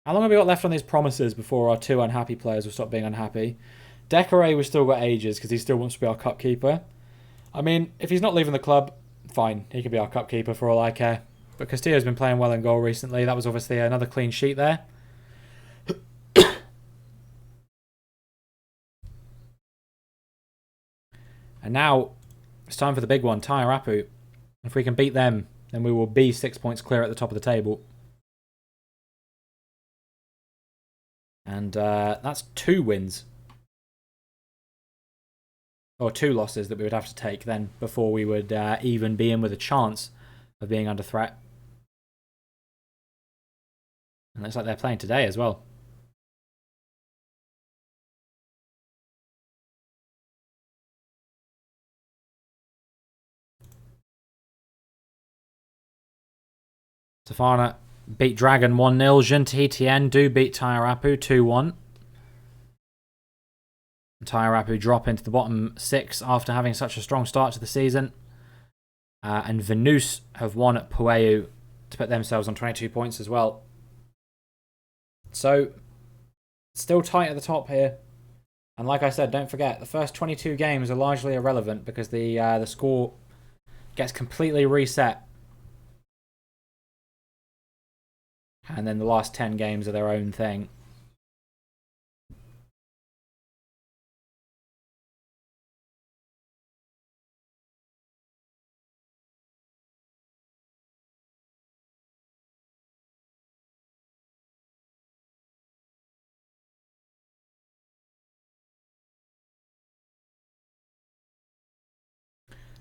How long have we got left on these promises before our 2 unhappy players will stop being unhappy? Decoré, we've still got ages because he still wants to be our cup keeper. I mean, if he's not leaving the club, fine. He can be our cup keeper for all I care. But Castillo's been playing well in goal recently. That was obviously another clean sheet there. And now, it's time for the big one, Tairapu. If we can beat them, then we will be 6 points clear at the top of the table. And that's 2 wins. Or 2 losses that we would have to take then before we would even be in with a chance of being under threat. And it looks like they're playing today as well. Stefana beat Dragon 1-0. Jin Tahitian do beat Tairapu 2-1. Tairapu drop into the bottom 6 after having such a strong start to the season. And Venus have won at Pueu to put themselves on 22 points as well. So, still tight at the top here. And like I said, don't forget, the first 22 games are largely irrelevant because the score gets completely reset. And then the last 10 games are their own thing.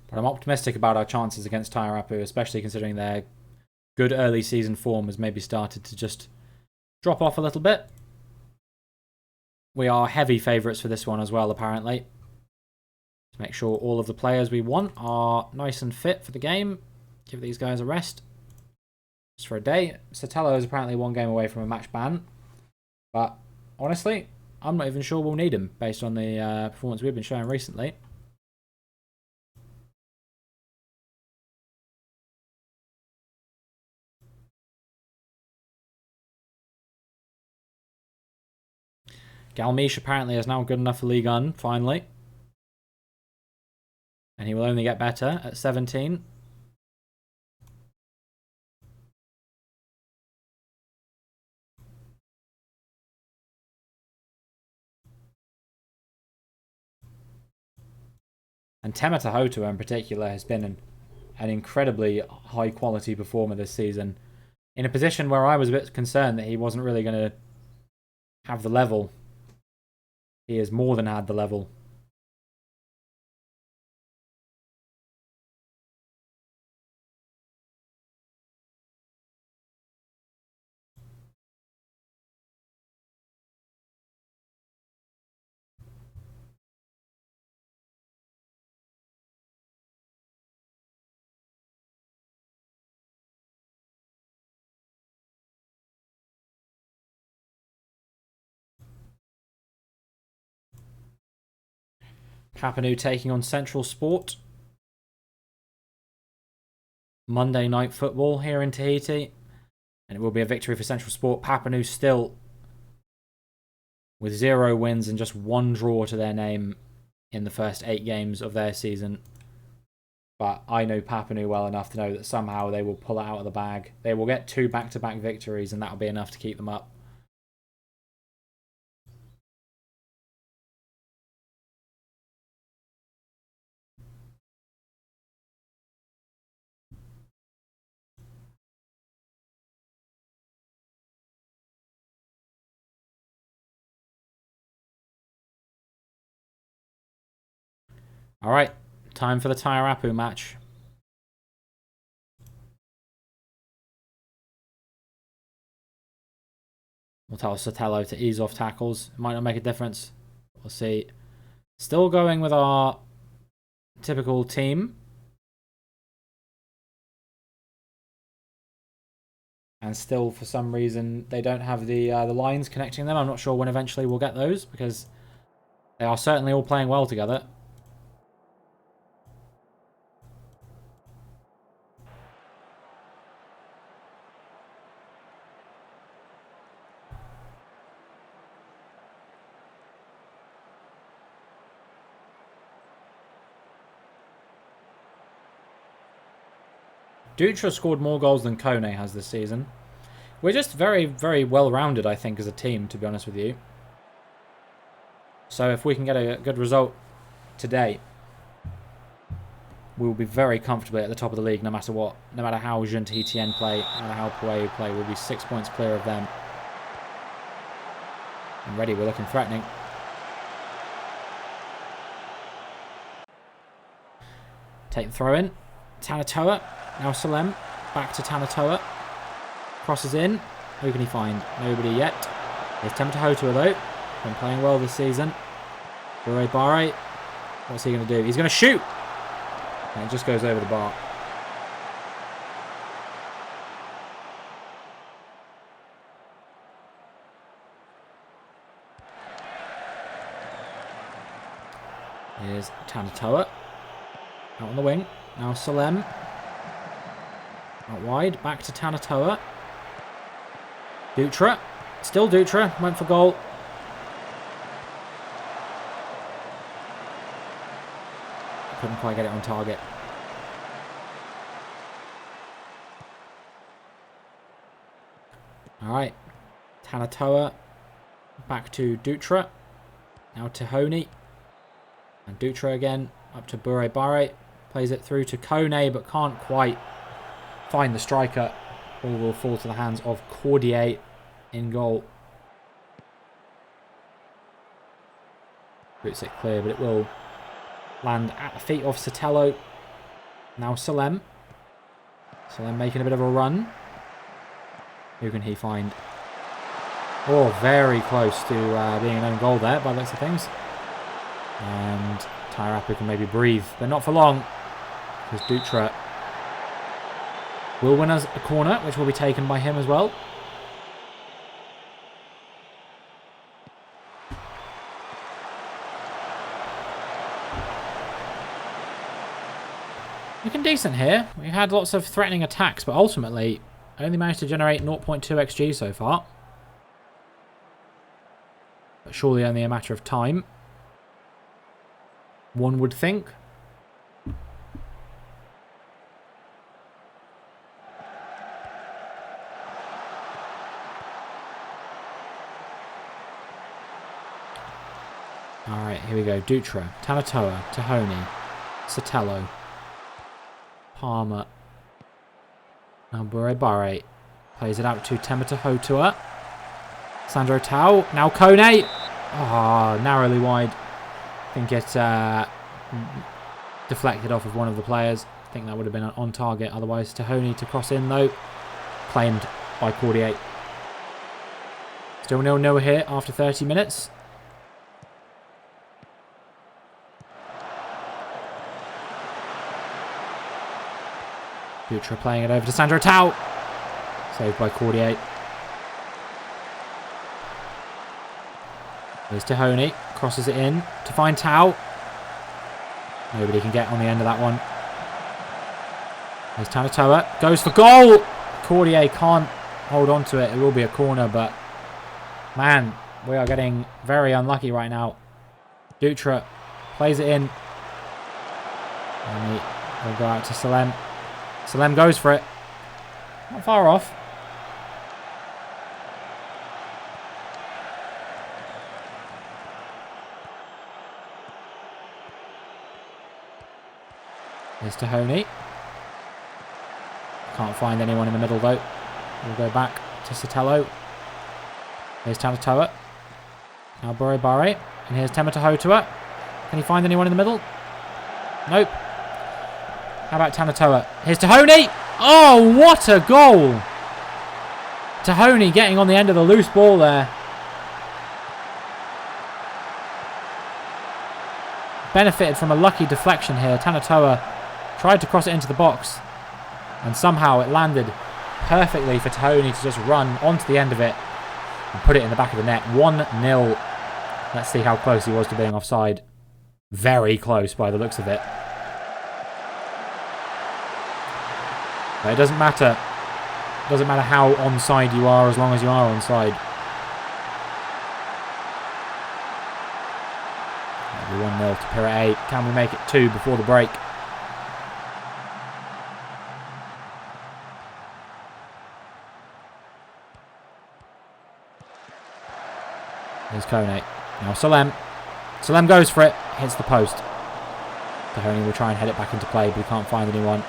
But I'm optimistic about our chances against Tairapu, especially considering their good early season form has maybe started to just drop off a little bit. We are heavy favourites for this one as well, apparently. To make sure all of the players we want are nice and fit for the game. Give these guys a rest. Just for a day. Sotelo is apparently 1 game away from a match ban. But honestly, I'm not even sure we'll need him based on the performance we've been showing recently. Galmiche apparently is now good enough for Ligue 1, finally. And he will only get better at 17. And Temeta Hotua in particular has been an incredibly high quality performer this season. In a position where I was a bit concerned that he wasn't really going to have the level. He has more than had the level. Papanu taking on Central Sport. Monday night football here in Tahiti. And it will be a victory for Central Sport. Papanu still with 0 wins and just 1 draw to their name in the first 8 games of their season. But I know Papanu well enough to know that somehow they will pull it out of the bag. They will get 2 back-to-back victories and that will be enough to keep them up. Alright, time for the Tairapu match. We'll tell Sotelo to ease off tackles. It might not make a difference. We'll see. Still going with our typical team. And still, for some reason, they don't have the lines connecting them. I'm not sure when eventually we'll get those, because they are certainly all playing well together. Dutra scored more goals than Kone has this season. We're just very, very well-rounded, I think, as a team, to be honest with you. So if we can get a good result today, we will be very comfortably at the top of the league, no matter what. No matter how Jin Tahitian play, no matter how Pueu play, we'll be 6 points clear of them. And ready, we're looking threatening. Take the throw in. Tanatoa. Now Salem. Back to Tanatoa. Crosses in. Who can he find? Nobody yet. There's Temeta Hotua though. Been playing well this season. Bure Bare. What's he going to do? He's going to shoot! And it just goes over the bar. Here's Tanatoa. Out on the wing. Now Salem. Out wide. Back to Tanatoa. Dutra. Still Dutra. Went for goal. Couldn't quite get it on target. Alright. Tanatoa. Back to Dutra. Now Tahoni. And Dutra again. Up to Bure Bare. Plays it through to Kone, but can't quite find the striker. Ball will fall to the hands of Cordier in goal. Boots it clear, but it will land at the feet of Sotelo. Now Salem. Salem making a bit of a run. Who can he find? Oh, very close to being an own goal there by the looks of things. And Tairapu can maybe breathe, but not for long. Because Dutra will win us a corner, which will be taken by him as well. Looking decent here. We had lots of threatening attacks, but ultimately only managed to generate 0.2 XG so far. But surely only a matter of time, one would think. Alright, here we go. Dutra, Tanatoa, Tahoni, Sotelo, Palmer. Now Bure Bare plays it out to Temeta Hotua. Sandro Tau. Now Kone. Ah, narrowly wide. I think it deflected off of one of the players. I think that would have been on target. Otherwise, Tahoni to cross in though. Claimed by Cordier. Still 0-0 here after 30 minutes. Dutra playing it over to Sandro Tau. Saved by Cordier. There's Tahoni. Crosses it in to find Tau. Nobody can get on the end of that one. There's Tanatoa. Goes for goal. Cordier can't hold on to it. It will be a corner, but man, we are getting very unlucky right now. Dutra plays it in. And he'll go out to Salem. Salem goes for it. Not far off. There's Tahoni. Can't find anyone in the middle though. We'll go back to Sotelo. Here's Tanatoa. Now Bure Bare. And here's Temeta Hotua. Can he find anyone in the middle? Nope. How about Tanatoa? Here's Tahoni. Oh, what a goal! Tahoni getting on the end of the loose ball there. Benefited from a lucky deflection here. Tanatoa tried to cross it into the box. And somehow it landed perfectly for Tahoni to just run onto the end of it and put it in the back of the net. 1-0. Let's see how close he was to being offside. Very close by the looks of it. But it doesn't matter. It doesn't matter how onside you are as long as you are onside. Maybe 1-0 to Pirate. Can we make it 2 before the break? Here's Kone. Now Salem. Salem goes for it. Hits the post. Tahoni will try and head it back into play, but he can't find anyone.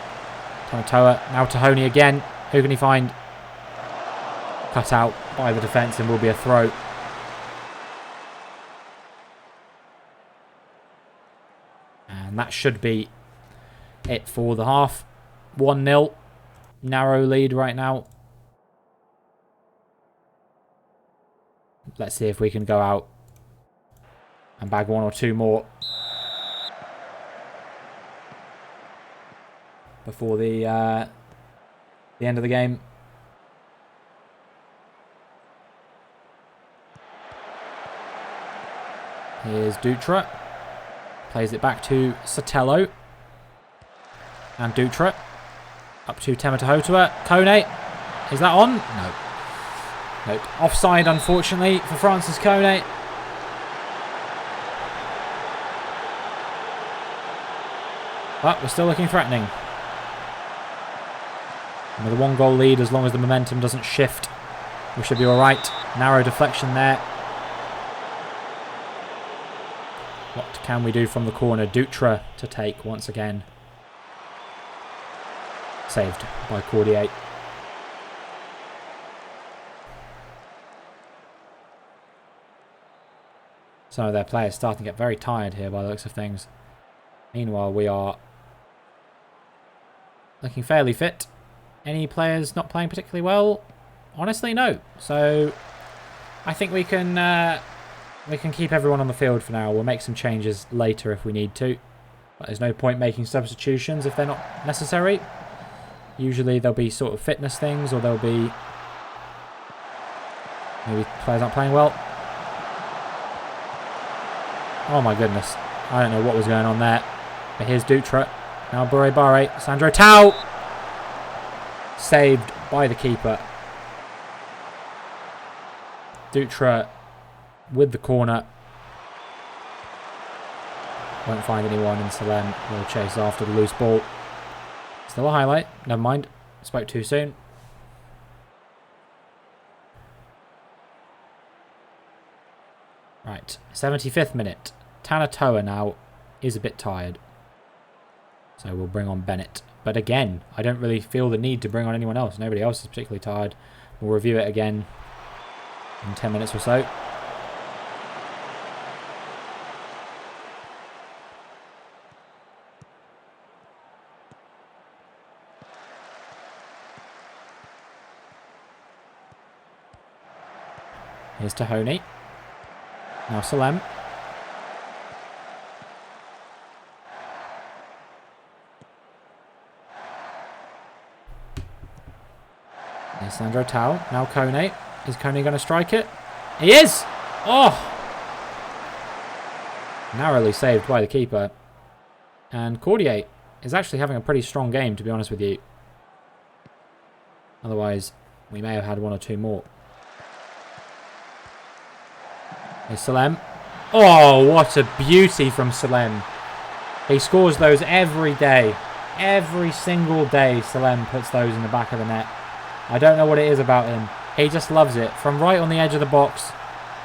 Tanatoa. Now Tahoni again. Who can he find? Cut out by the defence and will be a throw. And that should be it for the half. 1-0. Narrow lead right now. Let's see if we can go out and bag 1 or 2 more before the end of the game. Here's Dutra. Plays it back to Sotelo. And Dutra. Up to Tematahotua. Kone. Is that on? No. Nope. Offside, unfortunately, for Francis Kone. But we're still looking threatening. And with a 1-goal lead, as long as the momentum doesn't shift, we should be alright. Narrow deflection there. What can we do from the corner? Dutra to take once again. Saved by Cordier. Some of their players starting to get very tired here by the looks of things. Meanwhile, we are looking fairly fit. Any players not playing particularly well? Honestly, no. So I think we can keep everyone on the field for now. We'll make some changes later if we need to. But there's no point making substitutions if they're not necessary. Usually there'll be sort of fitness things, or there'll be maybe players not playing well. Oh my goodness. I don't know what was going on there. But here's Dutra. Now Bare. Sandro Tau. Saved by the keeper. Dutra with the corner. Won't find anyone, and Salem will chase after the loose ball. Still a highlight. Never mind. Spoke too soon. Right. 75th minute. Tanatoa now is a bit tired. So we'll bring on Bennett. But again, I don't really feel the need to bring on anyone else. Nobody else is particularly tired. We'll review it again in 10 minutes or so. Here's Tahoni. Now Salem. Here's Sandro Tau. Now Kone. Is Kone going to strike it? He is! Oh! Narrowly saved by the keeper. And Cordier is actually having a pretty strong game, to be honest with you. Otherwise, we may have had one or two more. Here's Salem. Oh, what a beauty from Salem. He scores those every day. Every single day Salem puts those in the back of the net. I don't know what it is about him. He just loves it. From right on the edge of the box,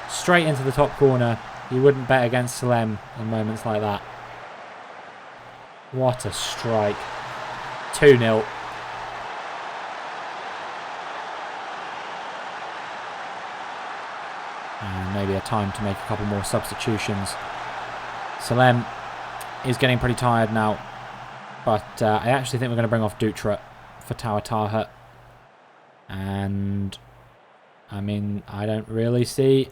straight into the top corner. You wouldn't bet against Salem in moments like that. What a strike. 2-0. And maybe a time to make a couple more substitutions. Salem is getting pretty tired now. But I actually think we're going to bring off Dutra for Tawataha. And I mean, I don't really see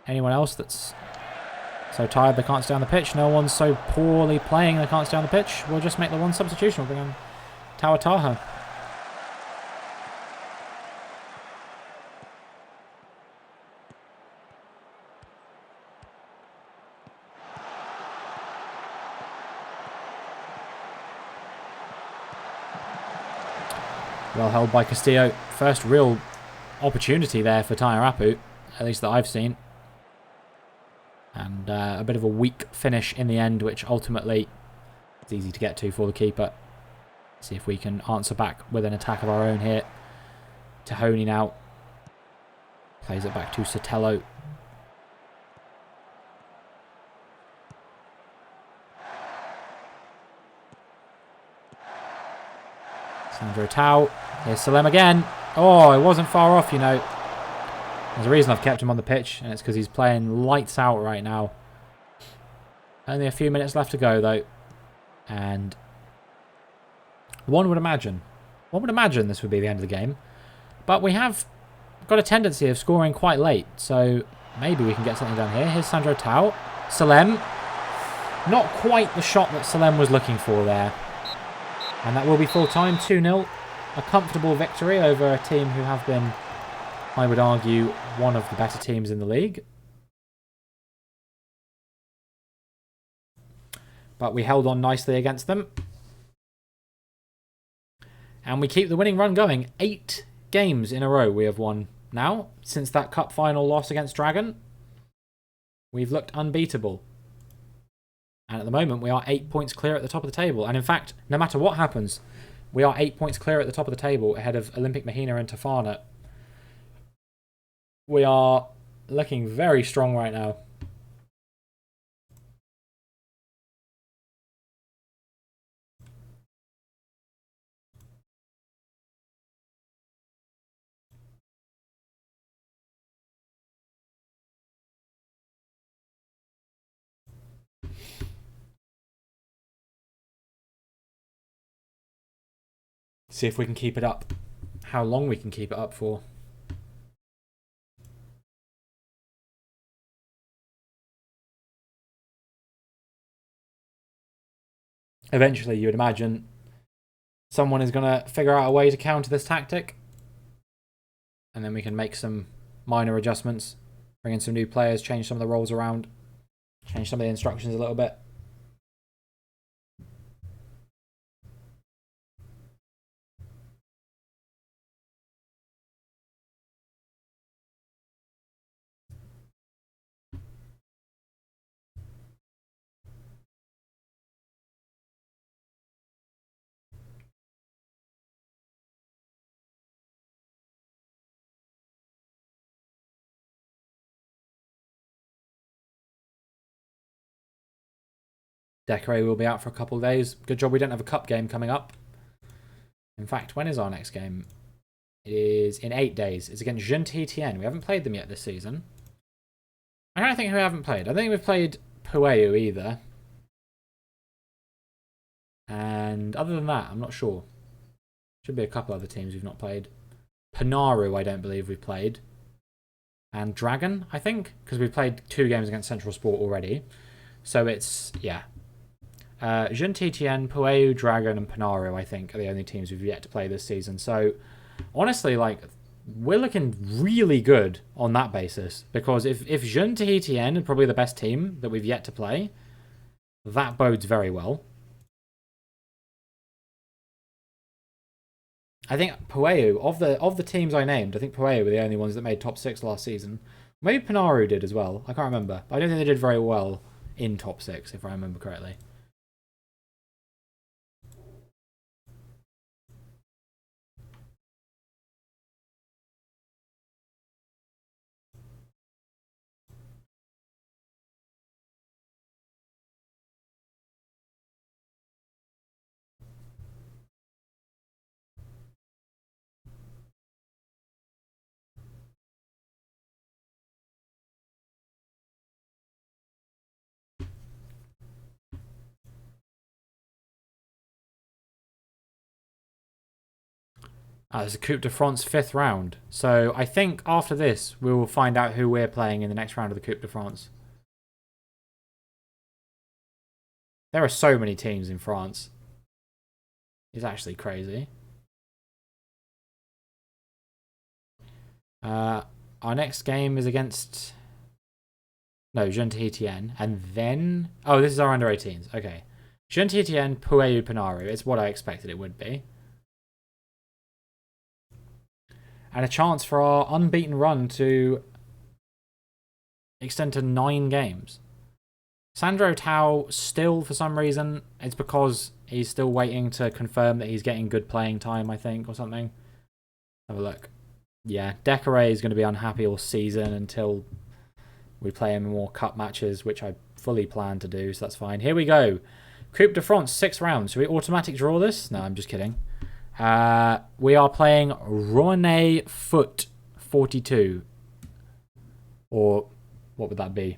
anyone else that's so tired they can't stay on the pitch. No one's so poorly playing they can't stay on the pitch. We'll just make the one substitution. We'll bring on Tawataha. Well held by Castillo. First real opportunity there for Tairapu, at least that I've seen. And a bit of a weak finish in the end, which ultimately is easy to get to for the keeper. See if we can answer back with an attack of our own here. Tahoni now plays it back to Sotelo. Sandro Tau. Here's Salem again. Oh, it wasn't far off, you know. There's a reason I've kept him on the pitch, and it's because he's playing lights out right now. Only a few minutes left to go, though. And one would imagine this would be the end of the game. But we have got a tendency of scoring quite late, so maybe we can get something done here. Here's Sandro Tau. Salem. Not quite the shot that Salem was looking for there. And that will be full-time, 2-0. A comfortable victory over a team who have been, I would argue, one of the better teams in the league. but we held on nicely against them. And we keep the winning run going. 8 games in a row we have won now since that cup final loss against Dragon. We've looked unbeatable. And at the moment, we are 8 points clear at the top of the table. And in fact, no matter what happens, we are 8 points clear at the top of the table ahead of Olympic Mahina and Tafana. We are looking very strong right now. See if we can keep it up. How long we can keep it up for. Eventually, you would imagine someone is going to figure out a way to counter this tactic. And then we can make some minor adjustments. Bring in some new players, change some of the roles around. Change some of the instructions a little bit. Decoré will be out for a couple of days. Good job we don't have a cup game coming up. In fact, when is our next game? It is in 8 days. It's against Jeune-Tien. We haven't played them yet this season. I don't think we haven't played. I don't think we've played Pueu either. And other than that, I'm not sure. Should be a couple other teams we've not played. Panaru, I don't believe we've played. And Dragon, I think, because we've played 2 games against Central Sport already. So it's, yeah. Jeune-Tien, Pueu, Dragon, and Panaru, I think, are the only teams we've yet to play this season. So, honestly, like, we're looking really good on that basis. Because if Jeune-Tien are probably the best team that we've yet to play, that bodes very well. I think Pueu, of the teams I named, I think Pueu were the only ones that made top 6 last season. Maybe Panaru did as well. I can't remember. But I don't think they did very well in top 6, if I remember correctly. It's a Coupe de France 5th round. So I think after this, we will find out who we're playing in the next round of the Coupe de France. There are so many teams in France. It's actually crazy. Our next game is against... No, Jeune-Tien. And then... Oh, this is our under-18s. Okay. Jeune-Tien, Pueu, Panaru. It's what I expected it would be. And a chance for our unbeaten run to extend to 9 games. Sandro Tao still, for some reason, it's because he's still waiting to confirm that he's getting good playing time, I think, or something. Have a look. Yeah, Decoré is going to be unhappy all season until we play him in more cup matches, which I fully plan to do, so that's fine. Here we go. Coupe de France, 6 rounds. Should we automatic draw this? No, I'm just kidding. We are playing Rouennais Foot 42. Or what would that be?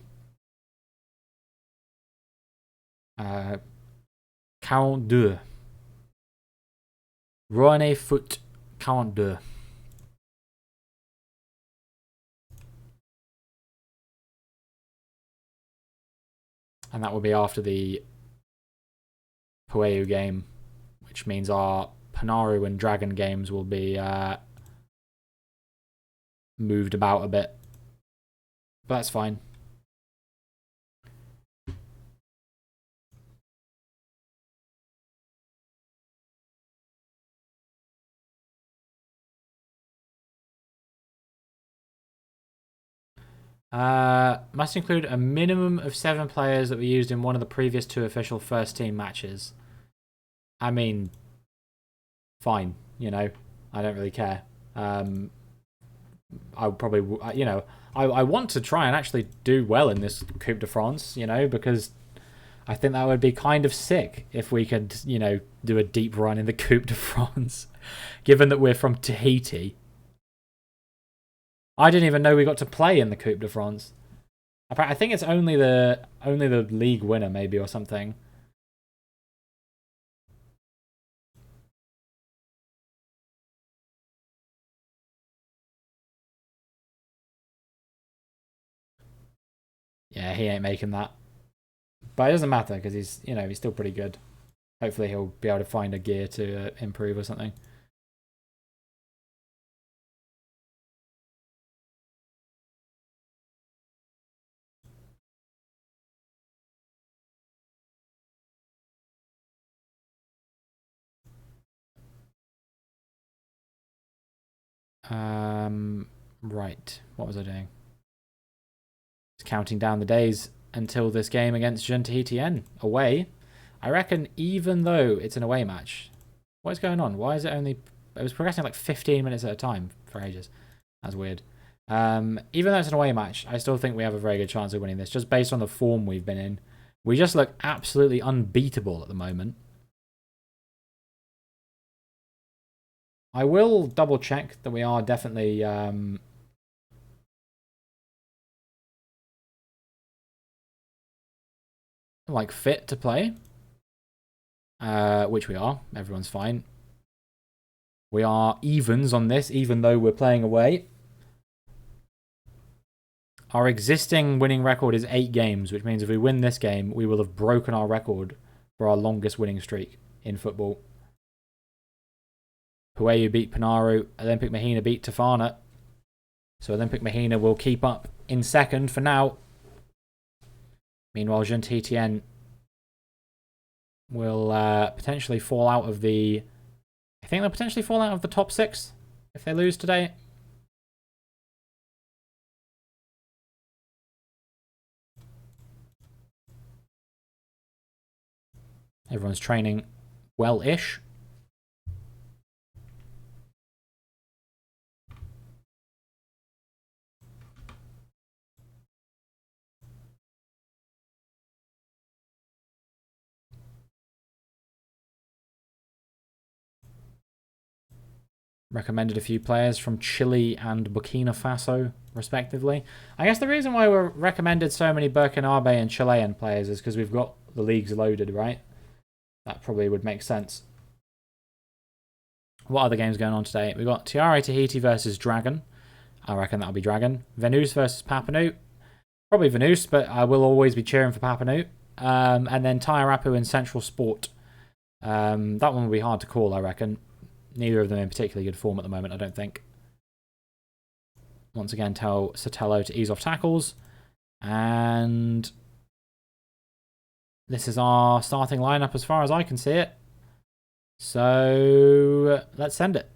42. Rouennais Foot 42. And that will be after the Pueu game, which means our Panaru and Dragon games will be moved about a bit. But that's fine. Must include a minimum of 7 players that were used in one of the previous 2 official first team matches. I mean, fine, you know, I don't really care. I would probably, you know, I want to try and actually do well in this Coupe de France, you know, because I think that would be kind of sick if we could, you know, do a deep run in the Coupe de France, given that we're from Tahiti. I didn't even know we got to play in the Coupe de France. I think it's only the league winner, maybe, or something. Yeah, he ain't making that. But it doesn't matter because he's, you know, he's still pretty good. Hopefully he'll be able to find a gear to improve or something. Right. What was I doing? Just counting down the days until this game against Jean Tahitien away. I reckon even though it's an away match, what is going on? Why is it only... It was progressing like 15 minutes at a time for ages. That's weird. Even though it's an away match, I still think we have a very good chance of winning this, just based on the form we've been in. We just look absolutely unbeatable at the moment. I will double check that we are definitely like fit to play, which we are. Everyone's fine. We are evens on this, even though we're playing away. Our existing winning record is 8 games, which means if we win this game, we will have broken our record for our longest winning streak in football. Pueyu beat Panaru. Olympic Mahina beat Tafana. So Olympic Mahina will keep up in second for now. Meanwhile, Jean Tahitien will potentially fall out of the... I think they'll potentially fall out of the top 6 if they lose today. Everyone's training well-ish. Recommended a few players from Chile and Burkina Faso, respectively. I guess the reason why we're recommended so many Burkinabe and Chilean players is because we've got the leagues loaded, right? That probably would make sense. What other games going on today? We've got Tiare Tahiti versus Dragon. I reckon that'll be Dragon. Venus versus Papanut. Probably Venus, but I will always be cheering for Papanut. And then Tairapu and Central Sport. That one will be hard to call, I reckon. Neither of them in particularly good form at the moment, I don't think. Once again, tell Sotelo to ease off tackles. And this is our starting lineup as far as I can see it. So let's send it.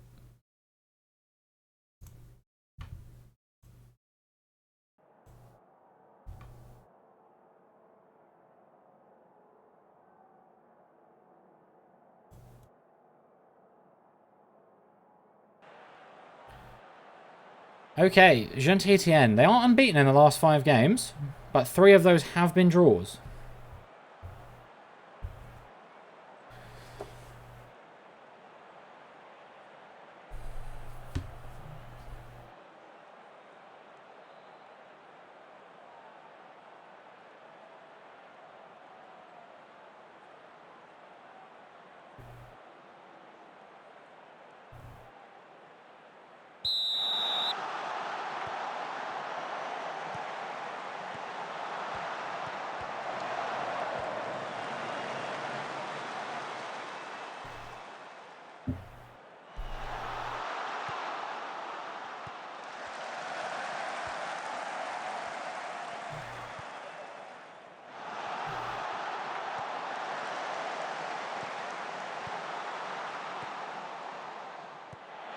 Okay, Jean Tahitien. They aren't unbeaten in the last 5 games, but 3 of those have been draws.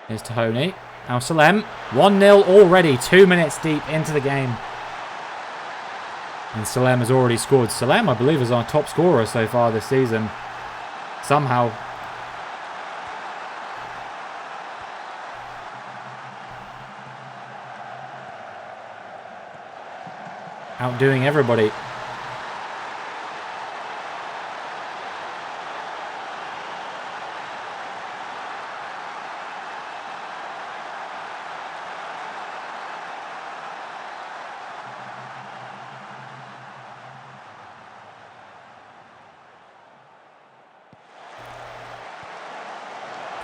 Here's Tahoni. Now Salem. 1-0 already, 2 minutes deep into the game. And Salem has already scored. Salem, I believe, is our top scorer so far this season. Somehow. Outdoing everybody.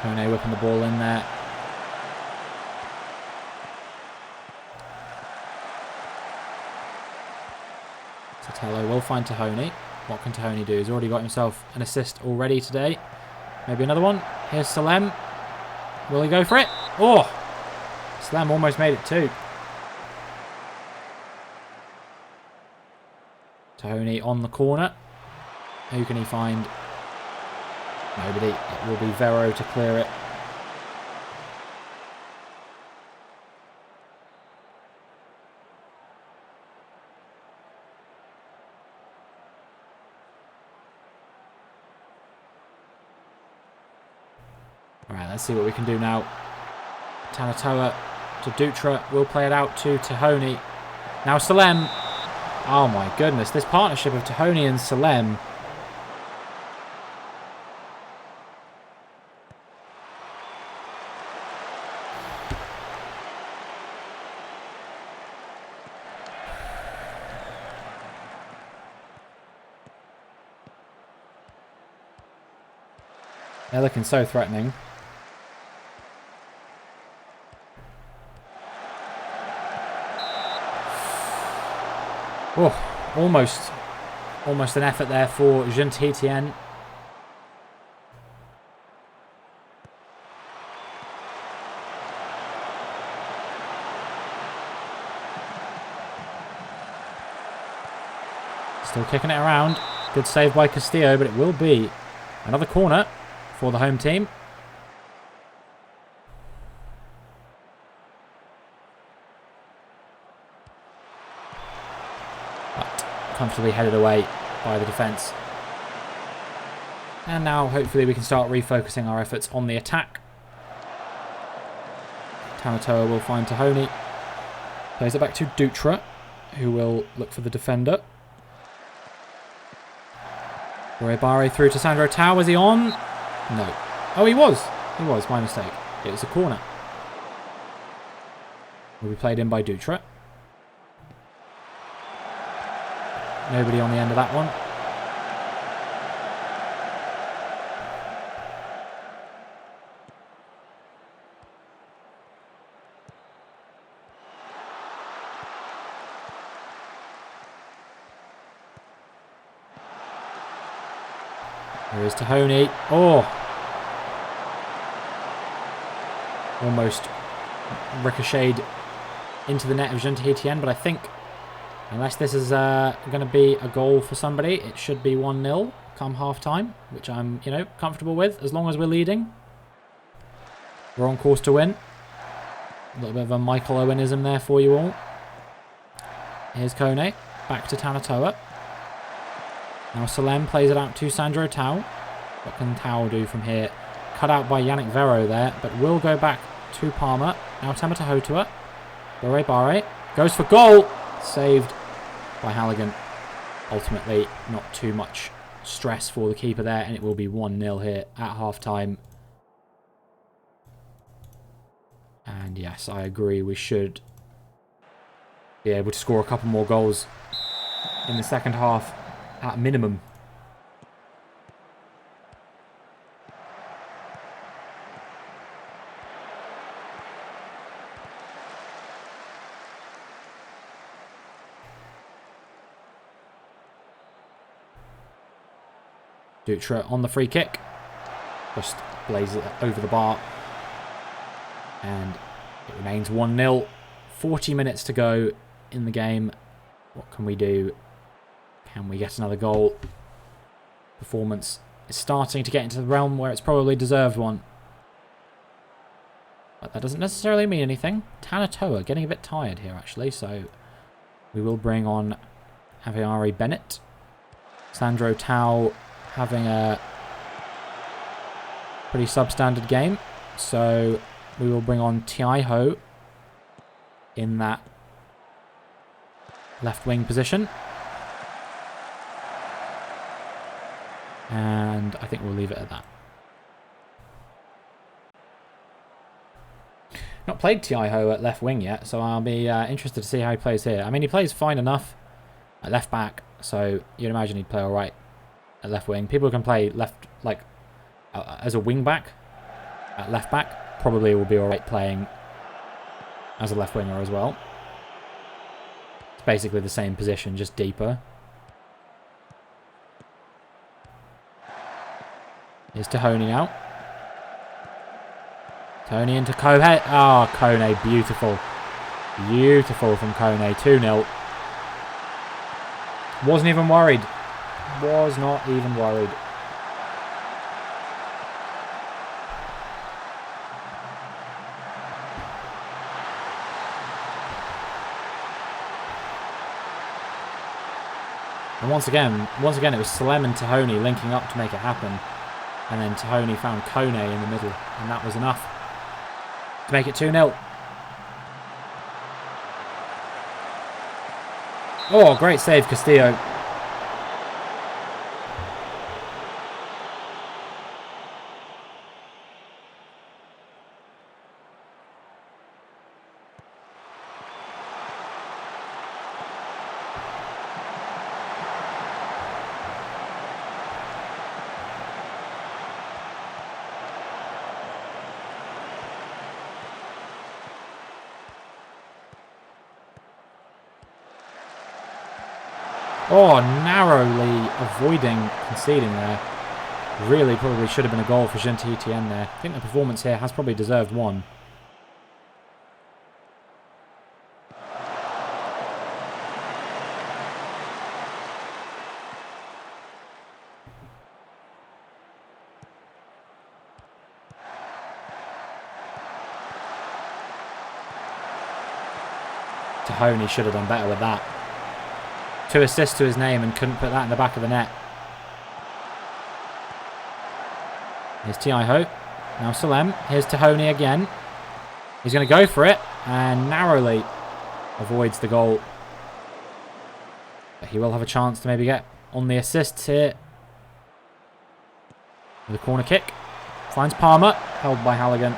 Kone whipping the ball in there. Sotelo will find Tahoni. What can Tahoni do? He's already got himself an assist already today. Maybe another one. Here's Salem. Will he go for it? Oh! Salem almost made it too. Tahoni on the corner. Who can he find? Nobody. It will be Vero to clear it. Alright, let's see what we can do now. Tanatoa to Dutra. Will play it out to Tahoni. Now Salem. Oh my goodness. This partnership of Tahoni and Salem. They're looking so threatening. Oh, almost an effort there for Jean-Titien. Still kicking it around. Good save by Castillo, but it will be another corner for the home team. But comfortably headed away by the defence. And now hopefully we can start refocusing our efforts on the attack. Tanatoa will find Tahoni. Plays it back to Dutra, who will look for the defender. Barre through to Sandro Tau. Was he on? No. Oh, he was. He was. My mistake. It was a corner. Will be played in by Dutra. Nobody on the end of that one. Here is Tahoni. Oh! Almost ricocheted into the net of Jean-Titien, but I think unless this is going to be a goal for somebody, it should be 1-0 come half-time, which I'm, comfortable with as long as we're leading. We're on course to win. A little bit of a Michael Owenism there for you all. Here's Kone. Back to Tanatoa. Now Salem plays it out to Sandro Tau. What can Tau do from here? Cut out by Yannick Vero there, but will go back to Palmer. Now Temata Hotua. Barre goes for goal. Saved by Halligan. Ultimately, not too much stress for the keeper there, and it will be 1-0 here at half-time. And yes, I agree, we should be able to score a couple more goals in the second half at minimum. Dutra on the free kick. Just blazes it over the bar. And it remains 1-0. 40 minutes to go in the game. What can we do? Can we get another goal? Performance is starting to get into the realm where it's probably deserved one. But that doesn't necessarily mean anything. Tanatoa getting a bit tired here actually, so we will bring on Aviari Bennett. Sandro Tau having a pretty substandard game. So we will bring on Ti Ho in that left wing position. And I think we'll leave it at that. Not played Ti Ho at left wing yet, so I'll be interested to see how he plays here. I mean, he plays fine enough at left back, so you'd imagine he'd play all right at left wing. People who can play left, like, as a wing back at left back, probably will be all right playing as a left winger as well. It's basically the same position, just deeper. Here's Tahoni now. Tony into Kohei. Oh, Kone, beautiful. Beautiful from Kone. 2-0. Wasn't even worried. Was not even worried. And once again, it was Salem and Tahoni linking up to make it happen. And then Tahoni found Kone in the middle. And that was enough to make it 2-0. Oh, great save, Castillo. Oh, narrowly avoiding conceding there. Really probably should have been a goal for Saint-Étienne there. I think the performance here has probably deserved one. Tahoni should have done better with that. 2 assists to his name and couldn't put that in the back of the net. Here's Ti Ho. Now Salem. Here's Tahoni again. He's going to go for it and narrowly avoids the goal. But he will have a chance to maybe get on the assists here. With a corner kick. Finds Palmer. Held by Halligan.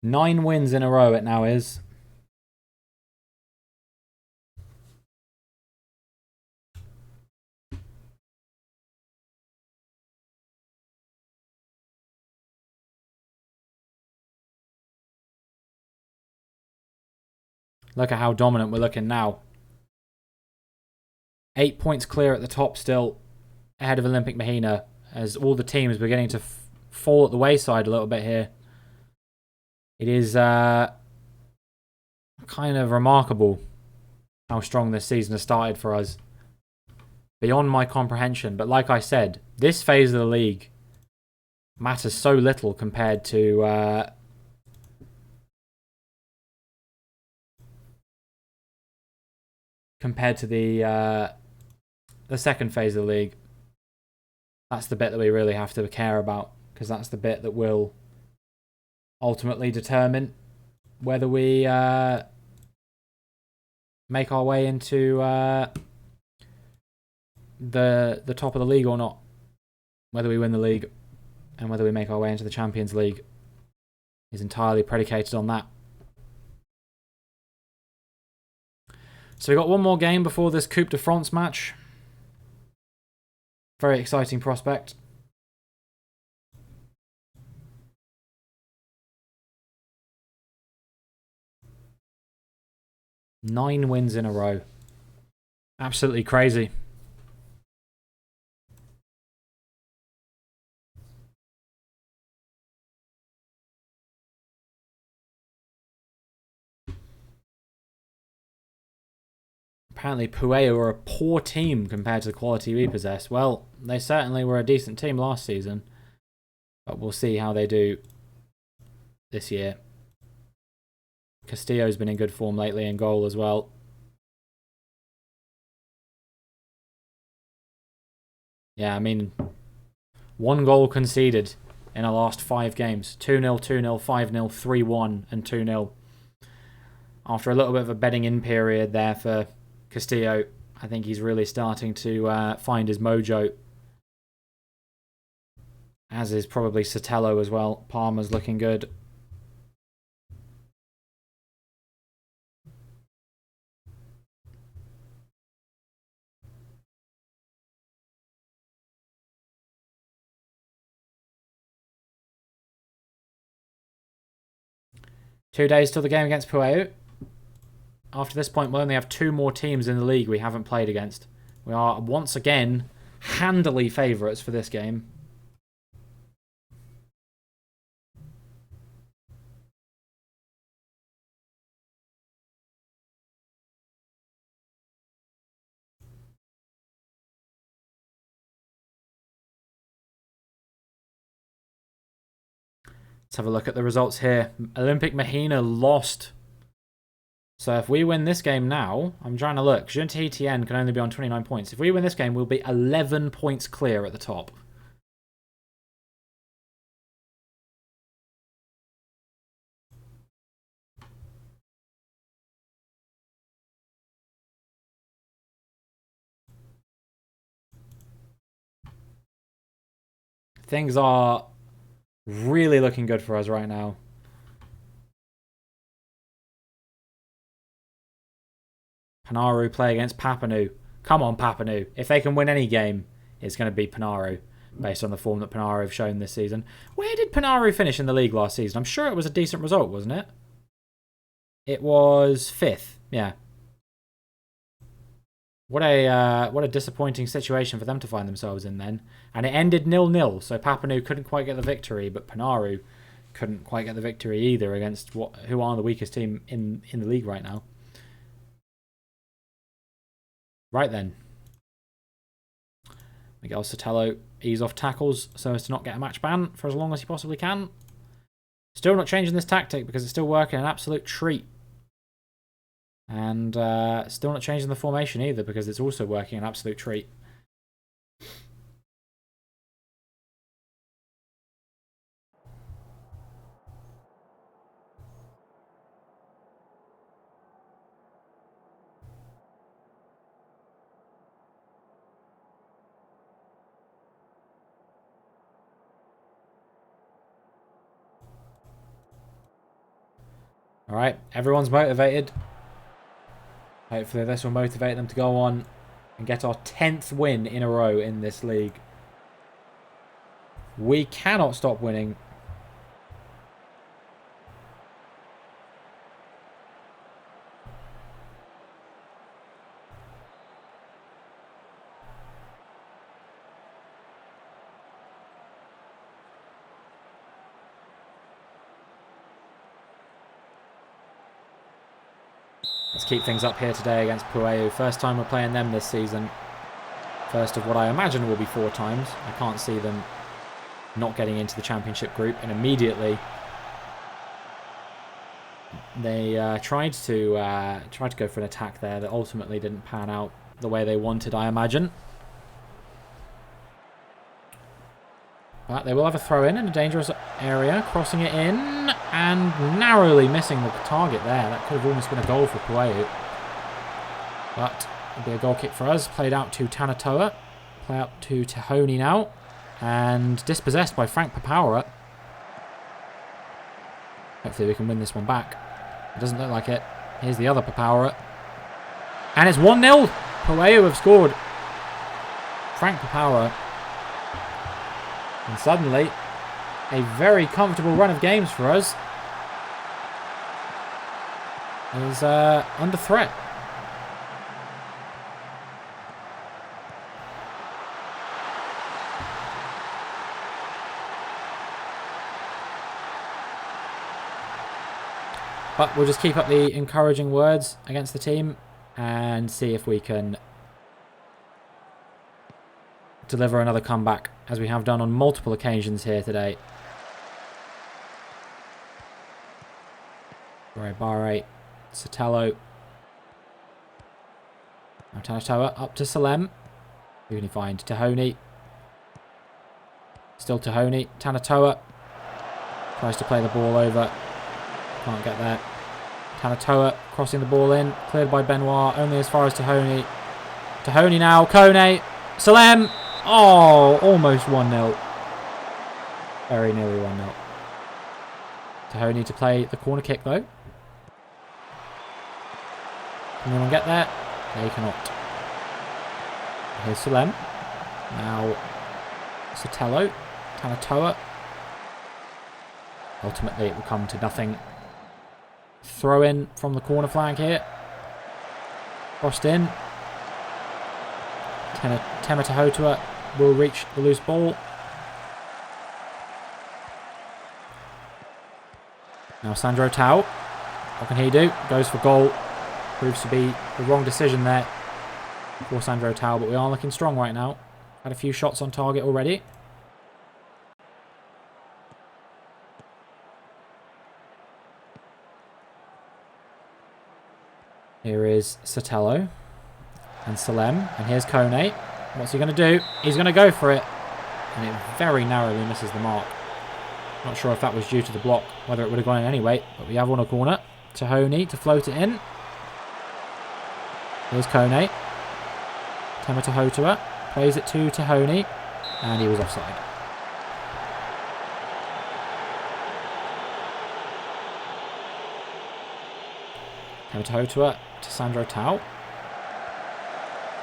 Nine wins in a row it now is. Look at how dominant we're looking now. 8 points clear at the top still, ahead of Olympic Mahina, as all the teams are beginning to fall at the wayside a little bit here. It is kind of remarkable how strong this season has started for us. Beyond my comprehension. But like I said, this phase of the league matters so little compared to the second phase of the league. That's the bit that we really have to care about, because that's the bit that will ultimately determine whether we make our way into the top of the league or not. Whether we win the league and whether we make our way into the Champions League is entirely predicated on that. So we've got one more game before this Coupe de France match. Very exciting prospect. 9 wins in a row. Absolutely crazy. Apparently Pueo were a poor team compared to the quality we possess. Well, they certainly were a decent team last season. But we'll see how they do this year. Castillo's been in good form lately in goal as well. Yeah, I mean, 1 goal conceded in our last 5 games. 2-0, 2-0, 5-0, 3-1 and 2-0. After a little bit of a bedding in period there for Castillo, I think he's really starting to find his mojo. As is probably Sotelo as well. Palmer's looking good. Two days till the game against Pueo. After this point, we'll only have 2 more teams in the league we haven't played against. We are once again handily favourites for this game. Let's have a look at the results here. Olympic Mahina lost. So if we win this game now, I'm trying to look. Junta Etienne can only be on 29 points. If we win this game, we'll be 11 points clear at the top. Things are really looking good for us right now. Panaru play against Papanu. Come on, Papanu. If they can win any game, it's going to be Panaru, based on the form that Panaru have shown this season. Where did Panaru finish in the league last season? I'm sure it was a decent result, wasn't it? It was 5th, yeah. What a disappointing situation for them to find themselves in then. And it ended 0-0, so Papanu couldn't quite get the victory, but Panaru couldn't quite get the victory either against who are the weakest team in the league right now. Right then. Miguel Sotelo ease off tackles so as to not get a match ban for as long as he possibly can. Still not changing this tactic because it's still working an absolute treat. And still not changing the formation either because it's also working an absolute treat. Alright, everyone's motivated. Hopefully this will motivate them to go on and get our 10th win in a row in this league. We cannot stop winning. Let's keep things up here today against Pueo. First time we're playing them this season. First of what I imagine will be 4 times. I can't see them not getting into the championship group. And immediately they tried to go for an attack there that ultimately didn't pan out the way they wanted, I imagine. But they will have a throw in a dangerous area, crossing it in and narrowly missing the target there. That could have almost been a goal for Pueo. But it'll be a goal kick for us. Played out to Tanatoa. Play out to Tahoni now. And dispossessed by Frank Papauera. Hopefully we can win this one back. It doesn't look like it. Here's the other Papauera. And it's 1-0. Pueo have scored. Frank Papauera. And suddenly, a very comfortable run of games for us. is under threat. But we'll just keep up the encouraging words against the team and see if we can deliver another comeback, as we have done on multiple occasions here today. Barre, Sotelo. Now Tanatoa up to Salem. Who can he find? Tahoni. Still Tahoni. Tanatoa tries to play the ball over. Can't get there. Tanatoa crossing the ball in. Cleared by Benoit. Only as far as Tahoni. Tahoni now. Kone. Salem. Oh, almost 1-0. Very nearly 1-0. Tahoni to play the corner kick though. Can anyone get there? They cannot. Here's Salem. Now Sotelo. Tanatoa. Ultimately it will come to nothing. Throw in from the corner flag here. Crossed in. Temetahotua will reach the loose ball. Now Sandro Tau. What can he do? Goes for goal. Proves to be the wrong decision there for Sandro Tau, but we are looking strong right now. Had a few shots on target already. Here is Sotelo and Salem, and here's Kone. What's he going to do? He's going to go for it, and it very narrowly misses the mark. Not sure if that was due to the block, whether it would have gone in anyway, but we have on a corner. Tahoni to float it in. Here's Kone. Temetahotua plays it to Tahoni, and he was offside. Temetahotua to Sandro Tau.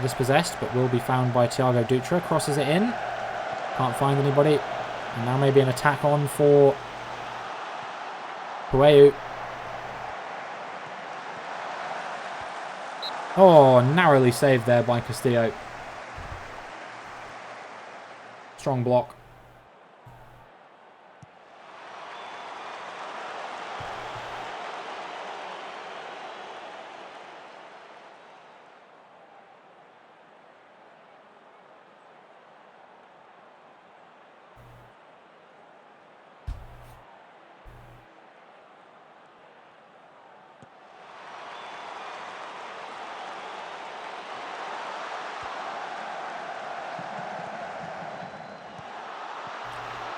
Dispossessed, but will be found by Thiago Dutra. Crosses it in. Can't find anybody. And now maybe an attack on for Pueu. Oh, narrowly saved there by Castillo. Strong block.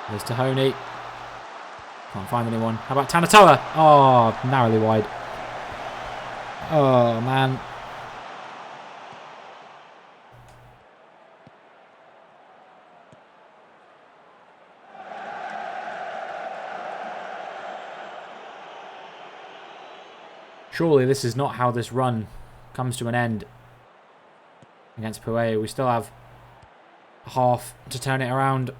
There's Tahoni. Can't find anyone. How about Tanatoa? Oh, narrowly wide. Oh, man. Surely this is not how this run comes to an end against Pueu. We still have a half to turn it around.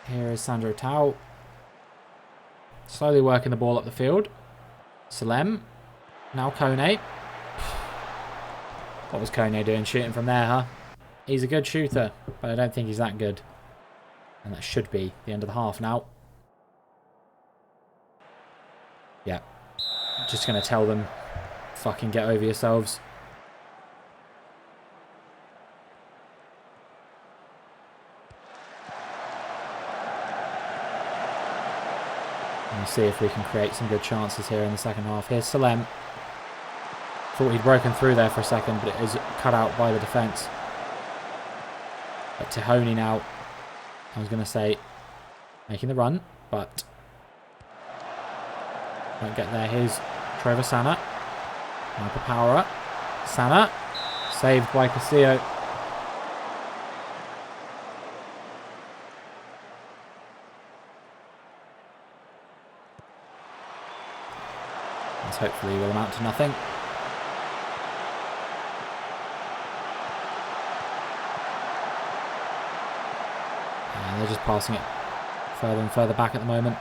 Here is Sandro Tau. Slowly working the ball up the field. Salem. Now Kone. What was Kone doing shooting from there, huh? He's a good shooter, but I don't think he's that good. And that should be the end of the half now. Yeah. Just going to tell them, fucking get over yourselves. And see if we can create some good chances here in the second half. Here's Salem. Thought he'd broken through there for a second, but it is cut out by the defence. But Tahoni now, I was going to say, making the run, but won't get there. Here's Trevor Sana. Now Papara. Sana, saved by Castillo. This hopefully will amount to nothing. passing it further and further back at the moment.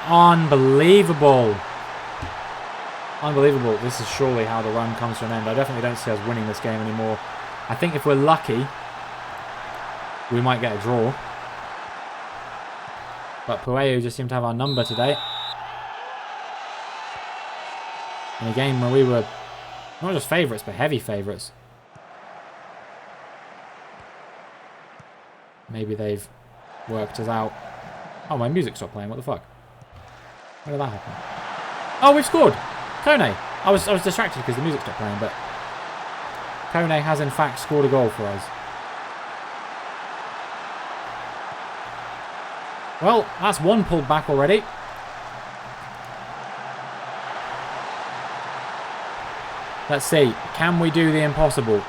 Unbelievable. Unbelievable. This is surely how the run comes to an end. I definitely don't see us winning this game anymore. I think if we're lucky, we might get a draw. But Pueo just seemed to have our number today. In a game where we were not just favourites, but heavy favourites. Maybe they've worked us out. Oh, my music stopped playing. What the fuck? Where did that happen? Oh, we've scored! Kone! I was distracted because the music stopped playing, but Kone has in fact scored a goal for us. Well, that's one pulled back already. Let's see. Can we do the impossible?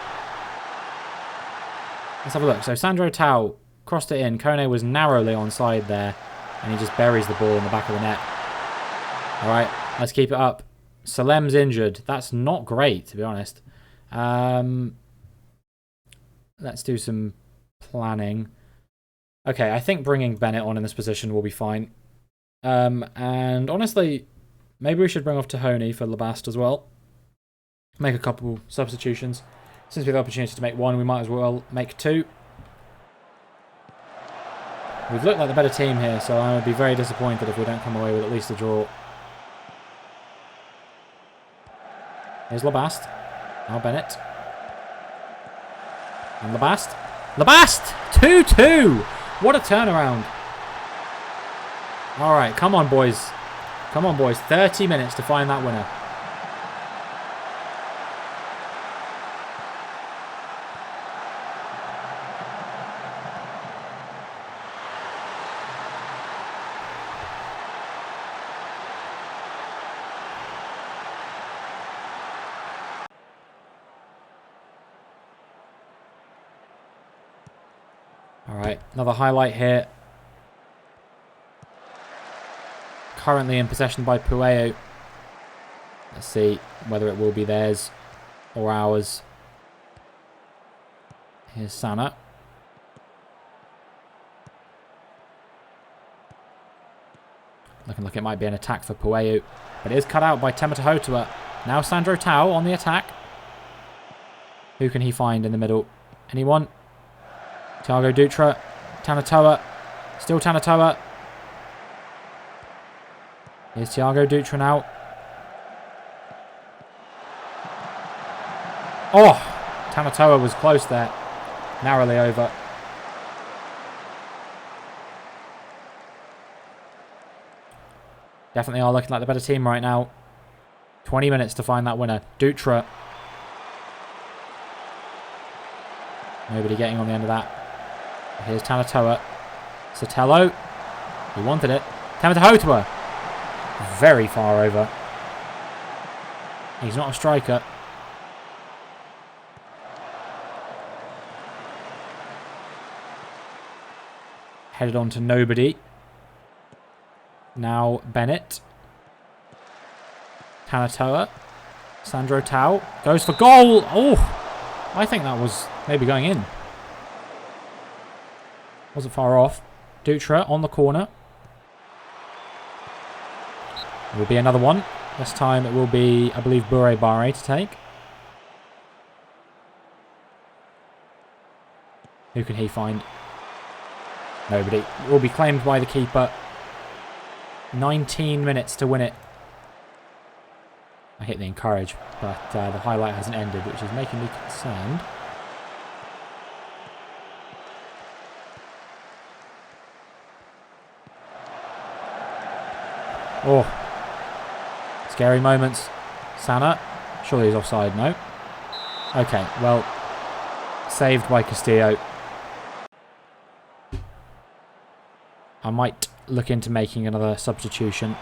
Let's have a look. So Sandro Tau crossed it in. Kone was narrowly onside there. And he just buries the ball in the back of the net. Alright, let's keep it up. Salem's injured. That's not great, to be honest. Let's do some planning. Okay, I think bringing Bennett on in this position will be fine. And honestly, maybe we should bring off Tahoni for Labast as well. Make a couple substitutions. Since we have the opportunity to make one, we might as well make two. We've looked like the better team here, so I would be very disappointed if we don't come away with at least a draw. Here's Labast. Now Bennett. And Labast. Labast! 2-2! What a turnaround. Alright, come on, boys. Come on, boys. 30 minutes to find that winner. Alright, another highlight here. Currently in possession by Pueo. Let's see whether it will be theirs or ours. Here's Sana. Looking like it might be an attack for Pueo. But it is cut out by Temata Hotua. Now Sandro Tau on the attack. Who can he find in the middle? Anyone? Thiago Dutra. Tanatoa. Still Tanatoa. Here's Thiago Dutra now. Oh! Tanatoa was close there. Narrowly over. Definitely are looking like the better team right now. 20 minutes to find that winner. Dutra. Nobody getting on the end of that. Here's Tanatoa. Sotelo. He wanted it. Tamatahotua. Very far over. He's not a striker. Headed on to nobody. Now Bennett. Tanatoa. Sandro Tau. Goes for goal. Oh! I think that was maybe going in. Wasn't far off. Dutra on the corner. It will be another one. This time it will be, I believe, Bure Bare to take. Who can he find? Nobody. It will be claimed by the keeper. 19 minutes to win it. I hit the encourage, but the highlight hasn't ended, which is making me concerned. Oh. Scary moments. Sana. Surely he's offside, no? Okay, well, saved by Castillo. I might look into making another substitution.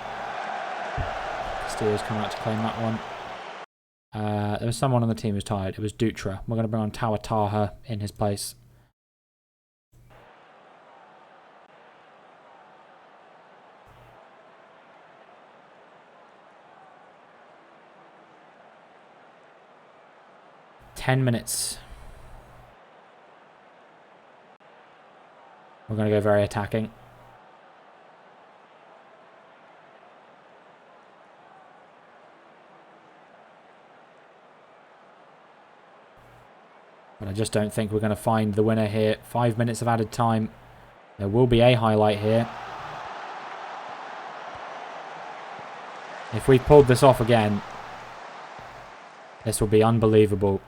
Castillo's come out to claim that one. There was someone on the team who's tired. It was Dutra. We're going to bring on Tawataha in his place. Ten minutes. We're going to go very attacking. But I just don't think we're going to find the winner here. 5 minutes of added time. There will be a highlight here. If we pulled this off again, this will be unbelievable.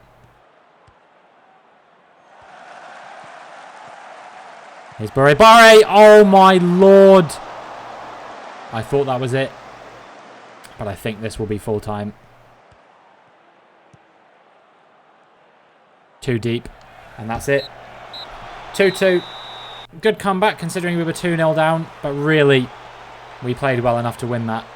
Here's Barre. Oh my lord! I thought that was it. But I think this will be full time. Too deep. And that's it. 2-2. Good comeback considering we were 2-0 down. But really, we played well enough to win that.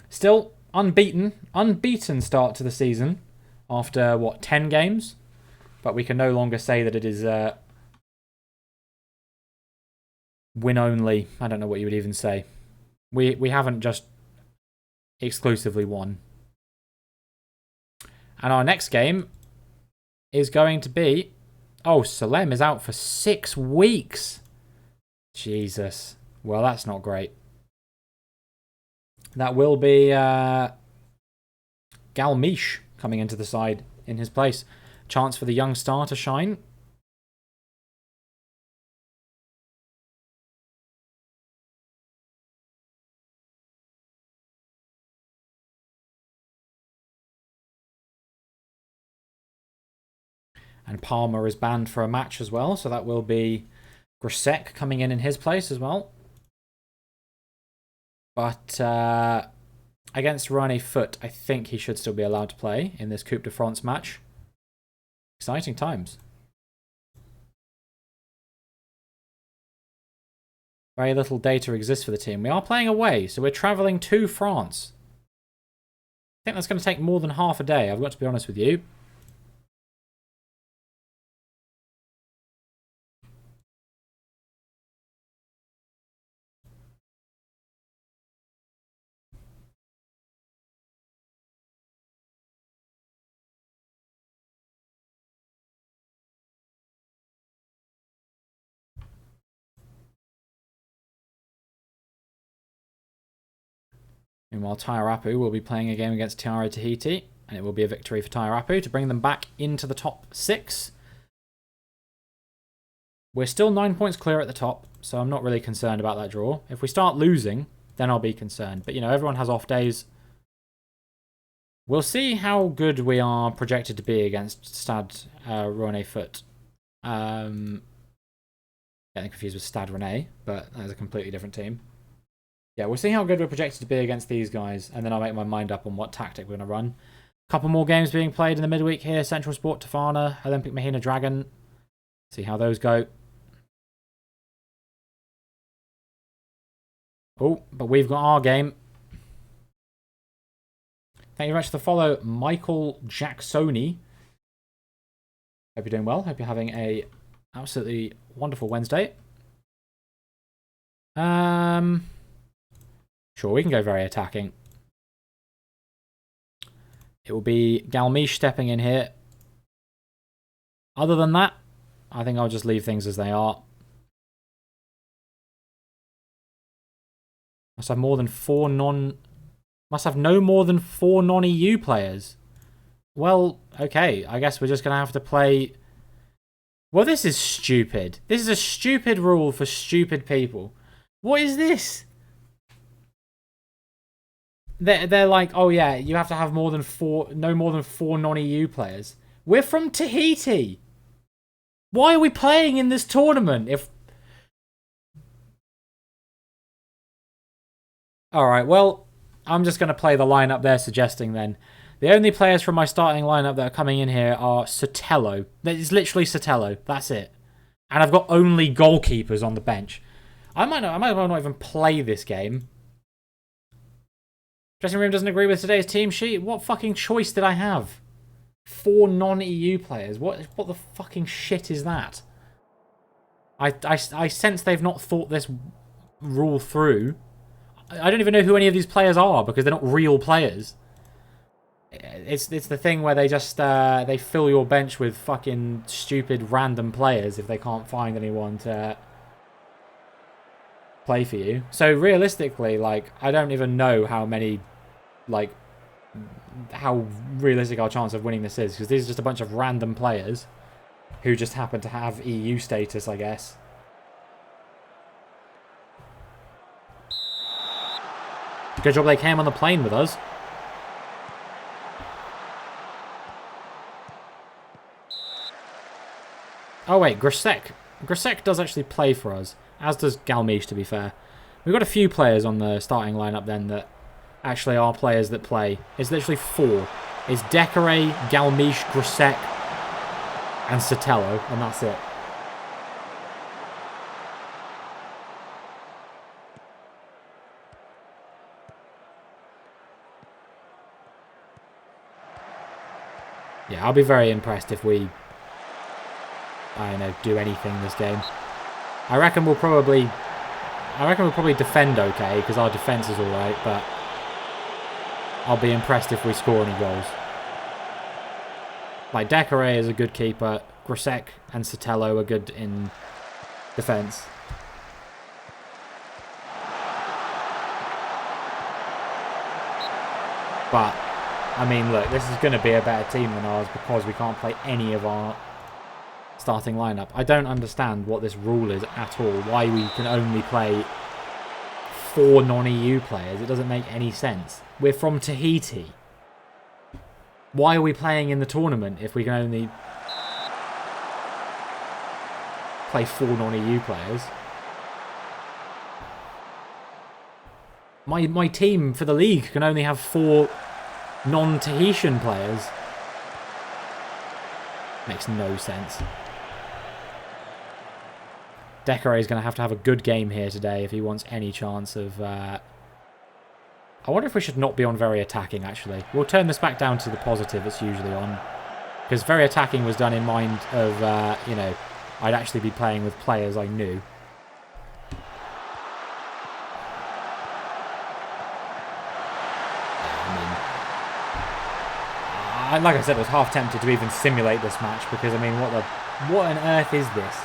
Still unbeaten. Unbeaten start to the season. After, what, 10 games? But we can no longer say that it is win only. I don't know what you would even say. We haven't just exclusively won. And our next game is going to be... Oh, Salem is out for 6 weeks. Jesus. Well, that's not great. That will be Galmiche coming into the side in his place. Chance for the young star to shine. And Palmer is banned for a match as well, so that will be Grosek coming in his place as well. But against Rene Foot, I think he should still be allowed to play in this Coupe de France match. Exciting times. Very little data exists for the team. We are playing away, so we're travelling to France. I think that's going to take more than half a day, I've got to be honest with you. Meanwhile, Tairapu will be playing a game against Tiara Tahiti, and it will be a victory for Tairapu to bring them back into the top 6. We're still 9 points clear at the top, so I'm not really concerned about that draw. If we start losing, then I'll be concerned. But, you know, everyone has off days. We'll see how good we are projected to be against Stade Rennais Foot. Getting confused with Stade Rennais, but that is a completely different team. Yeah, we'll see how good we're projected to be against these guys, and then I'll make my mind up on what tactic we're going to run. A couple more games being played in the midweek here. Central Sport Tafana, Olympic Mahina Dragon. See how those go. Oh, but we've got our game. Thank you very much for the follow, Michael Jacksoni. Hope you're doing well. Hope you're having a absolutely wonderful Wednesday. Sure, we can go very attacking. It will be Galmiche stepping in here. Other than that, I think I'll just leave things as they are. Must have no more than 4 non-EU players. Well, okay. I guess we're just going to have to play... Well, this is stupid. This is a stupid rule for stupid people. What is this? They're like, oh yeah, you have to have no more than 4 non-EU players. We're from Tahiti. Why are we playing in this tournament? Alright, well, I'm just going to play the lineup they're suggesting then. The only players from my starting lineup that are coming in here are Sotelo. It's literally Sotelo. That's it. And I've got only goalkeepers on the bench. I might well not even play this game. Dressing room doesn't agree with today's team sheet. What fucking choice did I have? 4 non-EU players. What the fucking shit is that? I sense they've not thought this rule through. I don't even know who any of these players are because they're not real players. it's the thing where they just they fill your bench with fucking stupid random players if they can't find anyone to play for you. So realistically, like, I don't even know how many, like, how realistic our chance of winning this is, because these are just a bunch of random players who just happen to have EU status, I guess. Good job they came on the plane with us. Oh wait, Grasek. Grasek does actually play for us, as does Galmiche, to be fair. We've got a few players on the starting lineup then that actually are players that play. It's literally 4. It's Decoré, Galmiche, Grasek, and Sotelo, and that's it. Yeah, I'll be very impressed if we, I don't know, do anything this game. I reckon we'll probably defend okay, because our defence is alright, but I'll be impressed if we score any goals. Like, Decoré is a good keeper, Grasek and Sotelo are good in defence. But, I mean, look, this is going to be a better team than ours because we can't play any of our starting lineup. I don't understand what this rule is at all. Why we can only play 4 non-EU players. It doesn't make any sense. We're from Tahiti. Why are we playing in the tournament if we can only play 4 non-EU players? My team for the league can only have 4 non-Tahitian players. Makes no sense. Decoré is going to have a good game here today if he wants any chance of... I wonder if we should not be on very attacking, actually. We'll turn this back down to the positive it's usually on. Because very attacking was done in mind of, you know, I'd actually be playing with players I knew. Like I said, I was half tempted to even simulate this match because, I mean, what on earth is this?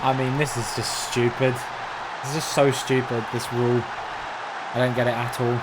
I mean, this is just stupid. This is just so stupid, this rule. I don't get it at all.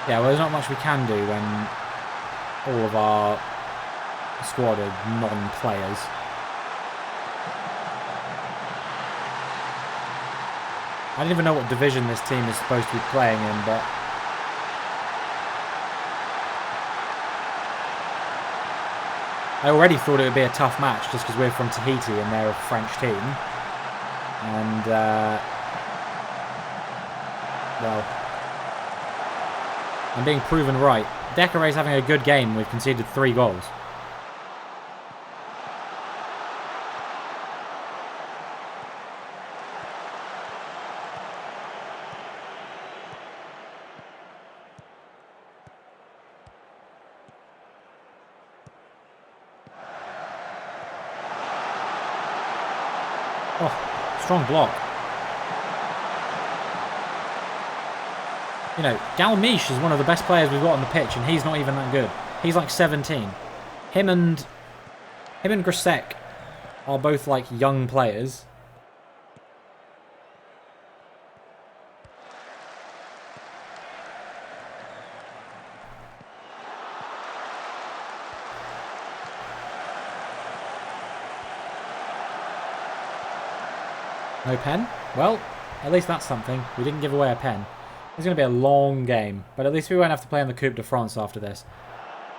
Yeah, well, there's not much we can do when all of our squad are non-players. I don't even know what division this team is supposed to be playing in, but... I already thought it would be a tough match just because we're from Tahiti and they're a French team. And, well... I'm being proven right. Decoré's having a good game. We've conceded 3 goals. Oh, strong block. You know, Galmiche is one of the best players we've got on the pitch, and he's not even that good. He's like 17. Him and Grasek are both like young players. No pen? Well, at least that's something. We didn't give away a pen. It's going to be a long game, but at least we won't have to play on the Coupe de France after this.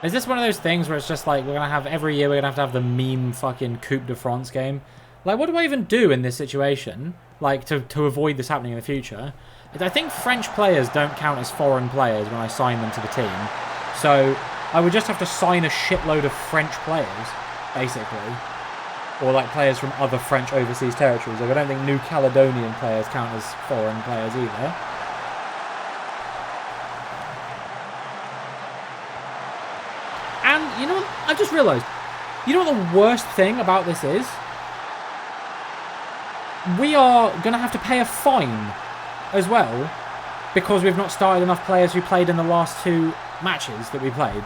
Is this one of those things where it's just like, we're going to have, every year we're going to have the meme fucking Coupe de France game? Like, what do I even do in this situation? Like, to avoid this happening in the future? I think French players don't count as foreign players when I sign them to the team. So, I would just have to sign a shitload of French players, basically. Or, like, players from other French overseas territories. Like, I don't think New Caledonian players count as foreign players either. And, you know what? I've just realised. You know what the worst thing about this is? We are going to have to pay a fine as well because we've not started enough players who played in the last 2 matches that we played.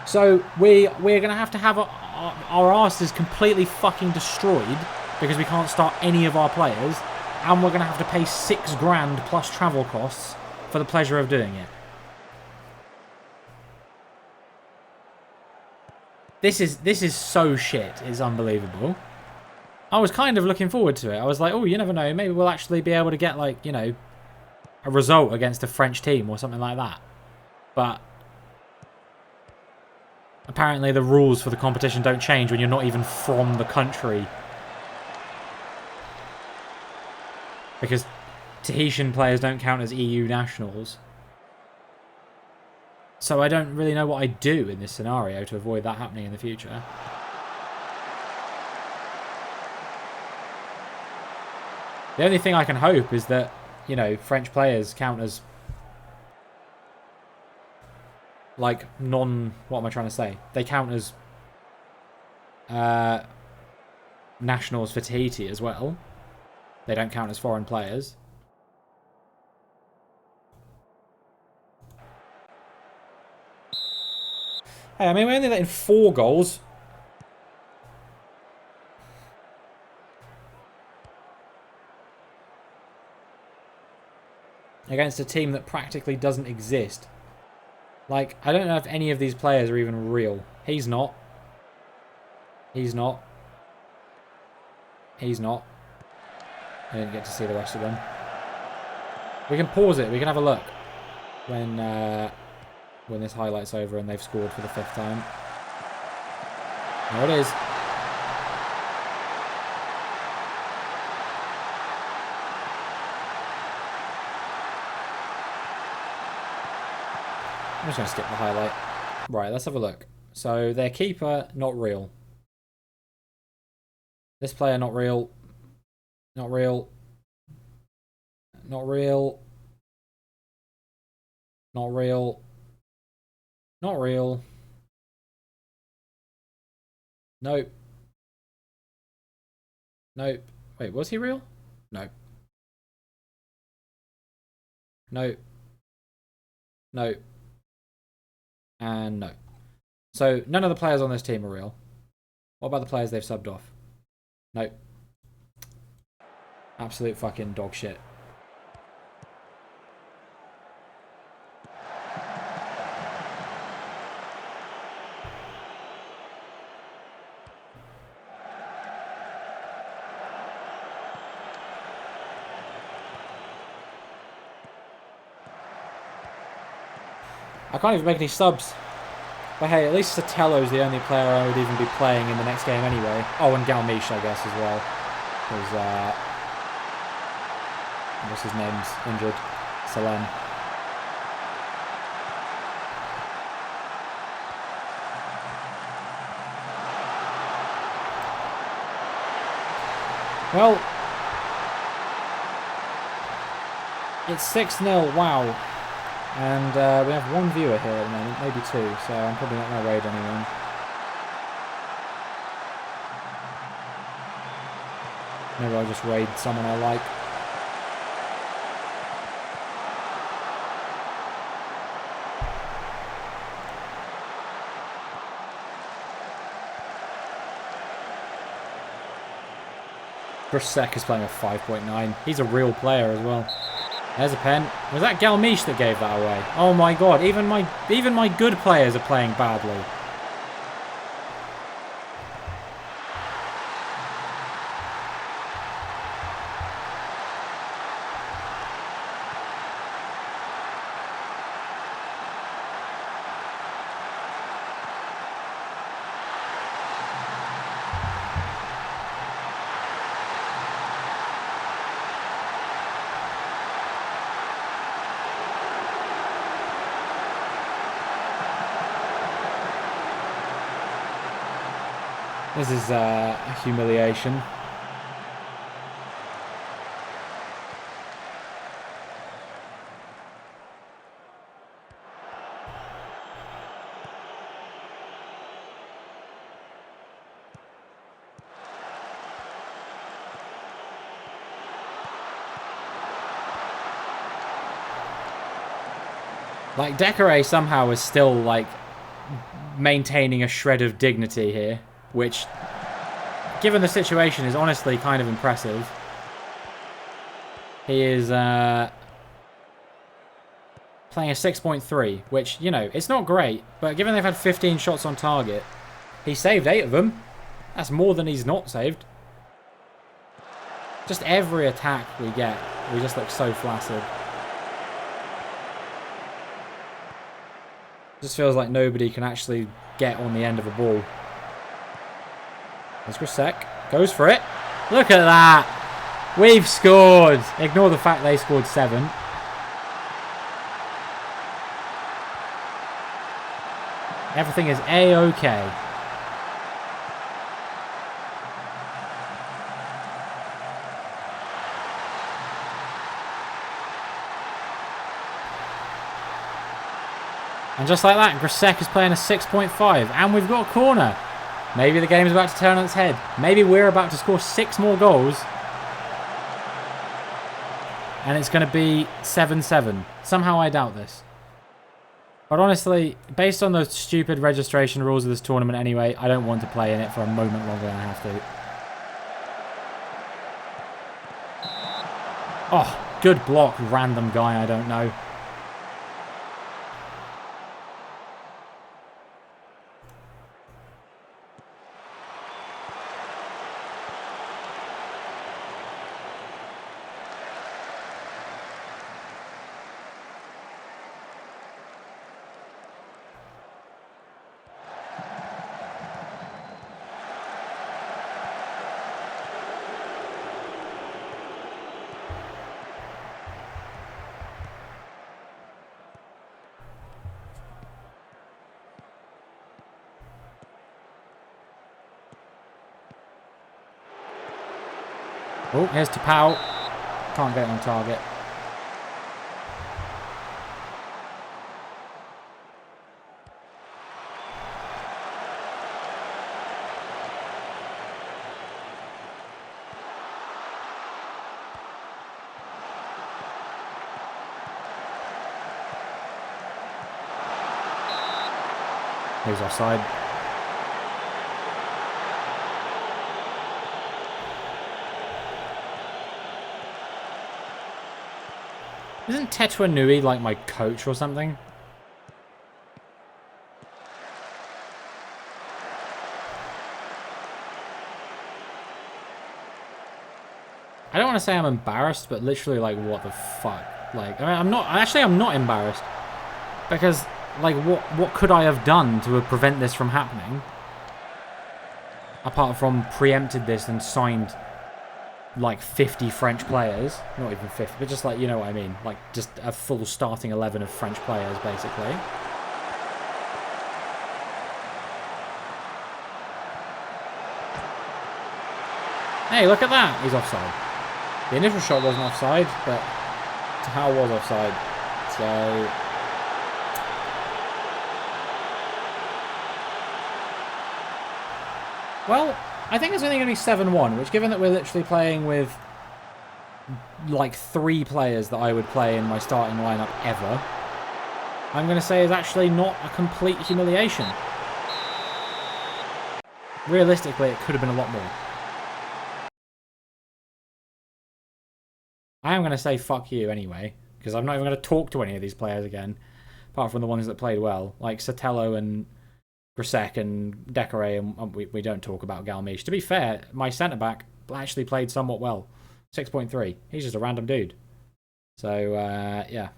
So we're going to have our asses completely fucking destroyed because we can't start any of our players, and we're going to have to pay £6,000 plus travel costs for the pleasure of doing it. This is so shit. It's unbelievable. I was kind of looking forward to it. I was like, oh, you never know. Maybe we'll actually be able to get, like, you know, a result against a French team or something like that. But apparently the rules for the competition don't change when you're not even from the country. Because Tahitian players don't count as EU nationals. So I don't really know what I'd do in this scenario to avoid that happening in the future. The only thing I can hope is that, you know, French players count as, like, what am I trying to say? They count as nationals for Tahiti as well. They don't count as foreign players. Hey, I mean, we only let in 4 goals. Against a team that practically doesn't exist. Like, I don't know if any of these players are even real. He's not. He's not. He's not. I didn't get to see the rest of them. We can pause it. We can have a look when this highlight's over and they've scored for the 5th time. There it is. I'm just going to skip the highlight. Right, let's have a look. So, their keeper, not real. This player, not real. Not real. Not real. Not real. Not real. Nope. Nope. Wait, was he real? Nope. Nope. Nope. And no. So, none of the players on this team are real. What about the players they've subbed off? Nope. Absolute fucking dog shit. I can't even make any subs. But hey, at least Sottelo's the only player I would even be playing in the next game anyway. Oh, and Galmiche, I guess, as well. Because, what's his name's injured? Salem. Well, it's 6-0, wow. And we have 1 viewer here at the moment, maybe 2, so I'm probably not going to raid anyone. Maybe I'll just raid someone I like. Brusek is playing a 5.9. He's a real player as well. There's a pen. Was that Galmiche that gave that away? Oh my god, even my good players are playing badly. This is humiliation. Like, Decoré somehow is still, like, maintaining a shred of dignity here, which, given the situation, is honestly kind of impressive. He is playing a 6.3, which, you know, it's not great, but given they've had 15 shots on target, he saved 8 of them. That's more than he's not saved. Just every attack we get, we just look so flaccid. Just feels like nobody can actually get on the end of a ball. There's Grosek. Goes for it. Look at that. We've scored. Ignore the fact they scored 7. Everything is A-OK. And just like that, Grosek is playing a 6.5. And we've got a corner. Maybe the game's about to turn on its head. Maybe we're about to score 6 more goals. And it's going to be 7-7. Somehow I doubt this. But honestly, based on the stupid registration rules of this tournament anyway, I don't want to play in it for a moment longer than I have to. Oh, good block, random guy I don't know. Oh, here's Tapau. Can't get it on target. He's offside. Isn't Tetua Nui like my coach or something? I don't want to say I'm embarrassed, but literally, like, what the fuck? Like, I mean, I'm not embarrassed. Because, like, what could I have done to prevent this from happening? Apart from preempted this and signed, like, 50 French players. Not even 50, but just, like, you know what I mean. Like, just a full starting 11 of French players, basically. Hey, look at that. He's offside. The initial shot wasn't offside, but Tahal was offside. So... well, I think it's only going to be 7-1, which, given that we're literally playing with, like, 3 players that I would play in my starting lineup ever, I'm going to say is actually not a complete humiliation. Realistically, it could have been a lot more. I am going to say fuck you anyway, because I'm not even going to talk to any of these players again, apart from the ones that played well, like Sotelo and Grosek and Decoré, and we don't talk about Galmiche. To be fair, my centre-back actually played somewhat well. 6.3. He's just a random dude. So, yeah.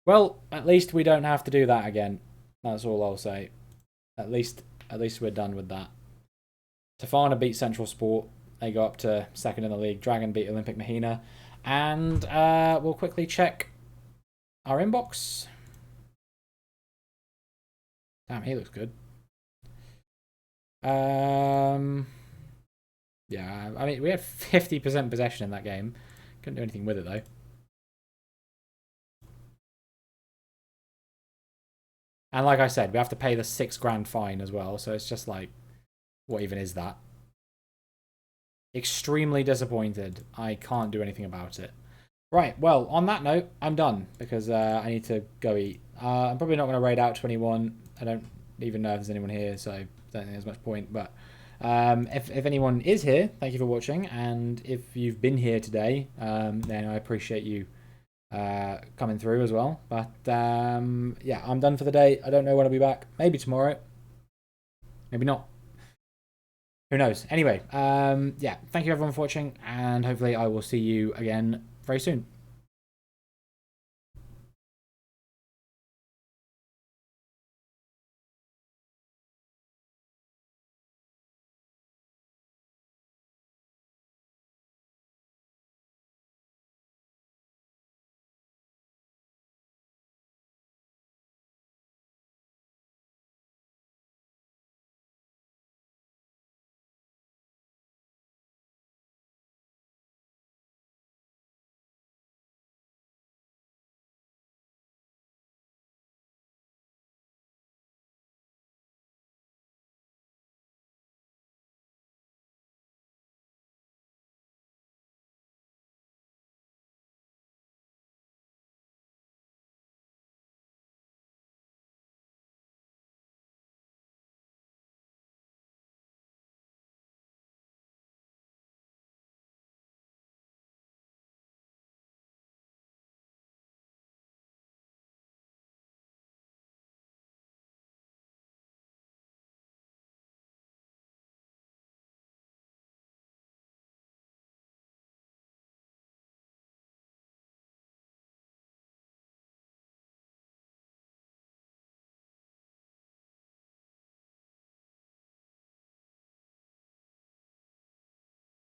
Well, at least we don't have to do that again. That's all I'll say. At least we're done with that. Tafana beat Central Sport. They go up to second in the league. Dragon beat Olympic Mahina. And we'll quickly check our inbox. Damn, he looks good. Yeah, I mean, we had 50% possession in that game. Couldn't do anything with it, though. And like I said, we have to pay the £6,000 fine as well. So it's just like, what even is that? Extremely disappointed. I can't do anything about it. Right, well, on that note, I'm done because I need to go eat. I'm probably not going to raid out 21. I don't even know if there's anyone here, so I don't think there's much point. But if anyone is here, thank you for watching. And if you've been here today, then I appreciate you coming through as well. But yeah, I'm done for the day. I don't know when I'll be back. Maybe tomorrow. Maybe not. Who knows? Anyway, yeah, thank you everyone for watching, and hopefully I will see you again very soon.